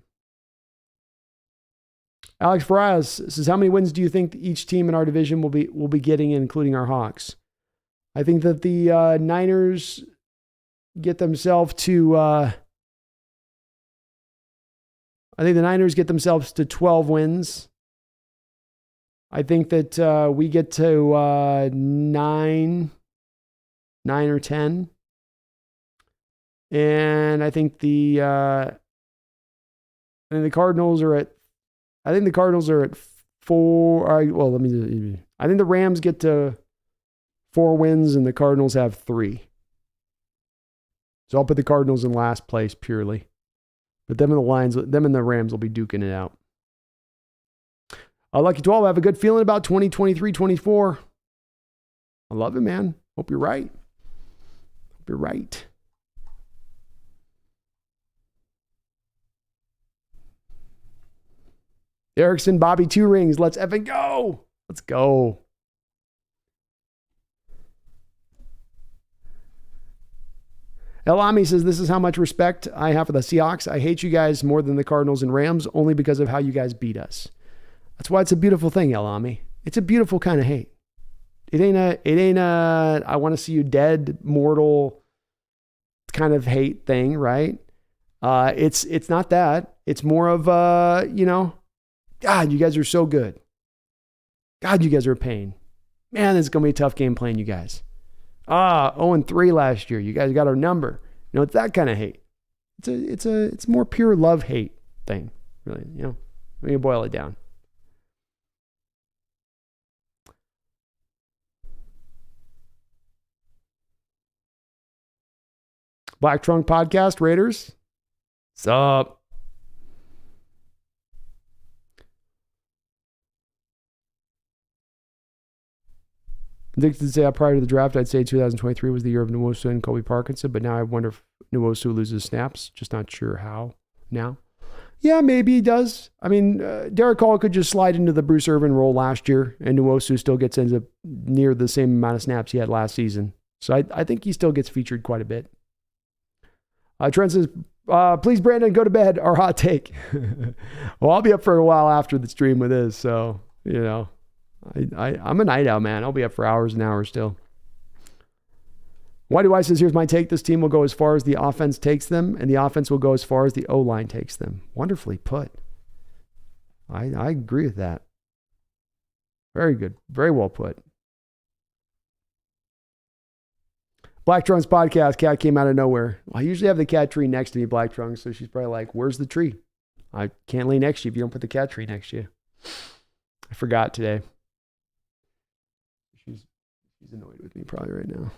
Alex Farias says, how many wins do you think each team in our division will be getting, including our Hawks? I think that the Niners get themselves to I think the Niners get themselves to 12 wins. I think that we get to 9 or 10. And I think the Cardinals are at 4. I think the Rams get to 4 wins and the Cardinals have 3. So I'll put the Cardinals in last place purely. But them and the Rams will be duking it out. Lucky 12, I have a good feeling about 2023-24. I love it, man. Hope you're right. Erickson, Bobby, 2 rings. Let's effing go. Let's go. Elami says, this is how much respect I have for the Seahawks. I hate you guys more than the Cardinals and Rams only because of how you guys beat us. That's why it's a beautiful thing, Elami. It's a beautiful kind of hate. It ain't a I want to see you dead, mortal kind of hate thing, right? It's not that. It's more of God, you guys are so good. God, you guys are a pain. Man, it's going to be a tough game playing you guys. 0-3 last year. You guys got our number. It's that kind of hate. It's more pure love hate thing, really. When you boil it down. Black Trunk Podcast, Raiders. What's up? Addicted to say prior to the draft, I'd say 2023 was the year of Nwosu and Kobe Parkinson, but now I wonder if Nwosu loses snaps. Just not sure how now. Yeah, maybe he does. I mean, Derek Hall could just slide into the Bruce Irvin role last year, and Nwosu still gets into near the same amount of snaps he had last season. So I think he still gets featured quite a bit. Trent says, please, Brandon, go to bed. Our hot take. Well, I'll be up for a while after the stream with this. So, I'm a night owl, man. I'll be up for hours and hours still. Why do I says, here's my take. This team will go as far as the offense takes them, and the offense will go as far as the O-line takes them. Wonderfully put. I agree with that. Very good. Very well put. Black Trunks podcast. Cat came out of nowhere. I usually have the cat tree next to me, Black Trunks, so she's probably like, where's the tree? I can't lay next to you if you don't put the cat tree next to you. I forgot today. She's annoyed with me probably right now.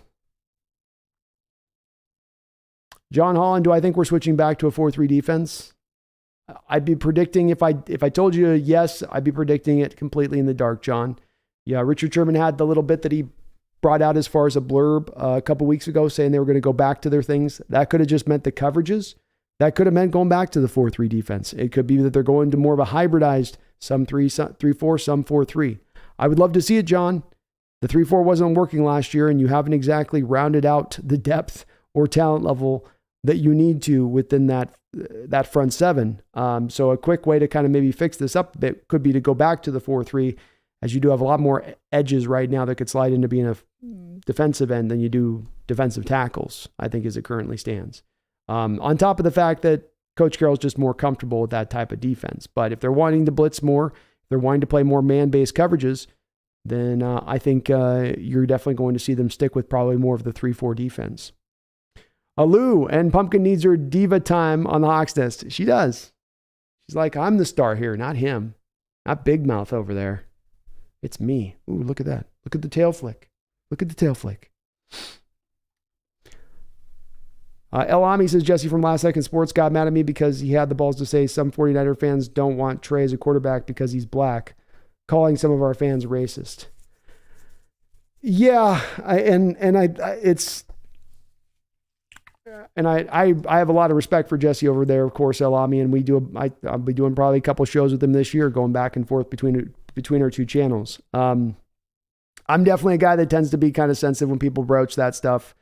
John Holland, do I think we're switching back to a 4-3 defense? I'd be predicting, if I told you yes, I'd be predicting it completely in the dark, John. Yeah, Richard Sherman had the little bit that he brought out as far as a blurb a couple weeks ago saying they were going to go back to their things. That could have just meant the coverages. That could have meant going back to the 4-3 defense. It could be that they're going to more of a hybridized, some 3-4, some 4-3. I would love to see it, John. The 3-4 wasn't working last year, and you haven't exactly rounded out the depth or talent level that you need to within that front seven. So a quick way to kind of maybe fix this up a bit could be to go back to the 4-3, as you do have a lot more edges right now that could slide into being a defensive end than you do defensive tackles, I think, as it currently stands. On top of the fact that Coach Carroll's just more comfortable with that type of defense. But if they're wanting to blitz more, if they're wanting to play more man-based coverages, then I think you're definitely going to see them stick with probably more of the 3-4 defense. Lou and Pumpkin needs her diva time on the Hawks Nest. She does. She's like, I'm the star here, not him. Not Big Mouth over there. It's me. Ooh, look at that. Look at the tail flick. Look at the tail flick. El Ami says, Jesse from Last Second Sports got mad at me because he had the balls to say some 49er fans don't want Trey as a quarterback because he's black, calling some of our fans racist. Yeah, I have a lot of respect for Jesse over there, of course, El Ami, and I'll be doing probably a couple shows with him this year, going back and forth between our two channels. I'm definitely a guy that tends to be kind of sensitive when people broach that stuff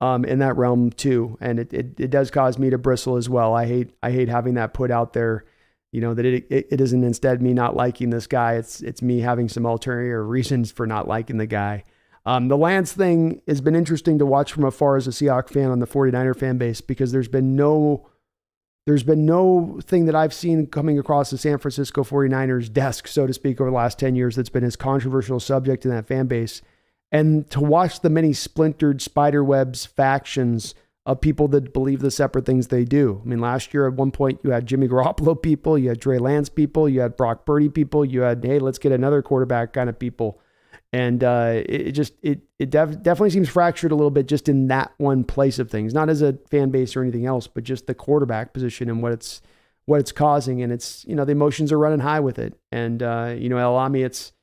in that realm too, and it does cause me to bristle as well. I hate having that put out there, that it isn't instead me not liking this guy. It's me having some ulterior reasons for not liking the guy. The Lance thing has been interesting to watch from afar as a Seahawks fan on the 49er fan base, because there's been no thing that I've seen coming across the San Francisco 49ers desk, so to speak, over the last 10 years that's been as controversial subject in that fan base. And to watch the many splintered spiderwebs factions of people that believe the separate things they do. I mean, last year at one point you had Jimmy Garoppolo people, you had Trey Lance people, you had Brock Purdy people, you had, hey, let's get another quarterback kind of people. And it definitely seems fractured a little bit just in that one place of things, not as a fan base or anything else, but just the quarterback position and what it's causing. And it's, the emotions are running high with it. And, El Ami, it's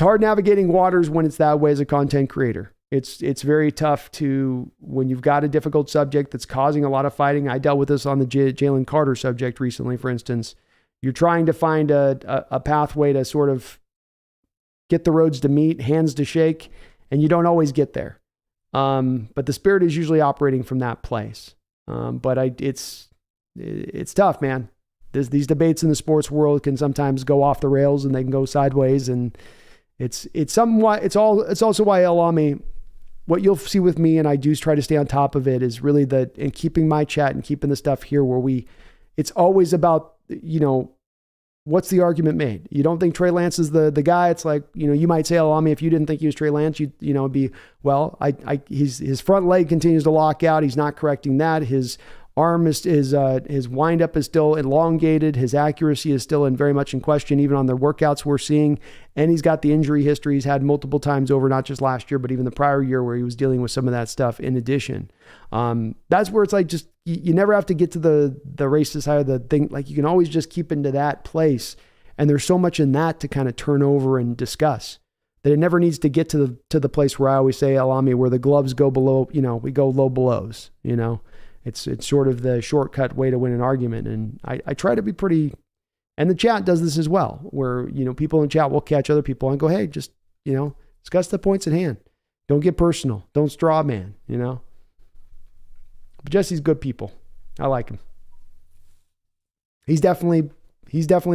hard navigating waters when it's that way as a content creator. It's very tough when you've got a difficult subject that's causing a lot of fighting. I dealt with this on the Jalen Carter subject recently, for instance. You're trying to find a pathway to sort of get the roads to meet, hands to shake, and you don't always get there. But the spirit is usually operating from that place. But it's tough, man. These debates in the sports world can sometimes go off the rails and they can go sideways, and it's also why El Ami, what you'll see with me, and I do try to stay on top of it, is really in keeping my chat and keeping the stuff here where it's always about, what's the argument made? You don't think Trey Lance is the guy? It's like, you might say, El Ami, if you didn't think he was Trey Lance, it'd be, well, his front leg continues to lock out. He's not correcting that. His arm his windup is still elongated. His accuracy is still very much in question, even on the workouts we're seeing. And he's got the injury history he's had multiple times over, not just last year, but even the prior year where he was dealing with some of that stuff in addition. That's where it's like, just, you never have to get to the racist side of the thing. Like, you can always just keep into that place. And there's so much in that to kind of turn over and discuss, that it never needs to get to the place where I always say, El Ami, where the gloves go below, we go low blows, It's sort of the shortcut way to win an argument. And I try to be pretty, and the chat does this as well, where, people in chat will catch other people and go, hey, just, discuss the points at hand. Don't get personal. Don't straw man, But Jesse's good people. I like him. He's definitely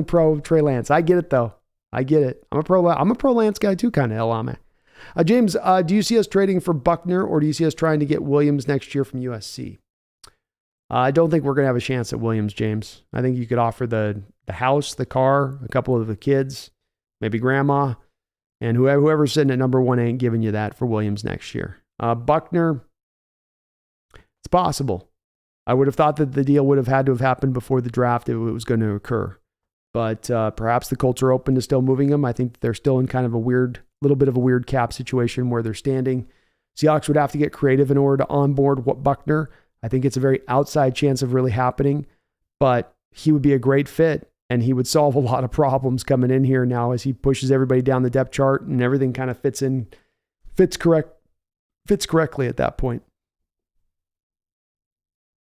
pro Trey Lance. I get it though. I get it. I'm a pro Lance guy too, kind of, Elame. James, do you see us trading for Buckner, or do you see us trying to get Williams next year from USC? I don't think we're going to have a chance at Williams, James. I think you could offer the house, the car, a couple of the kids, maybe grandma, and whoever's sitting at number one ain't giving you that for Williams next year. Buckner, it's possible. I would have thought that the deal would have had to have happened before the draft if it was going to occur. But perhaps the Colts are open to still moving him. I think they're still in kind of a little bit of a weird cap situation where they're standing. Seahawks would have to get creative in order to onboard Buckner. I think it's a very outside chance of really happening, but he would be a great fit, and he would solve a lot of problems coming in here now as he pushes everybody down the depth chart and everything kind of fits correctly at that point.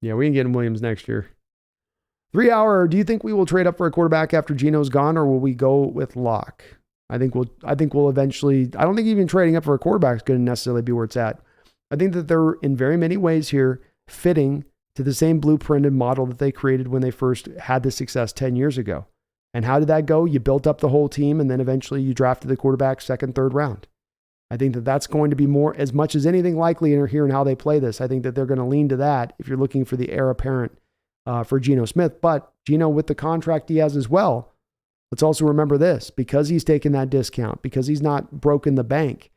Yeah, we can get him Williams next year. 3 hour, do you think we will trade up for a quarterback after Geno's gone, or will we go with Locke? I think we'll eventually, I don't think even trading up for a quarterback is going to necessarily be where it's at. I think that they're in very many ways here fitting to the same blueprint and model that they created when they first had the success 10 years ago. And how did that go? You built up the whole team, and then eventually you drafted the quarterback second, third round. I think that that's going to be more, as much as anything likely here in how they play this. I think that they're going to lean to that if you're looking for the heir apparent for Geno Smith. But Geno, with the contract he has as well, let's also remember this, because he's taken that discount, because he's not broken the bank,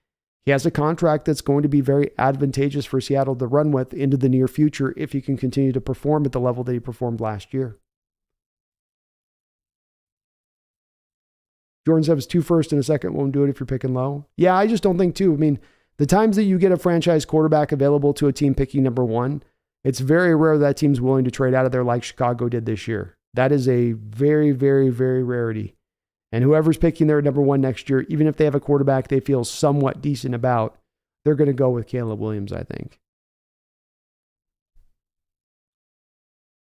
he has a contract that's going to be very advantageous for Seattle to run with into the near future if he can continue to perform at the level that he performed last year. Jordan says 2 first and a second won't do it if you're picking low. Yeah, I just don't think too. I mean, the times that you get a franchise quarterback available to a team picking number one, it's very rare that team's willing to trade out of there like Chicago did this year. That is a very, very, very rarity. And whoever's picking their number one next year, even if they have a quarterback they feel somewhat decent about, they're going to go with Caleb Williams, I think.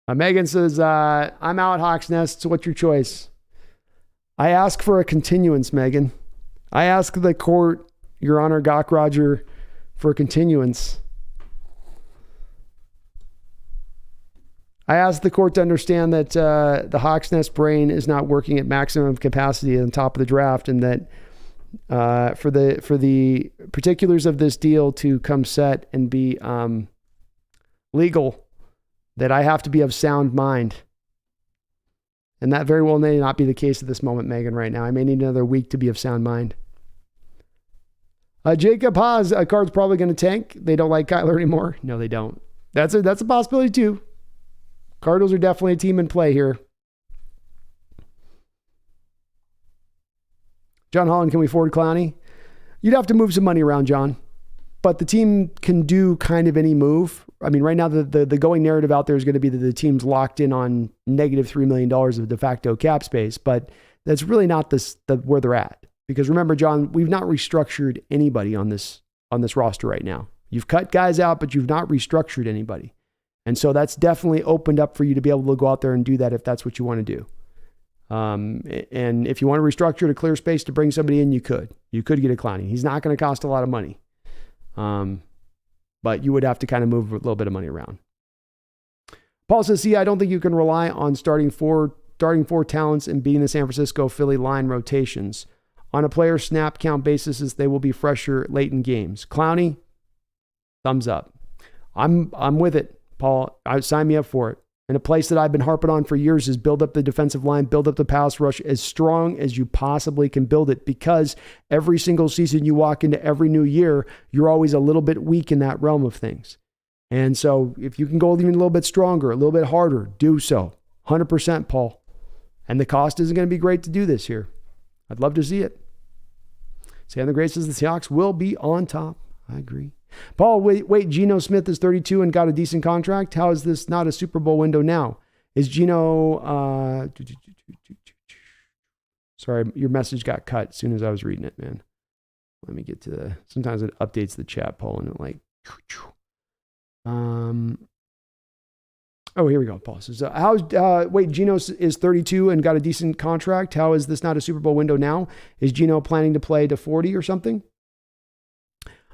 Megan says, I'm out, Hawks Nest. So what's your choice? I ask for a continuance, Megan. I ask the court, Your Honor, Gawk Roger, for a continuance. I asked the court to understand that the Hawks Nest brain is not working at maximum capacity on top of the draft, and that for the particulars of this deal to come set and be legal, that I have to be of sound mind. And that very well may not be the case at this moment, Megan, right now. I may need another week to be of sound mind. Jacob Haas, a card's probably going to tank. They don't like Kyler anymore. No, they don't. That's a possibility too. Cardinals are definitely a team in play here. John Holland, can we afford Clowney? You'd have to move some money around, John. But the team can do kind of any move. I mean, right now the going narrative out there is going to be that the team's locked in on negative $3 million of de facto cap space. But that's really not where they're at. Because remember, John, we've not restructured anybody on this roster right now. You've cut guys out, but you've not restructured anybody. And so that's definitely opened up for you to be able to go out there and do that if that's what you want to do. And if you want to restructure to clear space to bring somebody in, you could. You could get a Clowney. He's not going to cost a lot of money. But you would have to kind of move a little bit of money around. Paul says, I don't think you can rely on starting four talents and beating the San Francisco Philly line rotations. On a player snap count basis, as they will be fresher late in games. Clowney, thumbs up. I'm with it. Paul, sign me up for it. And a place that I've been harping on for years is build up the defensive line, build up the pass rush as strong as you possibly can build it, because every single season you walk into every new year, you're always a little bit weak in that realm of things. And so if you can go even a little bit stronger, a little bit harder, do so. 100%, Paul. And the cost isn't going to be great to do this here. I'd love to see it. Sam the Great says the Seahawks will be on top. I agree. Paul, wait, Geno Smith is 32 and got a decent contract. How is this not a Super Bowl window now? Is Geno... Sorry, your message got cut as soon as I was reading it, man. Let me get to sometimes it updates the chat, Paul, and it Oh, here we go. Paul says, wait, Geno is 32 and got a decent contract. How is this not a Super Bowl window now? Is Geno planning to play to 40 or something?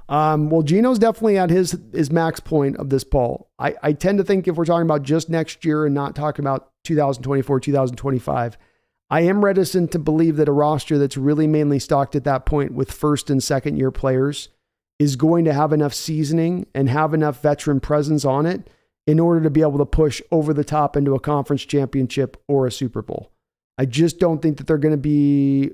Well, Geno's definitely at his max point of this, Paul. I tend to think if we're talking about just next year and not talking about 2024, 2025, I am reticent to believe that a roster that's really mainly stocked at that point with first and second year players is going to have enough seasoning and have enough veteran presence on it in order to be able to push over the top into a conference championship or a Super Bowl. I just don't think that they're going to be,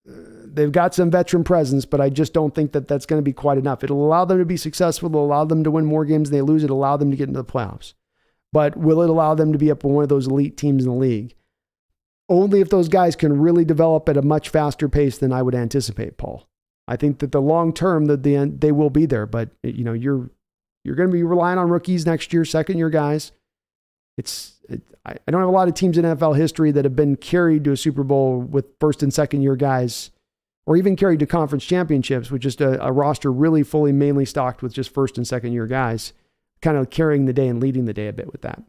they've got some veteran presence, but I just don't think that that's going to be quite enough. It'll allow them to be successful. It'll allow them to win more games than they lose. It'll allow them to get into the playoffs. But will it allow them to be up on one of those elite teams in the league? Only if those guys can really develop at a much faster pace than I would anticipate, Paul. I think that the long term, that they will be there, but you're going to be relying on rookies next year, second year guys. I don't have a lot of teams in NFL history that have been carried to a Super Bowl with first and second year guys, or even carried to conference championships with just a roster really fully mainly stocked with just first and second year guys, kind of carrying the day and leading the day a bit with that.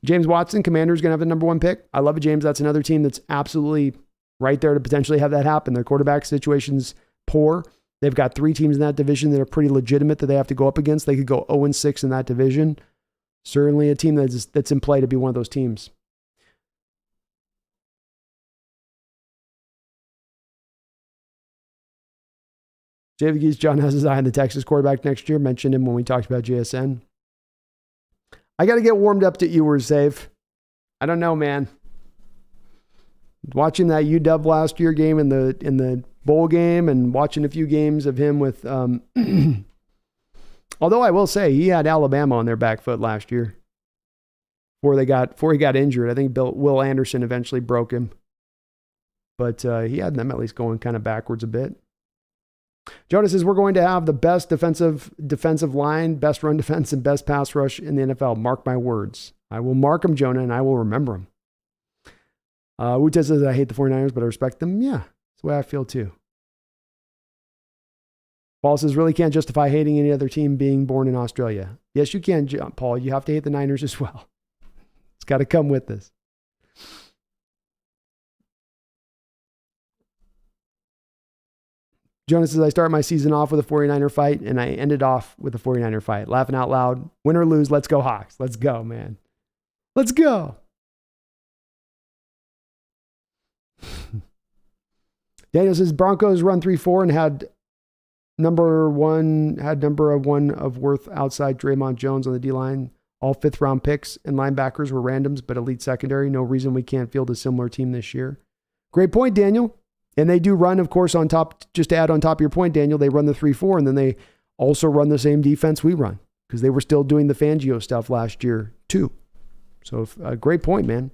James Watson, Commanders, going to have the number one pick. I love it, James. That's another team that's absolutely right there to potentially have that happen. Their quarterback situation's poor. They've got 3 teams in that division that are pretty legitimate that they have to go up against. They could go 0-6 in that division. Certainly a team that's in play to be one of those teams. JV John has his eye on the Texas quarterback next year. Mentioned him when we talked about JSN. I got to get warmed up to Ewers, Save. I don't know, man. Watching that UW last year game in the bowl game and watching a few games of him with, although I will say he had Alabama on their back foot last year before he got injured. I think Will Anderson eventually broke him, but he had them at least going kind of backwards a bit. Jonas says we're going to have the best defensive line, best run defense, and best pass rush in the NFL. Mark my words. I will mark them, Jonah, and I will remember them. Wuta says I hate the 49ers, but I respect them. Yeah, that's the way I feel too. Paul says really can't justify hating any other team being born in Australia. Yes, you can, Paul. You have to hate the Niners as well. It's got to come with this. Jonas says, I start my season off with a 49er fight, and I ended off with a 49er fight. Laughing out loud. Win or lose, let's go Hawks. Let's go, man. Let's go. Daniel says, Broncos run 3-4 and had number one of worth outside Draymond Jones on the D-line. All 5th round picks and linebackers were randoms, but elite secondary. No reason we can't field a similar team this year. Great point, Daniel. And they do run, of course, on top, just to add on top of your point, Daniel, they run the 3-4, and then they also run the same defense we run because they were still doing the Fangio stuff last year, too. So, great point, man.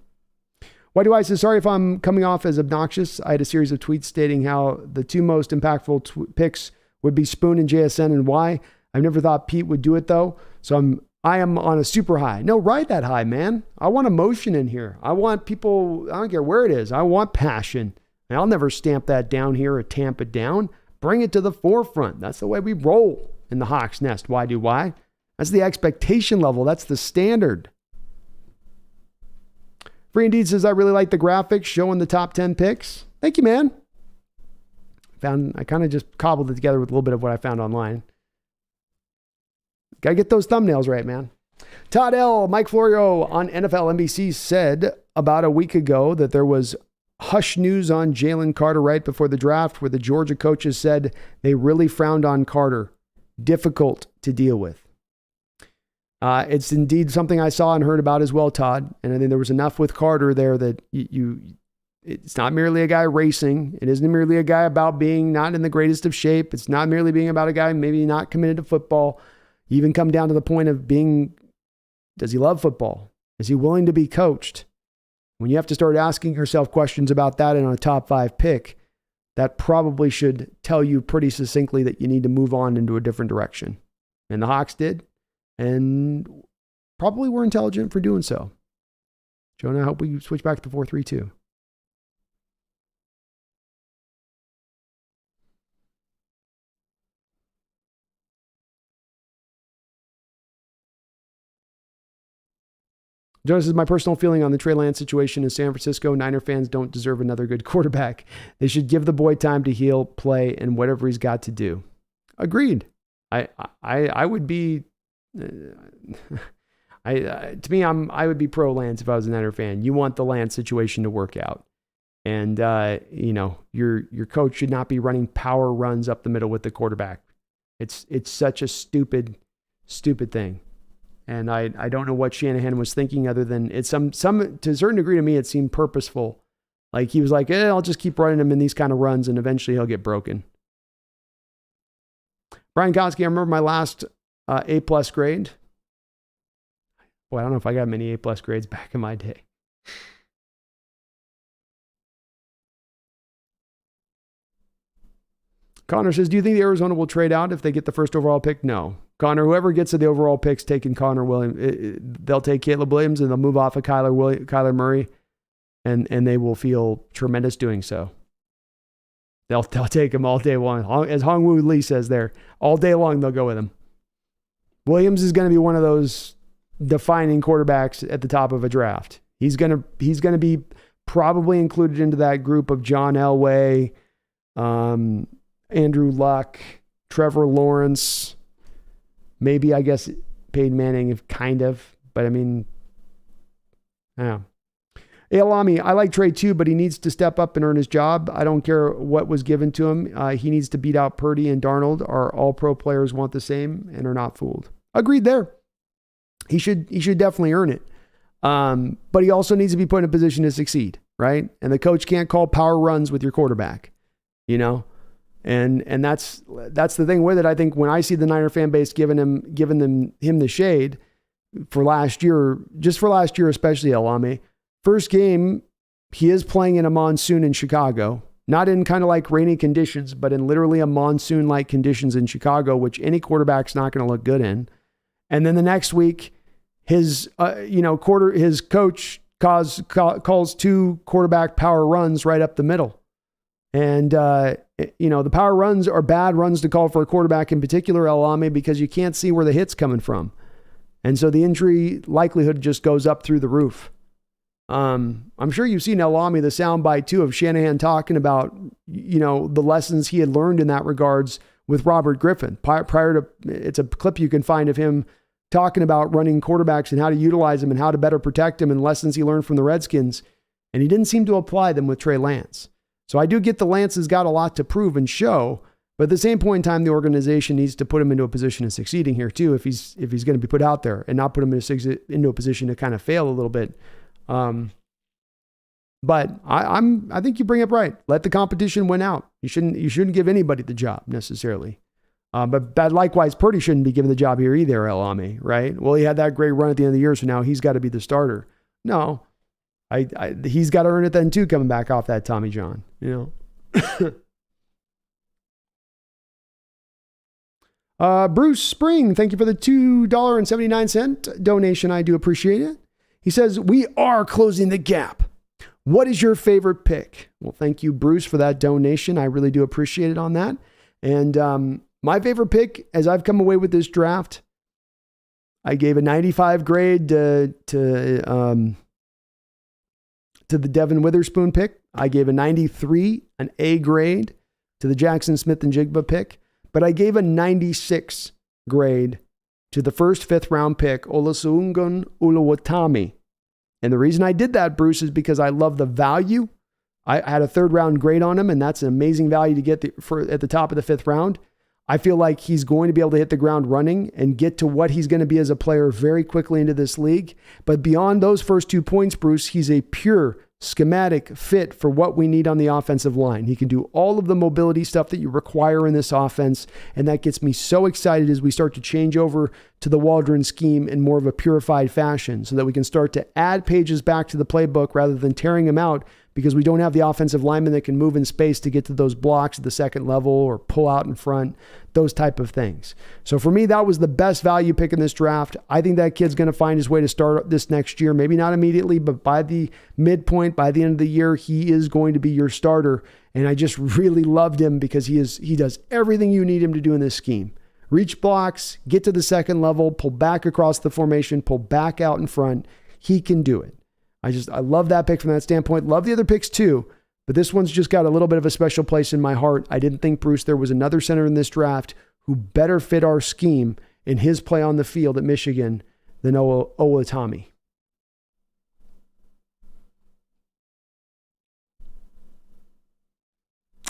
Why do I say, sorry if I'm coming off as obnoxious. I had a series of tweets stating how the 2 most impactful picks would be Spoon and JSN and why. I've never thought Pete would do it, though. So I am on a super high. No, ride that high, man. I want emotion in here. I want people, I don't care where it is. I want passion. And I'll never stamp that down here or tamp it down. Bring it to the forefront. That's the way we roll in the Hawks Nest. Why do why? That's the expectation level. That's the standard. Free Indeed says, I really like the graphics showing the top 10 picks. Thank you, man. I kind of just cobbled it together with a little bit of what I found online. Got to get those thumbnails right, man. Todd L. Mike Florio on NFL NBC said about a week ago that there was hush news on Jalen Carter right before the draft where the Georgia coaches said they really frowned on Carter. Difficult to deal with. It's indeed something I saw and heard about as well, Todd. And I think there was enough with Carter there that it's not merely a guy racing. It isn't merely a guy about being not in the greatest of shape. It's not merely being about a guy maybe not committed to football. You even come down to the point of does he love football? Is he willing to be coached? When you have to start asking yourself questions about that in a top 5 pick, that probably should tell you pretty succinctly that you need to move on into a different direction. And the Hawks did, and probably were intelligent for doing so. Jonah, I hope we switch back to 4-3-2. Jonas says, my personal feeling on the Trey Lance situation is San Francisco Niner fans don't deserve another good quarterback. They should give the boy time to heal, play, and whatever he's got to do. Agreed. I would be, I would be pro Lance if I was a Niner fan. You want the Lance situation to work out. And, your coach should not be running power runs up the middle with the quarterback. It's such a stupid thing. And I don't know what Shanahan was thinking other than it's some to a certain degree to me, it seemed purposeful. Like he was like, I'll just keep running him in these kind of runs and eventually he'll get broken. Brian Koski, I remember my last A+ grade. Boy, I don't know if I got many A+ grades back in my day. Connor says, do you think the Arizona will trade out if they get the first overall pick? No. Connor, whoever gets to the overall pick's taking Connor Williams. They'll take Caleb Williams and they'll move off of Kyler Murray, and they will feel tremendous doing so. They'll take him all day long. As Hong Woo Lee says there, all day long they'll go with him. Williams is going to be one of those defining quarterbacks at the top of a draft. He's going to be probably included into that group of John Elway, Andrew Luck, Trevor Lawrence, maybe, I guess, Peyton Manning, kind of. But, I mean, yeah. Alami, I like Trey too, but he needs to step up and earn his job. I don't care what was given to him. He needs to beat out Purdy and Darnold. Our all-pro players want the same and are not fooled. Agreed there. He should definitely earn it. But he also needs to be put in a position to succeed, right? And the coach can't call power runs with your quarterback, And that's the thing with it. I think when I see the Niner fan base giving him the shade for last year, just for last year especially, Alame, first game, he is playing in a monsoon in Chicago, not in kind of like rainy conditions, but in literally a monsoon-like conditions in Chicago, which any quarterback's not going to look good in. And then the next week, his coach calls 2 quarterback power runs right up the middle. And, the power runs are bad runs to call for a quarterback in particular, Alame, because you can't see where the hit's coming from. And so the injury likelihood just goes up through the roof. I'm sure you've seen Alame, the soundbite too, of Shanahan talking about, the lessons he had learned in that regards with Robert Griffin. Prior to, it's a clip you can find of him talking about running quarterbacks and how to utilize them and how to better protect them and lessons he learned from the Redskins. And he didn't seem to apply them with Trey Lance. So I do get the Lance has got a lot to prove and show, but at the same point in time, the organization needs to put him into a position of succeeding here too, if he's going to be put out there and not put him into a position to kind of fail a little bit. But I think you bring up right. Let the competition win out. You shouldn't give anybody the job necessarily. But likewise, Purdy shouldn't be given the job here either, Alame, right? Well, he had that great run at the end of the year, so now he's got to be the starter. No. He's got to earn it then too, coming back off that Tommy John, Bruce Spring, thank you for the $2.79 donation. I do appreciate it. He says, we are closing the gap. What is your favorite pick? Well, thank you, Bruce, for that donation. I really do appreciate it on that. And my favorite pick, as I've come away with this draft, I gave a 95 grade to the Devin Witherspoon pick. I gave a 93, an A grade to the Jackson Smith and Jigba pick, but I gave a 96 grade to the first 5th round pick, Olusegun Oluwatimi. And the reason I did that, Bruce, is because I love the value. I had a 3rd round grade on him, and that's an amazing value to get at the top of the 5th round. I feel like he's going to be able to hit the ground running and get to what he's going to be as a player very quickly into this league. But beyond those first 2 points, Bruce, he's a pure schematic fit for what we need on the offensive line. He can do all of the mobility stuff that you require in this offense, and that gets me so excited as we start to change over to the Waldron scheme in more of a purified fashion so that we can start to add pages back to the playbook rather than tearing them out because we don't have the offensive lineman that can move in space to get to those blocks at the second level or pull out in front, those type of things. So for me, that was the best value pick in this draft. I think that kid's going to find his way to start this next year. Maybe not immediately, but by the midpoint, by the end of the year, he is going to be your starter. And I just really loved him because he does everything you need him to do in this scheme. Reach blocks, get to the second level, pull back across the formation, pull back out in front. he can do it. I love that pick from that standpoint. Love the other picks too, but this one's just got a little bit of a special place in my heart. I didn't think, Bruce, there was another center in this draft who better fit our scheme in his play on the field at Michigan than Owatami.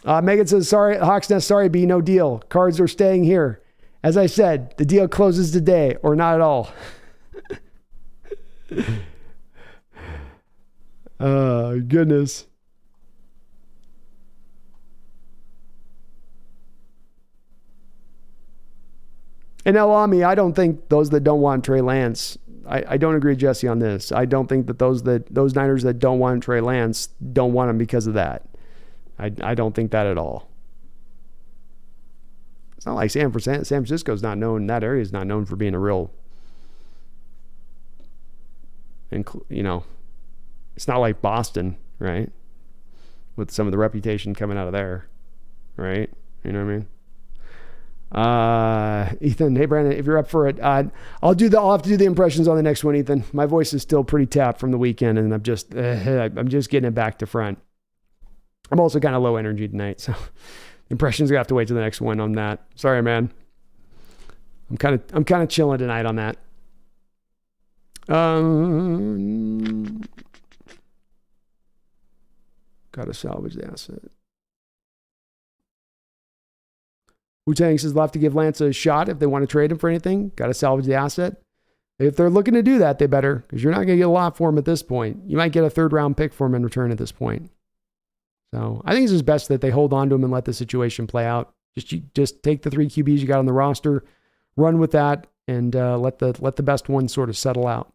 Megan says, sorry, Hawks Nest, sorry, B, no deal. Cards are staying here. As I said, the deal closes today or not at all. Oh, goodness. And Elami, I don't think those that don't want Trey Lance, I don't agree with Jesse on this. I don't think that those Niners that don't want Trey Lance don't want him because of that. I don't think that at all. It's not like San Francisco's not known, that area is not known for being a real, it's not like Boston, right? With some of the reputation coming out of there, right? You know what I mean? Ethan, hey Brandon, if you're up for it, I'll have to do the impressions on the next one, Ethan. My voice is still pretty tapped from the weekend, and I'm just getting it back to front. I'm also kind of low energy tonight, so impressions gonna have to wait till the next one on that. Sorry, man. I'm kind of chilling tonight on that. Gotta salvage the asset. Wu-Tang says they'll have to give Lance a shot if they want to trade him for anything. Gotta salvage the asset. If they're looking to do that, they better, because you're not going to get a lot for him at this point. You might get a 3rd round pick for him in return at this point. So I think it's just best that they hold on to him and let the situation play out. Just take the 3 QBs you got on the roster, run with that, and let the best one sort of settle out.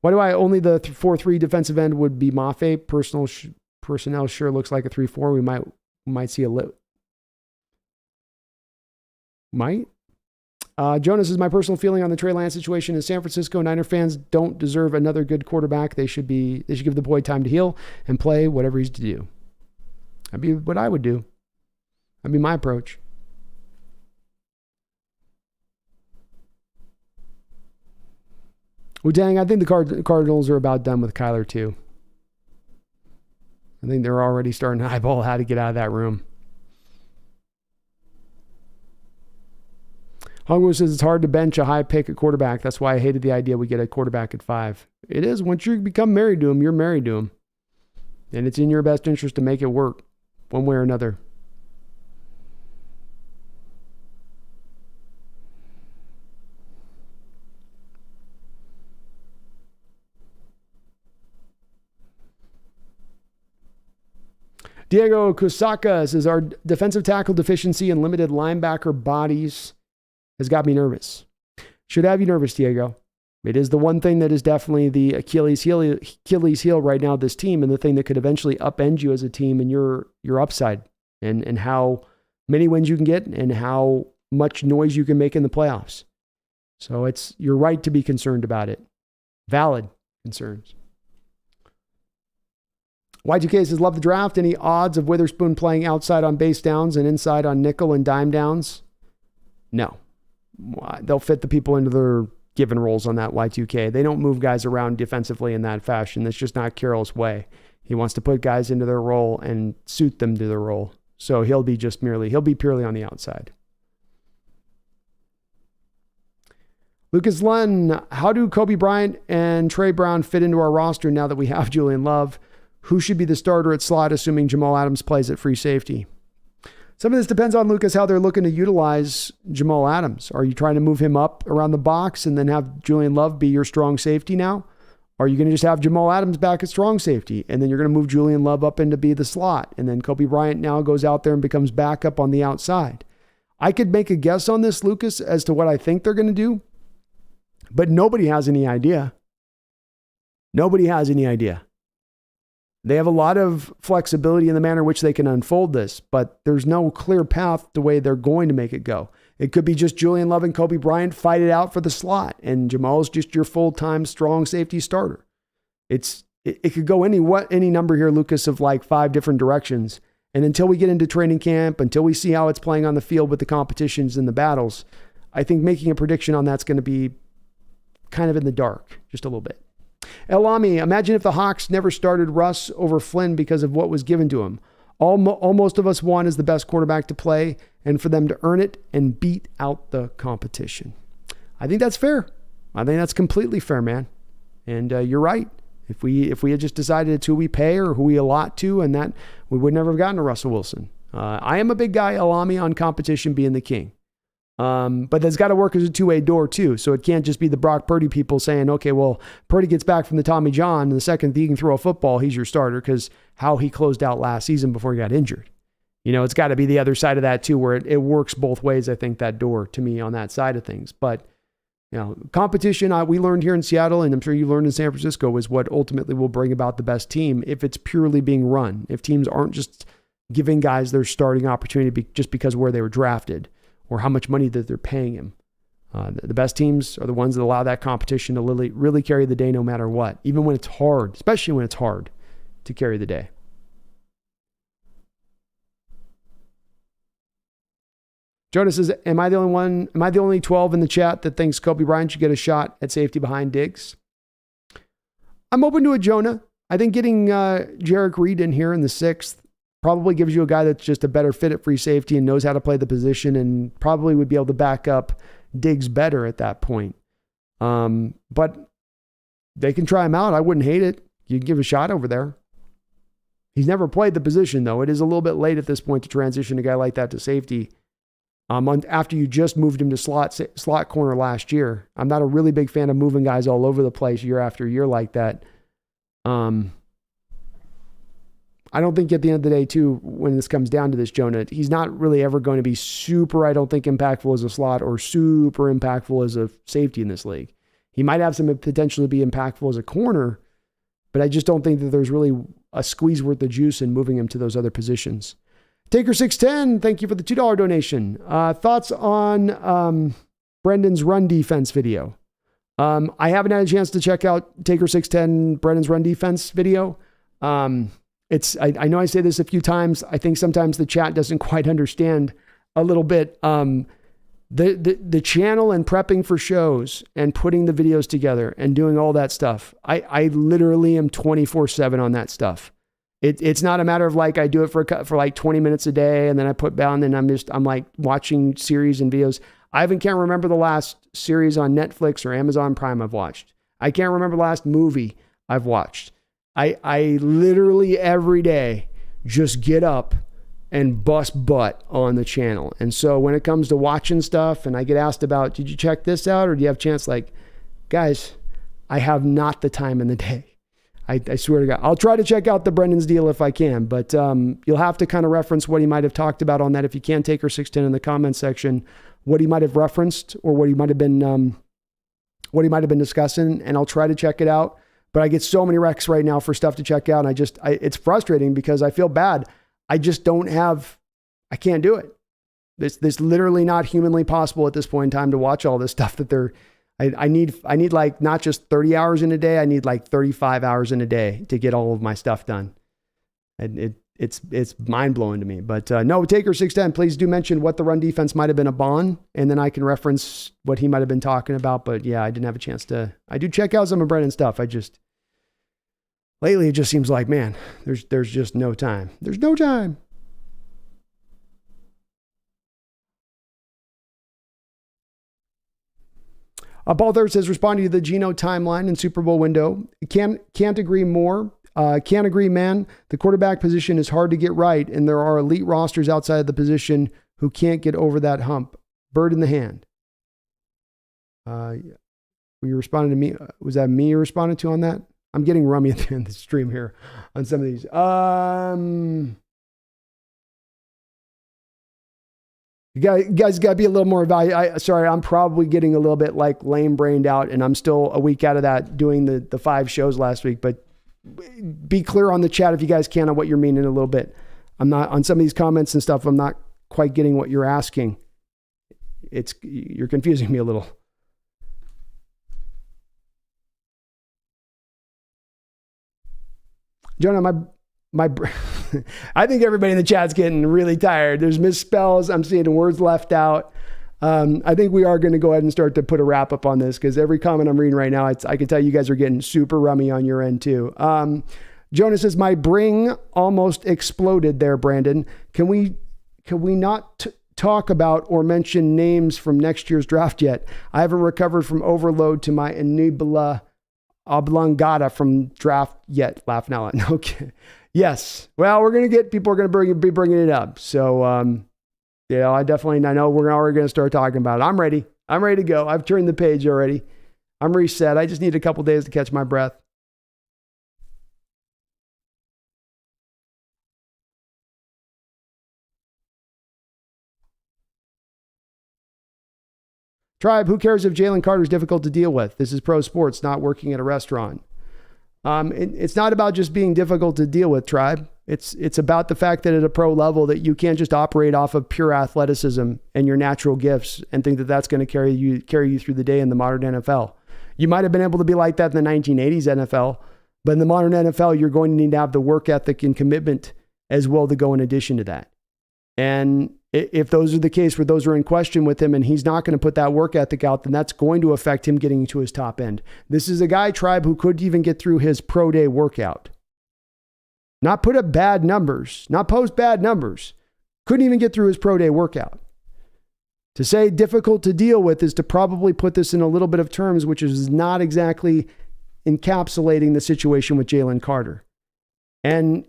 Why do I only the 4-3 defensive end would be Mafe? Personnel sure looks like a 3-4. We might see a lit. Might. Jonas is my personal feeling on the Trey Lance situation is San Francisco Niner fans don't deserve another good quarterback. They should give the boy time to heal and play whatever he's to do. That'd be what I would do. That'd be my approach. Well, dang, I think the Cardinals are about done with Kyler too. I think they're already starting to eyeball how to get out of that room. Hongwu says it's hard to bench a high pick at quarterback. That's why I hated the idea we get a quarterback at 5. It is. Once you become married to him, you're married to him. And it's in your best interest to make it work one way or another. Diego Kusaka says our defensive tackle deficiency and limited linebacker bodies has got me nervous. Should have you nervous, Diego. It is the one thing that is definitely the Achilles heel right now of this team, and the thing that could eventually upend you as a team and your upside and how many wins you can get and how much noise you can make in the playoffs. So you're right to be concerned about it. Valid concerns. Y2K says, love the draft. Any odds of Witherspoon playing outside on base downs and inside on nickel and dime downs? No. They'll fit the people into their given roles on that Y2K. They don't move guys around defensively in that fashion. That's just not Carroll's way. He wants to put guys into their role and suit them to their role. So he'll be purely on the outside. Lucas Lunn, how do Kobe Bryant and Trey Brown fit into our roster now that we have Julian Love? Who should be the starter at slot, assuming Jamal Adams plays at free safety? Some of this depends on, Lucas, how they're looking to utilize Jamal Adams. Are you trying to move him up around the box and then have Julian Love be your strong safety now? Or are you going to just have Jamal Adams back at strong safety, and then you're going to move Julian Love up in to be the slot, and then Kobe Bryant now goes out there and becomes backup on the outside? I could make a guess on this, Lucas, as to what I think they're going to do, but nobody has any idea. Nobody has any idea. They have a lot of flexibility in the manner in which they can unfold this, but there's no clear path the way they're going to make it go. It could be just Julian Love and Kobe Bryant fight it out for the slot, and Jamal's just your full-time strong safety starter. It could go any number here, Lucas, of like 5 different directions. And until we get into training camp, until we see how it's playing on the field with the competitions and the battles, I think making a prediction on that's going to be kind of in the dark, just a little bit. Elami, imagine if the Hawks never started Russ over Flynn because of what was given to him. All most of us want is the best quarterback to play and for them to earn it and beat out the competition. I think that's fair. I think that's completely fair, man. And you're right. If we had just decided it's who we pay or who we allot to, and that we would never have gotten to Russell Wilson. I am a big guy, Elami, on competition being the king. But that's got to work as a two-way door too. So it can't just be the Brock Purdy people saying, okay, well, Purdy gets back from the Tommy John, and the second he can throw a football, he's your starter, because how he closed out last season before he got injured. It's got to be the other side of that too, where it works both ways. I think that door to me on that side of things. But competition, we learned here in Seattle, and I'm sure you learned in San Francisco, is what ultimately will bring about the best team if it's purely being run. If teams aren't just giving guys their starting opportunity just because of where they were drafted or how much money that they're paying him. The best teams are the ones that allow that competition to really carry the day no matter what, even when it's hard, especially when it's hard to carry the day. Jonas says, am I the only 12 in the chat that thinks Kobe Bryant should get a shot at safety behind Diggs? I'm open to it, Jonah. I think getting Jarek Reed in here in the 6th probably gives you a guy that's just a better fit at free safety and knows how to play the position and probably would be able to back up Diggs better at that point. But they can try him out. I wouldn't hate it. You can give a shot over there. He's never played the position, though. It is a little bit late at this point to transition a guy like that to safety. After you just moved him to slot corner last year. I'm not a really big fan of moving guys all over the place year after year like that. I don't think at the end of the day, too, when this comes down to this, Jonah, he's not really ever going to be super, I don't think, impactful as a slot or super impactful as a safety in this league. He might have some potential to be impactful as a corner, but I just don't think that there's really a squeeze worth of juice in moving him to those other positions. Taker610, thank you for the $2 donation. Thoughts on Brendan's run defense video? I haven't had a chance to check out Taker610, Brendan's run defense video. I know I say this a few times. I think sometimes the chat doesn't quite understand a little bit. The channel and prepping for shows and putting the videos together and doing all that stuff. I literally am 24/7 on that stuff. It's not a matter of like I do it for like 20 minutes a day and then I put down and I'm like watching series and videos. I can't remember the last series on Netflix or Amazon Prime I've watched. I can't remember the last movie I've watched. I literally every day just get up and bust butt on the channel. And so when it comes to watching stuff and I get asked about, did you check this out or do you have a chance? Like, guys, I have not the time in the day. I swear to God. I'll try to check out the Brendan's deal if I can, but you'll have to kind of reference what he might have talked about on that. If you can, take her 610 in the comment section, what he might have referenced or what he might have been discussing, and I'll try to check it out. But I get so many recs right now for stuff to check out. And it's frustrating because I feel bad. I just I can't do it. This literally not humanly possible at this point in time to watch all this stuff that I need like not just 30 hours in a day. I need like 35 hours in a day to get all of my stuff done. And it's mind blowing to me, but no, Taker 610, please do mention what the run defense might've been upon. And then I can reference what he might've been talking about. But yeah, I didn't have a chance I do check out some of Brendan's stuff. Lately it just seems like, man, there's just no time. There's no time. Paul Third says, responding to the Geno timeline and Super Bowl window, can't agree more. Can't agree, man. The quarterback position is hard to get right, and there are elite rosters outside of the position who can't get over that hump. Bird in the hand. Were you responding to me? Was that me you responded to on that? I'm getting rummy at the end of the stream here on some of these. You guys got to be a little more sorry, I'm probably getting a little bit like lame-brained out, and I'm still a week out of that doing the 5 shows last week, but be clear on the chat if you guys can on what you're meaning a little bit. I'm not on some of these comments and stuff. I'm not quite getting what you're asking. You're confusing me a little. Jonah, I think everybody in the chat's getting really tired. There's misspells. I'm seeing words left out. I think we are going to go ahead and start to put a wrap up on this because every comment I'm reading right now, I can tell you guys are getting super rummy on your end too. Jonas says, my brain almost exploded there, Brandon. Can we not talk about or mention names from next year's draft yet? I haven't recovered from overload to my Anibala Oblongata from draft yet. Laughing out loud. Okay. Yes. Well, we're going to get people are going to be bringing it up. So, I know we're already going to start talking about it. I'm ready. I'm ready to go. I've turned the page already. I'm reset. I just need a couple days to catch my breath. Tribe, who cares if Jalen Carter's difficult to deal with? This is pro sports, not working at a restaurant. It's not about just being difficult to deal with, Tribe. It's about the fact that at a pro level that you can't just operate off of pure athleticism and your natural gifts and think that that's going to carry you through the day in the modern NFL. You might have been able to be like that in the 1980s NFL, but in the modern NFL, you're going to need to have the work ethic and commitment as well to go in addition to that. And if those are the case where those are in question with him and he's not going to put that work ethic out, then that's going to affect him getting to his top end. This is a guy, Tribe, who couldn't even get through his pro day workout. Not put up bad numbers, not post bad numbers. Couldn't even get through his pro day workout. To say difficult to deal with is to probably put this in a little bit of terms, which is not exactly encapsulating the situation with Jalen Carter. And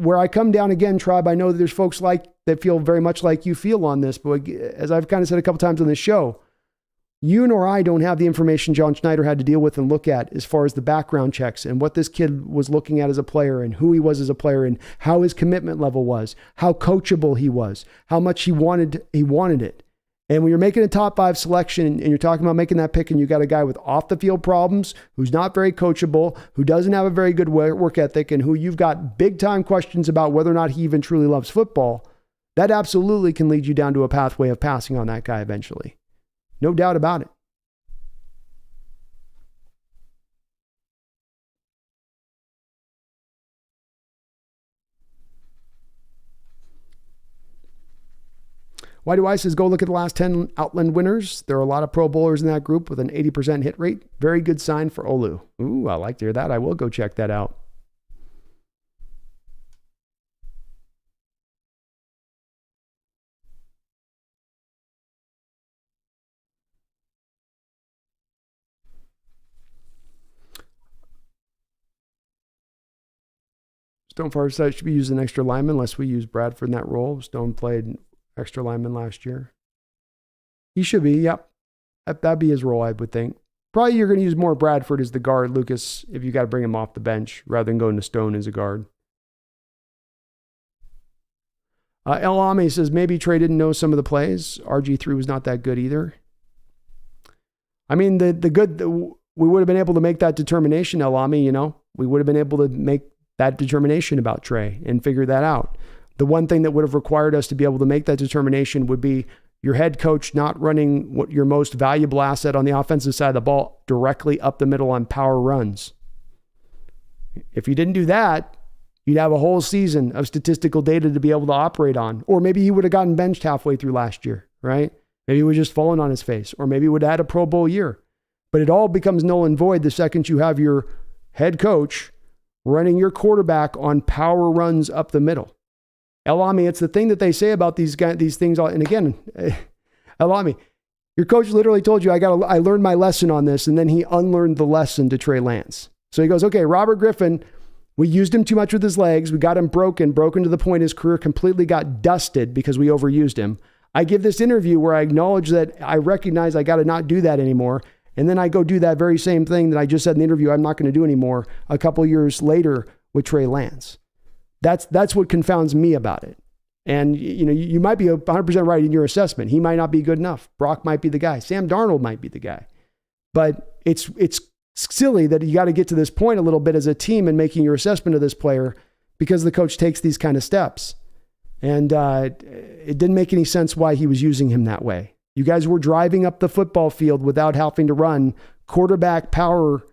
where I come down again, Tribe, I know that there's folks that feel very much like you feel on this, but as I've kind of said a couple times on this show, you nor I don't have the information John Schneider had to deal with and look at as far as the background checks and what this kid was looking at as a player and who he was as a player and how his commitment level was, how coachable he was, how much he wanted it. And when you're making a top 5 selection and you're talking about making that pick and you got a guy with off the field problems, who's not very coachable, who doesn't have a very good work ethic, and who you've got big time questions about whether or not he even truly loves football, that absolutely can lead you down to a pathway of passing on that guy eventually. No doubt about it. Why do I says go look at the last 10 Outland winners? There are a lot of Pro Bowlers in that group with an 80% hit rate. Very good sign for Olu. Ooh, I like to hear that. I will go check that out. Stone Farsight should be using an extra lineman unless we use Bradford in that role. Stone played extra lineman last year. He should be, yep. That'd be his role, I would think. Probably you're going to use more Bradford as the guard, Lucas, if you got to bring him off the bench rather than going to Stone as a guard. El Ami says maybe Trey didn't know some of the plays. RG3 was not that good either. I mean, we would have been able to make that determination, El Ami, we would have been able to make that determination about Trey and figure that out. The one thing that would have required us to be able to make that determination would be your head coach not running what your most valuable asset on the offensive side of the ball directly up the middle on power runs. If you didn't do that, you'd have a whole season of statistical data to be able to operate on. Or maybe he would have gotten benched halfway through last year, right? Maybe he would have just fallen on his face. Or maybe he would have had a Pro Bowl year. But it all becomes null and void the second you have your head coach running your quarterback on power runs up the middle. Elami, it's the thing that they say about these things. And again, Elami, your coach literally told you, I learned my lesson on this. And then he unlearned the lesson to Trey Lance. So he goes, okay, Robert Griffin, we used him too much with his legs. We got him broken to the point his career completely got dusted because we overused him. I give this interview where I acknowledge that I recognize I got to not do that anymore. And then I go do that very same thing that I just said in the interview I'm not going to do anymore a couple years later with Trey Lance. That's what confounds me about it. And you might be 100% right in your assessment. He might not be good enough. Brock might be the guy. Sam Darnold might be the guy. But it's silly that you got to get to this point a little bit as a team in making your assessment of this player because the coach takes these kind of steps. And it didn't make any sense why he was using him that way. You guys were driving up the football field without having to run quarterback power,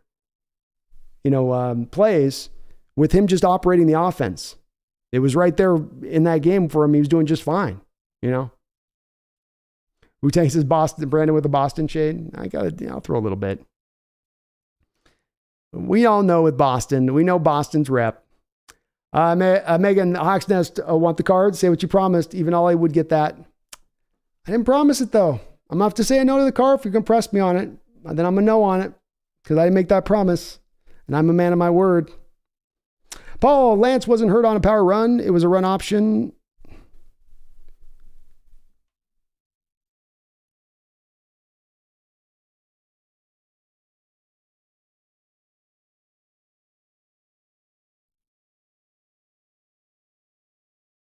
plays with him just operating the offense. It was right there in that game for him. He was doing just fine, Wu-Tang says Boston, Brandon with the Boston shade. I'll throw a little bit. We all know with Boston, we know Boston's rep. Megan, Hawks Nest, want the card? Say what you promised. Even Ollie would get that. I didn't promise it though. I'm going to have to say a no to the card if you're going to press me on it. Then I'm a no on it because I didn't make that promise. And I'm a man of my word. Paul, Lance wasn't hurt on a power run. It was a run option.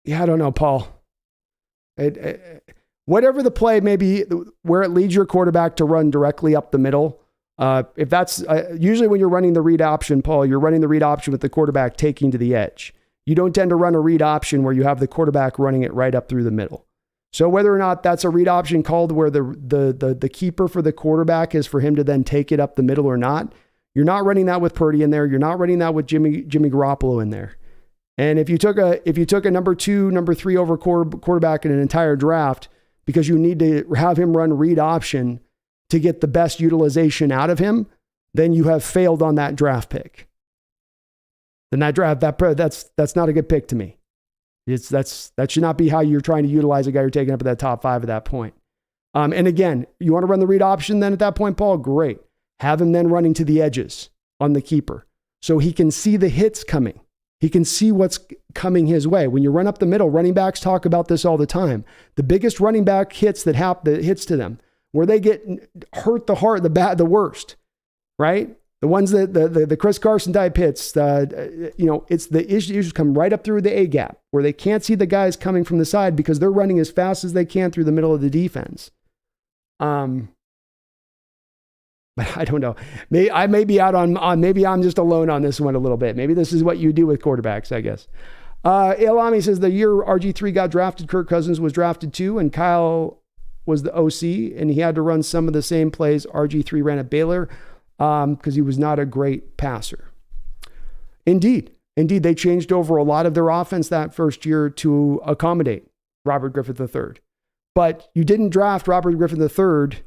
Yeah, I don't know, Paul. Whatever the play may be, where it leads your quarterback to run directly up the middle. If that's usually when you're running the read option, Paul, you're running the read option with the quarterback taking to the edge. You don't tend to run a read option where you have the quarterback running it right up through the middle. So whether or not that's a read option called where the keeper for the quarterback is for him to then take it up the middle or not, you're not running that with Purdy in there. You're not running that with Jimmy Garoppolo in there. And if you took a number 2, number 3 over quarterback in an entire draft because you need to have him run read option to get the best utilization out of him, then you have failed on that draft pick. Then that's not a good pick to me. That should not be how you're trying to utilize a guy you're taking up at that top 5 at that point. And again, you want to run the read option then at that point, Paul? Great. Have him then running to the edges on the keeper so he can see the hits coming. He can see what's coming his way. When you run up the middle, running backs talk about this all the time. The biggest running back hits that hits to them, where they get hurt the worst, right? The ones that the Chris Carson type hits, it's the issues come right up through the A gap where they can't see the guys coming from the side because they're running as fast as they can through the middle of the defense. But I don't know. I may be out on maybe I'm just alone on this one a little bit. Maybe this is what you do with quarterbacks, I guess. Elami says the year RG3 got drafted, Kirk Cousins was drafted too, and Kyle was the OC, and he had to run some of the same plays RG3 ran at Baylor because he was not a great passer. Indeed, they changed over a lot of their offense that first year to accommodate Robert Griffin III. But you didn't draft Robert Griffin III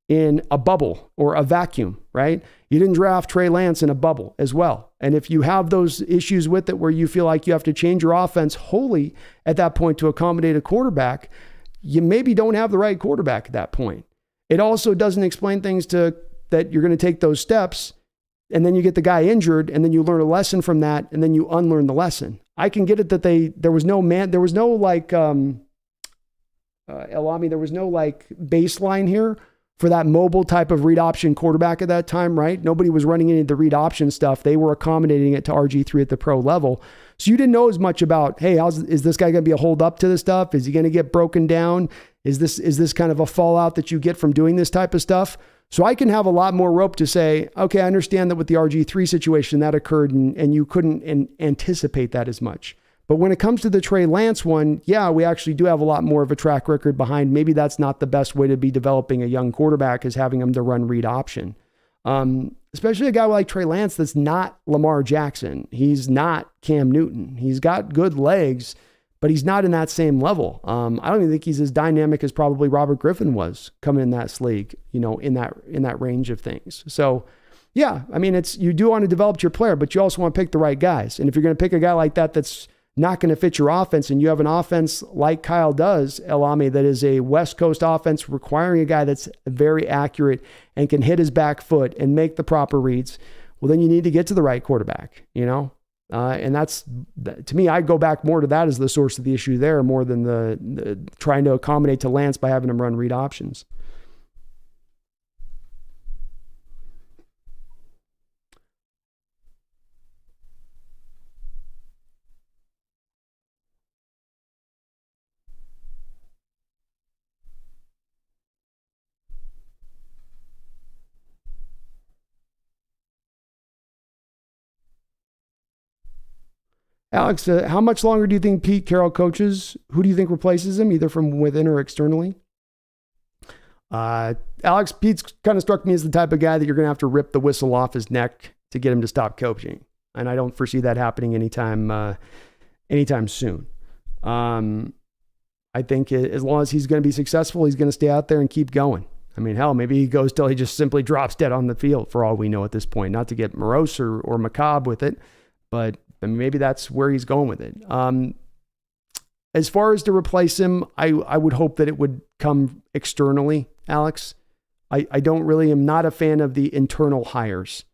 in a bubble or a vacuum, right? You didn't draft Trey Lance in a bubble as well. And if you have those issues with it where you feel like you have to change your offense wholly at that point to accommodate a quarterback, you maybe don't have the right quarterback at that point. It also doesn't explain things that you're going to take those steps and then you get the guy injured and then you learn a lesson from that and then you unlearn the lesson. I can get it that there was no baseline here for that mobile type of read option quarterback at that time, right? Nobody was running any of the read option stuff. They were accommodating it to RG3 at the pro level. So you didn't know as much about, hey, is this guy going to be a hold up to this stuff? Is he going to get broken down? Is this kind of a fallout that you get from doing this type of stuff? So I can have a lot more rope to say, okay, I understand that with the RG3 situation that occurred and you couldn't anticipate that as much. But when it comes to the Trey Lance one, yeah, we actually do have a lot more of a track record behind. Maybe that's not the best way to be developing a young quarterback is having him to run read option. Especially a guy like Trey Lance that's not Lamar Jackson. He's not Cam Newton. He's got good legs, but he's not in that same level. I don't even think he's as dynamic as probably Robert Griffin was coming in that league, in that range of things. So yeah, I mean, you do want to develop your player, but you also want to pick the right guys. And if you're going to pick a guy like that, that's not going to fit your offense, and you have an offense like Kyle does, Elami, that is a West Coast offense requiring a guy that's very accurate and can hit his back foot and make the proper reads, well, then you need to get to the right quarterback, and that's, to me, I go back more to that as the source of the issue there more than the trying to accommodate to Lance by having him run read options. Alex, how much longer do you think Pete Carroll coaches? Who do you think replaces him, either from within or externally? Alex, Pete's kind of struck me as the type of guy that you're going to have to rip the whistle off his neck to get him to stop coaching. And I don't foresee that happening anytime soon. I think as long as he's going to be successful, he's going to stay out there and keep going. I mean, hell, maybe he goes till he just simply drops dead on the field for all we know at this point. Not to get morose or macabre with it, but I mean, maybe that's where he's going with it. As far as to replace him, I would hope that it would come externally, Alex. I am not a fan of the internal hires.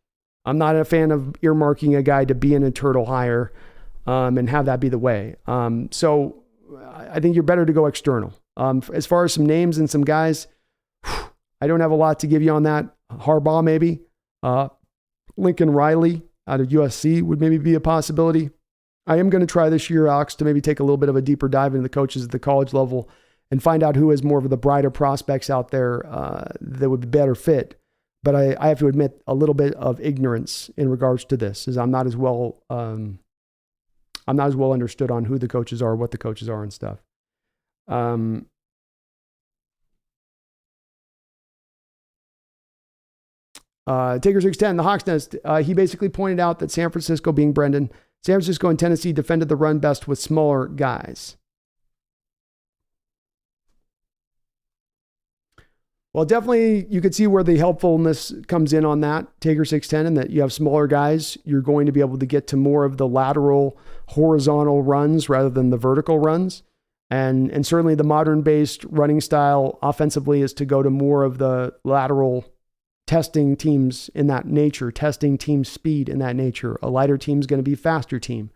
I'm not a fan of earmarking a guy to be an internal hire and have that be the way. So I think you're better to go external. As far as some names and some guys, I don't have a lot to give you on that. Harbaugh, maybe. Lincoln Riley out of USC would maybe be a possibility. I am going to try this year, Alex, to maybe take a little bit of a deeper dive into the coaches at the college level and find out who is more of the brighter prospects out there that would be better fit. But I have to admit a little bit of ignorance in regards to this, as I'm not as well understood on who the coaches are, what the coaches are, and stuff. Taker 610, the Hawks Nest. He basically pointed out that San Francisco, being Brendan, San Francisco and Tennessee defended the run best with smaller guys. Well, definitely you could see where the helpfulness comes in on that, Taker 610, and that you have smaller guys. You're going to be able to get to more of the lateral, horizontal runs rather than the vertical runs. And certainly the modern-based running style offensively is to go to more of the lateral, testing teams in that nature, testing team speed in that nature. A lighter team is going to be a faster team,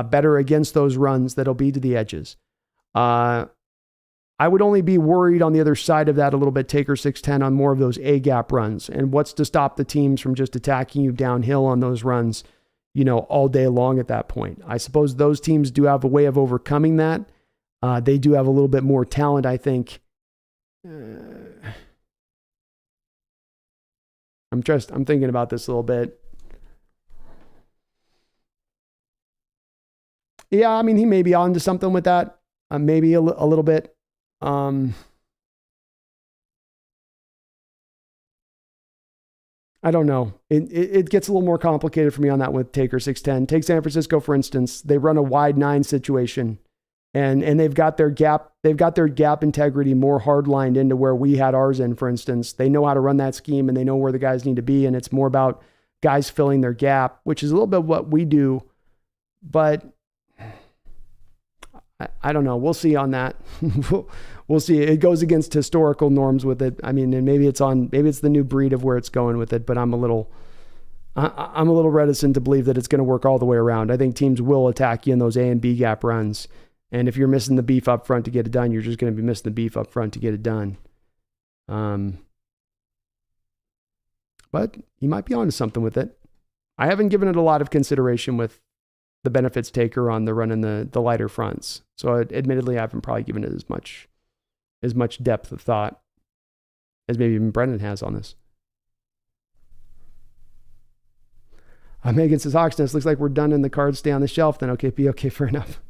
better against those runs that'll be to the edges. I would only be worried on the other side of that a little bit, Taker 610, on more of those A-gap runs. And what's to stop the teams from just attacking you downhill on those runs, all day long at that point? I suppose those teams do have a way of overcoming that. They do have a little bit more talent, I think. I'm thinking about this a little bit. Yeah, I mean, he may be onto something with that. Maybe a little bit. I don't know. It gets a little more complicated for me on that with Taker 610. Take San Francisco, for instance. They run a wide 9 situation, and they've got their gap integrity more hard-lined into where we had ours in, for instance. They know how to run that scheme, and they know where the guys need to be, and it's more about guys filling their gap, which is a little bit what we do, but I don't know. We'll see on that. We'll see. It goes against historical norms with it. I mean, and maybe it's the new breed of where it's going with it, but I'm a little reticent to believe that it's going to work all the way around. I think teams will attack you in those A and B gap runs. And if you're missing the beef up front to get it done, you're just going to be missing the beef up front to get it done. But you might be onto something with it. I haven't given it a lot of consideration with the benefits Taker on the running the lighter fronts. So admittedly, I haven't probably given it as much depth of thought as maybe even Brendan has on this. Megan says, Hawks Nest, looks like we're done and the cards stay on the shelf. Then okay, fair enough.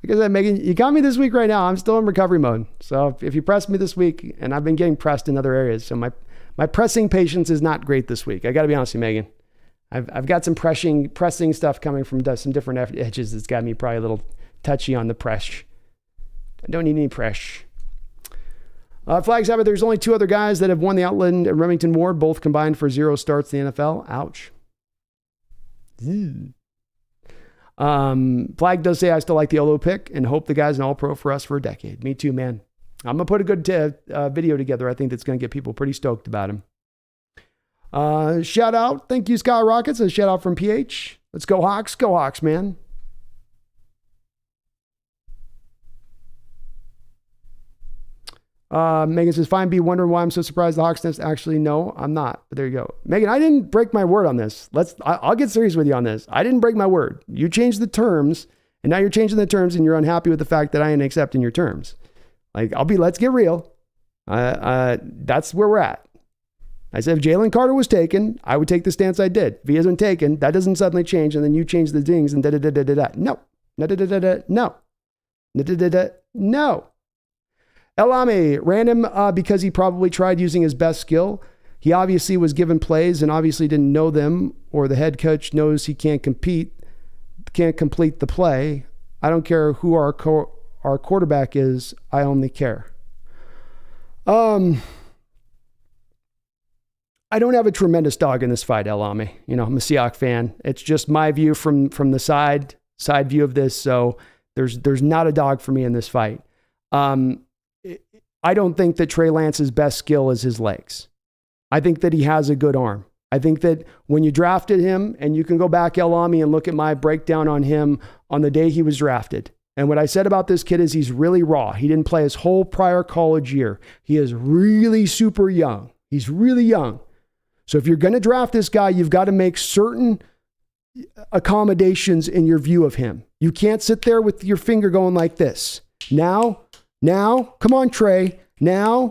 Because Megan, you got me this week right now. I'm still in recovery mode. So if you press me this week, and I've been getting pressed in other areas, so my pressing patience is not great this week. I got to be honest with you, Megan. I've got some pressing stuff coming from some different edges that's got me probably a little touchy on the press. I don't need any press. Flags have it. There's only 2 other guys that have won the Outland and Remington Award, both combined for 0 starts in the NFL. Ouch. Flag does say I still like the Olo pick and hope the guy's an all-pro for us for a decade. Me too, man. I'm going to put a good video together. I think that's going to get people pretty stoked about him. Shout out. Thank you, Sky Rockets. A shout out from PH. Let's go Hawks. Go Hawks, man. Megan says, fine, be wondering why I'm so surprised the Hawks Nest. Actually, no, I'm not. But there you go. Megan, I didn't break my word on this. I'll get serious with you on this. I didn't break my word. You changed the terms, and now you're changing the terms, and you're unhappy with the fact that I ain't accepting your terms. Let's get real. That's where we're at. I said if Jalen Carter was taken, I would take the stance I did. If he isn't taken, that doesn't suddenly change, and then you change the dings and da-da-da-da-da-da. No. Da-da-da-da-da. No. Da-da-da-da. No. Elame ran him because he probably tried using his best skill. He obviously was given plays and obviously didn't know them, or the head coach knows he can't complete the play. I don't care who our our quarterback is, I only care. I don't have a tremendous dog in this fight, El-Ami. I'm a Seahawks fan. It's just my view from the side view of this. So there's not a dog for me in this fight. I don't think that Trey Lance's best skill is his legs. I think that he has a good arm. I think that when you drafted him, and you can go back, El-Ami, and look at my breakdown on him on the day he was drafted. And what I said about this kid is he's really raw. He didn't play his whole prior college year. He is really super young. He's really young. So if you're going to draft this guy, you've got to make certain accommodations in your view of him. You can't sit there with your finger going like this. Now, come on, Trey. Now,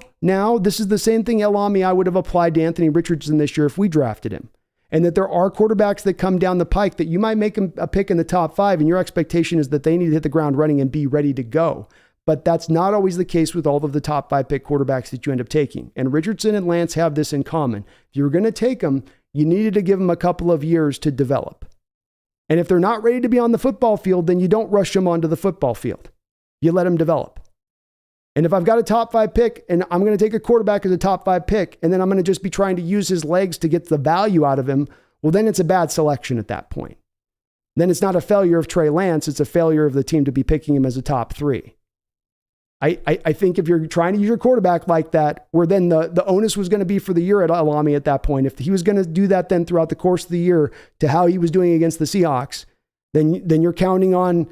this is the same thing, El-Ami, I would have applied to Anthony Richardson this year if we drafted him. And that there are quarterbacks that come down the pike that you might make a pick in the top 5, and your expectation is that they need to hit the ground running and be ready to go. But that's not always the case with all of the top 5 pick quarterbacks that you end up taking. And Richardson and Lance have this in common. If you were going to take them, you needed to give them a couple of years to develop. And if they're not ready to be on the football field, then you don't rush them onto the football field. You let them develop. And if I've got a top 5 pick and I'm going to take a quarterback as a top 5 pick, and then I'm going to just be trying to use his legs to get the value out of him, well, then it's a bad selection at that point. Then it's not a failure of Trey Lance. It's a failure of the team to be picking him as a top 3. I think if you're trying to use your quarterback like that, where then the onus was going to be for the year at El-Ami at that point, if he was going to do that then throughout the course of the year to how he was doing against the Seahawks, then you're counting on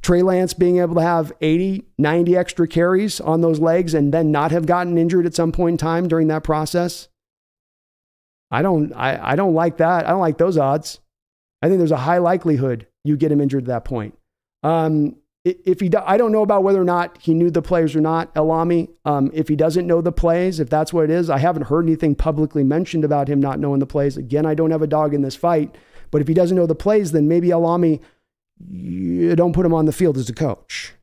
Trey Lance being able to have 80, 90 extra carries on those legs and then not have gotten injured at some point in time during that process. I don't like that. I don't like those odds. I think there's a high likelihood you get him injured at that point. I don't know about whether or not he knew the plays or not, El-Ami. If he doesn't know the plays, if that's what it is, I haven't heard anything publicly mentioned about him not knowing the plays. Again, I don't have a dog in this fight, but if he doesn't know the plays, then maybe El-Ami, you don't put him on the field as a coach,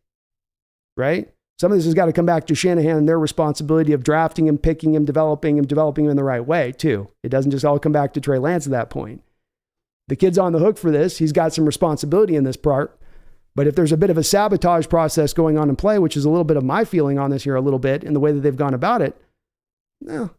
right? Some of this has got to come back to Shanahan and their responsibility of drafting him, picking him, developing him in the right way too. It doesn't just all come back to Trey Lance at that point. The kid's on the hook for this. He's got some responsibility in this part. But if there's a bit of a sabotage process going on in play, which is a little bit of my feeling on this here a little bit in the way that they've gone about it, no.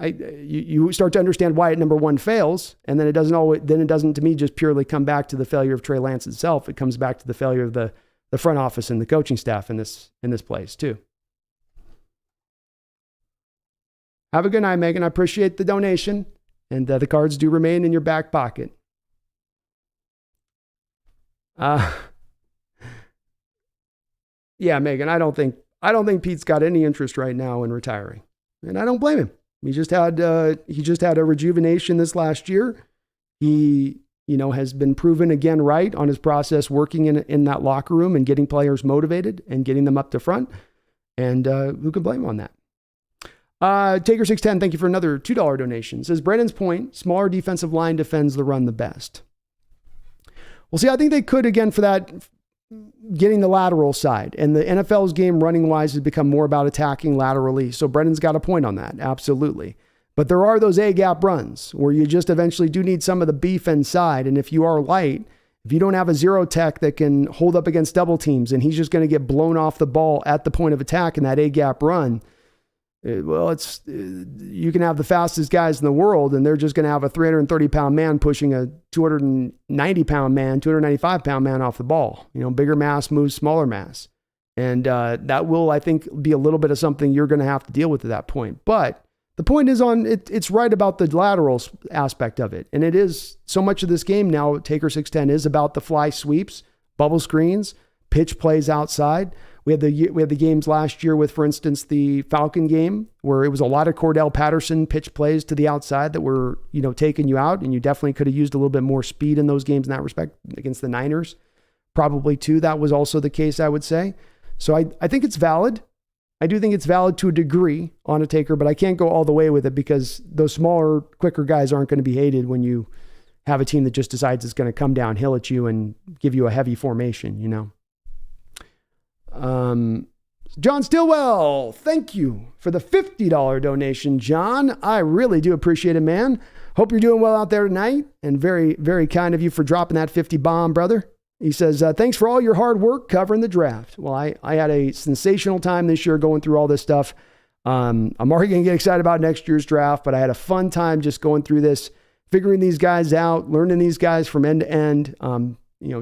You start to understand why it number one fails, and then it doesn't to me just purely come back to the failure of Trey Lance itself. It comes back to the failure of the front office and the coaching staff in this place too. Have a good night, Megan. I appreciate the donation, and the cards do remain in your back pocket. Yeah, Megan, I don't think Pete's got any interest right now in retiring, and I don't blame him. He just had a rejuvenation this last year. He, has been proven again right on his process working in that locker room and getting players motivated and getting them up to front. And who can blame him on that? Taker610, thank you for another $2 donation. Says Brandon's point, smaller defensive line defends the run the best. Well, see, I think they could again for that, getting the lateral side. And the NFL's game running wise has become more about attacking laterally. So Brendan's got a point on that. Absolutely. But there are those A-gap runs where you just eventually do need some of the beef inside. And if you are light, if you don't have a zero tech that can hold up against double teams and he's just going to get blown off the ball at the point of attack in that A-gap run, you can have the fastest guys in the world and they're just going to have a 330-pound man pushing a 290-pound man, 295-pound man off the ball. Bigger mass moves smaller mass. And that will, I think, be a little bit of something you're going to have to deal with at that point. But the point is it's right about the lateral aspect of it. And it is so much of this game now, Taker 610 is about the fly sweeps, bubble screens, pitch plays outside. We had the games last year with, for instance, the Falcon game where it was a lot of Cordell Patterson pitch plays to the outside that were, taking you out, and you definitely could have used a little bit more speed in those games in that respect against the Niners. Probably too. That was also the case, I would say. So I think it's valid. I do think it's valid to a degree on a Taker, but I can't go all the way with it because those smaller, quicker guys aren't going to be hated when you have a team that just decides it's going to come downhill at you and give you a heavy formation, John Stillwell, thank you for the $50 donation, John. I really do appreciate it, man. Hope you're doing well out there tonight, and very, very kind of you for dropping that 50 bomb, brother. He says, thanks for all your hard work covering the draft. Well, I had a sensational time this year going through all this stuff. I'm already going to get excited about next year's draft, but I had a fun time just going through this, figuring these guys out, learning these guys from end to end,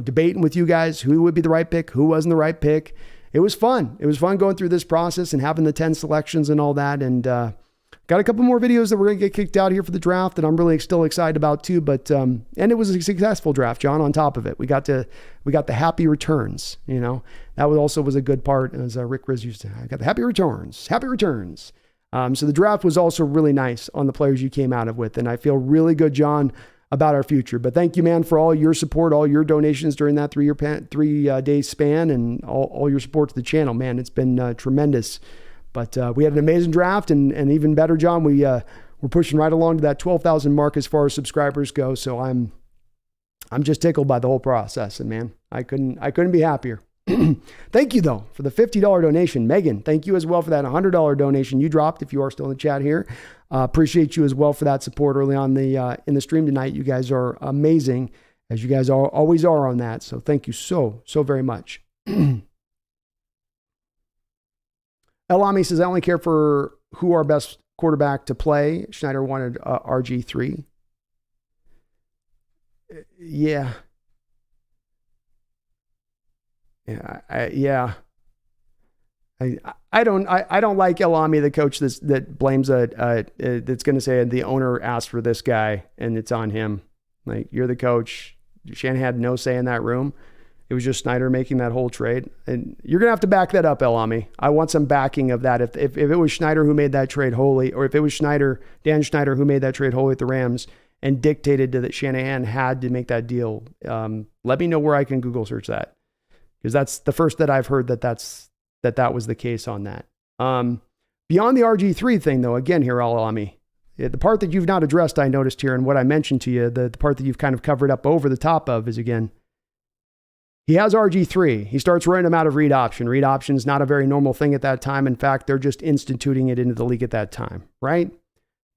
debating with you guys who would be the right pick, who wasn't the right pick. It was fun. It was fun going through this process and having the 10 selections and all that. And got a couple more videos that we're going to get kicked out here for the draft that I'm really still excited about too. But and it was a successful draft, John. On top of it, we got the happy returns. That was a good part, as Rick Riz used to. I got the happy returns. Happy returns. So the draft was also really nice on the players you came out of with, and I feel really good, John, about our future. But thank you, man, for all your support, all your donations during that 3-day span, and all your support to the channel, man. It's been tremendous. But we had an amazing draft, and even better, John, we're pushing right along to that 12,000 mark as far as subscribers go. So I'm just tickled by the whole process, and man, I couldn't be happier. Thank you though for the $50 donation, Megan. Thank you as well for that $100 donation you dropped. If you are still in the chat here, appreciate you as well for that support early on in the stream tonight. You guys are amazing, as you guys always are on that. So thank you so very much. Elami says, I only care for who our best quarterback to play. Schneider wanted RG3. Yeah. Yeah. I don't like Elami, the coach that blames that's going to say the owner asked for this guy and it's on him. Like, you're the coach. Shanahan had no say in that room. It was just Schneider making that whole trade. And you're going to have to back that up, Elami. I want some backing of that. If it was Schneider who made that trade wholly, or if it was Dan Schneider who made that trade wholly with the Rams and dictated that Shanahan had to make that deal, let me know where I can Google search that. Because that's the first that I've heard that was the case on that. Beyond the RG3 thing, though, again here, Elami, the part that you've not addressed, I noticed here, and what I mentioned to you, the part that you've kind of covered up over the top of is, again, he has RG3. He starts running him out of read option. Read option is not a very normal thing at that time. In fact, they're just instituting it into the league at that time, right?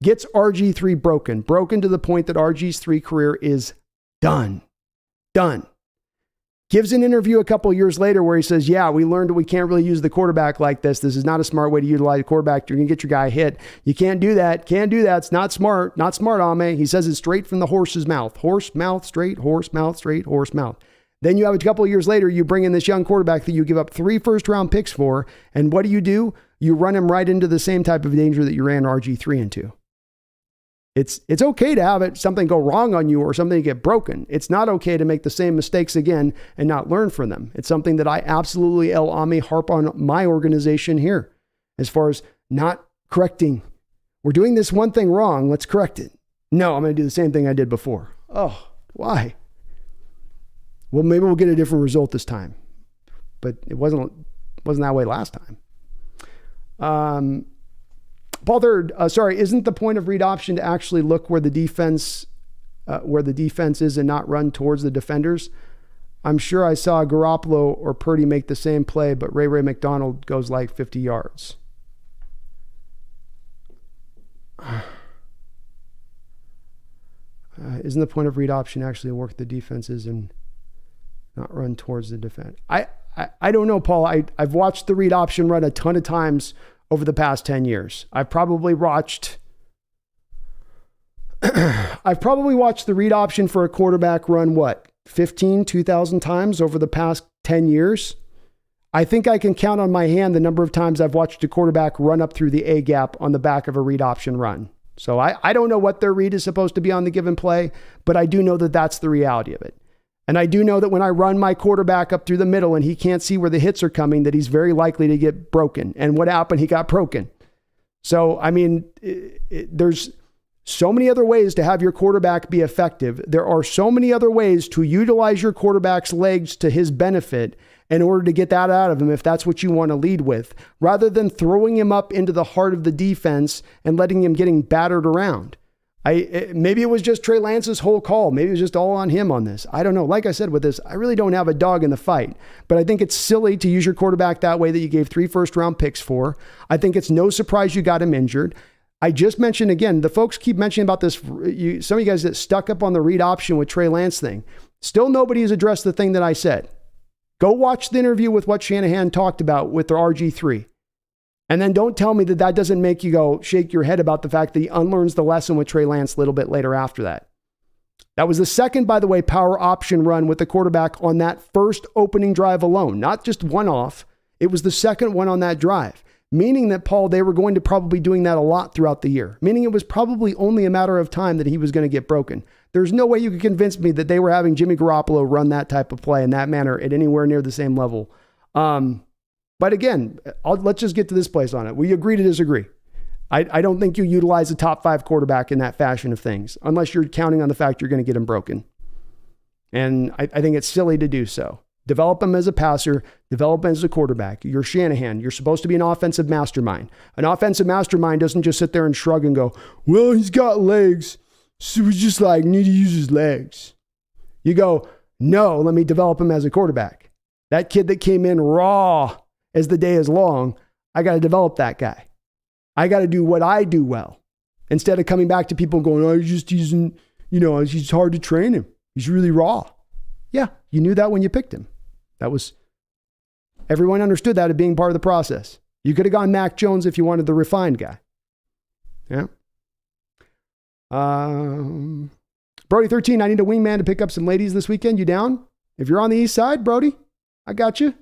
Gets RG3 broken to the point that RG's 3 career is done. Gives an interview a couple years later where he says, yeah, we learned that we can't really use the quarterback like this. This is not a smart way to utilize the quarterback. You're going to get your guy hit. You can't do that. It's not smart, Ame. He says it straight from the horse's mouth. Horse mouth straight, horse mouth straight, horse mouth. Then you have a couple of years later, you bring in this young quarterback that you give up 3 first-round picks for, and what do? You run him right into the same type of danger that you ran RG3 into. It's okay to have something go wrong on you or something get broken. It's not okay to make the same mistakes again and not learn from them. It's something that I absolutely, El Ami, harp on my organization here as far as not correcting. We're doing this one thing wrong. Let's correct it. No, I'm going to do the same thing I did before. Oh, why? Well, maybe we'll get a different result this time, but it wasn't that way last time. Paul Third, isn't the point of read option to actually look where the defense is and not run towards the defenders? I'm sure I saw Garoppolo or Purdy make the same play, but Ray McDonald goes like 50 yards. Isn't the point of read option actually to work the defenses and not run towards the defense? I don't know, Paul. I've watched the read option run a ton of times over the past 10 years. I've probably watched the read option for a quarterback run, 2,000 times over the past 10 years. I think I can count on my hand the number of times I've watched a quarterback run up through the A gap on the back of a read option run. So I don't know what their read is supposed to be on the given play, but I do know that that's the reality of it. And I do know that when I run my quarterback up through the middle and he can't see where the hits are coming, that he's very likely to get broken. And what happened? He got broken. So, I mean, there's so many other ways to have your quarterback be effective. There are so many other ways to utilize your quarterback's legs to his benefit in order to get that out of him, if that's what you want to lead with, rather than throwing him up into the heart of the defense and letting him getting battered around. Maybe it was just Trey Lance's whole call. Maybe it was just all on him on this. I don't know. Like I said with this, I really don't have a dog in the fight, but I think it's silly to use your quarterback that way that you gave 3 first-round picks for. I think it's no surprise you got him injured. I just mentioned again, the folks keep mentioning about this. Some of you guys that stuck up on the read option with Trey Lance thing. Still nobody has addressed the thing that I said. Go watch the interview with what Shanahan talked about with their RG3. And then don't tell me that that doesn't make you go shake your head about the fact that he unlearns the lesson with Trey Lance a little bit later after that. That was the second, by the way, power option run with the quarterback on that first opening drive alone. Not just one off. It was the second one on that drive. Meaning that, Paul, they were going to probably doing that a lot throughout the year. Meaning it was probably only a matter of time that he was going to get broken. There's no way you could convince me that they were having Jimmy Garoppolo run that type of play in that manner at anywhere near the same level. But again, let's just get to this place on it. We agree to disagree. I don't think you utilize a top 5 quarterback in that fashion of things, unless you're counting on the fact you're going to get him broken. And I think it's silly to do so. Develop him as a passer, develop him as a quarterback. You're Shanahan. You're supposed to be an offensive mastermind. An offensive mastermind doesn't just sit there and shrug and go, well, he's got legs, so we just need to use his legs. You go, no, let me develop him as a quarterback. That kid that came in raw as the day is long, I got to develop that guy. I got to do what I do well. Instead of coming back to people going, oh, he's hard to train him. He's really raw. Yeah, you knew that when you picked him. Everyone understood that as being part of the process. You could have gone Mac Jones if you wanted the refined guy. Yeah. Brody 13, I need a wingman to pick up some ladies this weekend. You down? If you're on the east side, Brody, I got you.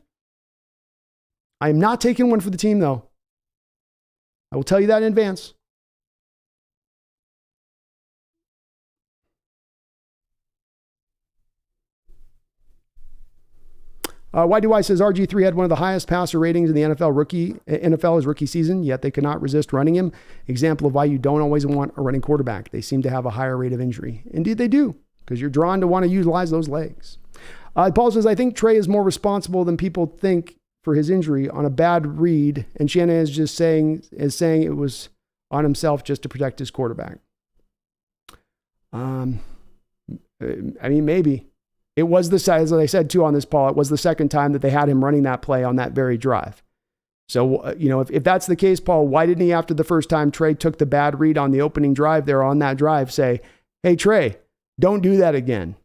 I am not taking one for the team, though. I will tell you that in advance. Why do I says RG3 had one of the highest passer ratings in the NFL's rookie season, yet they could not resist running him. Example of why you don't always want a running quarterback. They seem to have a higher rate of injury. Indeed, they do, because you're drawn to want to utilize those legs. Paul says, I think Trey is more responsible than people think for his injury on a bad read, and Shannon is just saying it was on himself just to protect his quarterback. I mean, maybe. It was as I said too on this, Paul, it was the second time that they had him running that play on that very drive. So, if that's the case, Paul, why didn't he, after the first time Trey took the bad read on the opening drive there on that drive, say, hey, Trey, don't do that again?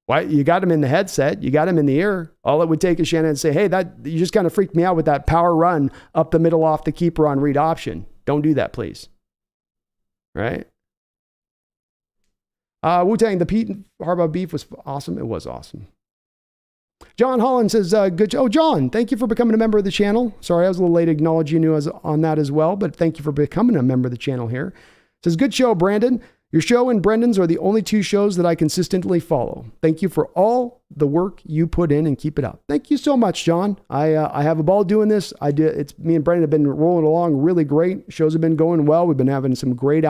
Why? You got him in the headset. You got him in the ear. All it would take is Shannon to say, hey, you just kind of freaked me out with that power run up the middle off the keeper on read option. Don't do that, please. Right? Wu-Tang, the Pete Harbaugh beef was awesome. It was awesome. John Holland says, good. Oh, John, thank you for becoming a member of the channel. Sorry, I was a little late acknowledging you on that as well, but thank you for becoming a member of the channel here. Says, good show, Brandon. Your show and Brendan's are the only 2 shows that I consistently follow. Thank you for all the work you put in and keep it up. Thank you so much, John. I have a ball doing this. It's me and Brendan have been rolling along really great. Shows have been going well. We've been having some great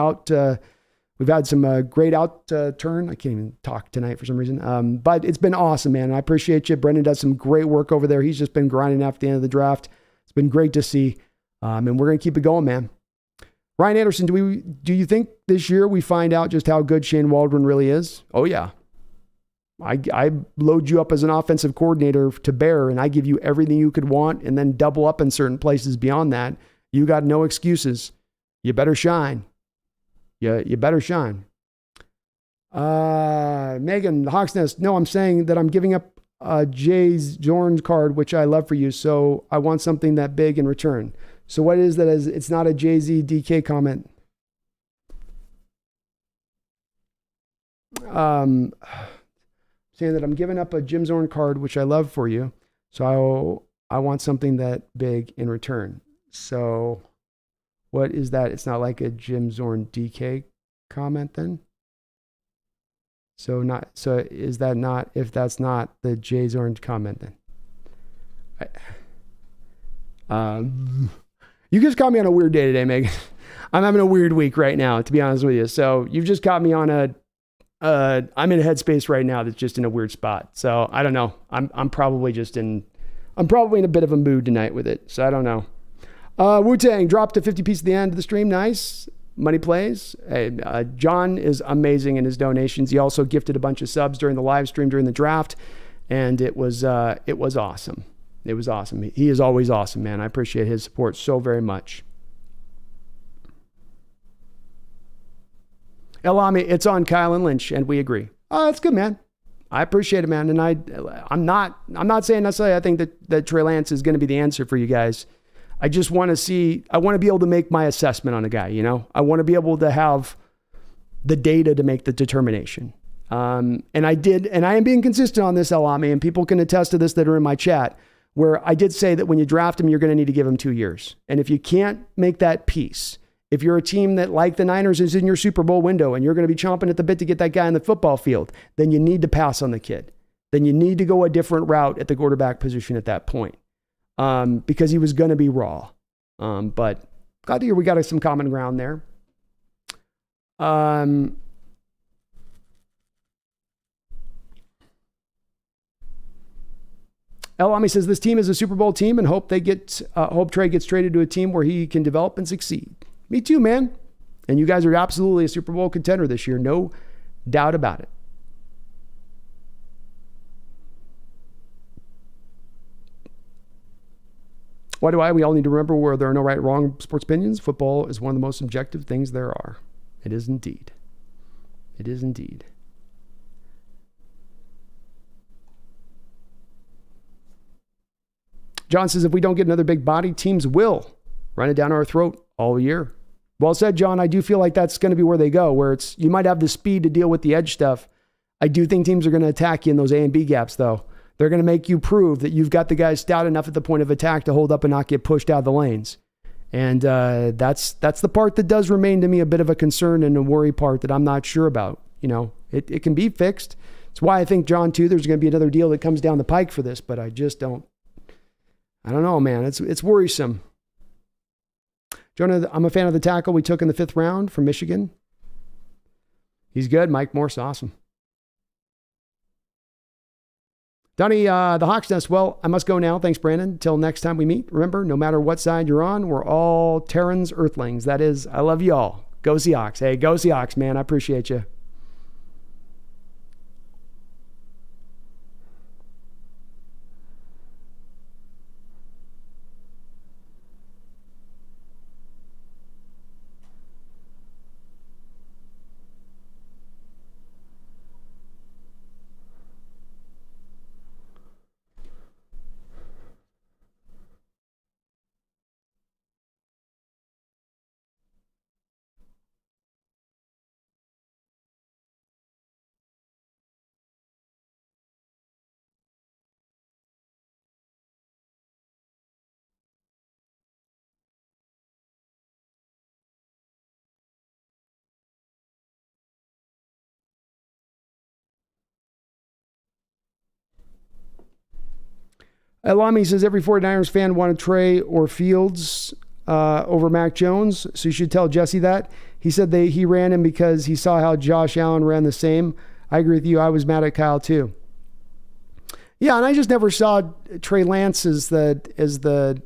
we've had some great turn. I can't even talk tonight for some reason. But it's been awesome, man. I appreciate you. Brendan does some great work over there. He's just been grinding after the end of the draft. It's been great to see. And we're going to keep it going, man. Ryan Anderson, do you think this year we find out just how good Shane Waldron really is? Oh, yeah. I load you up as an offensive coordinator to bear, and I give you everything you could want and then double up in certain places beyond that. You got no excuses. You better shine. You better shine. Megan, the Hawks Nest. No, I'm saying that I'm giving up Jay's Zorn's card, which I love for you, so I want something that big in return. So what is that? It's not a Jay-Z DK comment. Saying that I'm giving up a Jim Zorn card, which I love for you. So I want something that big in return. So what is that? It's not like a Jim Zorn DK comment then? So is that not, if that's not the Jay Zorn comment then? You just caught me on a weird day today, Megan. I'm having a weird week right now, to be honest with you. So you've just caught me on I'm in a headspace right now that's just in a weird spot. So I don't know. I'm probably in a bit of a mood tonight with it. So I don't know. Wu-Tang dropped a 50 piece at the end of the stream. Nice. Money plays. Hey, John is amazing in his donations. He also gifted a bunch of subs during the live stream during the draft. And it was awesome. It was awesome. He is always awesome, man. I appreciate his support so very much. Elami, it's on Kyle and Lynch, and we agree. Oh, that's good, man. I appreciate it, man. And I'm not saying necessarily I think that Trey Lance is going to be the answer for you guys. I just want to be able to make my assessment on a guy, you know? I want to be able to have the data to make the determination. And I am being consistent on this, Alami, and people can attest to this that are in my chat, where I did say that when you draft him, you're going to need to give him 2 years. And if you can't make that piece, if you're a team that, like the Niners, is in your Super Bowl window and you're going to be chomping at the bit to get that guy on the football field, then you need to pass on the kid. Then you need to go a different route at the quarterback position at that point. Because he was going to be raw. But glad to hear we got some common ground there. Elami says this team is a Super Bowl team and hope Trey gets traded to a team where he can develop and succeed. Me too, man. And you guys are absolutely a Super Bowl contender this year. No doubt about it. Why do we all need to remember where there are no right or wrong sports opinions? Football is one of the most objective things there are. It is indeed. It is indeed. John says, if we don't get another big body, teams will run it down our throat all year. Well said, John. I do feel like that's going to be where they go, where you might have the speed to deal with the edge stuff. I do think teams are going to attack you in those A and B gaps, though. They're going to make you prove that you've got the guys stout enough at the point of attack to hold up and not get pushed out of the lanes. And that's the part that does remain to me a bit of a concern and a worry part that I'm not sure about. You know, it can be fixed. It's why I think, John, too, there's going to be another deal that comes down the pike for this, but I don't know, man. It's worrisome. Jonah, I'm a fan of the tackle we took in the 5th round from Michigan. He's good. Mike Morse, awesome. Donnie, the Hawks Nest. Well, I must go now. Thanks, Brandon. Until next time we meet, remember, no matter what side you're on, we're all Terrans Earthlings. That is, I love you all. Go Seahawks. Hey, go Seahawks, man. I appreciate you. Lamy says every 49ers fan wanted Trey or Fields over Mac Jones, so you should tell Jesse that. He said he ran him because he saw how Josh Allen ran the same. I agree with you. I was mad at Kyle too. Yeah, and I just never saw Trey Lance as the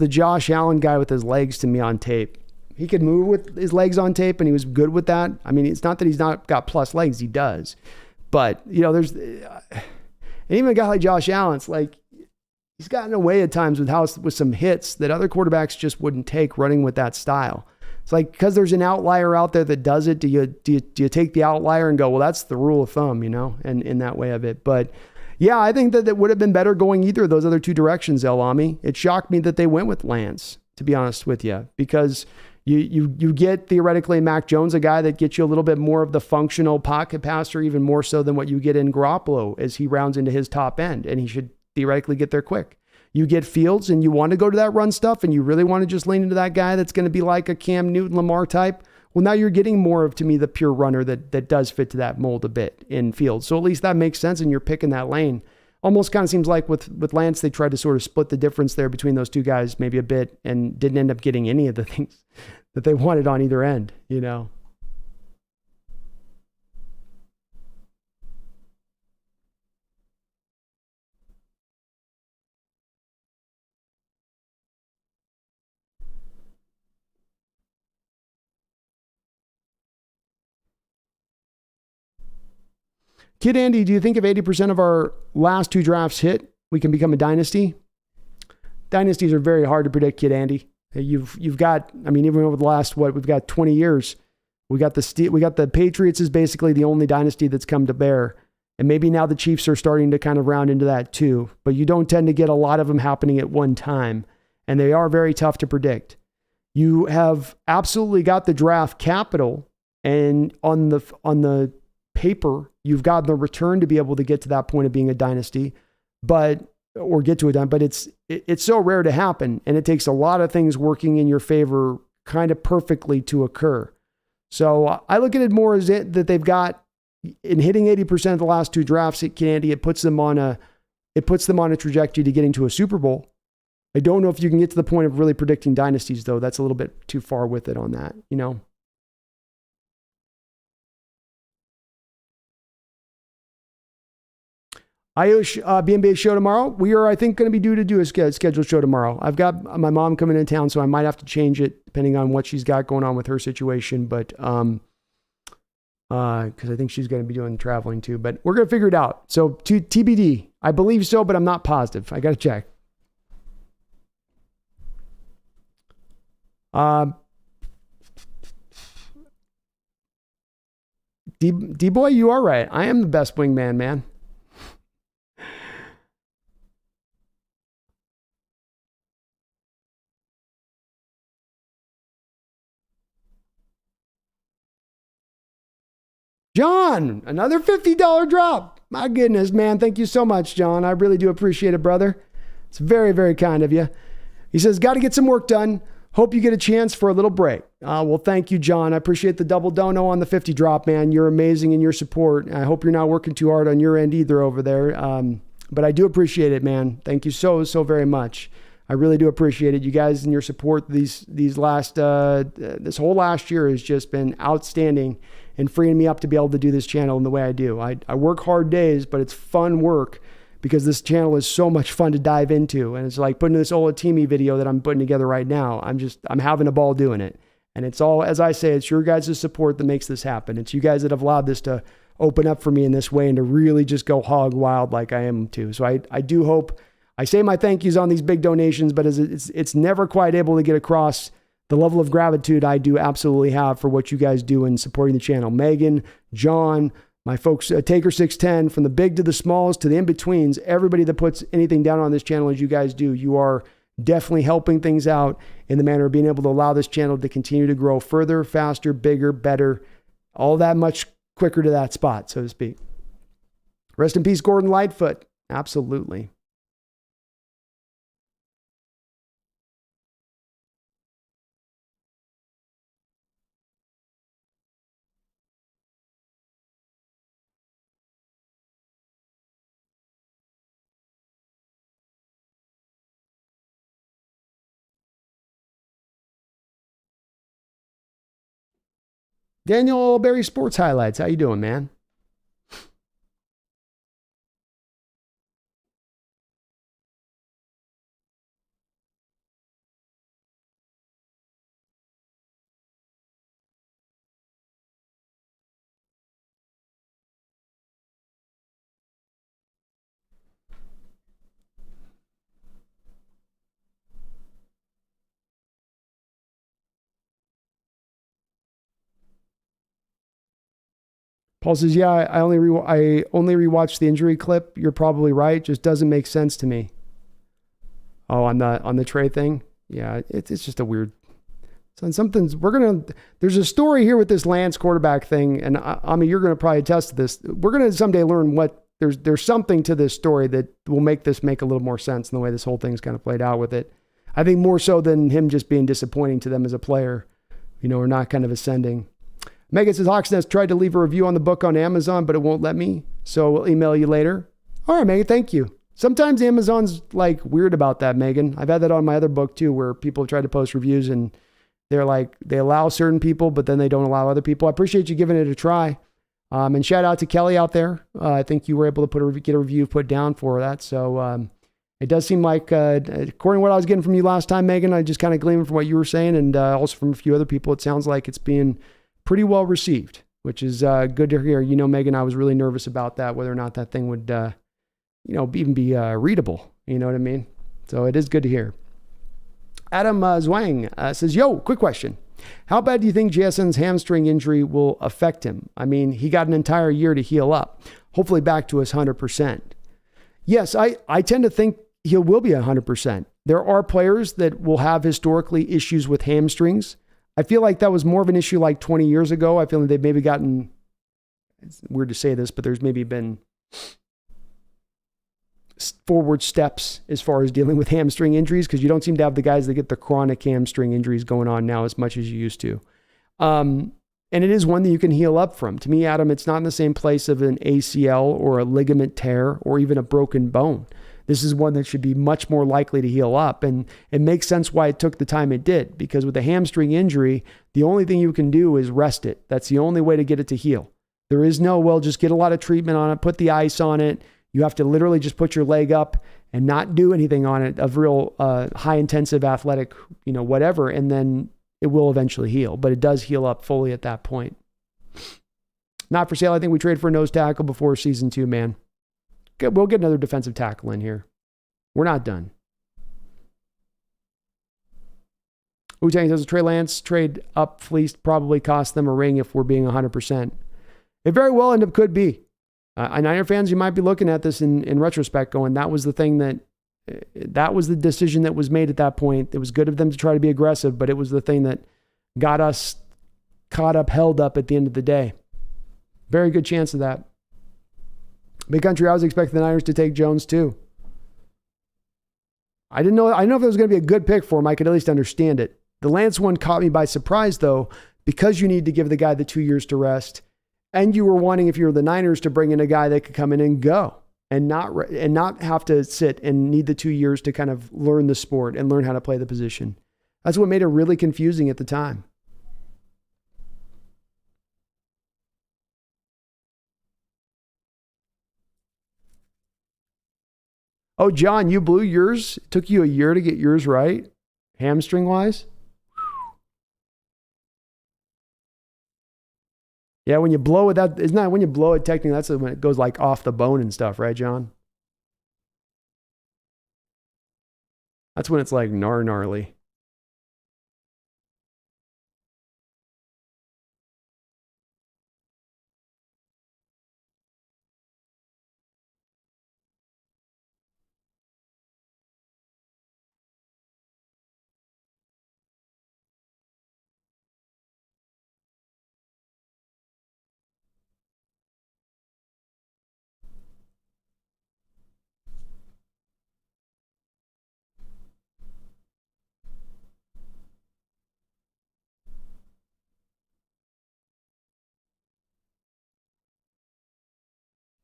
Josh Allen guy with his legs to me on tape. He could move with his legs on tape, and he was good with that. I mean, it's not that he's not got plus legs. He does. But, you know, and even a guy like Josh Allen, it's like, he's gotten away at times with some hits that other quarterbacks just wouldn't take running with that style. It's like, because there's an outlier out there that does it, do you take the outlier and go, well, that's the rule of thumb, you know, and in that way of it. But yeah, I think that it would have been better going either of those other two directions, El Ami. It shocked me that they went with Lance, to be honest with you, because you get theoretically Mac Jones, a guy that gets you a little bit more of the functional pocket passer, even more so than what you get in Garoppolo as he rounds into his top end, and he should theoretically get there quick. You get Fields and you want to go to that run stuff and you really want to just lean into that guy that's going to be like a Cam Newton, Lamar type. Well, now you're getting more of, to me, the pure runner that does fit to that mold a bit in Fields. So at least that makes sense and you're picking that lane. Almost kind of seems like with Lance, they tried to sort of split the difference there between those two guys maybe a bit and didn't end up getting any of the things that they wanted on either end, you know. Kid Andy, do you think if 80% of our last two drafts hit, we can become a dynasty? Dynasties are very hard to predict, Kid Andy. You've got, I mean, even over the last, we've got 20 years, we got the Patriots is basically the only dynasty that's come to bear. And maybe now the Chiefs are starting to kind of round into that too. But you don't tend to get a lot of them happening at one time. And they are very tough to predict. You have absolutely got the draft capital. And on the paper, you've got the return to be able to get to that point of being a dynasty. Or get to it done, but it's so rare to happen, and it takes a lot of things working in your favor kind of perfectly to occur. So I look at it more as that they've got in hitting 80% of the last 2 drafts at Candy. It puts them on a trajectory to getting to a Super Bowl. I don't know if you can get to the point of really predicting dynasties, though. That's a little bit too far with it on that, you know. BNBA show tomorrow. We are, I think, going to be due to do a scheduled show tomorrow. I've got my mom coming into town, so I might have to change it depending on what she's got going on with her situation. But because I think she's going to be doing traveling too. But we're going to figure it out. So to TBD, I believe so, but I'm not positive. I got to check. D-boy, you are right. I am the best wingman, man. John, another $50 drop. My goodness, man. Thank you so much, John. I really do appreciate it, brother. It's very, very kind of you. He says, got to get some work done. Hope you get a chance for a little break. Well, thank you, John. I appreciate the double dono on the 50 drop, man. You're amazing in your support. I hope you're not working too hard on your end either over there. But I do appreciate it, man. Thank you so, so very much. I really do appreciate it. You guys and your support this whole last year has just been outstanding and freeing me up to be able to do this channel in the way I do. I work hard days, but it's fun work because this channel is so much fun to dive into. And it's like putting this Olatimi video that I'm putting together right now. I'm having a ball doing it. And it's all, as I say, it's your guys' support that makes this happen. It's you guys that have allowed this to open up for me in this way and to really just go hog wild like I am too. So I do hope, I say my thank yous on these big donations, but it's never quite able to get across the level of gratitude I do absolutely have for what you guys do in supporting the channel. Megan, John, my folks, Taker 610, from the big to the smalls to the in-betweens, everybody that puts anything down on this channel as you guys do, you are definitely helping things out in the manner of being able to allow this channel to continue to grow further, faster, bigger, better, all that much quicker to that spot, so to speak. Rest in peace, Gordon Lightfoot. Absolutely. Daniel Berry Sports Highlights. How you doing, man? Paul says, yeah, I only rewatched the injury clip. You're probably right. Just doesn't make sense to me. Oh, on the Trey thing. Yeah, it's just a weird. So there's a story here with this Lance quarterback thing. And I mean, you're going to probably attest to this. We're going to someday learn there's something to this story that will make this make a little more sense in the way this whole thing's kind of played out with it. I think more so than him just being disappointing to them as a player, or not kind of ascending. Megan says, HawksNest tried to leave a review on the book on Amazon, but it won't let me. So we'll email you later. All right, Megan, thank you. Sometimes Amazon's like weird about that, Megan. I've had that on my other book too, where people have tried to post reviews and they're like, they allow certain people, but then they don't allow other people. I appreciate you giving it a try. And shout out to Kelly out there. I think you were able to get a review put down for that. So it does seem like, according to what I was getting from you last time, Megan, I just kind of gleaned from what you were saying. And also from a few other people, it sounds like it's being pretty well received, which is good to hear. Megan, I was really nervous about that, whether or not that thing would, even be readable. You know what I mean? So it is good to hear. Adam Zwang says, yo, quick question. How bad do you think JSN's hamstring injury will affect him? I mean, he got an entire year to heal up, hopefully back to his 100%. Yes, I tend to think he will be 100%. There are players that will have historically issues with hamstrings. I feel like that was more of an issue like 20 years ago. I feel like they've maybe gotten, it's weird to say this, but there's maybe been forward steps as far as dealing with hamstring injuries, because you don't seem to have the guys that get the chronic hamstring injuries going on now as much as you used to. And it is one that you can heal up from. To me, Adam, it's not in the same place of an ACL or a ligament tear or even a broken bone. This is one that should be much more likely to heal up. And it makes sense why it took the time it did, because with a hamstring injury, the only thing you can do is rest it. That's the only way to get it to heal. There is no, well, just get a lot of treatment on it, put the ice on it. You have to literally just put your leg up and not do anything on it of real high intensive athletic, whatever. And then it will eventually heal, but it does heal up fully at that point. Not for sale. I think we trade for a nose tackle before season 2, man. We'll get another defensive tackle in here. We're not done. Wu-Tang says Trey Lance trade up fleeced probably cost them a ring if we're being 100%. It very well could be. Niner fans, you might be looking at this in retrospect going, that was the thing that was the decision that was made at that point. It was good of them to try to be aggressive, but it was the thing that got us caught up, held up at the end of the day. Very good chance of that. Big Country, I was expecting the Niners to take Jones too. I didn't know if it was going to be a good pick for him. I could at least understand it. The Lance one caught me by surprise though, because you need to give the guy the 2 years to rest. And you were wanting, if you were the Niners, to bring in a guy that could come in and go and not have to sit and need the 2 years to kind of learn the sport and learn how to play the position. That's what made it really confusing at the time. Oh, John, you blew yours? It took you a year to get yours right? Hamstring-wise? Yeah, when you blow it, isn't that when you blow it technically, that's when it goes like off the bone and stuff, right, John? That's when it's like gnarly.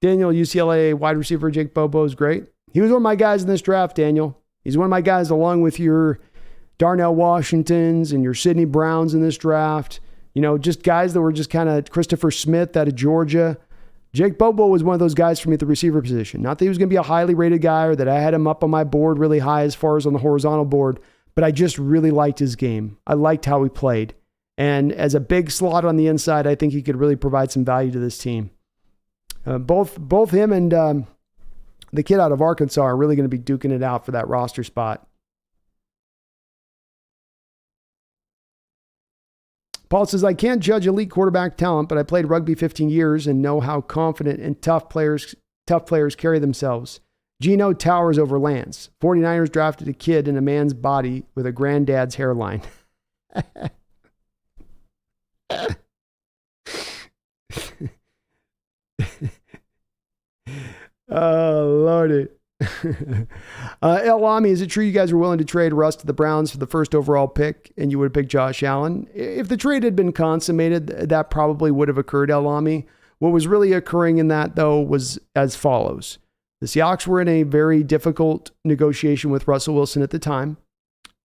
Daniel, UCLA wide receiver Jake Bobo is great. He was one of my guys in this draft, Daniel. He's one of my guys along with your Darnell Washingtons and your Sidney Browns in this draft. Just guys that were just kind of Christopher Smith out of Georgia. Jake Bobo was one of those guys for me at the receiver position. Not that he was going to be a highly rated guy or that I had him up on my board really high as far as on the horizontal board, but I just really liked his game. I liked how he played. And as a big slot on the inside, I think he could really provide some value to this team. Both him and the kid out of Arkansas are really going to be duking it out for that roster spot. Paul says, I can't judge elite quarterback talent, but I played rugby 15 years and know how confident and tough players carry themselves. Geno towers over Lance. 49ers drafted a kid in a man's body with a granddad's hairline. Oh, Lordy. El Lamy, is it true you guys were willing to trade Russ to the Browns for the first overall pick and you would have picked Josh Allen? If the trade had been consummated, that probably would have occurred, El Lamy. What was really occurring in that, though, was as follows. The Seahawks were in a very difficult negotiation with Russell Wilson at the time.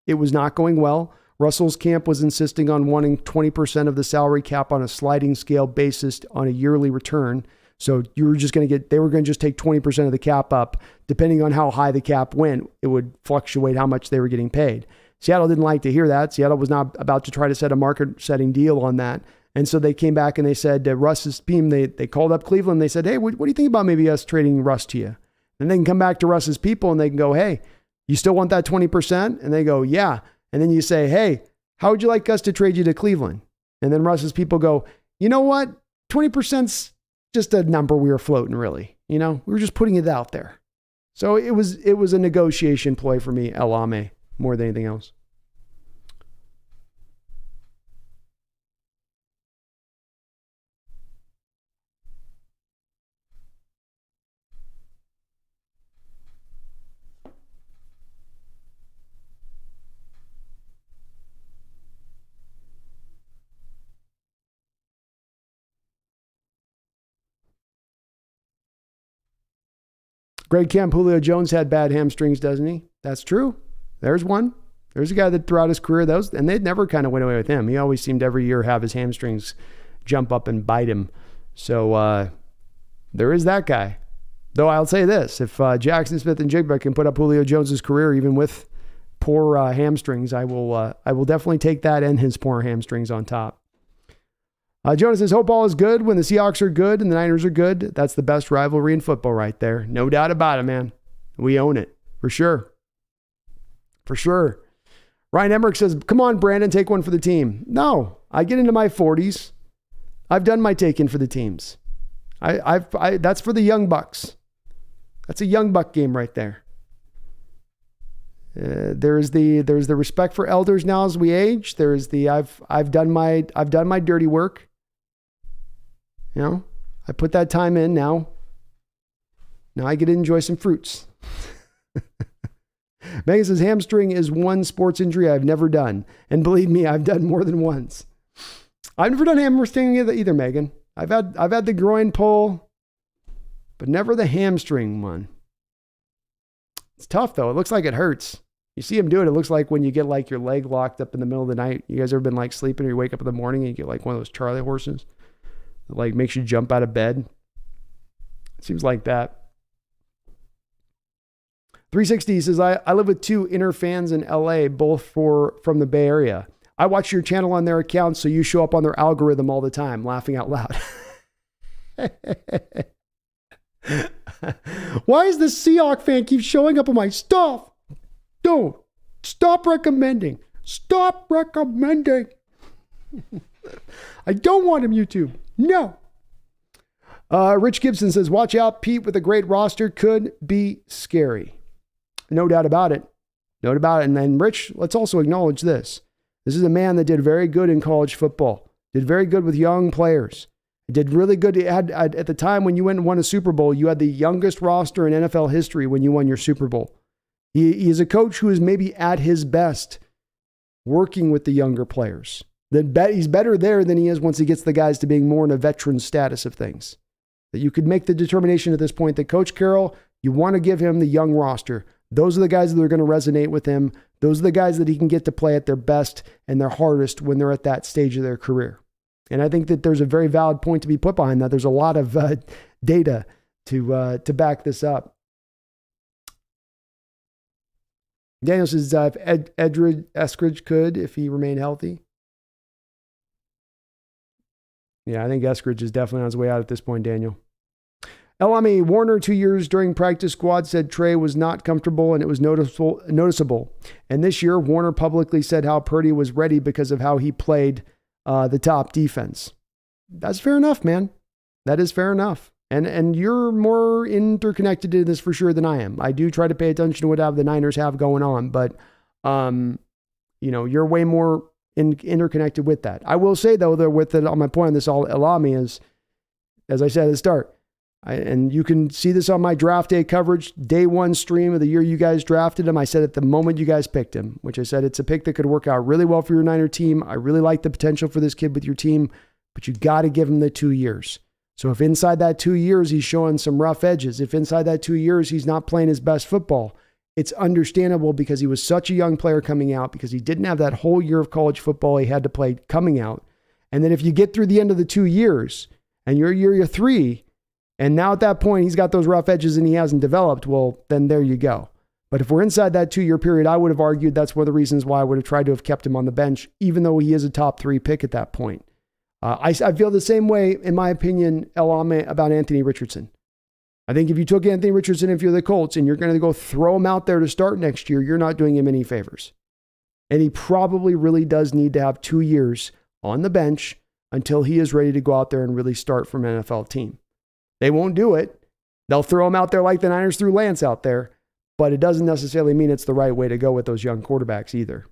It was not going well. Russell's camp was insisting on wanting 20% of the salary cap on a sliding scale basis on a yearly return. So you were just going to they were going to just take 20% of the cap up. Depending on how high the cap went, it would fluctuate how much they were getting paid. Seattle didn't like to hear that. Seattle was not about to try to set a market setting deal on that. And so they came back and they said, Russ's team, they called up Cleveland. They said, hey, what do you think about maybe us trading Russ to you? And they can come back to Russ's people and they can go, hey, you still want that 20%? And they go, yeah. And then you say, hey, how would you like us to trade you to Cleveland? And then Russ's people go, you know what? 20%'s just a number we were floating, really. We were just putting it out there. So it was a negotiation ploy for me, El Ame, more than anything else. Greg Kemp, Julio Jones had bad hamstrings, doesn't he? That's true. There's one. There's a guy that throughout his career, and they never kind of went away with him. He always seemed every year have his hamstrings jump up and bite him. So there is that guy. Though I'll say this, if Jackson Smith and Jigba can put up Julio Jones's career even with poor hamstrings, I will definitely take that and his poor hamstrings on top. Jonas says, hope all is good when the Seahawks are good and the Niners are good. That's the best rivalry in football right there. No doubt about it, man. We own it. For sure. For sure. Ryan Emmerich says, come on, Brandon, take one for the team. No, I get into my 40s. I've done my taking for the teams. That's for the young bucks. That's a young buck game right there. There's the respect for elders now as we age. There's the I've done my dirty work. I put that time in now. Now I get to enjoy some fruits. Megan says, hamstring is one sports injury I've never done. And believe me, I've done more than once. I've never done hamstring either, Megan. I've had the groin pull, but never the hamstring one. It's tough though. It looks like it hurts. You see him do it. It looks like when you get like your leg locked up in the middle of the night. You guys ever been like sleeping or you wake up in the morning and you get like one of those Charlie horses that like makes you jump out of bed? It seems like that. 360 says, I live with two inner fans in LA, both from the Bay Area. I watch your channel on their accounts, so you show up on their algorithm all the time, laughing out loud. Why is the Seahawk fan keep showing up on my stuff? Don't. Stop recommending. Stop recommending. I don't want him YouTube. No. Rich Gibson says, watch out, Pete with a great roster could be scary. No doubt about it. No doubt about it. And then Rich, let's also acknowledge this. This is a man that did very good in college football. Did very good with young players. Did really good. At the time when you went and won a Super Bowl, you had the youngest roster in NFL history when you won your Super Bowl. He is a coach who is maybe at his best working with the younger players. He's better there than he is once he gets the guys to being more in a veteran status of things. That you could make the determination at this point that Coach Carroll, you want to give him the young roster. Those are the guys that are going to resonate with him. Those are the guys that he can get to play at their best and their hardest when they're at that stage of their career. And I think that there's a very valid point to be put behind that. There's a lot of data to back this up. Daniel says, if Edred Eskridge could, if he remained healthy. Yeah, I think Eskridge is definitely on his way out at this point, Daniel. Elami Warner, 2 years during practice squad, said Trey was not comfortable and it was noticeable. And this year, Warner publicly said how Purdy was ready because of how he played the top defense. That's fair enough, man. That is fair enough. And you're more interconnected to this for sure than I am. I do try to pay attention to what the Niners have going on, but you're way more interconnected with that. I will say though, on my point on this, all Elami is, as I said at the start, and you can see this on my draft day coverage, day one stream of the year you guys drafted him. I said at the moment you guys picked him, which I said it's a pick that could work out really well for your Niner team. I really like the potential for this kid with your team, but you got to give him the 2 years. So if inside that 2 years he's showing some rough edges, if inside that 2 years he's not playing his best football, it's understandable because he was such a young player coming out, because he didn't have that whole year of college football he had to play coming out. And then if you get through the end of the 2 years and you're year 3, and now at that point, he's got those rough edges and he hasn't developed, well, then there you go. But if we're inside that 2 year period, I would have argued that's one of the reasons why I would have tried to have kept him on the bench, even though he is a top 3 pick at that point. I feel the same way, in my opinion, Elame, about Anthony Richardson. I think if you took Anthony Richardson, if you're the Colts, and you're going to go throw him out there to start next year, you're not doing him any favors. And he probably really does need to have 2 years on the bench until he is ready to go out there and really start from an NFL team. They won't do it. They'll throw him out there like the Niners threw Lance out there, but it doesn't necessarily mean it's the right way to go with those young quarterbacks either.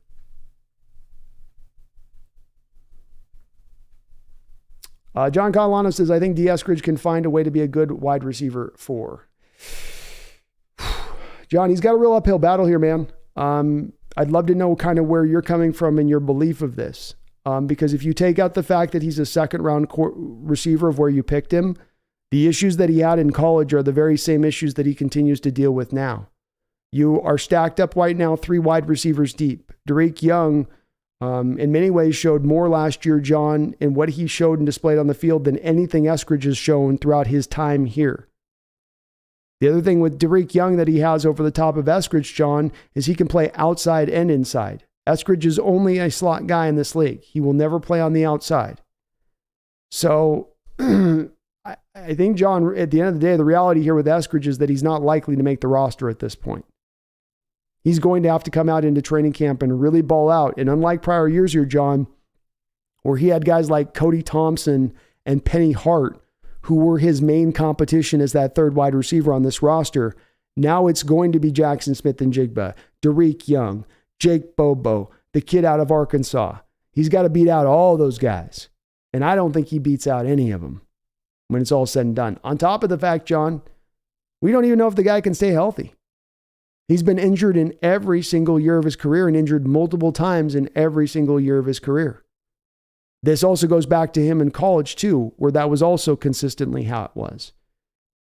John Catalano says, I think D. Eskridge can find a way to be a good wide receiver 4. John, he's got a real uphill battle here, man. I'd love to know kind of where you're coming from in your belief of this. Because if you take out the fact that he's a second-round receiver of where you picked him, the issues that he had in college are the very same issues that he continues to deal with now. You are stacked up right now 3 wide receivers deep. Derek Young, in many ways, showed more last year, John, in what he showed and displayed on the field than anything Eskridge has shown throughout his time here. The other thing with Derek Young that he has over the top of Eskridge, John, is he can play outside and inside. Eskridge is only a slot guy in this league. He will never play on the outside. So I think, John, at the end of the day, the reality here with Eskridge is that he's not likely to make the roster at this point. He's going to have to come out into training camp and really ball out. And unlike prior years here, John, where he had guys like Cody Thompson and Penny Hart, who were his main competition as that third wide receiver on this roster, now it's going to be Jackson Smith and Jigba, Derek Young, Jake Bobo, the kid out of Arkansas. He's got to beat out all those guys. And I don't think he beats out any of them when it's all said and done. On top of the fact, John, we don't even know if the guy can stay healthy. He's been injured in every single year of his career and injured multiple times in every single year of his career. This also goes back to him in college too, where that was also consistently how it was.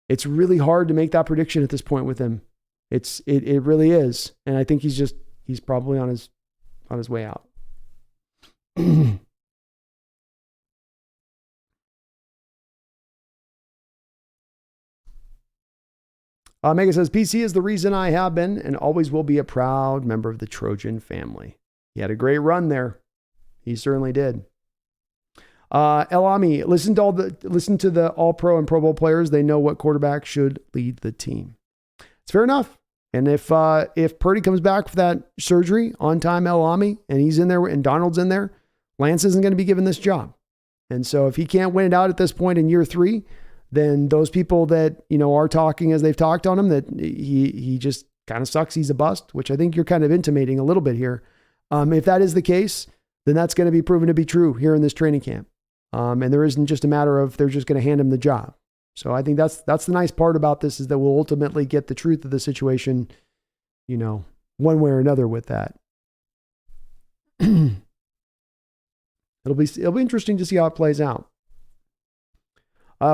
It's really hard to make that prediction at this point with him. It really is. And I think he's probably on his way out. Megan says, PC is the reason I have been and always will be a proud member of the Trojan family. He had a great run there. He certainly did. El Ami, listen to the All-Pro and Pro Bowl players. They know what quarterback should lead the team. It's fair enough. And if Purdy comes back for that surgery on time, El Ami, and he's in there and Donald's in there, Lance isn't going to be given this job. And so if he can't win it out at this point in year 3, then those people that, are talking as they've talked on him, that he just kind of sucks, he's a bust, which I think you're kind of intimating a little bit here. If that is the case, then that's going to be proven to be true here in this training camp. And there isn't just a matter of they're just going to hand him the job. So I think that's the nice part about this, is that we'll ultimately get the truth of the situation, one way or another with that. It'll be interesting to see how it plays out.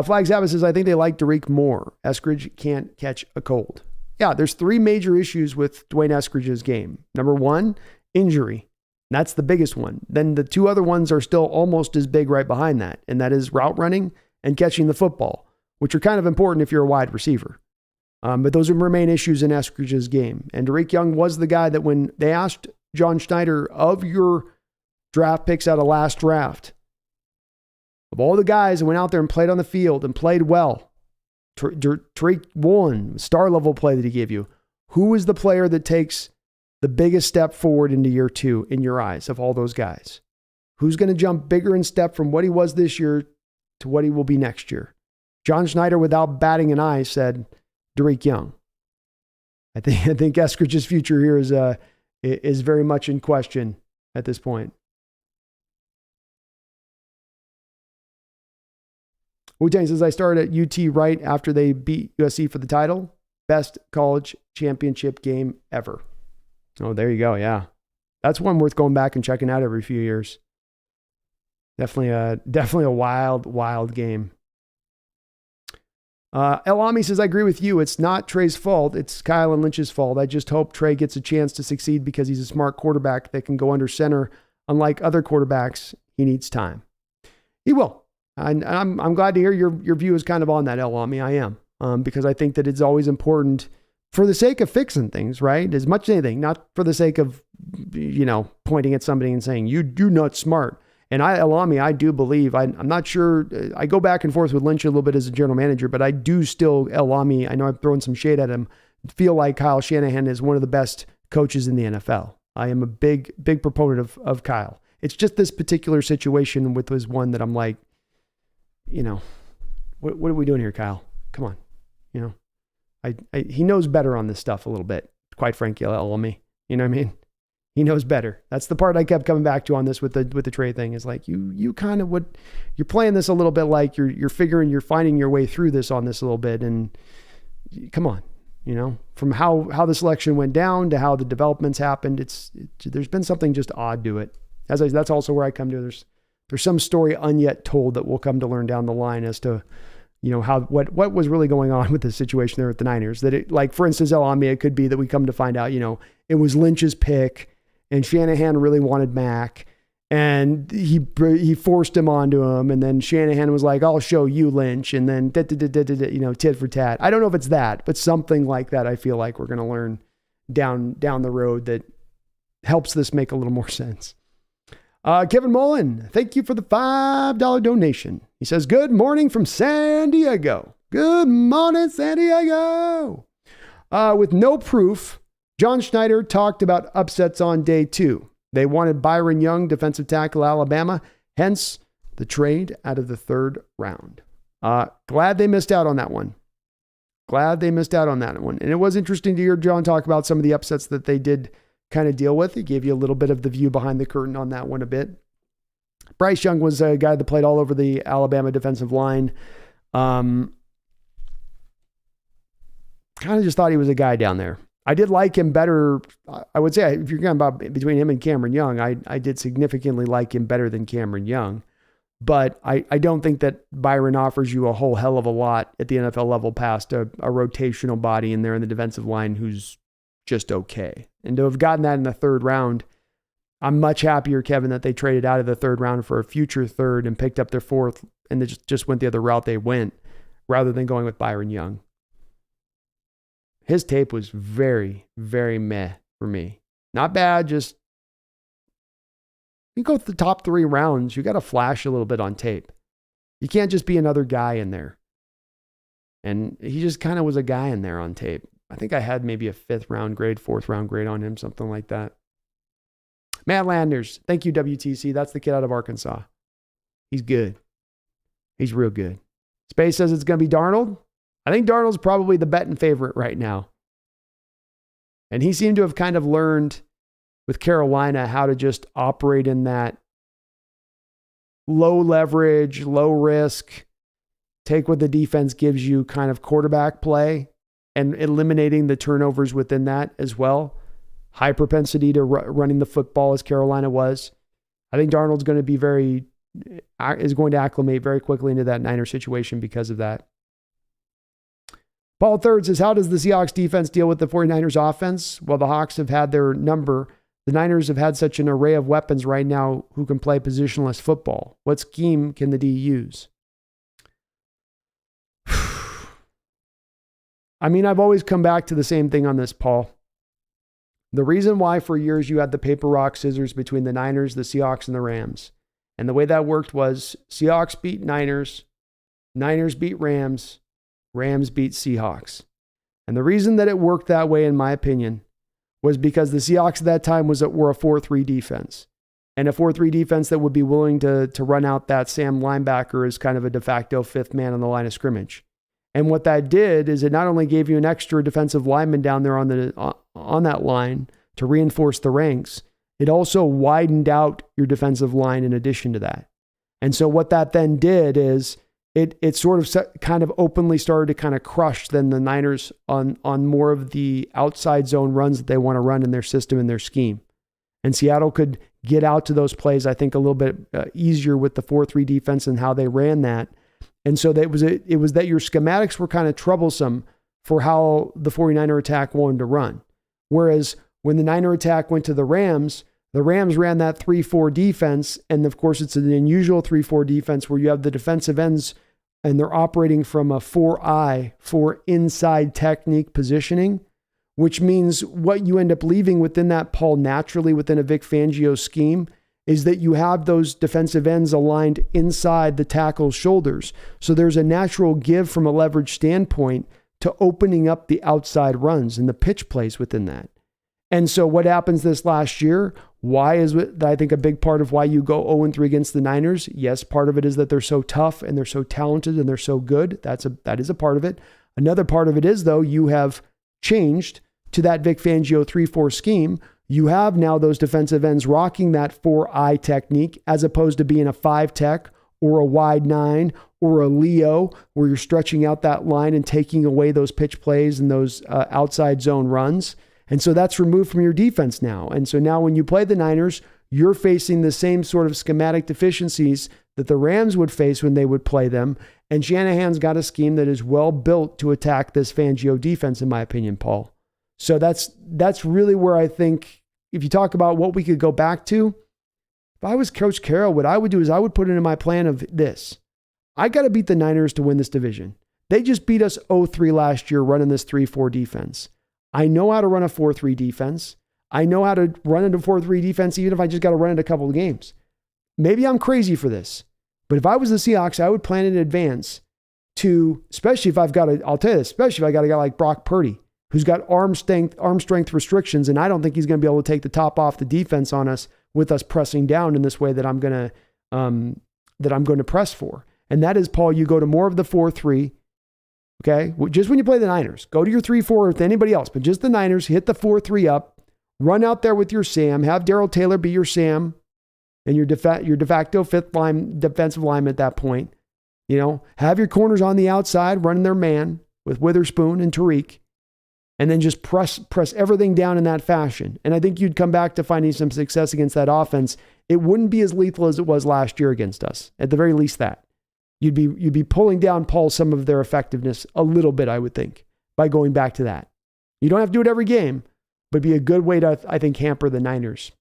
Flag Sabbath says, I think they like Derek more. Eskridge can't catch a cold. Yeah, there's 3 major issues with Dwayne Eskridge's game. Number 1, injury. That's the biggest one. Then the 2 other ones are still almost as big right behind that, and that is route running and catching the football, which are kind of important if you're a wide receiver. But those remain issues in Eskridge's game. And Derek Young was the guy that when they asked John Schneider, of your draft picks out of last draft, of all the guys that went out there and played on the field and played well, Tariq Woolen, star level play that he gave you, who is the player that takes the biggest step forward into year 2 in your eyes of all those guys? Who's going to jump bigger in step from what he was this year to what he will be next year? John Schneider, without batting an eye, said Derek Young. I think Eskridge's future here is very much in question at this point. Wu-Tang says, I started at UT right after they beat USC for the title. Best college championship game ever. Oh, there you go. Yeah. That's one worth going back and checking out every few years. Definitely a wild game. El Ami says, I agree with you. It's not Trey's fault. It's Kyle and Lynch's fault. I just hope Trey gets a chance to succeed because he's a smart quarterback that can go under center. Unlike other quarterbacks, he needs time. He will. I'm glad to hear your view is kind of on that, El Ami. I am. Because I think that it's always important for the sake of fixing things, right? As much as anything, not for the sake of, pointing at somebody and saying, you're not smart. And El Ami, I do believe, I'm not sure, I go back and forth with Lynch a little bit as a general manager, but I do still, El Ami, I know I'm throwing some shade at him, feel like Kyle Shanahan is one of the best coaches in the NFL. I am a big proponent of Kyle. It's just this particular situation with his one that I'm like, what are we doing here, Kyle? Come on. He knows better on this stuff a little bit, quite frankly, me. You know what I mean? He knows better. That's the part I kept coming back to on this with the trade thing, is like, you kind of you're playing this a little bit like you're finding your way through this on this a little bit. And come on, from how the selection went down to how the developments happened, there's been something just odd to it. That's also where I come to. There's some story unyet told that we'll come to learn down the line as to, what was really going on with the situation there at the Niners. That it, like, for instance, it could be that we come to find out, it was Lynch's pick and Shanahan really wanted Mac and he forced him onto him. And then Shanahan was like, I'll show you, Lynch. And then, tit for tat. I don't know if it's that, but something like that. I feel like we're going to learn down the road that helps this make a little more sense. Kevin Mullen, thank you for the $5 donation. He says, good morning from San Diego. Good morning, San Diego. With no proof, John Schneider talked about upsets on day 2. They wanted Byron Young, defensive tackle, Alabama, hence the trade out of the 3rd round. Glad they missed out on that one. And it was interesting to hear John talk about some of the upsets that they did kind of deal with. He gave you a little bit of the view behind the curtain on that one a bit. Bryce Young was a guy that played all over the Alabama defensive line. Kind of just thought he was a guy down there. I did like him better. I would say, if you're talking about between him and Cameron Young, I did significantly like him better than Cameron Young. But I don't think that Byron offers you a whole hell of a lot at the NFL level past a rotational body in there in the defensive line who's just okay. And to have gotten that in the 3rd round, I'm much happier, Kevin, that they traded out of the 3rd round for a future 3rd and picked up their 4th and they just went the other route they went rather than going with Byron Young. His tape was very, very meh for me. Not bad, just you go with the top 3 rounds, you got to flash a little bit on tape. You can't just be another guy in there. And he just kind of was a guy in there on tape. I think I had maybe a 5th round grade, 4th round grade on him, something like that. Matt Landers, thank you, WTC. That's the kid out of Arkansas. He's good. He's real good. Space says it's going to be Darnold. I think Darnold's probably the betting favorite right now. And he seemed to have kind of learned with Carolina how to just operate in that low leverage, low risk, take what the defense gives you kind of quarterback play and eliminating the turnovers within that as well. High propensity to running the football as Carolina was. I think Darnold's going to is going to acclimate very quickly into that Niner situation because of that. Paul Third says, how does the Seahawks defense deal with the 49ers offense? Well, the Hawks have had their number. The Niners have had such an array of weapons right now who can play positionless football. What scheme can the D use? I mean, I've always come back to the same thing on this, Paul. The reason why for years you had the paper, rock, scissors between the Niners, the Seahawks, and the Rams. And the way that worked was Seahawks beat Niners, Niners beat Rams, Rams beat Seahawks. And the reason that it worked that way, in my opinion, was because the Seahawks at that time were a 4-3 defense. And a 4-3 defense that would be willing to run out that Sam linebacker as kind of a de facto 5th man on the line of scrimmage. And what that did is it not only gave you an extra defensive lineman down there on that line to reinforce the ranks, it also widened out your defensive line in addition to that. And so what that then did is it sort of kind of openly started to kind of crush then the Niners on more of the outside zone runs that they want to run in their system and their scheme. And Seattle could get out to those plays, I think, a little bit easier with the 4-3 defense and how they ran that. And so it was that your schematics were kind of troublesome for how the 49er attack wanted to run. Whereas when the Niner attack went to the Rams ran that 3-4 defense. And of course, it's an unusual 3-4 defense where you have the defensive ends and they're operating from a 4-eye, 4 inside technique positioning, which means what you end up leaving within that, Paul, naturally within a Vic Fangio scheme is that you have those defensive ends aligned inside the tackle's shoulders. So there's a natural give from a leverage standpoint to opening up the outside runs and the pitch plays within that. And so what happens this last year? Why is it, I think, a big part of why you go 0-3 against the Niners? Yes, part of it is that they're so tough and they're so talented and they're so good. That is a part of it. Another part of it is, though, you have changed to that Vic Fangio 3-4 scheme. You have now those defensive ends rocking that 4-eye technique as opposed to being a 5 tech or a wide 9 or a Leo where you're stretching out that line and taking away those pitch plays and those outside zone runs. And so that's removed from your defense now. And so now when you play the Niners, you're facing the same sort of schematic deficiencies that the Rams would face when they would play them. And Shanahan's got a scheme that is well built to attack this Fangio defense, in my opinion, Paul. So that's really where I think, if you talk about what we could go back to, if I was Coach Carroll, what I would do is I would put into my plan of this. I got to beat the Niners to win this division. They just beat us 0-3 last year running this 3-4 defense. I know how to run a 4-3 defense. I know how to run into 4-3 defense, even if I just got to run it a couple of games. Maybe I'm crazy for this, but if I was the Seahawks, I would plan in advance to, especially if I've got I'll tell you this, especially if I got a guy like Brock Purdy, who's got arm strength restrictions, and I don't think he's going to be able to take the top off the defense on us with us pressing down in this way that I'm going to press for. And that is, Paul, you go to more of the 4-3. Okay, just when you play the Niners, go to your 3-4 with anybody else, but just the Niners, hit the 4-3 up, run out there with your Sam, have Darrell Taylor be your Sam and your de facto fifth line defensive lineman at that point. You know, have your corners on the outside running their man with Witherspoon and Tariq, and then just press everything down in that fashion. And I think you'd come back to finding some success against that offense. It wouldn't be as lethal as it was last year against us, at the very least that. You'd be pulling down, Paul, some of their effectiveness a little bit, I would think, by going back to that. You don't have to do it every game, but be a good way to, I think, hamper the Niners.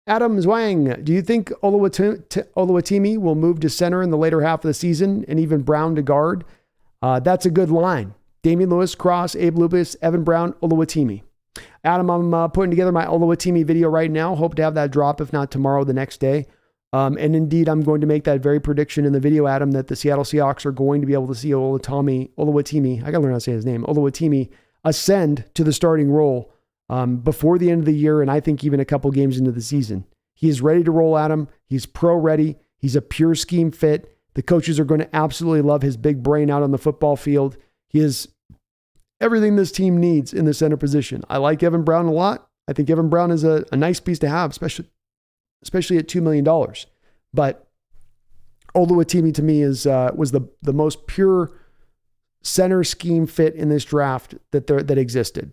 Adam Zwang, do you think Oluwatimi will move to center in the later half of the season and even Brown to guard? That's a good line. Damian Lewis, Cross, Abe Lupus, Evan Brown, Oluwatimi. Adam, I'm putting together my Oluwatimi video right now. Hope to have that drop, if not tomorrow, the next day. And indeed, I'm going to make that very prediction in the video, Adam, that the Seattle Seahawks are going to be able to see Oluwatimi, I got to learn how to say his name, Oluwatimi, ascend to the starting role before the end of the year, and I think even a couple games into the season. He is ready to roll, Adam. He's pro-ready. He's a pure scheme fit. The coaches are going to absolutely love his big brain out on the football field. He is everything this team needs in the center position. I like Evan Brown a lot. I think Evan Brown is a nice piece to have, especially at $2 million. But Oluwatimi to me was the most pure center scheme fit in this draft that existed.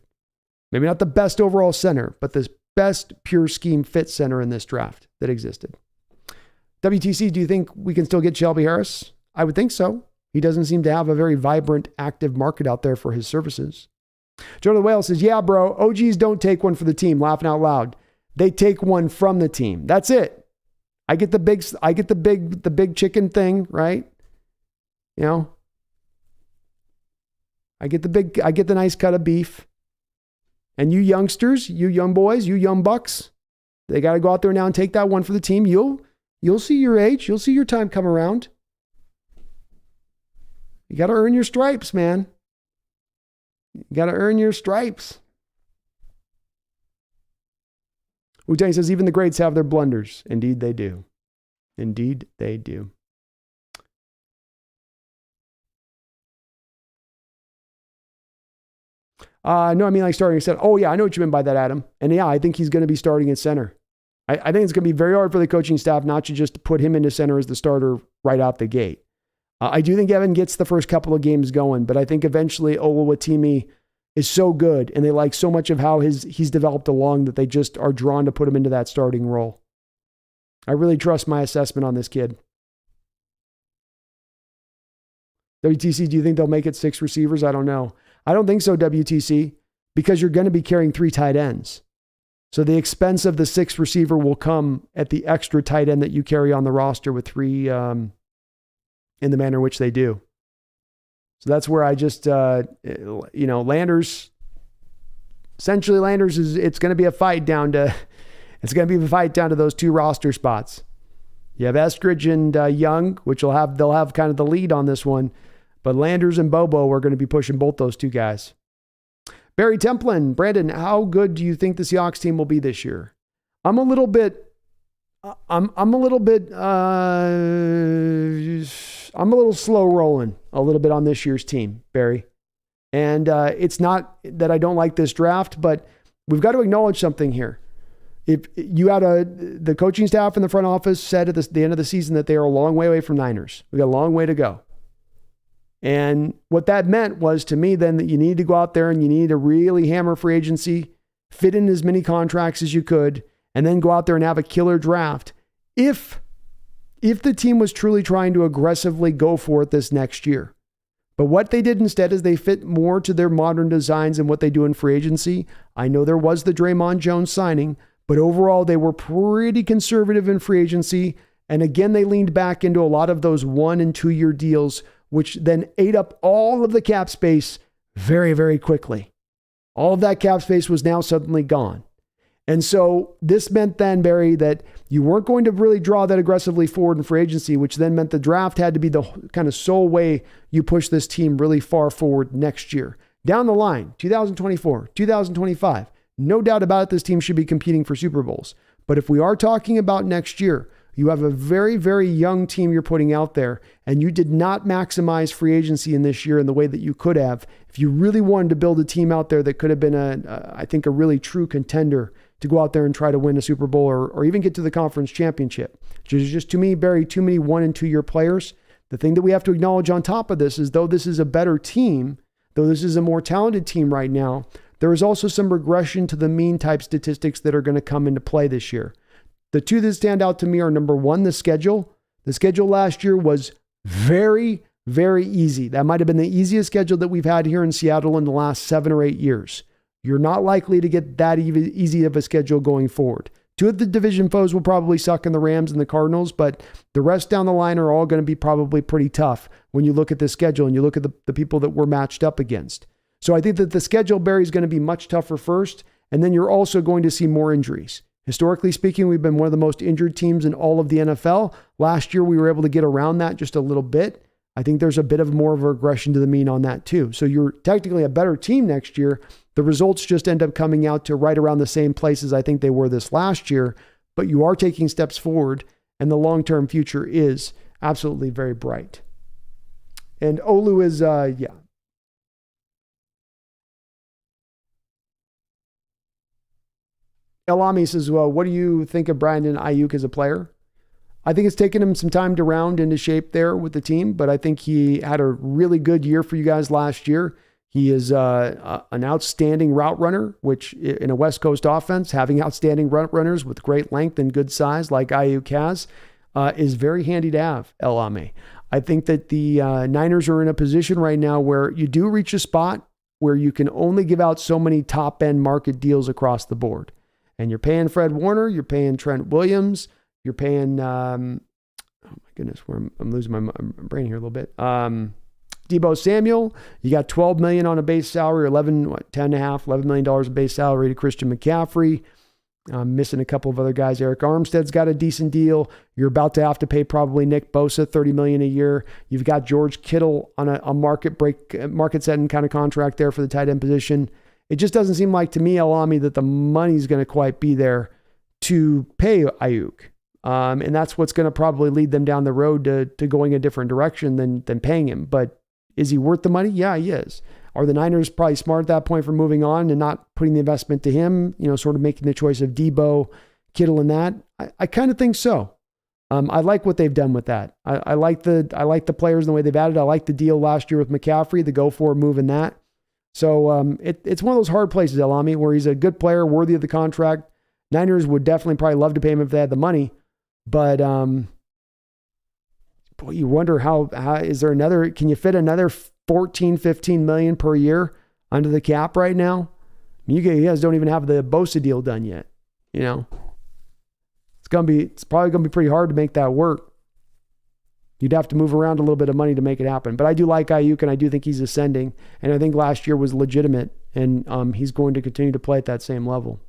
Maybe not the best overall center, but the best pure scheme fit center in this draft that existed. WTC, do you think we can still get Shelby Harris? I would think so. He doesn't seem to have a very vibrant, active market out there for his services. Jordan Whale says, yeah, bro, OGs don't take one for the team, laughing out loud. They take one from the team. That's it. I get the big chicken thing, right? You know, I get the nice cut of beef. And you youngsters, you young boys, you young bucks, they got to go out there now and take that one for the team. You'll see your age. You'll see your time come around. You got to earn your stripes, man. You got to earn your stripes. Wu-Tang says, even the greats have their blunders. Indeed, they do. Indeed, they do. No, I mean like starting at center. Oh, yeah, I know what you meant by that, Adam. And yeah, I think he's going to be starting at center. I think it's going to be very hard for the coaching staff not to just put him into center as the starter right out the gate. I do think Evan gets the first couple of games going, but I think eventually Oluwatimi is so good and they like so much of how he's developed along that they just are drawn to put him into that starting role. I really trust my assessment on this kid. WTC, do you think they'll make it 6 receivers? I don't know. I don't think so, WTC, because you're going to be carrying 3 tight ends. So the expense of the 6th receiver will come at the extra tight end that you carry on the roster with 3 in the manner in which they do. So that's where I just, Landers, essentially it's going to be a fight down to those 2 roster spots. You have Eskridge and Young, which they'll have kind of the lead on this one. But Landers and Bobo are going to be pushing both those two guys. Barry Templin, Brandon, how good do you think the Seahawks team will be this year? I'm a little slow rolling a little bit on this year's team, Barry. And it's not that I don't like this draft, but we've got to acknowledge something here. If you had the coaching staff in the front office said at the end of the season that they are a long way away from Niners. We got a long way to go. And what that meant was to me then that you need to go out there and you need to really hammer free agency, fit in as many contracts as you could, and then go out there and have a killer draft. If the team was truly trying to aggressively go for it this next year. But what they did instead is they fit more to their modern designs and what they do in free agency. I know there was the Draymond Jones signing, but overall they were pretty conservative in free agency. And again, they leaned back into a lot of those 1 and 2 year deals, which then ate up all of the cap space very, very quickly. All of that cap space was now suddenly gone. And so this meant then, Barry, that you weren't going to really draw that aggressively forward in free agency, which then meant the draft had to be the kind of sole way you push this team really far forward next year. Down the line, 2024, 2025, no doubt about it, this team should be competing for Super Bowls. But if we are talking about next year, you have a very, very young team you're putting out there, and you did not maximize free agency in this year in the way that you could have if you really wanted to build a team out there that could have been, I think, a really true contender to go out there and try to win a Super Bowl or even get to the conference championship. Just to me, Barry, too many 1 and 2 year players. The thing that we have to acknowledge on top of this is though this is a better team, though this is a more talented team right now, there is also some regression to the mean type statistics that are going to come into play this year. The two that stand out to me are number one, the schedule. The schedule last year was very, very easy. That might have been the easiest schedule that we've had here in Seattle in the last 7 or 8 years. You're not likely to get that easy of a schedule going forward. 2 of the division foes will probably suck in the Rams and the Cardinals, but the rest down the line are all going to be probably pretty tough when you look at the schedule and you look at the people that we're matched up against. So I think that the schedule, Barry, is going to be much tougher first, and then you're also going to see more injuries. Historically speaking, we've been one of the most injured teams in all of the NFL. Last year, we were able to get around that just a little bit. I think there's a bit of more of a regression to the mean on that too. So you're technically a better team next year. The results just end up coming out to right around the same places I think they were this last year, but you are taking steps forward and the long-term future is absolutely very bright. And Olu is, Elami says, well, what do you think of Brandon Ayuk as a player? I think it's taken him some time to round into shape there with the team, but I think he had a really good year for you guys last year. He is an outstanding route runner, which in a West Coast offense, having outstanding route runners with great length and good size like Ayuk has is very handy to have, Elami. I think that the Niners are in a position right now where you do reach a spot where you can only give out so many top-end market deals across the board. And you're paying Fred Warner, you're paying Trent Williams, you're paying, oh my goodness, I'm losing my brain here a little bit. Deebo Samuel, you got $12 million on a base salary, $11 million a base salary to Christian McCaffrey. Missing a couple of other guys. Eric Armstead's got a decent deal. You're about to have to pay probably Nick Bosa $30 million a year. You've got George Kittle on a market setting kind of contract there for the tight end position. It just doesn't seem like to me, Elami, that the money's going to quite be there to pay Ayuk. And that's what's going to probably lead them down the road to going a different direction than paying him. But is he worth the money? Yeah, he is. Are the Niners probably smart at that point for moving on and not putting the investment to him, sort of making the choice of Deebo, Kittle, and that? I kind of think so. I like what they've done with that. I like the players and the way they've added. I like the deal last year with McCaffrey, the go for move in that. So it's one of those hard places, Elami, where he's a good player, worthy of the contract. Niners would definitely probably love to pay him if they had the money. But boy, you wonder how is there another, can you fit another 14, 15 million per year under the cap right now? You guys don't even have the Bosa deal done yet. It's probably going to be pretty hard to make that work. You'd have to move around a little bit of money to make it happen. But I do like Ayuk, and I do think he's ascending. And I think last year was legitimate, and he's going to continue to play at that same level.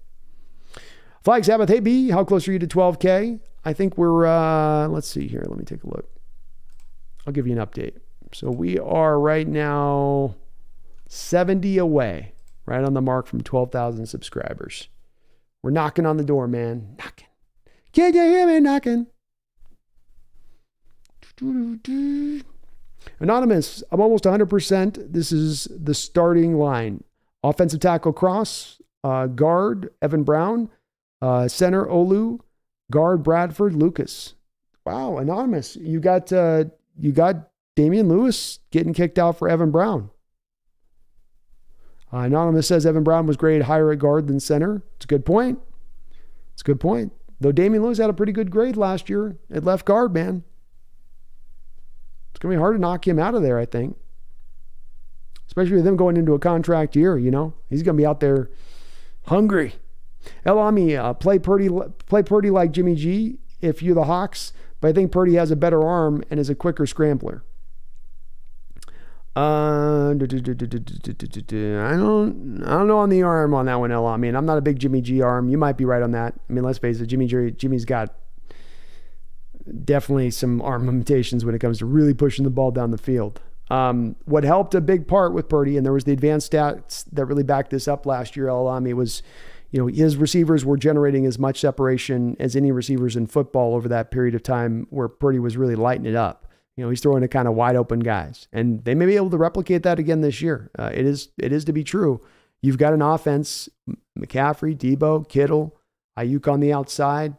Flag Sabbath, hey B, how close are you to 12K? I think we're, let's see here. Let me take a look. I'll give you an update. So we are right now 70 away, right on the mark from 12,000 subscribers. We're knocking on the door, man. Knocking. Can you hear me knocking? Anonymous, I'm almost 100%. This is the starting line. Offensive tackle Cross, guard Evan Brown, center Olu, guard Bradford Lucas. Wow, Anonymous, you got Damian Lewis getting kicked out for Evan Brown. Anonymous says Evan Brown was graded higher at guard than center. It's a good point. It's a good point. Though Damian Lewis had a pretty good grade last year at left guard, man. It's going to be hard to knock him out of there, I think. Especially with him going into a contract year, you know. He's going to be out there hungry. Elami, play Purdy like Jimmy G if you're the Hawks, but I think Purdy has a better arm and is a quicker scrambler. I don't know on the arm on that one, Elami. And I'm not a big Jimmy G arm. You might be right on that. I mean, let's face it, Jimmy's got definitely some arm limitations when it comes to really pushing the ball down the field. What helped a big part with Purdy, and there was the advanced stats that really backed this up last year, Alami, was, you know, his receivers were generating as much separation as any receivers in football over that period of time where Purdy was really lighting it up. You know, he's throwing to kind of wide open guys, and they may be able to replicate that again this year. It is to be true. You've got an offense, McCaffrey, Debo, Kittle, Ayuk on the outside,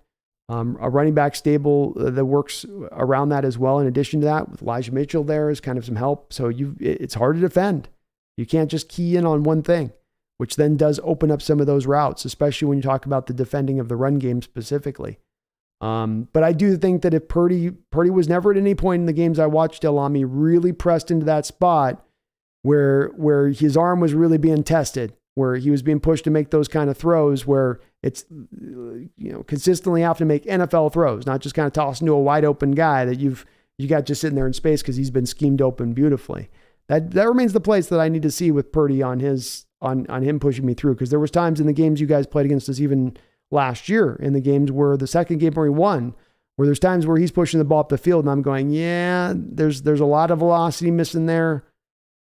a running back stable that works around that as well. In addition to that, with Elijah Mitchell there is kind of some help. So it's hard to defend. You can't just key in on one thing, which then does open up some of those routes, especially when you talk about the defending of the run game specifically. But I do think that if Purdy was never at any point in the games I watched, Elami really pressed into that spot where his arm was really being tested, where he was being pushed to make those kind of throws where it's, you know, consistently have to make NFL throws, not just kind of toss into a wide open guy that you got just sitting there in space because he's been schemed open beautifully. That remains the place that I need to see with Purdy on him pushing me through, because there was times in the games you guys played against us even last year, in the games where the second game where he won, where there's times where he's pushing the ball up the field and I'm going, yeah, there's a lot of velocity missing there.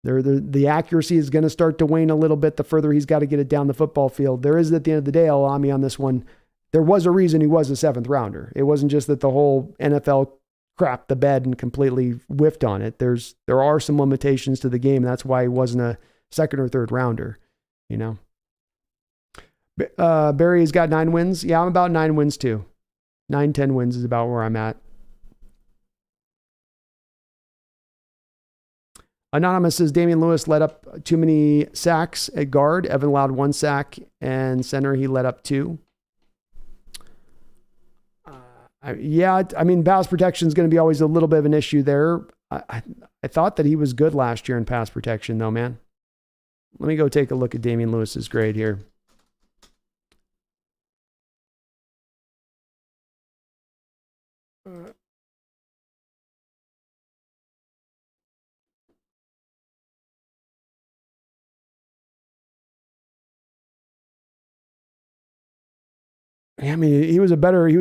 The accuracy is going to start to wane a little bit the further he's got to get it down the football field. There is, at the end of the day, Alami, on this one, there was a reason he was a 7th rounder. It wasn't just that the whole NFL crapped the bed and completely whiffed on it. There are some limitations to the game. And that's why he wasn't a 2nd or 3rd rounder, you know. Barry's got 9 wins. Yeah, I'm about 9 wins too. 9-10 wins is about where I'm at. Anonymous says Damian Lewis let up too many sacks at guard. Evan allowed 1 sack, and center he let up 2. I mean, pass protection is going to be always a little bit of an issue there. I thought that he was good last year in pass protection, though, man. Let me go take a look at Damian Lewis's grade here. I mean, he was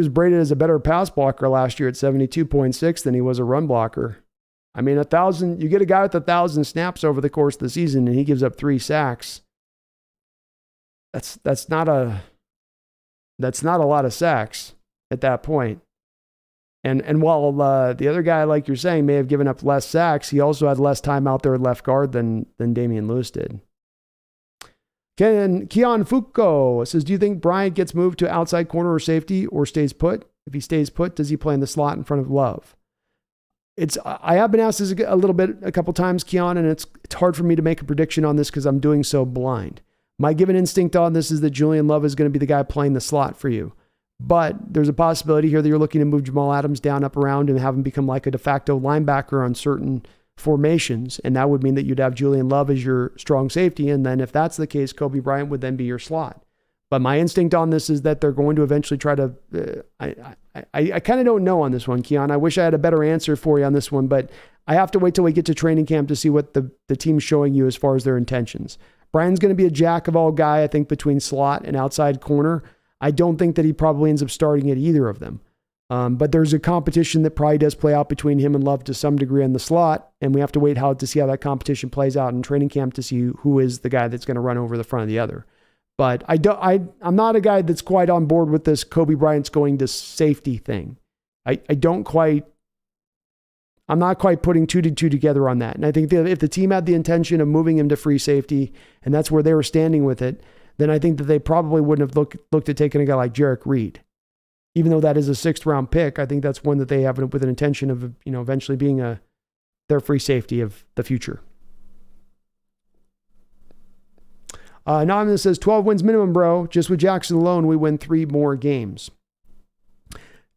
braided as a better pass blocker last year at 72.6 than he was a run blocker. I mean, you get a guy with 1,000 snaps over the course of the season and he gives up 3 sacks. That's not a lot of sacks at that point. And while the other guy, like you're saying, may have given up less sacks, he also had less time out there at left guard than Damian Lewis did. Keon Fuko says, do you think Bryant gets moved to outside corner or safety or stays put? If he stays put, does he play in the slot in front of Love? I have been asked this a couple times, Keon, and it's hard for me to make a prediction on this because I'm doing so blind. My given instinct on this is that Julian Love is going to be the guy playing the slot for you. But there's a possibility here that you're looking to move Jamal Adams down, up, around, and have him become like a de facto linebacker on certain formations. And that would mean that you'd have Julian Love as your strong safety. And then if that's the case, Kobe Bryant would then be your slot. But my instinct on this is that they're going to eventually try to, I kind of don't know on this one, Keon. I wish I had a better answer for you on this one, but I have to wait till we get to training camp to see what the team's showing you as far as their intentions. Brian's going to be a jack of all guy, I think, between slot and outside corner. I don't think that he probably ends up starting at either of them. But there's a competition that probably does play out between him and Love to some degree on the slot, and we have to wait to see how that competition plays out in training camp to see who is the guy that's going to run over the front of the other. But I'm not a guy that's quite on board with this Kobe Bryant's going to safety thing. I'm not quite putting 2 to 2 together on that. And I think that if the team had the intention of moving him to free safety, and that's where they were standing with it, then I think that they probably wouldn't have looked at taking a guy like Jarek Reed. Even though that is a 6th round pick, I think that's one that they have with an intention of, eventually being their free safety of the future. Anonymous says 12 wins minimum, bro. Just with Jackson alone, we win 3 more games.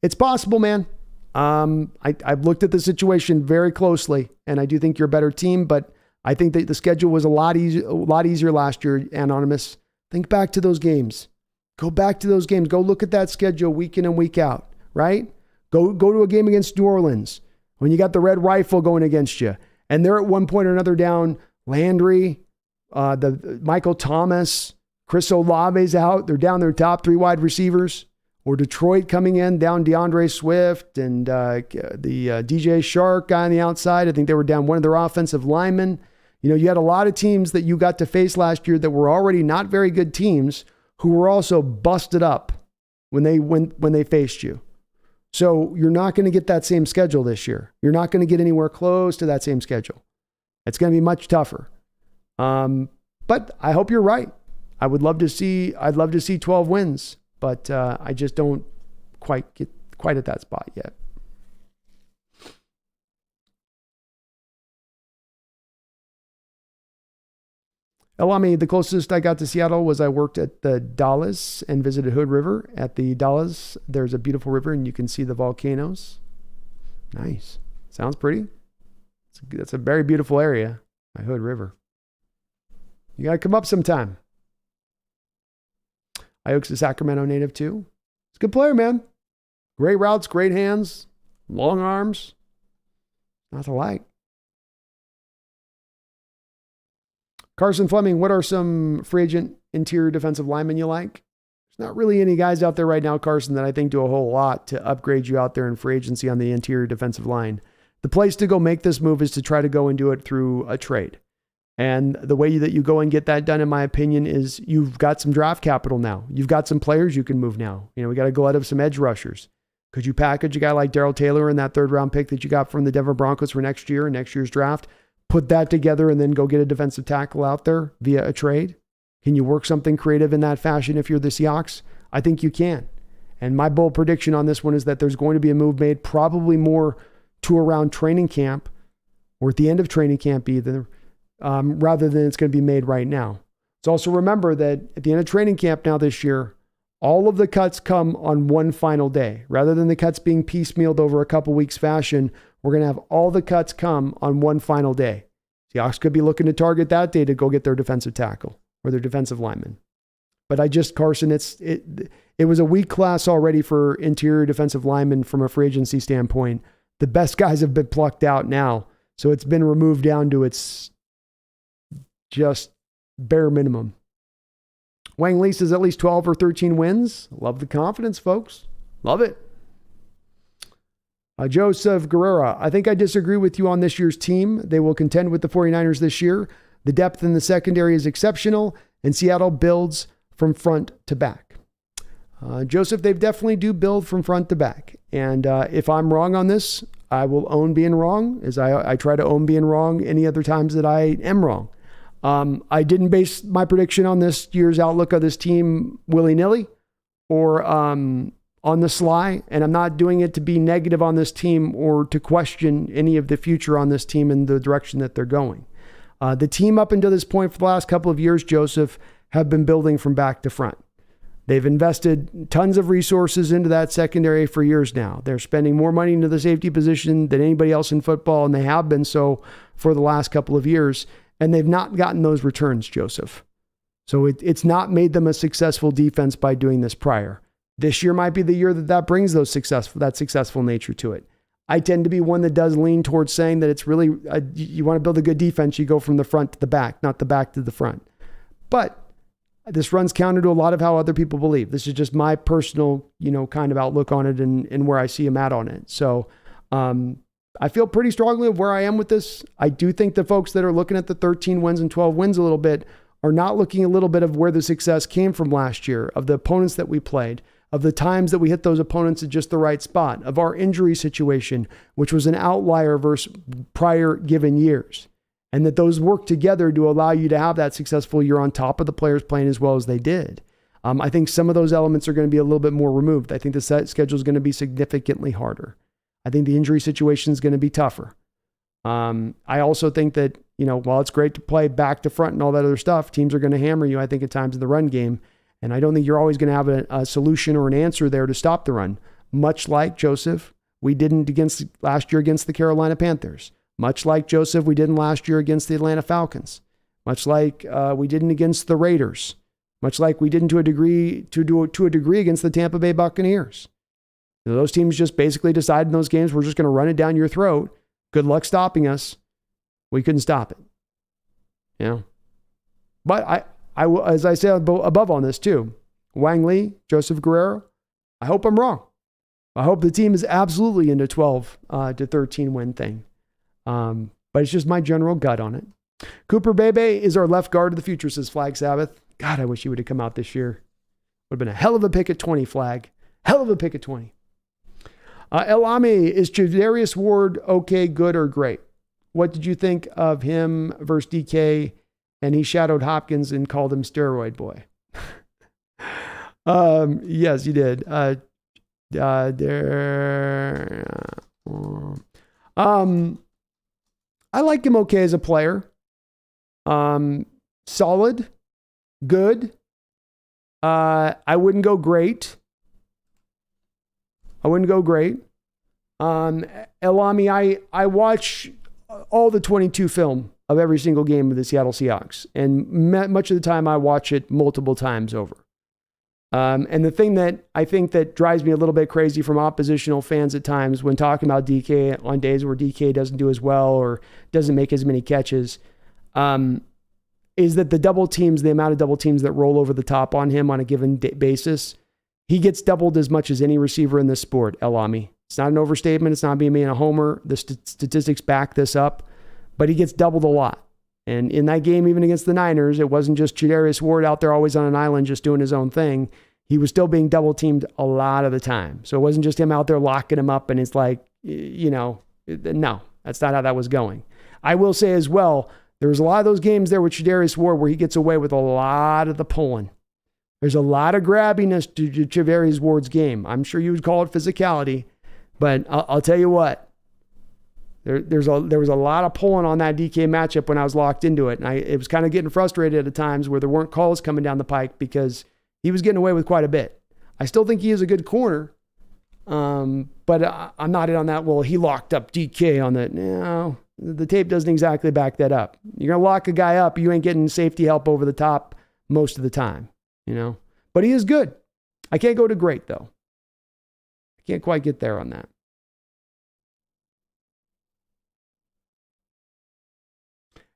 It's possible, man. I've looked at the situation very closely, and I do think you're a better team, but I think that the schedule was a lot easier last year, Anonymous. Think back to those games. Go back to those games. Go look at that schedule week in and week out, right? Go to a game against New Orleans when you got the Red Rifle going against you, and they're at one point or another down Landry, the Michael Thomas, Chris Olave's out. They're down their top 3 wide receivers. Or Detroit coming in, down DeAndre Swift and the DJ Shark guy on the outside. I think they were down one of their offensive linemen. You had a lot of teams that you got to face last year that were already not very good teams who were also busted up when they faced you. So you're not going to get that same schedule this year. You're not going to get anywhere close to that same schedule. It's going to be much tougher. But I hope you're right. I'd love to see 12 wins. But I just don't quite get at that spot yet. Elami, the closest I got to Seattle was I worked at the Dalles and visited Hood River. At the Dalles, there's a beautiful river and you can see the volcanoes. Nice. Sounds pretty. That's a very beautiful area, my Hood River. You got to come up sometime. Ioke's a Sacramento native too. He's a good player, man. Great routes, great hands, long arms. Not to like. Carson Fleming, what are some free agent interior defensive linemen you like? There's not really any guys out there right now, Carson, that I think do a whole lot to upgrade you out there in free agency on the interior defensive line. The place to go make this move is to try to go and do it through a trade. And the way that you go and get that done, in my opinion, is you've got some draft capital now. You've got some players you can move now. We got a glut of some edge rushers. Could you package a guy like Darrell Taylor in that 3rd round pick that you got from the Denver Broncos for next year's draft? Put that together and then go get a defensive tackle out there via a trade? Can you work something creative in that fashion if you're the Seahawks? I think you can. And my bold prediction on this one is that there's going to be a move made probably more to around training camp or at the end of training camp either. Rather than it's going to be made right now. So also remember that at the end of training camp now this year, all of the cuts come on one final day. Rather than the cuts being piecemealed over a couple weeks fashion, we're going to have all the cuts come on one final day. Seahawks could be looking to target that day to go get their defensive tackle or their defensive lineman. But Carson, it was a weak class already for interior defensive linemen from a free agency standpoint. The best guys have been plucked out now. So it's been removed down to its just bare minimum. Wang Lee says at least 12 or 13 wins. Love the confidence, folks. Love it. Joseph Guerrera, I think I disagree with you on this year's team. They will contend with the 49ers this year. The depth in the secondary is exceptional, and Seattle builds from front to back. Joseph, they definitely do build from front to back. And if I'm wrong on this, I will own being wrong, as I try to own being wrong any other times that I am wrong. I didn't base my prediction on this year's outlook of this team willy-nilly or on the sly, and I'm not doing it to be negative on this team or to question any of the future on this team and the direction that they're going. The team up until this point for the last couple of years, Joseph, have been building from back to front. They've invested tons of resources into that secondary for years now. They're spending more money into the safety position than anybody else in football, and they have been so for the last couple of years. And they've not gotten those returns, Joseph. So it's not made them a successful defense by doing this prior. This year might be the year that brings that successful nature to it. I tend to be one that does lean towards saying that it's really, you want to build a good defense, you go from the front to the back, not the back to the front. But this runs counter to a lot of how other people believe. This is just my personal, kind of outlook on it and where I see him at on it. So I feel pretty strongly of where I am with this. I do think the folks that are looking at the 13 wins and 12 wins a little bit are not looking a little bit of where the success came from last year, of the opponents that we played, of the times that we hit those opponents at just the right spot, of our injury situation, which was an outlier versus prior given years. And that those work together to allow you to have that successful year on top of the players playing as well as they did. I think some of those elements are going to be a little bit more removed. I think the schedule is going to be significantly harder. I think the injury situation is going to be tougher. I also think that, while it's great to play back to front and all that other stuff, teams are going to hammer you, I think, at times in the run game. And I don't think you're always going to have a solution or an answer there to stop the run. Much like, Joseph, we didn't last year against the Carolina Panthers. Much like, Joseph, we didn't last year against the Atlanta Falcons. Much like we didn't against the Raiders. Much like we didn't to a degree against the Tampa Bay Buccaneers. Those teams just basically decided in those games, we're just going to run it down your throat. Good luck stopping us. We couldn't stop it. But I as I said above on this too, Wang Lee, Joseph Guerrero, I hope I'm wrong. I hope the team is absolutely into 12 to 13 win thing. But it's just my general gut on it. Cooper Bebe is our left guard of the future, says Flag Sabbath. God, I wish he would have come out this year. Would have been a hell of a pick at 20, Flag. Hell of a pick at 20. El Ami, is Jadarius Ward okay, good, or great? What did you think of him versus DK? And he shadowed Hopkins and called him steroid boy. Yes, he did. I like him okay as a player. Solid, good. I wouldn't go great. Elami, I watch all the 22 film of every single game of the Seattle Seahawks. And much of the time I watch it multiple times over. And the thing that I think that drives me a little bit crazy from oppositional fans at times when talking about DK on days where DK doesn't do as well or doesn't make as many catches, is that the amount of double teams that roll over the top on him on a given basis, he gets doubled as much as any receiver in this sport, Elami. It's not an overstatement. It's not being a homer. The statistics back this up, but he gets doubled a lot. And in that game, even against the Niners, it wasn't just Jadarius Ward out there always on an island just doing his own thing. He was still being double teamed a lot of the time. So it wasn't just him out there locking him up and it's like, no, that's not how that was going. I will say as well, there was a lot of those games there with Jadarius Ward where he gets away with a lot of the pulling. There's a lot of grabbiness to Jadarius Ward's game. I'm sure you would call it physicality, but I'll tell you what. There was a lot of pulling on that DK matchup when I was locked into it. And it was kind of getting frustrated at times where there weren't calls coming down the pike because he was getting away with quite a bit. I still think he is a good corner, but I'm not in on that. Well, he locked up DK on that. No, the tape doesn't exactly back that up. You're going to lock a guy up. You ain't getting safety help over the top most of the time, But he is good. I can't go to great, though. I can't quite get there on that.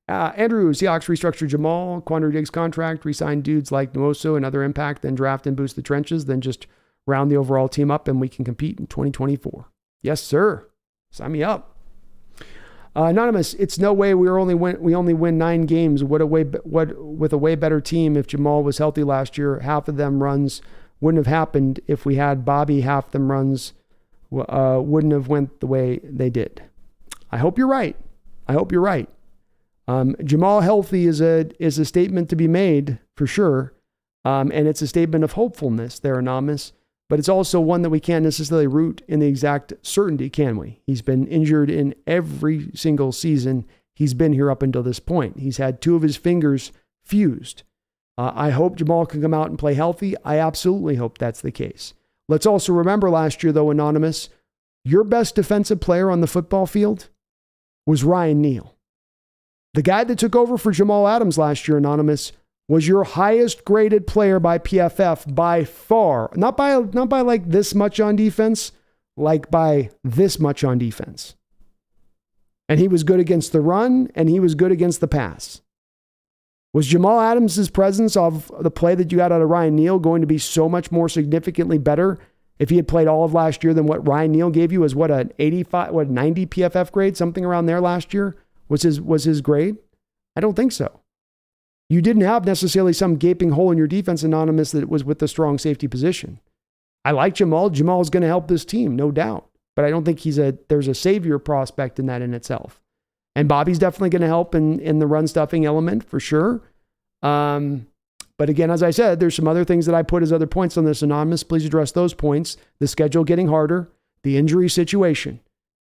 Andrew, Seahawks restructured Jamal, Quandre Diggs contract, re-signed dudes like Nwosu and other impact, then draft and boost the trenches, then just round the overall team up and we can compete in 2024. Yes, sir. Sign me up. Anonymous, it's no way we only win 9 games. With a way better team if Jamal was healthy last year. Half of them runs wouldn't have happened if we had Bobby. Half them runs wouldn't have went the way they did. I hope you're right. Jamal healthy is a statement to be made for sure. And it's a statement of hopefulness there, Anonymous, but it's also one that we can't necessarily root in the exact certainty, can we? He's been injured in every single season he's been here up until this point. He's had 2 of his fingers fused. I hope Jamal can come out and play healthy. I absolutely hope that's the case. Let's also remember last year, though, Anonymous, your best defensive player on the football field was Ryan Neal. The guy that took over for Jamal Adams last year, Anonymous, was your highest graded player by PFF by far. Not by like this much on defense, like by this much on defense. And he was good against the run, and he was good against the pass. Was Jamal Adams' presence of the play that you got out of Ryan Neal going to be so much more significantly better if he had played all of last year than what Ryan Neal gave you? As what, an 90 PFF grade, something around there last year was his grade? I don't think so. You didn't have necessarily some gaping hole in your defense, anonymous, that was with the strong safety position. I like Jamal. Jamal is going to help this team, no doubt. But I don't think there's a savior prospect in that in itself. And Bobby's definitely going to help in the run stuffing element for sure. But again, as I said, there's some other things that I put as other points on this, anonymous. Please address those points. The schedule getting harder, the injury situation.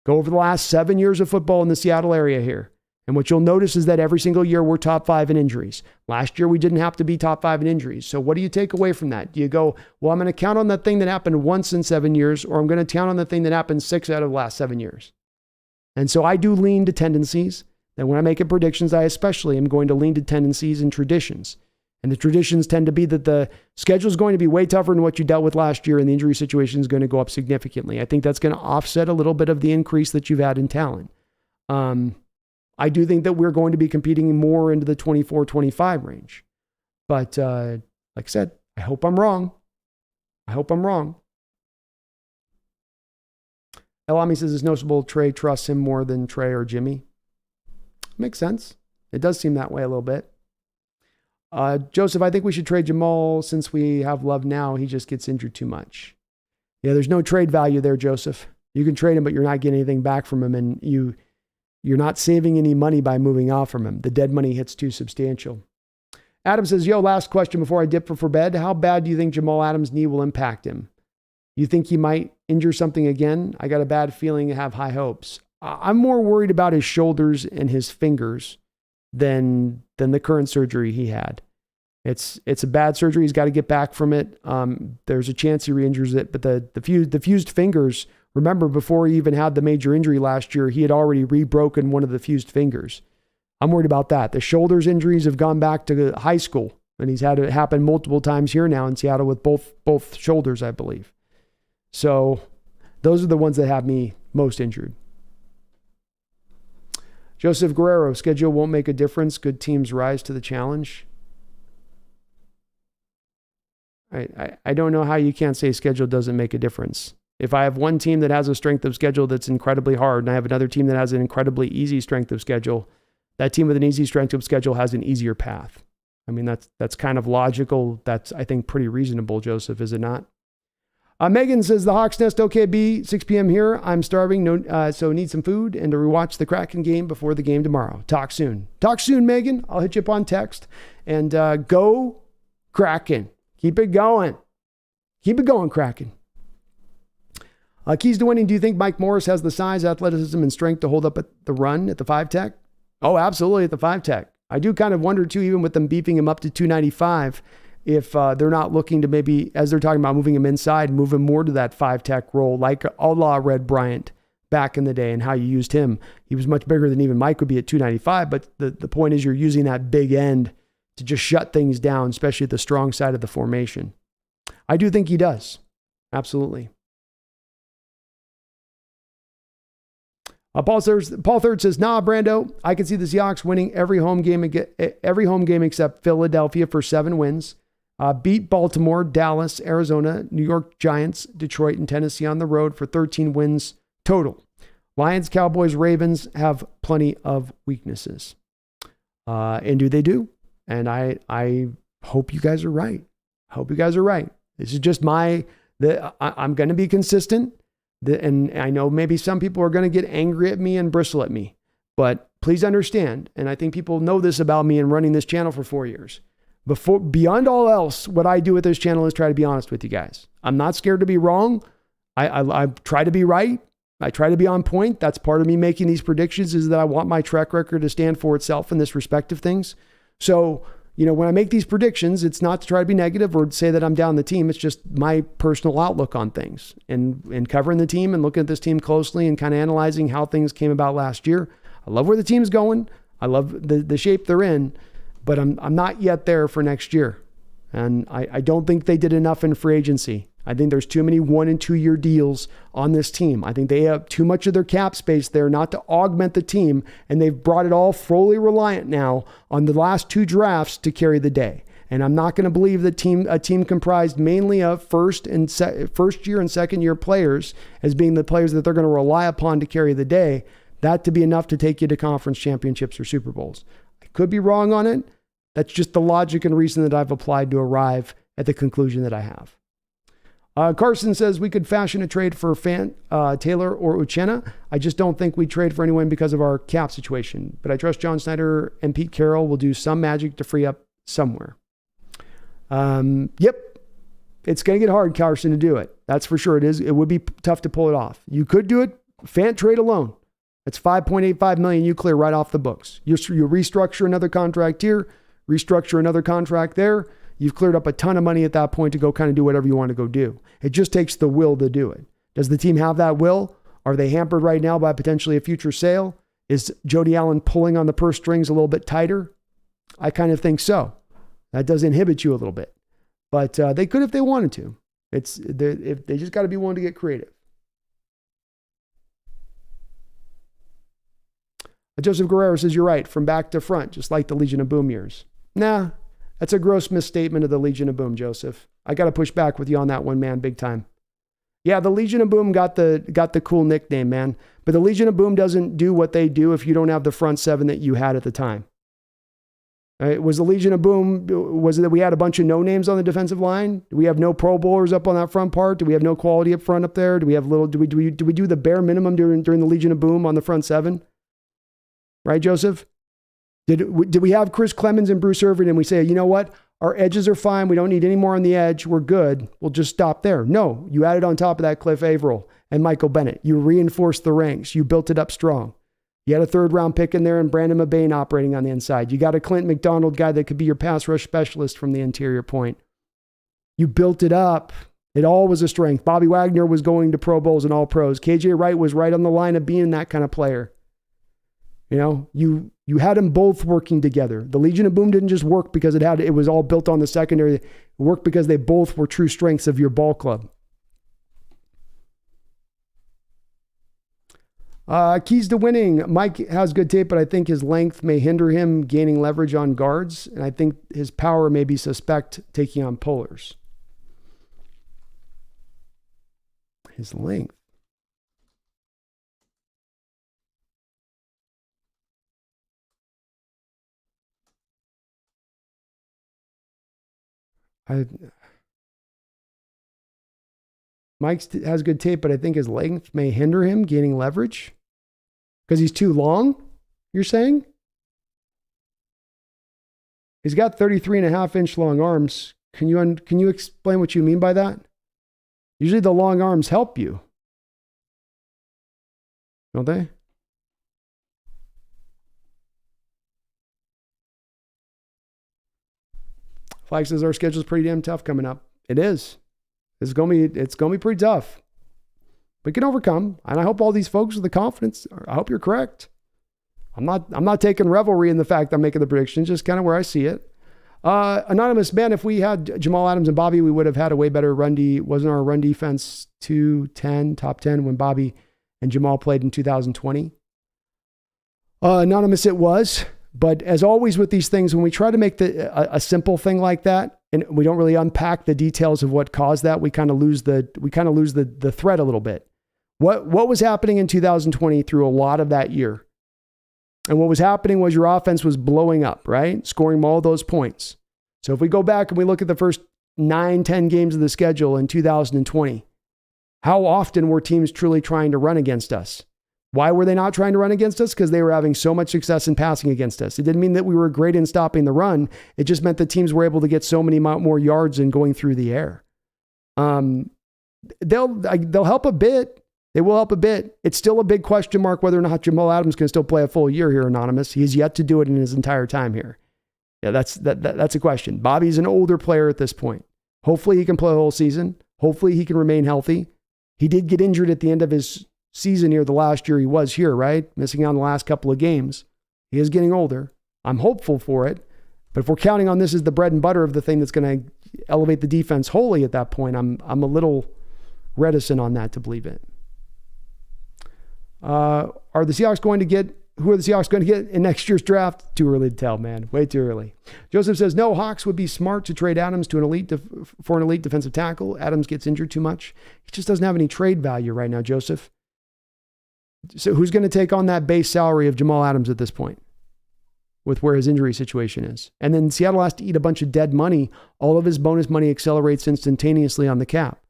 Go over the last 7 years of football in the Seattle area here. And what you'll notice is that every single year we're top 5 in injuries. Last year we didn't have to be top 5 in injuries. So what do you take away from that? Do you go, well, I'm going to count on that thing that happened once in 7 years, or I'm going to count on the thing that happened 6 out of the last 7 years? And so I do lean to tendencies. And when I make predictions, I especially am going to lean to tendencies and traditions. And the traditions tend to be that the schedule is going to be way tougher than what you dealt with last year, and the injury situation is going to go up significantly. I think that's going to offset a little bit of the increase that you've had in talent. I do think that we're going to be competing more into the 24-25 range. But like I said, I hope I'm wrong. Elami says it's noticeable Trey trusts him more than Trey or Jimmy. Makes sense. It does seem that way a little bit. Joseph, I think we should trade Jamal since we have Love now. He just gets injured too much. Yeah, there's no trade value there, Joseph. You can trade him, but you're not getting anything back from him, and you're not saving any money by moving off from him. The dead money hits too substantial. Adam says, yo, last question before I dip for bed. How bad do you think Jamal Adams' knee will impact him? You think he might injure something again? I got a bad feeling and have high hopes. I'm more worried about his shoulders and his fingers than the current surgery he had. It's a bad surgery. He's got to get back from it. There's a chance he re-injures it, but the fused fingers, remember, before he even had the major injury last year, he had already re-broken one of the fused fingers. I'm worried about that. The shoulders injuries have gone back to high school, and he's had it happen multiple times here now in Seattle with both shoulders, I believe. So those are the ones that have me most injured. Joseph Guerrero, schedule won't make a difference. Good teams rise to the challenge. I don't know how you can't say schedule doesn't make a difference. If I have one team that has a strength of schedule that's incredibly hard, and I have another team that has an incredibly easy strength of schedule, that team with an easy strength of schedule has an easier path. I mean, that's kind of logical. That's, I think, pretty reasonable, Joseph, is it not? Megan says, the Hawks Nest OKB, 6 p.m. here. I'm starving, so need some food and to rewatch the Kraken game before the game tomorrow. Talk soon, Megan. I'll hit you up on text. And go Kraken. Keep it going. Kraken. Keys to winning. Do you think Mike Morris has the size, athleticism, and strength to hold up at the run at the 5-tech? Oh, absolutely, at the 5-tech. I do kind of wonder, too, even with them beefing him up to 295, if they're not looking to maybe, as they're talking about moving him inside, move him more to that 5-tech role, like a la Red Bryant back in the day and how you used him. He was much bigger than even Mike would be at 295, but the point is you're using that big end to just shut things down, especially at the strong side of the formation. I do think he does. Absolutely. Paul Third says, nah, Brando, I can see the Seahawks winning every home game except Philadelphia for 7 wins. Beat Baltimore, Dallas, Arizona, New York Giants, Detroit, and Tennessee on the road for 13 wins total. Lions, Cowboys, Ravens have plenty of weaknesses. And they do? And I hope you guys are right. This is just I'm going to be consistent. And I know maybe some people are going to get angry at me and bristle at me, but please understand, and I think people know this about me in running this channel for 4 years. Beyond all else, what I do with this channel is try to be honest with you guys. I'm not scared to be wrong. I try to be right. I try to be on point. That's part of me making these predictions, is that I want my track record to stand for itself in this respect of things. So, when I make these predictions, it's not to try to be negative or to say that I'm down the team. It's just my personal outlook on things and covering the team and looking at this team closely and kind of analyzing how things came about last year. I love where the team's going. I love the shape they're in, but I'm not yet there for next year. And I don't think they did enough in free agency. I think there's too many 1 and 2 year deals on this team. I think they have too much of their cap space there not to augment the team, and they've brought it all fully reliant now on the last 2 drafts to carry the day. And I'm not going to believe that a team comprised mainly of first year and second year players as being the players that they're going to rely upon to carry the day, that to be enough to take you to conference championships or Super Bowls. I could be wrong on it. That's just the logic and reason that I've applied to arrive at the conclusion that I have. Carson says we could fashion a trade for Fant, Taylor, or Uchenna. I just don't think we trade for anyone because of our cap situation. But I trust John Snyder and Pete Carroll will do some magic to free up somewhere. Yep. It's going to get hard, Carson, to do it. That's for sure. It is. It would be tough to pull it off. You could do it. Fant trade alone. That's $5.85 million you clear right off the books. You restructure another contract here, restructure another contract there. You've cleared up a ton of money at that point to go kind of do whatever you want to go do. It just takes the will to do it. Does the team have that will? Are they hampered right now by potentially a future sale? Is Jody Allen pulling on the purse strings a little bit tighter? I kind of think so. That does inhibit you a little bit. But they could if they wanted to. If they just got to be willing to get creative. Joseph Guerrero says, you're right, from back to front, just like the Legion of Boom years. Nah, that's a gross misstatement of the Legion of Boom, Joseph. I got to push back with you on that one, man, big time. Yeah, the Legion of Boom got the cool nickname, man. But the Legion of Boom doesn't do what they do if you don't have the front seven that you had at the time. Was the Legion of Boom, was it that we had a bunch of no-names on the defensive line? Do we have no Pro Bowlers up on that front part? Do we have no quality up front up there? Do we have do we do the bare minimum during the Legion of Boom on the front seven? Right, Joseph? Did we have Chris Clemens and Bruce Irvin and we say, you know what? Our edges are fine. We don't need any more on the edge. We're good. We'll just stop there. No, you added on top of that Cliff Averill and Michael Bennett. You reinforced the ranks. You built it up strong. You had a 3rd round pick in there and Brandon Mabane operating on the inside. You got a Clint McDonald guy that could be your pass rush specialist from the interior point. You built it up. It all was a strength. Bobby Wagner was going to Pro Bowls and All Pros. KJ Wright was right on the line of being that kind of player. You know, you had them both working together. The Legion of Boom didn't just work because it was all built on the secondary. It worked because they both were true strengths of your ball club. Keys to winning. Mike has good tape, but I think his length may hinder him gaining leverage on guards. And I think his power may be suspect taking on pullers. His length. Mike has good tape, but I think his length may hinder him gaining leverage because he's too long, you're saying? He's got 33.5-inch long arms. Can you explain what you mean by that? Usually the long arms help you, don't they? Flag says our schedule's pretty damn tough coming up. It is. It's gonna be pretty tough. We can overcome, and I hope all these folks with the confidence. I hope you're correct. I'm not taking revelry in the fact I'm making the predictions, just kind of where I see it. Anonymous, man, if we had Jamal Adams and Bobby, we would have had a way better run Wasn't our run defense top 10 when Bobby and Jamal played in 2020? Anonymous, it was. But as always with these things, when we try to make a simple thing like that, and we don't really unpack the details of what caused that, we kind of lose the thread a little bit. What was happening in 2020 through a lot of that year? And what was happening was your offense was blowing up, right? Scoring all those points. So if we go back and we look at the first 9-10 games of the schedule in 2020, how often were teams truly trying to run against us? Why were they not trying to run against us? Because they were having so much success in passing against us. It didn't mean that we were great in stopping the run. It just meant that teams were able to get so many more yards and going through the air. They'll help a bit. They will help a bit. It's still a big question mark whether or not Jamal Adams can still play a full year here, Anonymous. He's yet to do it in his entire time here. Yeah, that's a question. Bobby's an older player at this point. Hopefully he can play the whole season. Hopefully he can remain healthy. He did get injured at the end of his season here the last year he was here, right? Missing on the last couple of games. He is getting older. I'm hopeful for it. But if we're counting on this as the bread and butter of the thing that's going to elevate the defense wholly at that point, I'm a little reticent on that to believe it. Are the Seahawks going to get, who are the Seahawks going to get in next year's draft? Too early to tell, man. Way too early. Joseph says, no, Hawks would be smart to trade Adams to for an elite defensive tackle. Adams gets injured too much. He just doesn't have any trade value right now, Joseph. So who's going to take on that base salary of Jamal Adams at this point with where his injury situation is? And then Seattle has to eat a bunch of dead money. All of his bonus money accelerates instantaneously on the cap.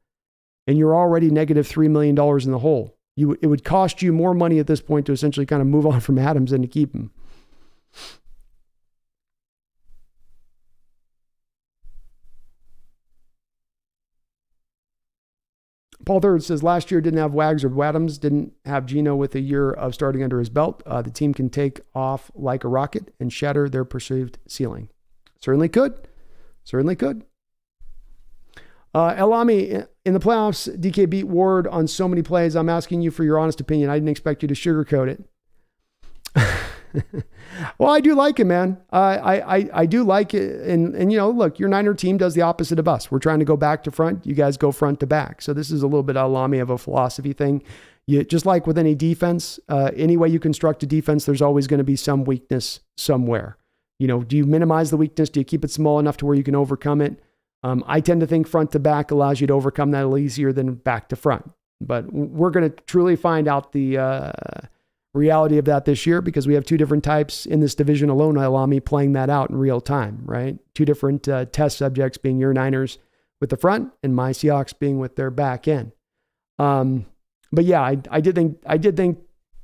And you're already negative $3 million in the hole. It would cost you more money at this point to essentially kind of move on from Adams than to keep him. Paul Third says, last year didn't have Wags or Wadhams, didn't have Geno with a year of starting under his belt. The team can take off like a rocket and shatter their perceived ceiling. Certainly could. Certainly could. Elami, in the playoffs, DK beat Ward on so many plays. I'm asking you for your honest opinion. I didn't expect you to sugarcoat it. Well, I do like it, man. I do like it. And you know, look, your Niner team does the opposite of us. We're trying to go back to front. You guys go front to back. So this is a little bit Elami of a philosophy thing. Just like with any defense, any way you construct a defense, there's always going to be some weakness somewhere. You know, do you minimize the weakness? Do you keep it small enough to where you can overcome it? I tend to think front to back allows you to overcome that a little easier than back to front. But we're going to truly find out the reality of that this year because we have two different types in this division alone. Allow me playing that out in real time, right? Two different test subjects being your Niners with the front and my Seahawks being with their back end. But yeah, I did think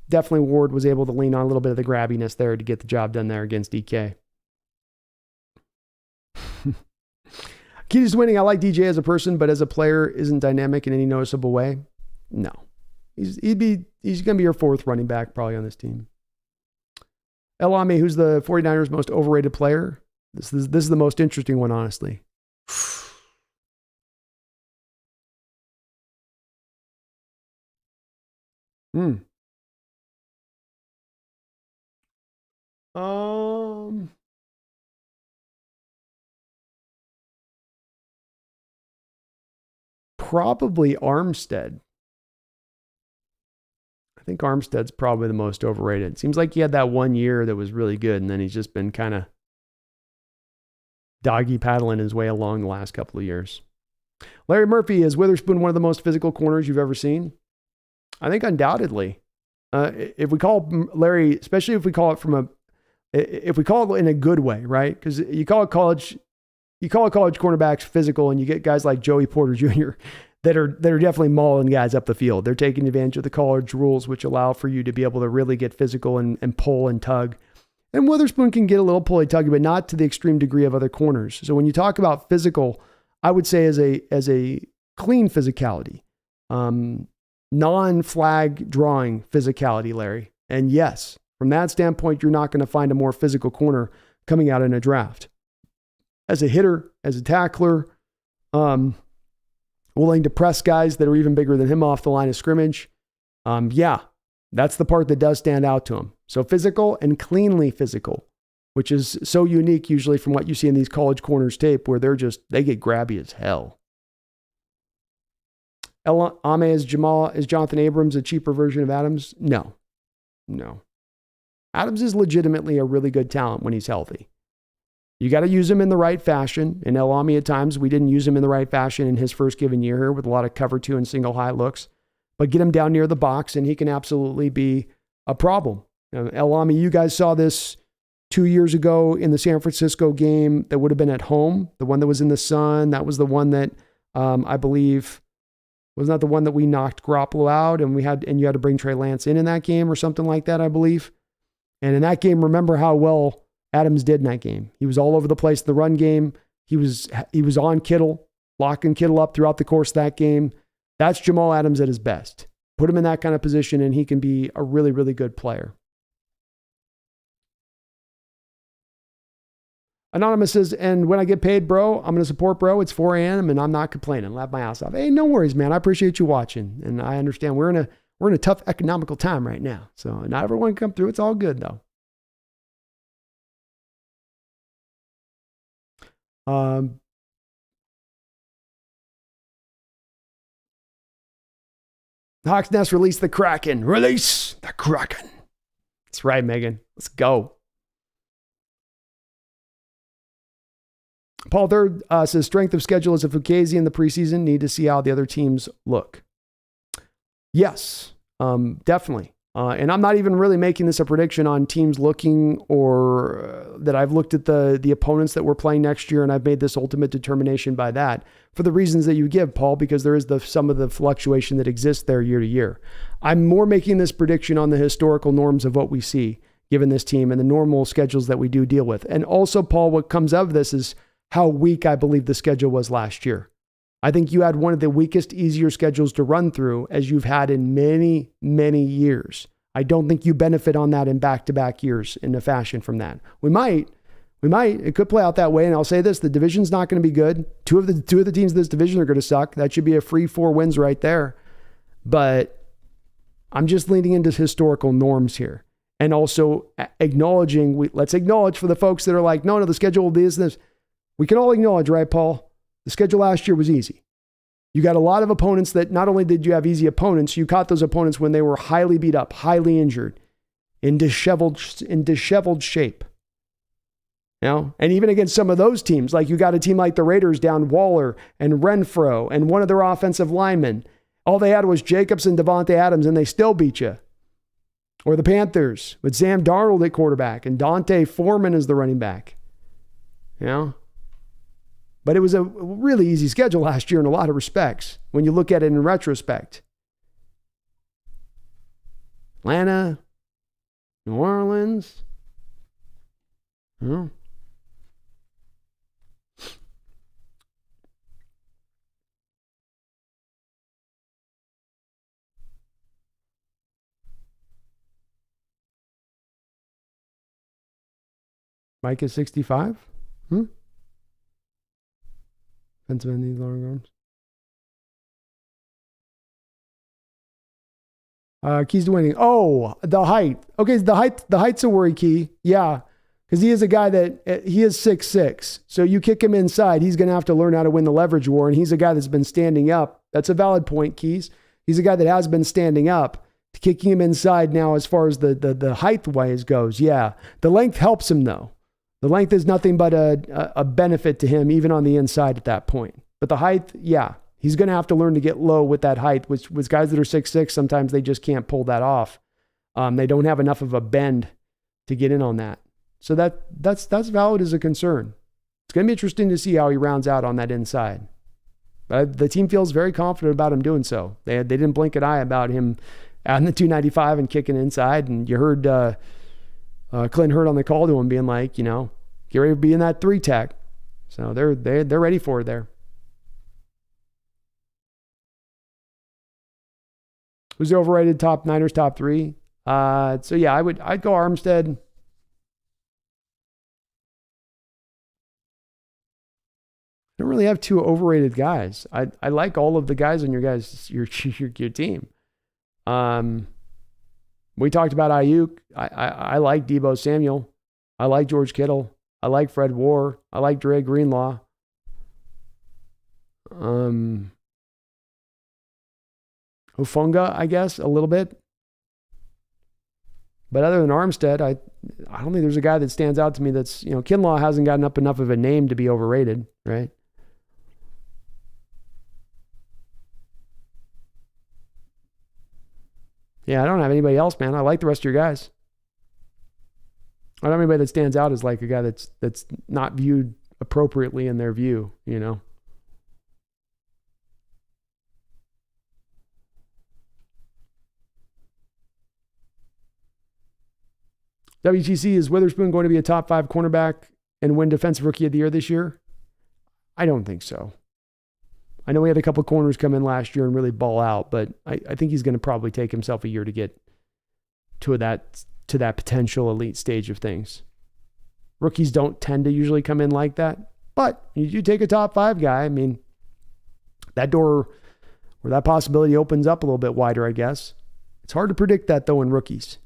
definitely Ward was able to lean on a little bit of the grabbiness there to get the job done there against DK. Key to winning. I like DJ as a person, but as a player, isn't dynamic in any noticeable way. No, he's going to be your fourth running back probably on this team. Elami, who's the 49ers most overrated player? This is the most interesting one, honestly. Probably Armstead. I think Armstead's probably the most overrated. It seems like he had that 1 year that was really good, and then he's just been kind of doggy paddling his way along the last couple of years. Larry Murphy, is Witherspoon one of the most physical corners you've ever seen? I think undoubtedly. If we call Larry, especially if we call it in a good way, right? Because you call college cornerbacks physical, and you get guys like Joey Porter Jr. that are definitely mauling guys up the field. They're taking advantage of the college rules, which allow for you to be able to really get physical and pull and tug. And Witherspoon can get a little pulley tuggy, but not to the extreme degree of other corners. So when you talk about physical, I would say as a clean physicality, non-flag drawing physicality, Larry. And yes, from that standpoint, you're not going to find a more physical corner coming out in a draft. As a hitter, as a tackler, willing to press guys that are even bigger than him off the line of scrimmage. Yeah, that's the part that does stand out to him. So physical and cleanly physical, which is so unique usually from what you see in these college corners tape where they get grabby as hell. Ame is Jonathan Abrams a cheaper version of Adams? No. Adams is legitimately a really good talent when he's healthy. You got to use him in the right fashion. In Elami, at times, we didn't use him in the right fashion in his first given year here with a lot of cover two and single high looks. But get him down near the box, and he can absolutely be a problem. Elami, you guys saw this 2 years ago in the San Francisco game that would have been at home, the one that was in the sun. That was the one that I believe was not the one that we knocked Garoppolo out, and you had to bring Trey Lance in that game or something like that, I believe. And in that game, remember how well Adams did in that game. He was all over the place in the run game. He was on Kittle, locking Kittle up throughout the course of that game. That's Jamal Adams at his best. Put him in that kind of position, and he can be a really, really good player. Anonymous says, and when I get paid, bro, I'm going to support, bro. It's 4 a.m. and I'm not complaining. Laugh my ass off. Hey, no worries, man. I appreciate you watching. And I understand we're in a tough economical time right now. So not everyone can come through. It's all good, though. Hawks Nest release the Kraken. Release the Kraken. That's right, Megan. Let's go. Paul Third says strength of schedule is a Fugazi in the preseason. Need to see how the other teams look. Yes, definitely. And I'm not even really making this a prediction on teams looking or that I've looked at the opponents that we're playing next year and I've made this ultimate determination by that for the reasons that you give, Paul, because there is some of the fluctuation that exists there year to year. I'm more making this prediction on the historical norms of what we see given this team and the normal schedules that we do deal with. And also, Paul, what comes of this is how weak I believe the schedule was last year. I think you had one of the weakest, easier schedules to run through as you've had in many, many years. I don't think you benefit on that in back-to-back years in a fashion from that. We might. It could play out that way. And I'll say this, the division's not going to be good. Two of the teams in this division are going to suck. That should be a free 4 wins right there. But I'm just leaning into historical norms here. And also acknowledging, let's acknowledge for the folks that are like, no, the schedule will be this. We can all acknowledge, right, Paul? The schedule last year was easy. You got a lot of opponents that not only did you have easy opponents, you caught those opponents when they were highly beat up, highly injured, in disheveled shape. You know? And even against some of those teams, like you got a team like the Raiders down Waller and Renfro and one of their offensive linemen. All they had was Jacobs and Devontae Adams, and they still beat you. Or the Panthers with Sam Darnold at quarterback and Dante Foreman as the running back. You know? But it was a really easy schedule last year in a lot of respects when you look at it in retrospect. Atlanta, New Orleans. Mike is 65? Pennsylvania long arms. Keys to winning. Oh, the height. Okay, the height's a worry, Key. Yeah, because he is a guy that he is 6'6". So you kick him inside, he's going to have to learn how to win the leverage war. And he's a guy that's been standing up. That's a valid point, Keys. He's a guy that has been standing up. Kicking him inside now, as far as the height wise goes, yeah, the length helps him though. The length is nothing but a benefit to him, even on the inside at that point. But the height, yeah, he's going to have to learn to get low with that height, which with guys that are 6'6", sometimes they just can't pull that off. They don't have enough of a bend to get in on that. So that's valid as a concern. It's going to be interesting to see how he rounds out on that inside. The team feels very confident about him doing so. They didn't blink an eye about him out in the 295 and kicking inside. And you heard Clint Hurd on the call to him being like, get ready to be in that 3 tech. So they're ready for it there. Who's the overrated top Niners top 3? So yeah, I'd go Armstead. I don't really have 2 overrated guys. I like all of the guys on your team. We talked about Ayuk. I like Deebo Samuel. I like George Kittle. I like Fred Warr. I like Dre Greenlaw. Hufanga, I guess, a little bit. But other than Armstead, I don't think there's a guy that stands out to me that's, Kinlaw hasn't gotten up enough of a name to be overrated, right? Yeah, I don't have anybody else, man. I like the rest of your guys. I don't have anybody that stands out as like a guy that's not viewed appropriately in their view, WTC, is Witherspoon going to be a top 5 cornerback and win Defensive Rookie of the Year this year? I don't think so. I know we had a couple of corners come in last year and really ball out, but I think he's going to probably take himself a year to get to that potential elite stage of things. Rookies don't tend to usually come in like that, but you do take a top 5 guy. I mean, that door or that possibility opens up a little bit wider, I guess. It's hard to predict that though in rookies.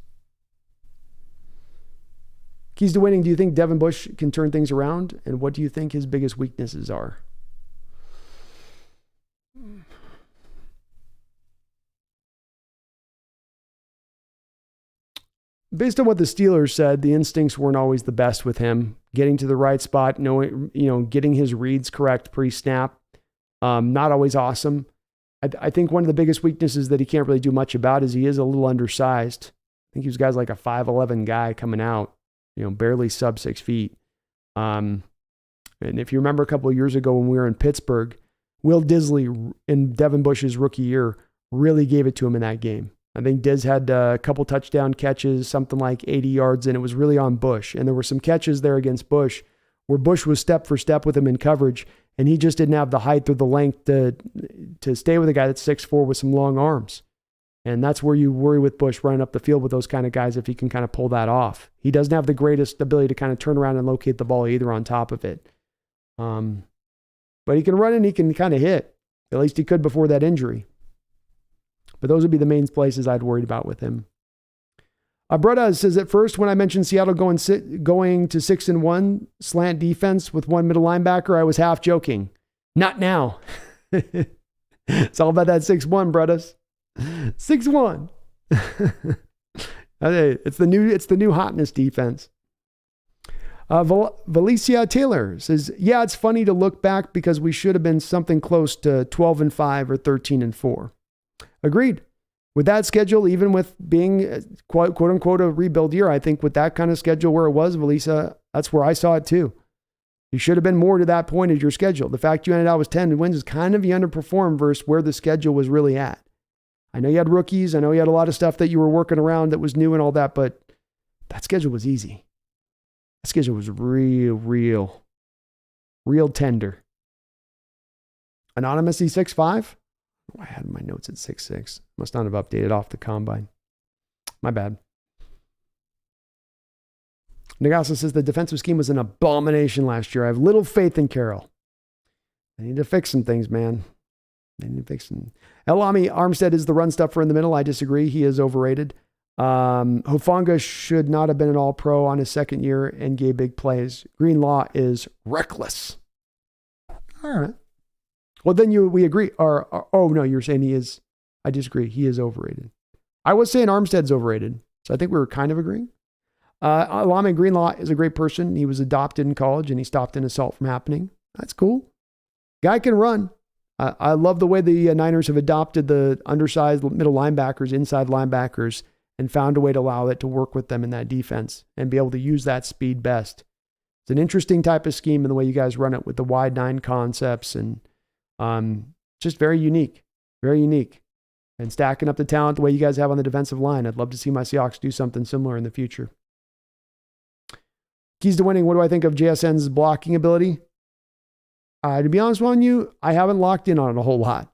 Keys to winning. Do you think Devin Bush can turn things around? And what do you think his biggest weaknesses are? based on what the Steelers said, the instincts weren't always the best with him. Getting to the right spot, knowing, getting his reads correct pre-snap, not always awesome. I think one of the biggest weaknesses that he can't really do much about is he is a little undersized. I think he was guys like a 5'11" guy coming out, barely sub 6 feet. And if you remember a couple of years ago when we were in Pittsburgh, Will Disley in Devin Bush's rookie year really gave it to him in that game. I think Diz had a couple touchdown catches, something like 80 yards, and it was really on Bush. And there were some catches there against Bush where Bush was step for step with him in coverage, and he just didn't have the height or the length to stay with a guy that's 6'4" with some long arms. And that's where you worry with Bush running up the field with those kind of guys if he can kind of pull that off. He doesn't have the greatest ability to kind of turn around and locate the ball either on top of it. But he can run and he can kind of hit. At least he could before that injury. But those would be the main places I'd worried about with him. Bretta says, at first, when I mentioned Seattle going to 6-1 slant defense with one middle linebacker, I was half joking. Not now. It's all about that 6-1, Brettas. 6-1. It's the new hotness defense. Valencia Taylor says, yeah, it's funny to look back because we should have been something close to 12-5 or 13-4. Agreed. With that schedule, even with being quote unquote a rebuild year, I think with that kind of schedule where it was, Valencia, that's where I saw it too. You should have been more to that point as your schedule. The fact you ended out with 10 wins is kind of you underperformed versus where the schedule was really at. I know you had rookies. I know you had a lot of stuff that you were working around that was new and all that, but that schedule was easy. That schedule was real tender. Anonymous E65? I had my notes at 6'6". Must not have updated off the combine. My bad. Nagasa says the defensive scheme was an abomination last year. I have little faith in Carroll. They need to fix some things, man. They need to fix some. Elami Armstead is the run stuffer in the middle. I disagree. He is overrated. Hufanga should not have been an all-pro on his second year and gave big plays. Greenlaw is reckless. All right. Well, then we agree. Oh, no, you're saying he is. I disagree. He is overrated. I was saying Armstead's overrated. So I think we were kind of agreeing. Lama Greenlaw is a great person. He was adopted in college and he stopped an assault from happening. That's cool. Guy can run. I love the way the Niners have adopted the undersized middle linebackers, inside linebackers, and found a way to allow it to work with them in that defense and be able to use that speed best. It's an interesting type of scheme in the way you guys run it with the wide nine concepts and just very unique, and stacking up the talent the way you guys have on the defensive line. I'd love to see my Seahawks do something similar in the future. Keys to winning. What do I think of JSN's blocking ability? To be honest with you, I haven't locked in on it a whole lot.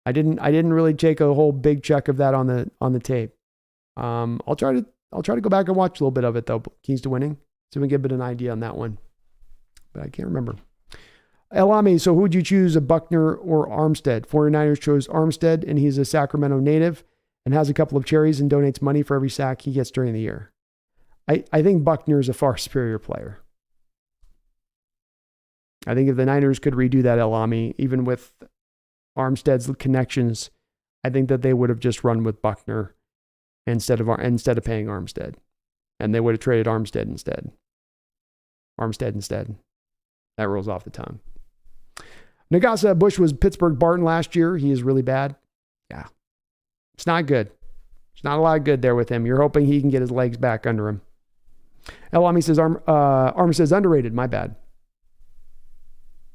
I didn't really take a whole big check of that on the tape. I'll try to go back and watch a little bit of it though. Keys to winning. So we can get a bit of an idea on that one. But I can't remember. Elami, so who would you choose, a Buckner or Armstead? 49ers chose Armstead, and he's a Sacramento native and has a couple of cherries and donates money for every sack he gets during the year. I think Buckner is a far superior player. I think if the Niners could redo that Elami, even with Armstead's connections, I think that they would have just run with Buckner instead of paying Armstead. And they would have traded Armstead instead. That rolls off the tongue. Nagasa Bush was Pittsburgh Barton last year. He is really bad. Yeah. It's not good. There's not a lot of good there with him. You're hoping he can get his legs back under him. Elami says Armstead's underrated. My bad.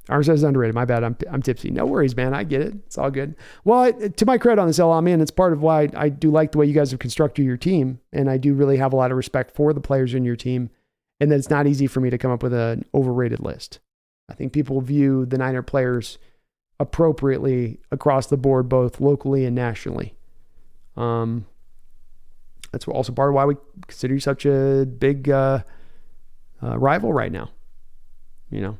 Armstead's underrated. My bad. I'm tipsy. No worries, man. I get it. It's all good. Well, to my credit on this, Elami, and it's part of why I do like the way you guys have constructed your team, and I do really have a lot of respect for the players in your team, and that it's not easy for me to come up with an overrated list. I think people view the Niner players appropriately across the board, both locally and nationally. That's also part of why we consider you such a big rival right now. You know.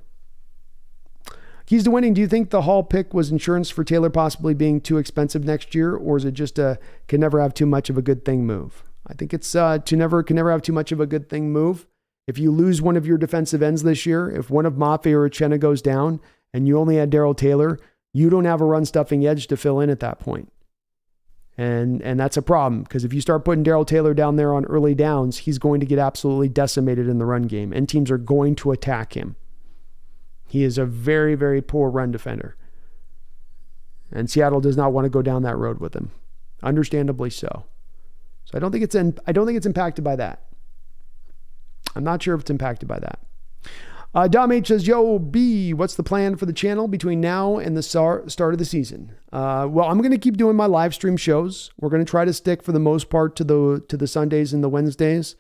Keys to winning. Do you think the Hall pick was insurance for Taylor possibly being too expensive next year, or is it just a can never have too much of a good thing move? I think it's can never have too much of a good thing move. If you lose one of your defensive ends this year, if one of Mafe or Uchenna goes down and you only had Darrell Taylor, you don't have a run-stuffing edge to fill in at that point. And that's a problem, because if you start putting Darrell Taylor down there on early downs, he's going to get absolutely decimated in the run game, and teams are going to attack him. He is a very, very poor run defender. And Seattle does not want to go down that road with him. Understandably so. So I don't think it's impacted by that. I'm not sure if it's impacted by that. Dom H says, yo, B, what's the plan for the channel between now and the start of the season? Well, I'm going to keep doing my live stream shows. We're going to try to stick for the most part to the Sundays and the Wednesdays.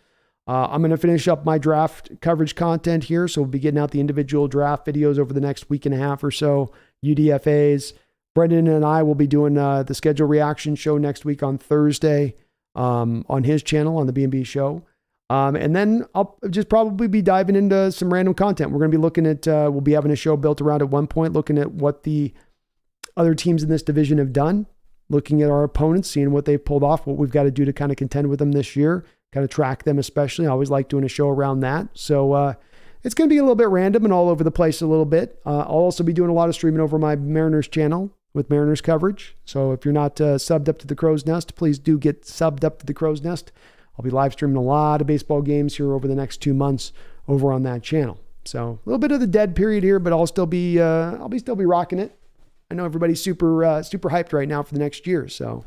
I'm going to finish up my draft coverage content here. So we'll be getting out the individual draft videos over the next week and a half or so. UDFAs. Brendan and I will be doing the schedule reaction show next week on Thursday on his channel on the B&B show. And then I'll just probably be diving into some random content. We're going to be looking at, we'll be having a show built around at one point, looking at what the other teams in this division have done, looking at our opponents, seeing what they've pulled off, what we've got to do to kind of contend with them this year, kind of track them especially. I always like doing a show around that. So it's going to be a little bit random and all over the place a little bit. I'll also be doing a lot of streaming over my Mariners channel with Mariners coverage. So if you're not subbed up to the Crow's Nest, please do get subbed up to the Crow's Nest. I'll be live streaming a lot of baseball games here over the next 2 months over on that channel. So a little bit of the dead period here, but I'll still be rocking it. I know everybody's super hyped right now for the next year. So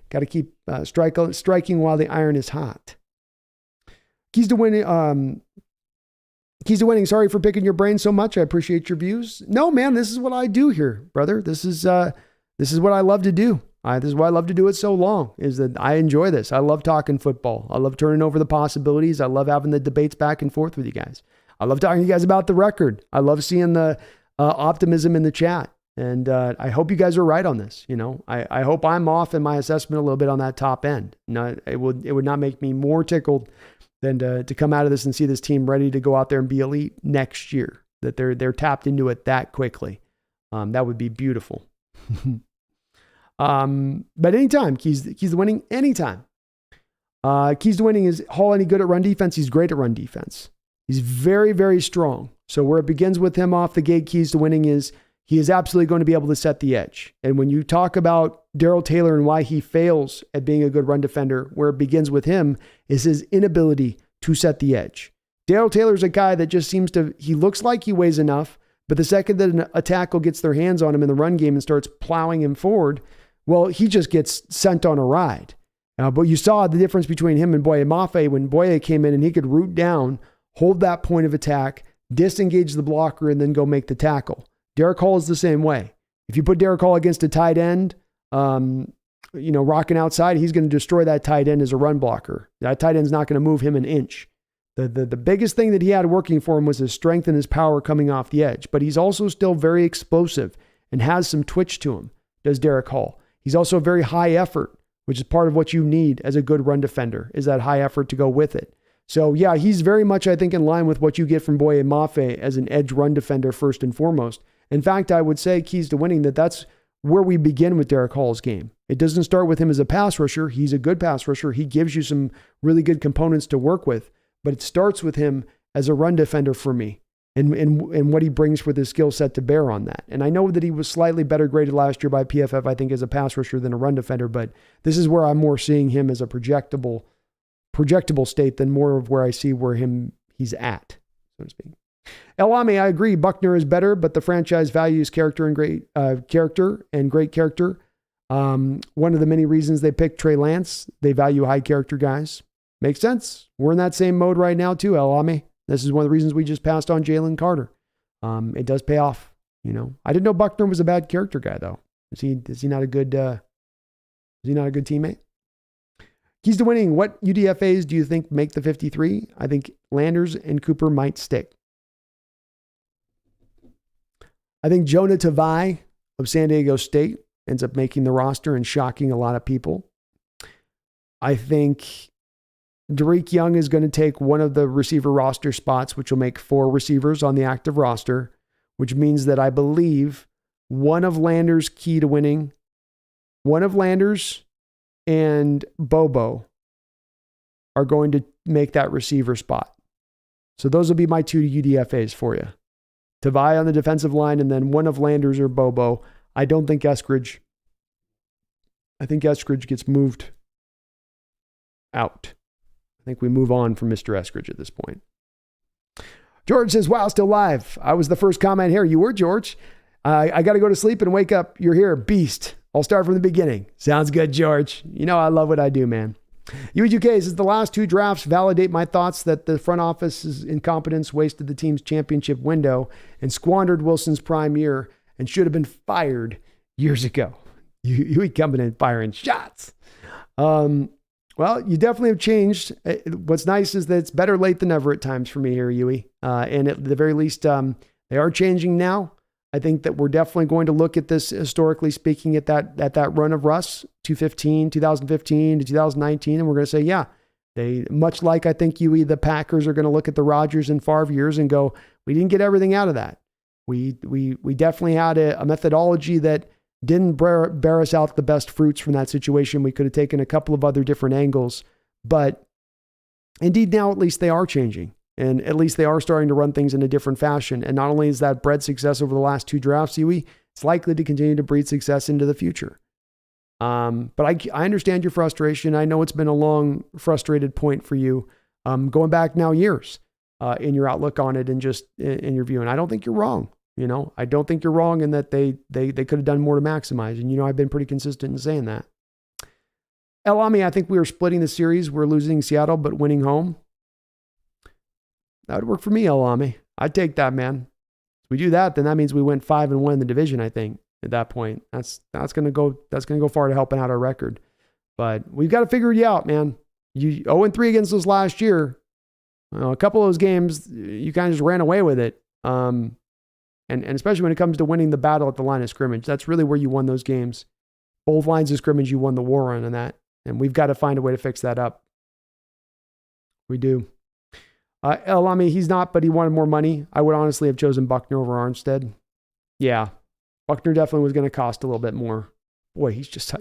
got to keep striking while the iron is hot. Keys to winning. Sorry for picking your brain so much. I appreciate your views. No, man, this is what I do here, brother. This is what I love to do. This is why I love to do it so long, is that I enjoy this. I love talking football. I love turning over the possibilities. I love having the debates back and forth with you guys. I love talking to you guys about the record. I love seeing the optimism in the chat. And I hope you guys are right on this. You know, I hope I'm off in my assessment a little bit on that top end. No, it would not make me more tickled than to come out of this and see this team ready to go out there and be elite next year, that they're tapped into it that quickly. That would be beautiful. But anytime, keys to winning, anytime. Keys to winning is Hall any good at run defense? He's great at run defense. He's very, very strong. So where it begins with him off the gate, keys to winning is he is absolutely going to be able to set the edge. And when you talk about Darrell Taylor and why he fails at being a good run defender, where it begins with him is his inability to set the edge. Darrell Taylor's a guy that just he looks like he weighs enough, but the second that a tackle gets their hands on him in the run game and starts plowing him forward, well, he just gets sent on a ride. But you saw the difference between him and Boye Mafe when Boye came in and he could root down, hold that point of attack, disengage the blocker, and then go make the tackle. Derek Hall is the same way. If you put Derek Hall against a tight end, rocking outside, he's going to destroy that tight end as a run blocker. That tight end's not going to move him an inch. The biggest thing that he had working for him was his strength and his power coming off the edge. But he's also still very explosive and has some twitch to him, does Derek Hall. He's also a very high effort, which is part of what you need as a good run defender, is that high effort to go with it. So yeah, he's very much, I think, in line with what you get from Boye Mafe as an edge run defender first and foremost. In fact, I would say keys to winning that's where we begin with Derek Hall's game. It doesn't start with him as a pass rusher. He's a good pass rusher. He gives you some really good components to work with, but it starts with him as a run defender for me and what he brings with his skill set to bear on that. And I know that he was slightly better graded last year by PFF, I think, as a pass rusher than a run defender, but this is where I'm more seeing him as a projectable state than more of where I see he's at, so to speak. Elame, I agree. Buckner is better, but the franchise values character and great character. One of the many reasons they picked Trey Lance, they value high character guys. Makes sense. We're in that same mode right now too, Elame. This is one of the reasons we just passed on Jalen Carter. It does pay off. I didn't know Buckner was a bad character guy though. Is he not a good teammate? Keys to winning. What UDFAs do you think make the 53? I think Landers and Cooper might stick. I think Jonah Tavai of San Diego State ends up making the roster and shocking a lot of people. I think Derek Young is going to take one of the receiver roster spots, which will make 4 receivers on the active roster, which means that I believe one of Landers' key to winning, one of Landers and Bobo are going to make that receiver spot. So those will be my 2 UDFAs for you. Tavai on the defensive line, and then one of Landers or Bobo. I don't think Eskridge I think Eskridge gets moved out. I think we move on from Mr. Eskridge at this point. George says, wow, still live. I was the first comment here. You were, George. I got to go to sleep and wake up. You're here. Beast. I'll start from the beginning. Sounds good, George. You know I love what I do, man. UHUK says, the last two drafts validate my thoughts that the front office's incompetence wasted the team's championship window and squandered Wilson's prime year and should have been fired years ago. You coming in firing shots. Well, you definitely have changed. What's nice is that it's better late than never at times for me here, Yui. And at the very least, they are changing now. I think that we're definitely going to look at this historically speaking at that run of Russ, 2015 to 2019, and we're going to say, yeah, they, much like I think Yui, the Packers are going to look at the Rodgers and Favre years and go, we didn't get everything out of that. We definitely had a methodology that didn't bear us out the best fruits from that situation. We could have taken a couple of other different angles, but indeed now at least they are changing, and at least they are starting to run things in a different fashion. And not only is that bred success over the last two drafts, Yui, it's likely to continue to breed success into the future. But I understand your frustration. I know it's been a long, frustrated point for you, going back now years, in your outlook on it and just in your view. And I don't think you're wrong. You know, I don't think you're wrong in that they could have done more to maximize. And, you know, I've been pretty consistent in saying that. El Ami, I think we were splitting the series. We're losing Seattle, but winning home. That would work for me, El Ami. I'd take that, man. If we do that, then that means we went 5-1 in the division, I think, at that point. That's going to go far to helping out our record. But we've got to figure you out, man. You 0-3 against us last year. A couple of those games, you kind of just ran away with it. And especially when it comes to winning the battle at the line of scrimmage, that's really where you won those games. Both lines of scrimmage, you won the war on that. And we've got to find a way to fix that up. We do. El Ami, he's not, but he wanted more money. I would honestly have chosen Buckner over Armstead. Yeah, Buckner definitely was going to cost a little bit more. Boy, he's just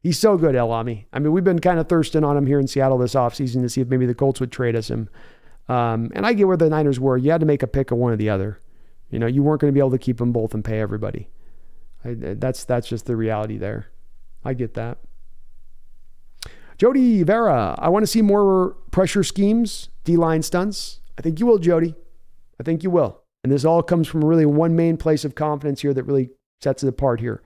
he's so good, El Ami. I mean, we've been kind of thirsting on him here in Seattle this offseason to see if maybe the Colts would trade us him. And I get where the Niners were. You had to make a pick of one or the other. You know, you weren't going to be able to keep them both and pay everybody. That's just the reality there. I get that. Jody Vera, I want to see more pressure schemes, D-line stunts. I think you will, Jody. I think you will. And this all comes from really one main place of confidence here that really sets it apart here.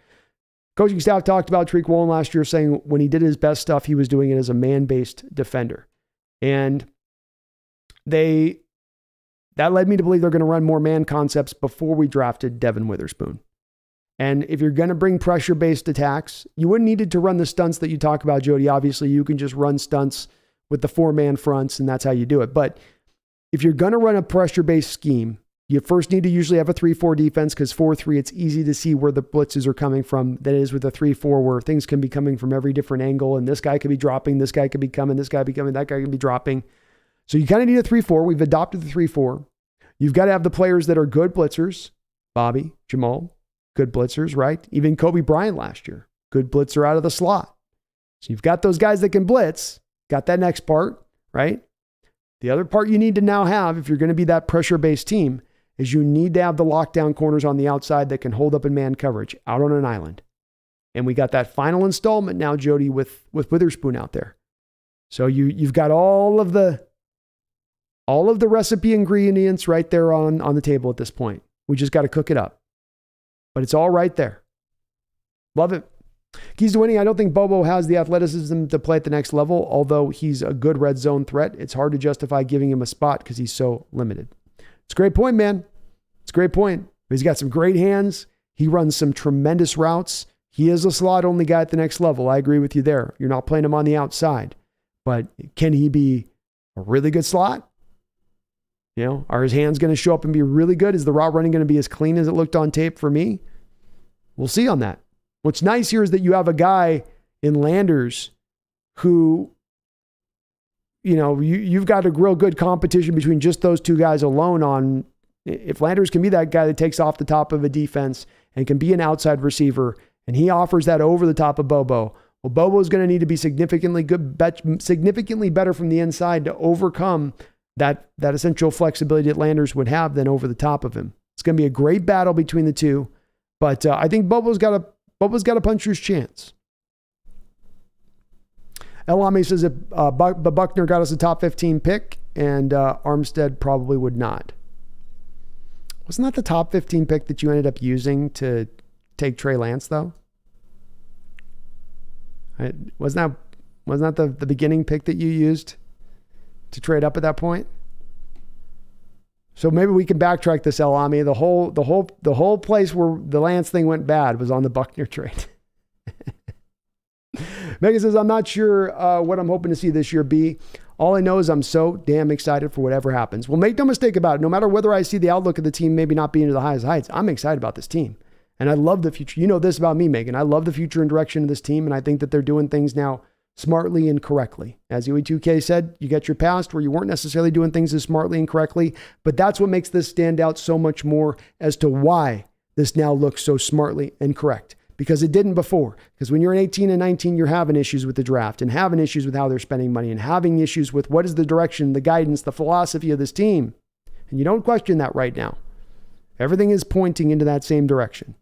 Coaching staff talked about Tariq Woolen last year, saying when he did his best stuff, he was doing it as a man-based defender. And that led me to believe they're going to run more man concepts before we drafted Devin Witherspoon. And if you're going to bring pressure-based attacks, you wouldn't need to run the stunts that you talk about, Jody. Obviously, you can just run stunts with the four-man fronts, and that's how you do it. But if you're going to run a pressure-based scheme, you first need to usually have a 3-4 defense, because 4-3, it's easy to see where the blitzes are coming from. That is with a 3-4, where things can be coming from every different angle, and this guy could be dropping, this guy could be coming, this guy could be coming, that guy could be dropping. So you kind of need a 3-4. We've adopted the 3-4. You've got to have the players that are good blitzers. Bobby, Jamal, good blitzers, right? Even Kobe Bryant last year, good blitzer out of the slot. So you've got those guys that can blitz. Got that next part, right? The other part you need to now have, if you're going to be that pressure-based team, is you need to have the lockdown corners on the outside that can hold up in man coverage out on an island. And we got that final installment now, Jody, with Witherspoon out there. So you've got all of the recipe ingredients right there on the table at this point. We just got to cook it up. But it's all right there. Love it. Keys to winning. I don't think Bobo has the athleticism to play at the next level. Although he's a good red zone threat, it's hard to justify giving him a spot because he's so limited. It's a great point, man. It's a great point. He's got some great hands. He runs some tremendous routes. He is a slot-only guy at the next level. I agree with you there. You're not playing him on the outside. But can he be a really good slot? You know, are his hands going to show up and be really good? Is the route running going to be as clean as it looked on tape for me? We'll see on that. What's nice here is that you have a guy in Landers who, you know, you've got a real good competition between just those two guys alone on if Landers can be that guy that takes off the top of a defense and can be an outside receiver, and he offers that over the top of Bobo. Well, Bobo's going to need to be significantly better from the inside to overcome that essential flexibility that Landers would have than over the top of him. It's going to be a great battle between the two, but I think Bobo's got a puncher's chance. Elami says but Buckner got us a top 15 pick, and Armstead probably would not. Wasn't that the top 15 pick that you ended up using to take Trey Lance, though? Wasn't that the beginning pick that you used to trade up at that point? So maybe we can backtrack this, Elami. The whole place where the Lance thing went bad was on the Buckner trade. Megan says, I'm not sure what I'm hoping to see this year, B. All I know is I'm so damn excited for whatever happens. Well, make no mistake about it. No matter whether I see the outlook of the team maybe not being to the highest heights, I'm excited about this team. And I love the future. You know this about me, Megan. I love the future and direction of this team, and I think that they're doing things now smartly and correctly. As UE2K said, you get your past where you weren't necessarily doing things as smartly and correctly, but that's what makes this stand out so much more as to why this now looks so smartly and correct. Because it didn't before. Because when you're in 18 and 19, you're having issues with the draft and having issues with how they're spending money and having issues with what is the direction, the guidance, the philosophy of this team. And you don't question that right now. Everything is pointing into that same direction.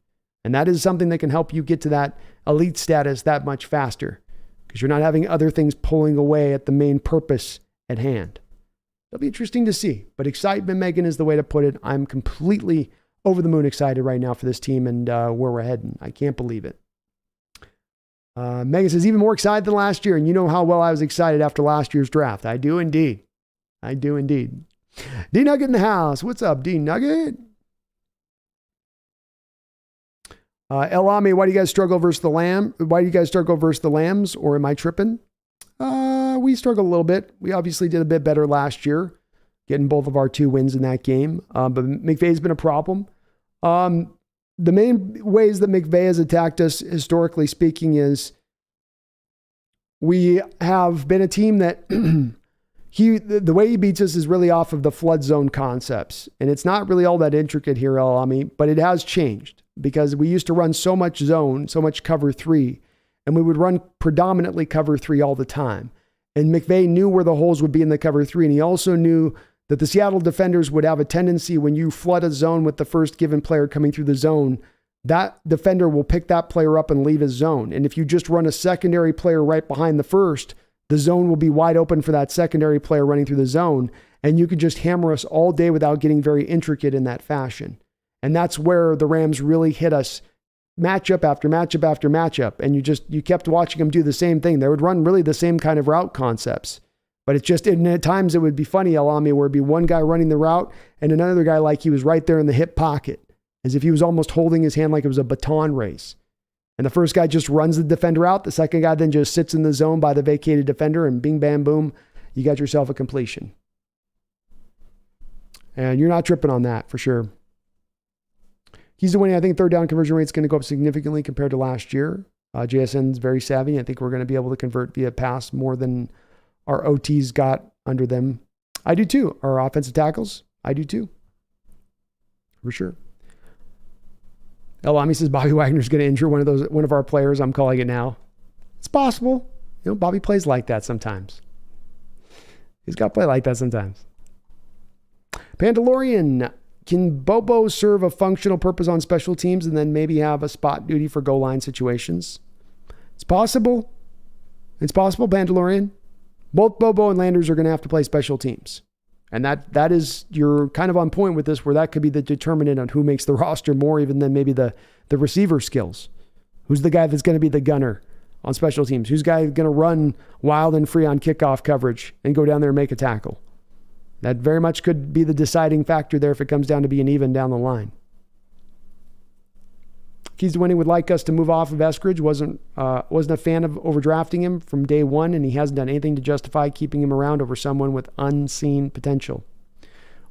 And that is something that can help you get to that elite status that much faster. Because you're not having other things pulling away at the main purpose at hand. It'll be interesting to see. But excitement, Megan, is the way to put it. I'm completely over the moon excited right now for this team and where we're heading. I can't believe it. Megan says, even more excited than last year. And you know how well I was excited after last year's draft. I do indeed. I do indeed. D Nugget in the house. What's up, D Nugget? Elami, why do you guys struggle versus the Lamb? Why do you guys struggle versus the Lambs? Or am I tripping? We struggled a little bit. We obviously did a bit better last year, getting both of our 2 wins in that game. But McVay's been a problem. The main ways that McVay has attacked us, historically speaking, is we have been a team that the way he beats us is really off of the flood zone concepts. And it's not really all that intricate here, Elami, but it has changed because we used to run so much zone, so much cover 3, and we would run predominantly cover 3 all the time. And McVay knew where the holes would be in the cover 3, and he also knew that the Seattle defenders would have a tendency when you flood a zone with the first given player coming through the zone, that defender will pick that player up and leave his zone. And if you just run a secondary player right behind the first, the zone will be wide open for that secondary player running through the zone. And you could just hammer us all day without getting very intricate in that fashion. And that's where the Rams really hit us matchup after matchup after matchup. And you kept watching them do the same thing. They would run really the same kind of route concepts. But it's just, and at times it would be funny, Elami, where it'd be one guy running the route and another guy like he was right there in the hip pocket, as if he was almost holding his hand like it was a baton race. And the first guy just runs the defender out. The second guy then just sits in the zone by the vacated defender and bing, bam, boom, you got yourself a completion. And you're not tripping on that for sure. Keys to winning, I think third down conversion rate is going to go up significantly compared to last year. JSN's very savvy. I think we're going to be able to convert via pass more than our OTs got under them. I do too. Our offensive tackles, I do too. For sure. Elami says Bobby Wagner's going to injure one of our players. I'm calling it now. It's possible. You know, Bobby plays like that sometimes. He's got to play like that sometimes. Pandalorian, can Bobo serve a functional purpose on special teams and then maybe have a spot duty for goal line situations? It's possible. It's possible, Pandalorian. Both Bobo and Landers are going to have to play special teams. And that is, you're kind of on point with this, where that could be the determinant on who makes the roster more even than maybe the receiver skills. Who's the guy that's going to be the gunner on special teams? Who's the guy going to run wild and free on kickoff coverage and go down there and make a tackle? That very much could be the deciding factor there if it comes down to being even down the line. Keys to winning would like us to move off of Eskridge. Wasn't a fan of overdrafting him from day one, and he hasn't done anything to justify keeping him around over someone with unseen potential.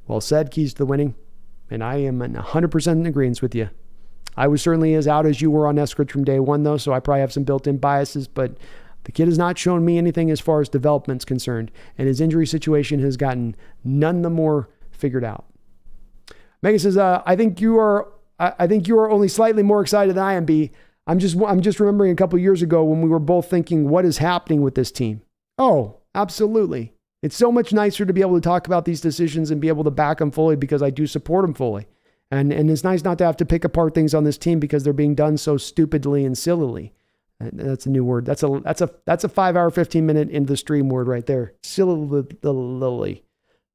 Well said, keys to the winning. And I am 100% in agreement with you. I was certainly as out as you were on Eskridge from day one, though, so I probably have some built-in biases, but the kid has not shown me anything as far as development's concerned, and his injury situation has gotten none the more figured out. Megan says, I think you are only slightly more excited than I am, B. I'm just remembering a couple years ago when we were both thinking, what is happening with this team? Oh, absolutely. It's so much nicer to be able to talk about these decisions and be able to back them fully because I do support them fully. And it's nice not to have to pick apart things on this team because they're being done so stupidly and sillily. That's a new word. That's a 5 hour, 15 minute into the stream word right there. Silly.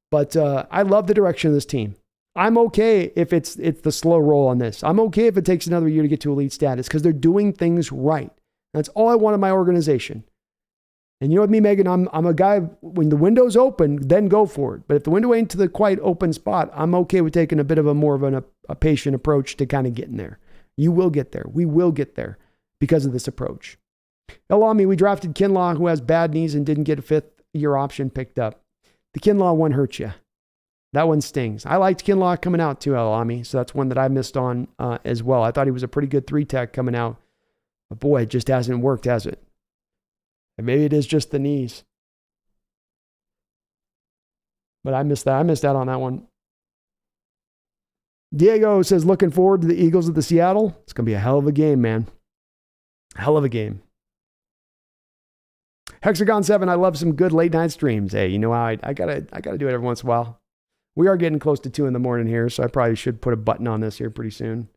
But I love the direction of this team. I'm okay if it's the slow roll on this. I'm okay if it takes another year to get to elite status because they're doing things right. That's all I want in my organization. And you know what me, Megan, I'm a guy, when the window's open, then go for it. But if the window ain't to the quite open spot, I'm okay with taking a bit of a more of a patient approach to kind of getting there. You will get there. We will get there because of this approach. Alami, we drafted Kinlaw, who has bad knees and didn't get a 5th-year option picked up. The Kinlaw one hurts you. That one stings. I liked Kinlaw coming out too, Alami, so that's one that I missed on as well. I thought he was a pretty good 3-tech coming out. But boy, it just hasn't worked, has it? And maybe it is just the knees. But I missed that. I missed out on that one. Diego says, looking forward to the Eagles of the Seattle. It's going to be a hell of a game, man. Hell of a game. Hexagon 7, I love some good late night streams. Hey, you know how I gotta do it every once in a while. We are getting close to 2 a.m. here, so I probably should put a button on this here pretty soon.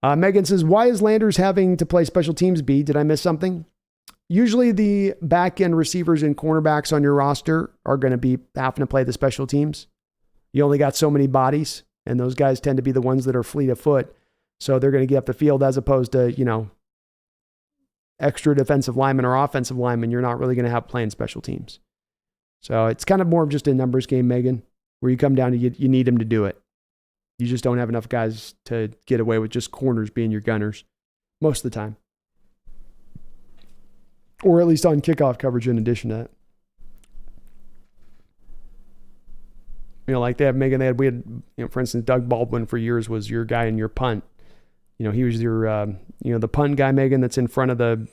Megan says, why is Landers having to play special teams B? Did I miss something? Usually the back end receivers and cornerbacks on your roster are going to be having to play the special teams. You only got so many bodies, and those guys tend to be the ones that are fleet of foot. So they're going to get up the field as opposed to, extra defensive linemen or offensive linemen. You're not really going to have playing special teams. So it's kind of more of just a numbers game, Megan, where you come down to you need them to do it. You just don't have enough guys to get away with just corners being your gunners most of the time. Or at least on kickoff coverage in addition to that. Like they had Megan, we had, for instance, Doug Baldwin for years was your guy in your punt. He was your, the punt guy, Megan, that's in front of the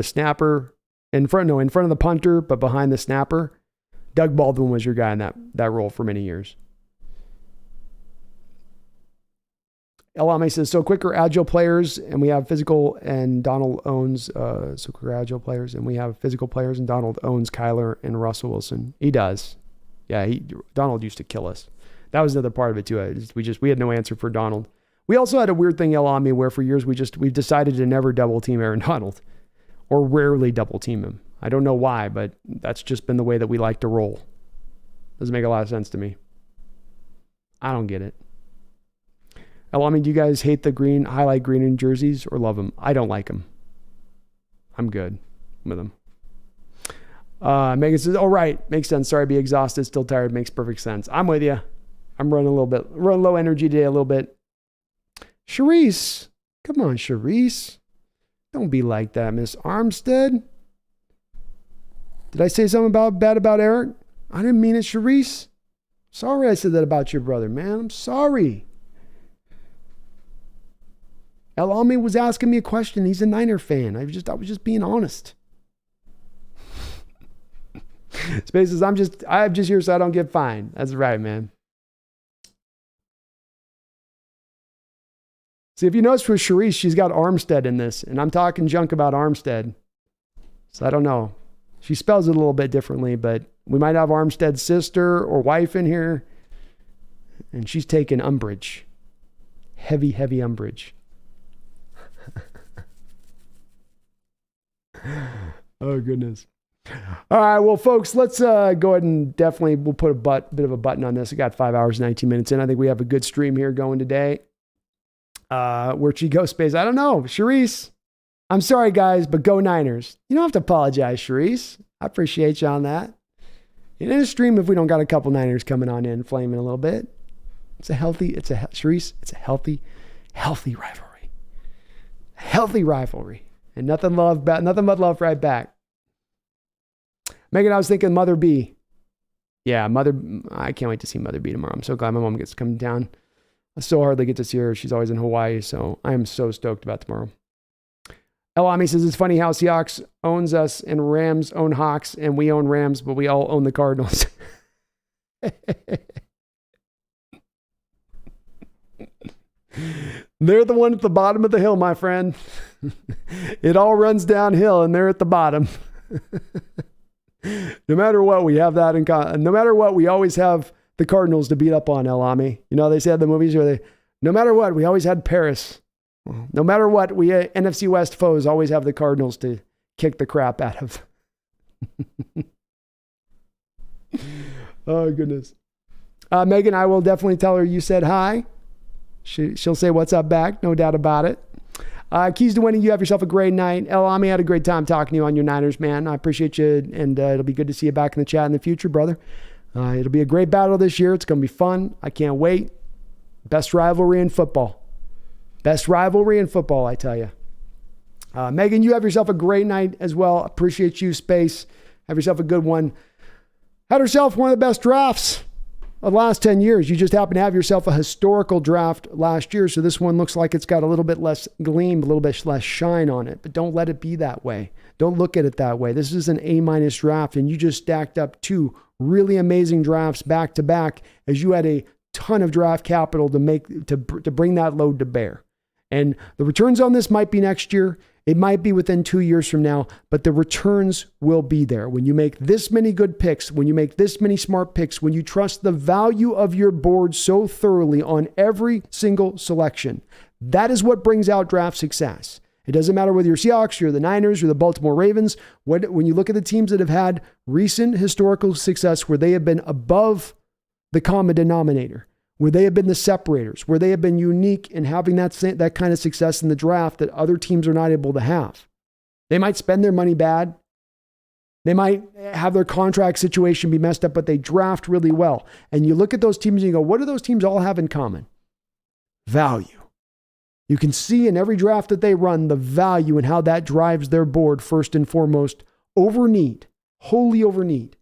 snapper, in front of the punter, but behind the snapper. Doug Baldwin was your guy in that role for many years. Elame says, so quicker, agile players, and we have physical, and Donald owns, quicker, agile players, and we have physical players, and Donald owns Kyler and Russell Wilson. He does. Yeah, Donald used to kill us. That was another part of it too. We had no answer for Donald. We also had a weird thing, Elami, where for years we've decided to never double team Aaron Donald, or rarely double team him. I don't know why, but that's just been the way that we like to roll. Doesn't make a lot of sense to me. I don't get it. Elami, do you guys hate the highlight green in jerseys or love them? I don't like them. I'm good with them. Megan says, oh, right. Makes sense. Sorry, be exhausted, still tired. Makes perfect sense. I'm with you. I'm running low energy today a little bit. Charisse. Come on, Charisse. Don't be like that, Miss Armstead. Did I say something bad about Eric? I didn't mean it, Charisse. Sorry I said that about your brother, man. I'm sorry. Alami was asking me a question. He's a Niner fan. I was just being honest. Spaces, I'm just here so I don't get fined. That's right, man. See, if you notice for Charisse, she's got Armstead in this, and I'm talking junk about Armstead. So I don't know. She spells it a little bit differently, but we might have Armstead's sister or wife in here, and she's taking umbrage. Heavy, heavy umbrage. Oh, goodness. All right, well, folks, let's go ahead and we'll put a bit of a button on this. I got 5 hours, 19 minutes in. I think we have a good stream here going today. Where'd she go, Space? I don't know. Charisse, I'm sorry, guys, but go Niners. You don't have to apologize, Charisse. I appreciate you on that. In a stream, if we don't got a couple Niners coming on in, flaming a little bit, Charisse, it's a healthy rivalry. Healthy rivalry. And nothing but love right back. Megan, I was thinking Mother B. Yeah, I can't wait to see Mother B tomorrow. I'm so glad my mom gets to come down. I so hardly get to see her. She's always in Hawaii, so I am so stoked about tomorrow. Elami says, it's funny how Seahawks owns us and Rams own Hawks, and we own Rams, but we all own the Cardinals. They're the one at the bottom of the hill, my friend. It all runs downhill, and they're at the bottom. No matter what, we have that in common. No matter what, we always have the Cardinals to beat up on, Elami. They say in the movies where no matter what, we always had Paris. Well, no matter what, we NFC West foes always have the Cardinals to kick the crap out of. Oh, goodness. Megan, I will definitely tell her you said hi. She'll say what's up back, no doubt about it. Keys to winning, you have yourself a great night. El Ami, had a great time talking to you on your Niners, man. I appreciate you, and it'll be good to see you back in the chat in the future, brother. It'll be a great battle this year. It's going to be fun. I can't wait. Best rivalry in football. Best rivalry in football, I tell you. Megan, you have yourself a great night as well. Appreciate you, Space. Have yourself a good one. Had herself one of the best drafts of the last 10 years. You just happen to have yourself a historical draft last year, so this one looks like it's got a little bit less gleam, a little bit less shine on it, but don't let it be that way. Don't look at it that way. This is an A- draft, and you just stacked up two really amazing drafts back to back as you had a ton of draft capital to bring that load to bear. And the returns on this might be next year. It might be within 2 years from now, but the returns will be there. When you make this many good picks, when you make this many smart picks, when you trust the value of your board so thoroughly on every single selection, that is what brings out draft success. It doesn't matter whether you're Seahawks, you're the Niners, or the Baltimore Ravens. When you look at the teams that have had recent historical success where they have been above the common denominator, where they have been the separators, where they have been unique in having that kind of success in the draft that other teams are not able to have. They might spend their money bad. They might have their contract situation be messed up, but they draft really well. And you look at those teams and you go, what do those teams all have in common? Value. You can see in every draft that they run the value and how that drives their board first and foremost over need, wholly over need.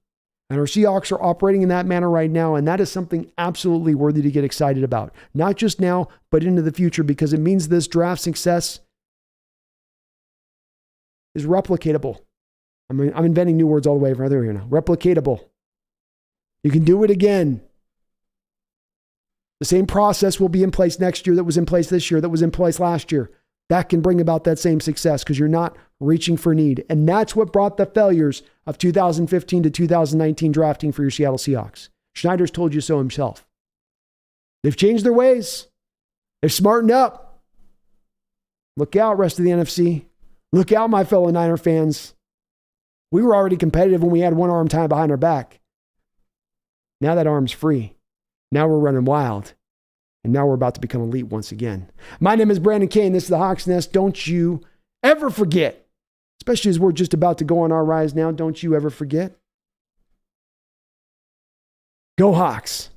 And our Seahawks are operating in that manner right now, and that is something absolutely worthy to get excited about. Not just now, but into the future, because it means this draft success is replicatable. I'm inventing new words all the way from here now. Replicatable. You can do it again. The same process will be in place next year that was in place this year, that was in place last year. That can bring about that same success because you're not reaching for need. And that's what brought the failures of 2015 to 2019 drafting for your Seattle Seahawks. Schneider's told you so himself. They've changed their ways. They've smartened up. Look out, rest of the NFC. Look out, my fellow Niner fans. We were already competitive when we had one arm tied behind our back. Now that arm's free. Now we're running wild. And now we're about to become elite once again. My name is Brandon Kane. This is the Hawks Nest. Don't you ever forget, especially as we're just about to go on our rise now, don't you ever forget. Go Hawks.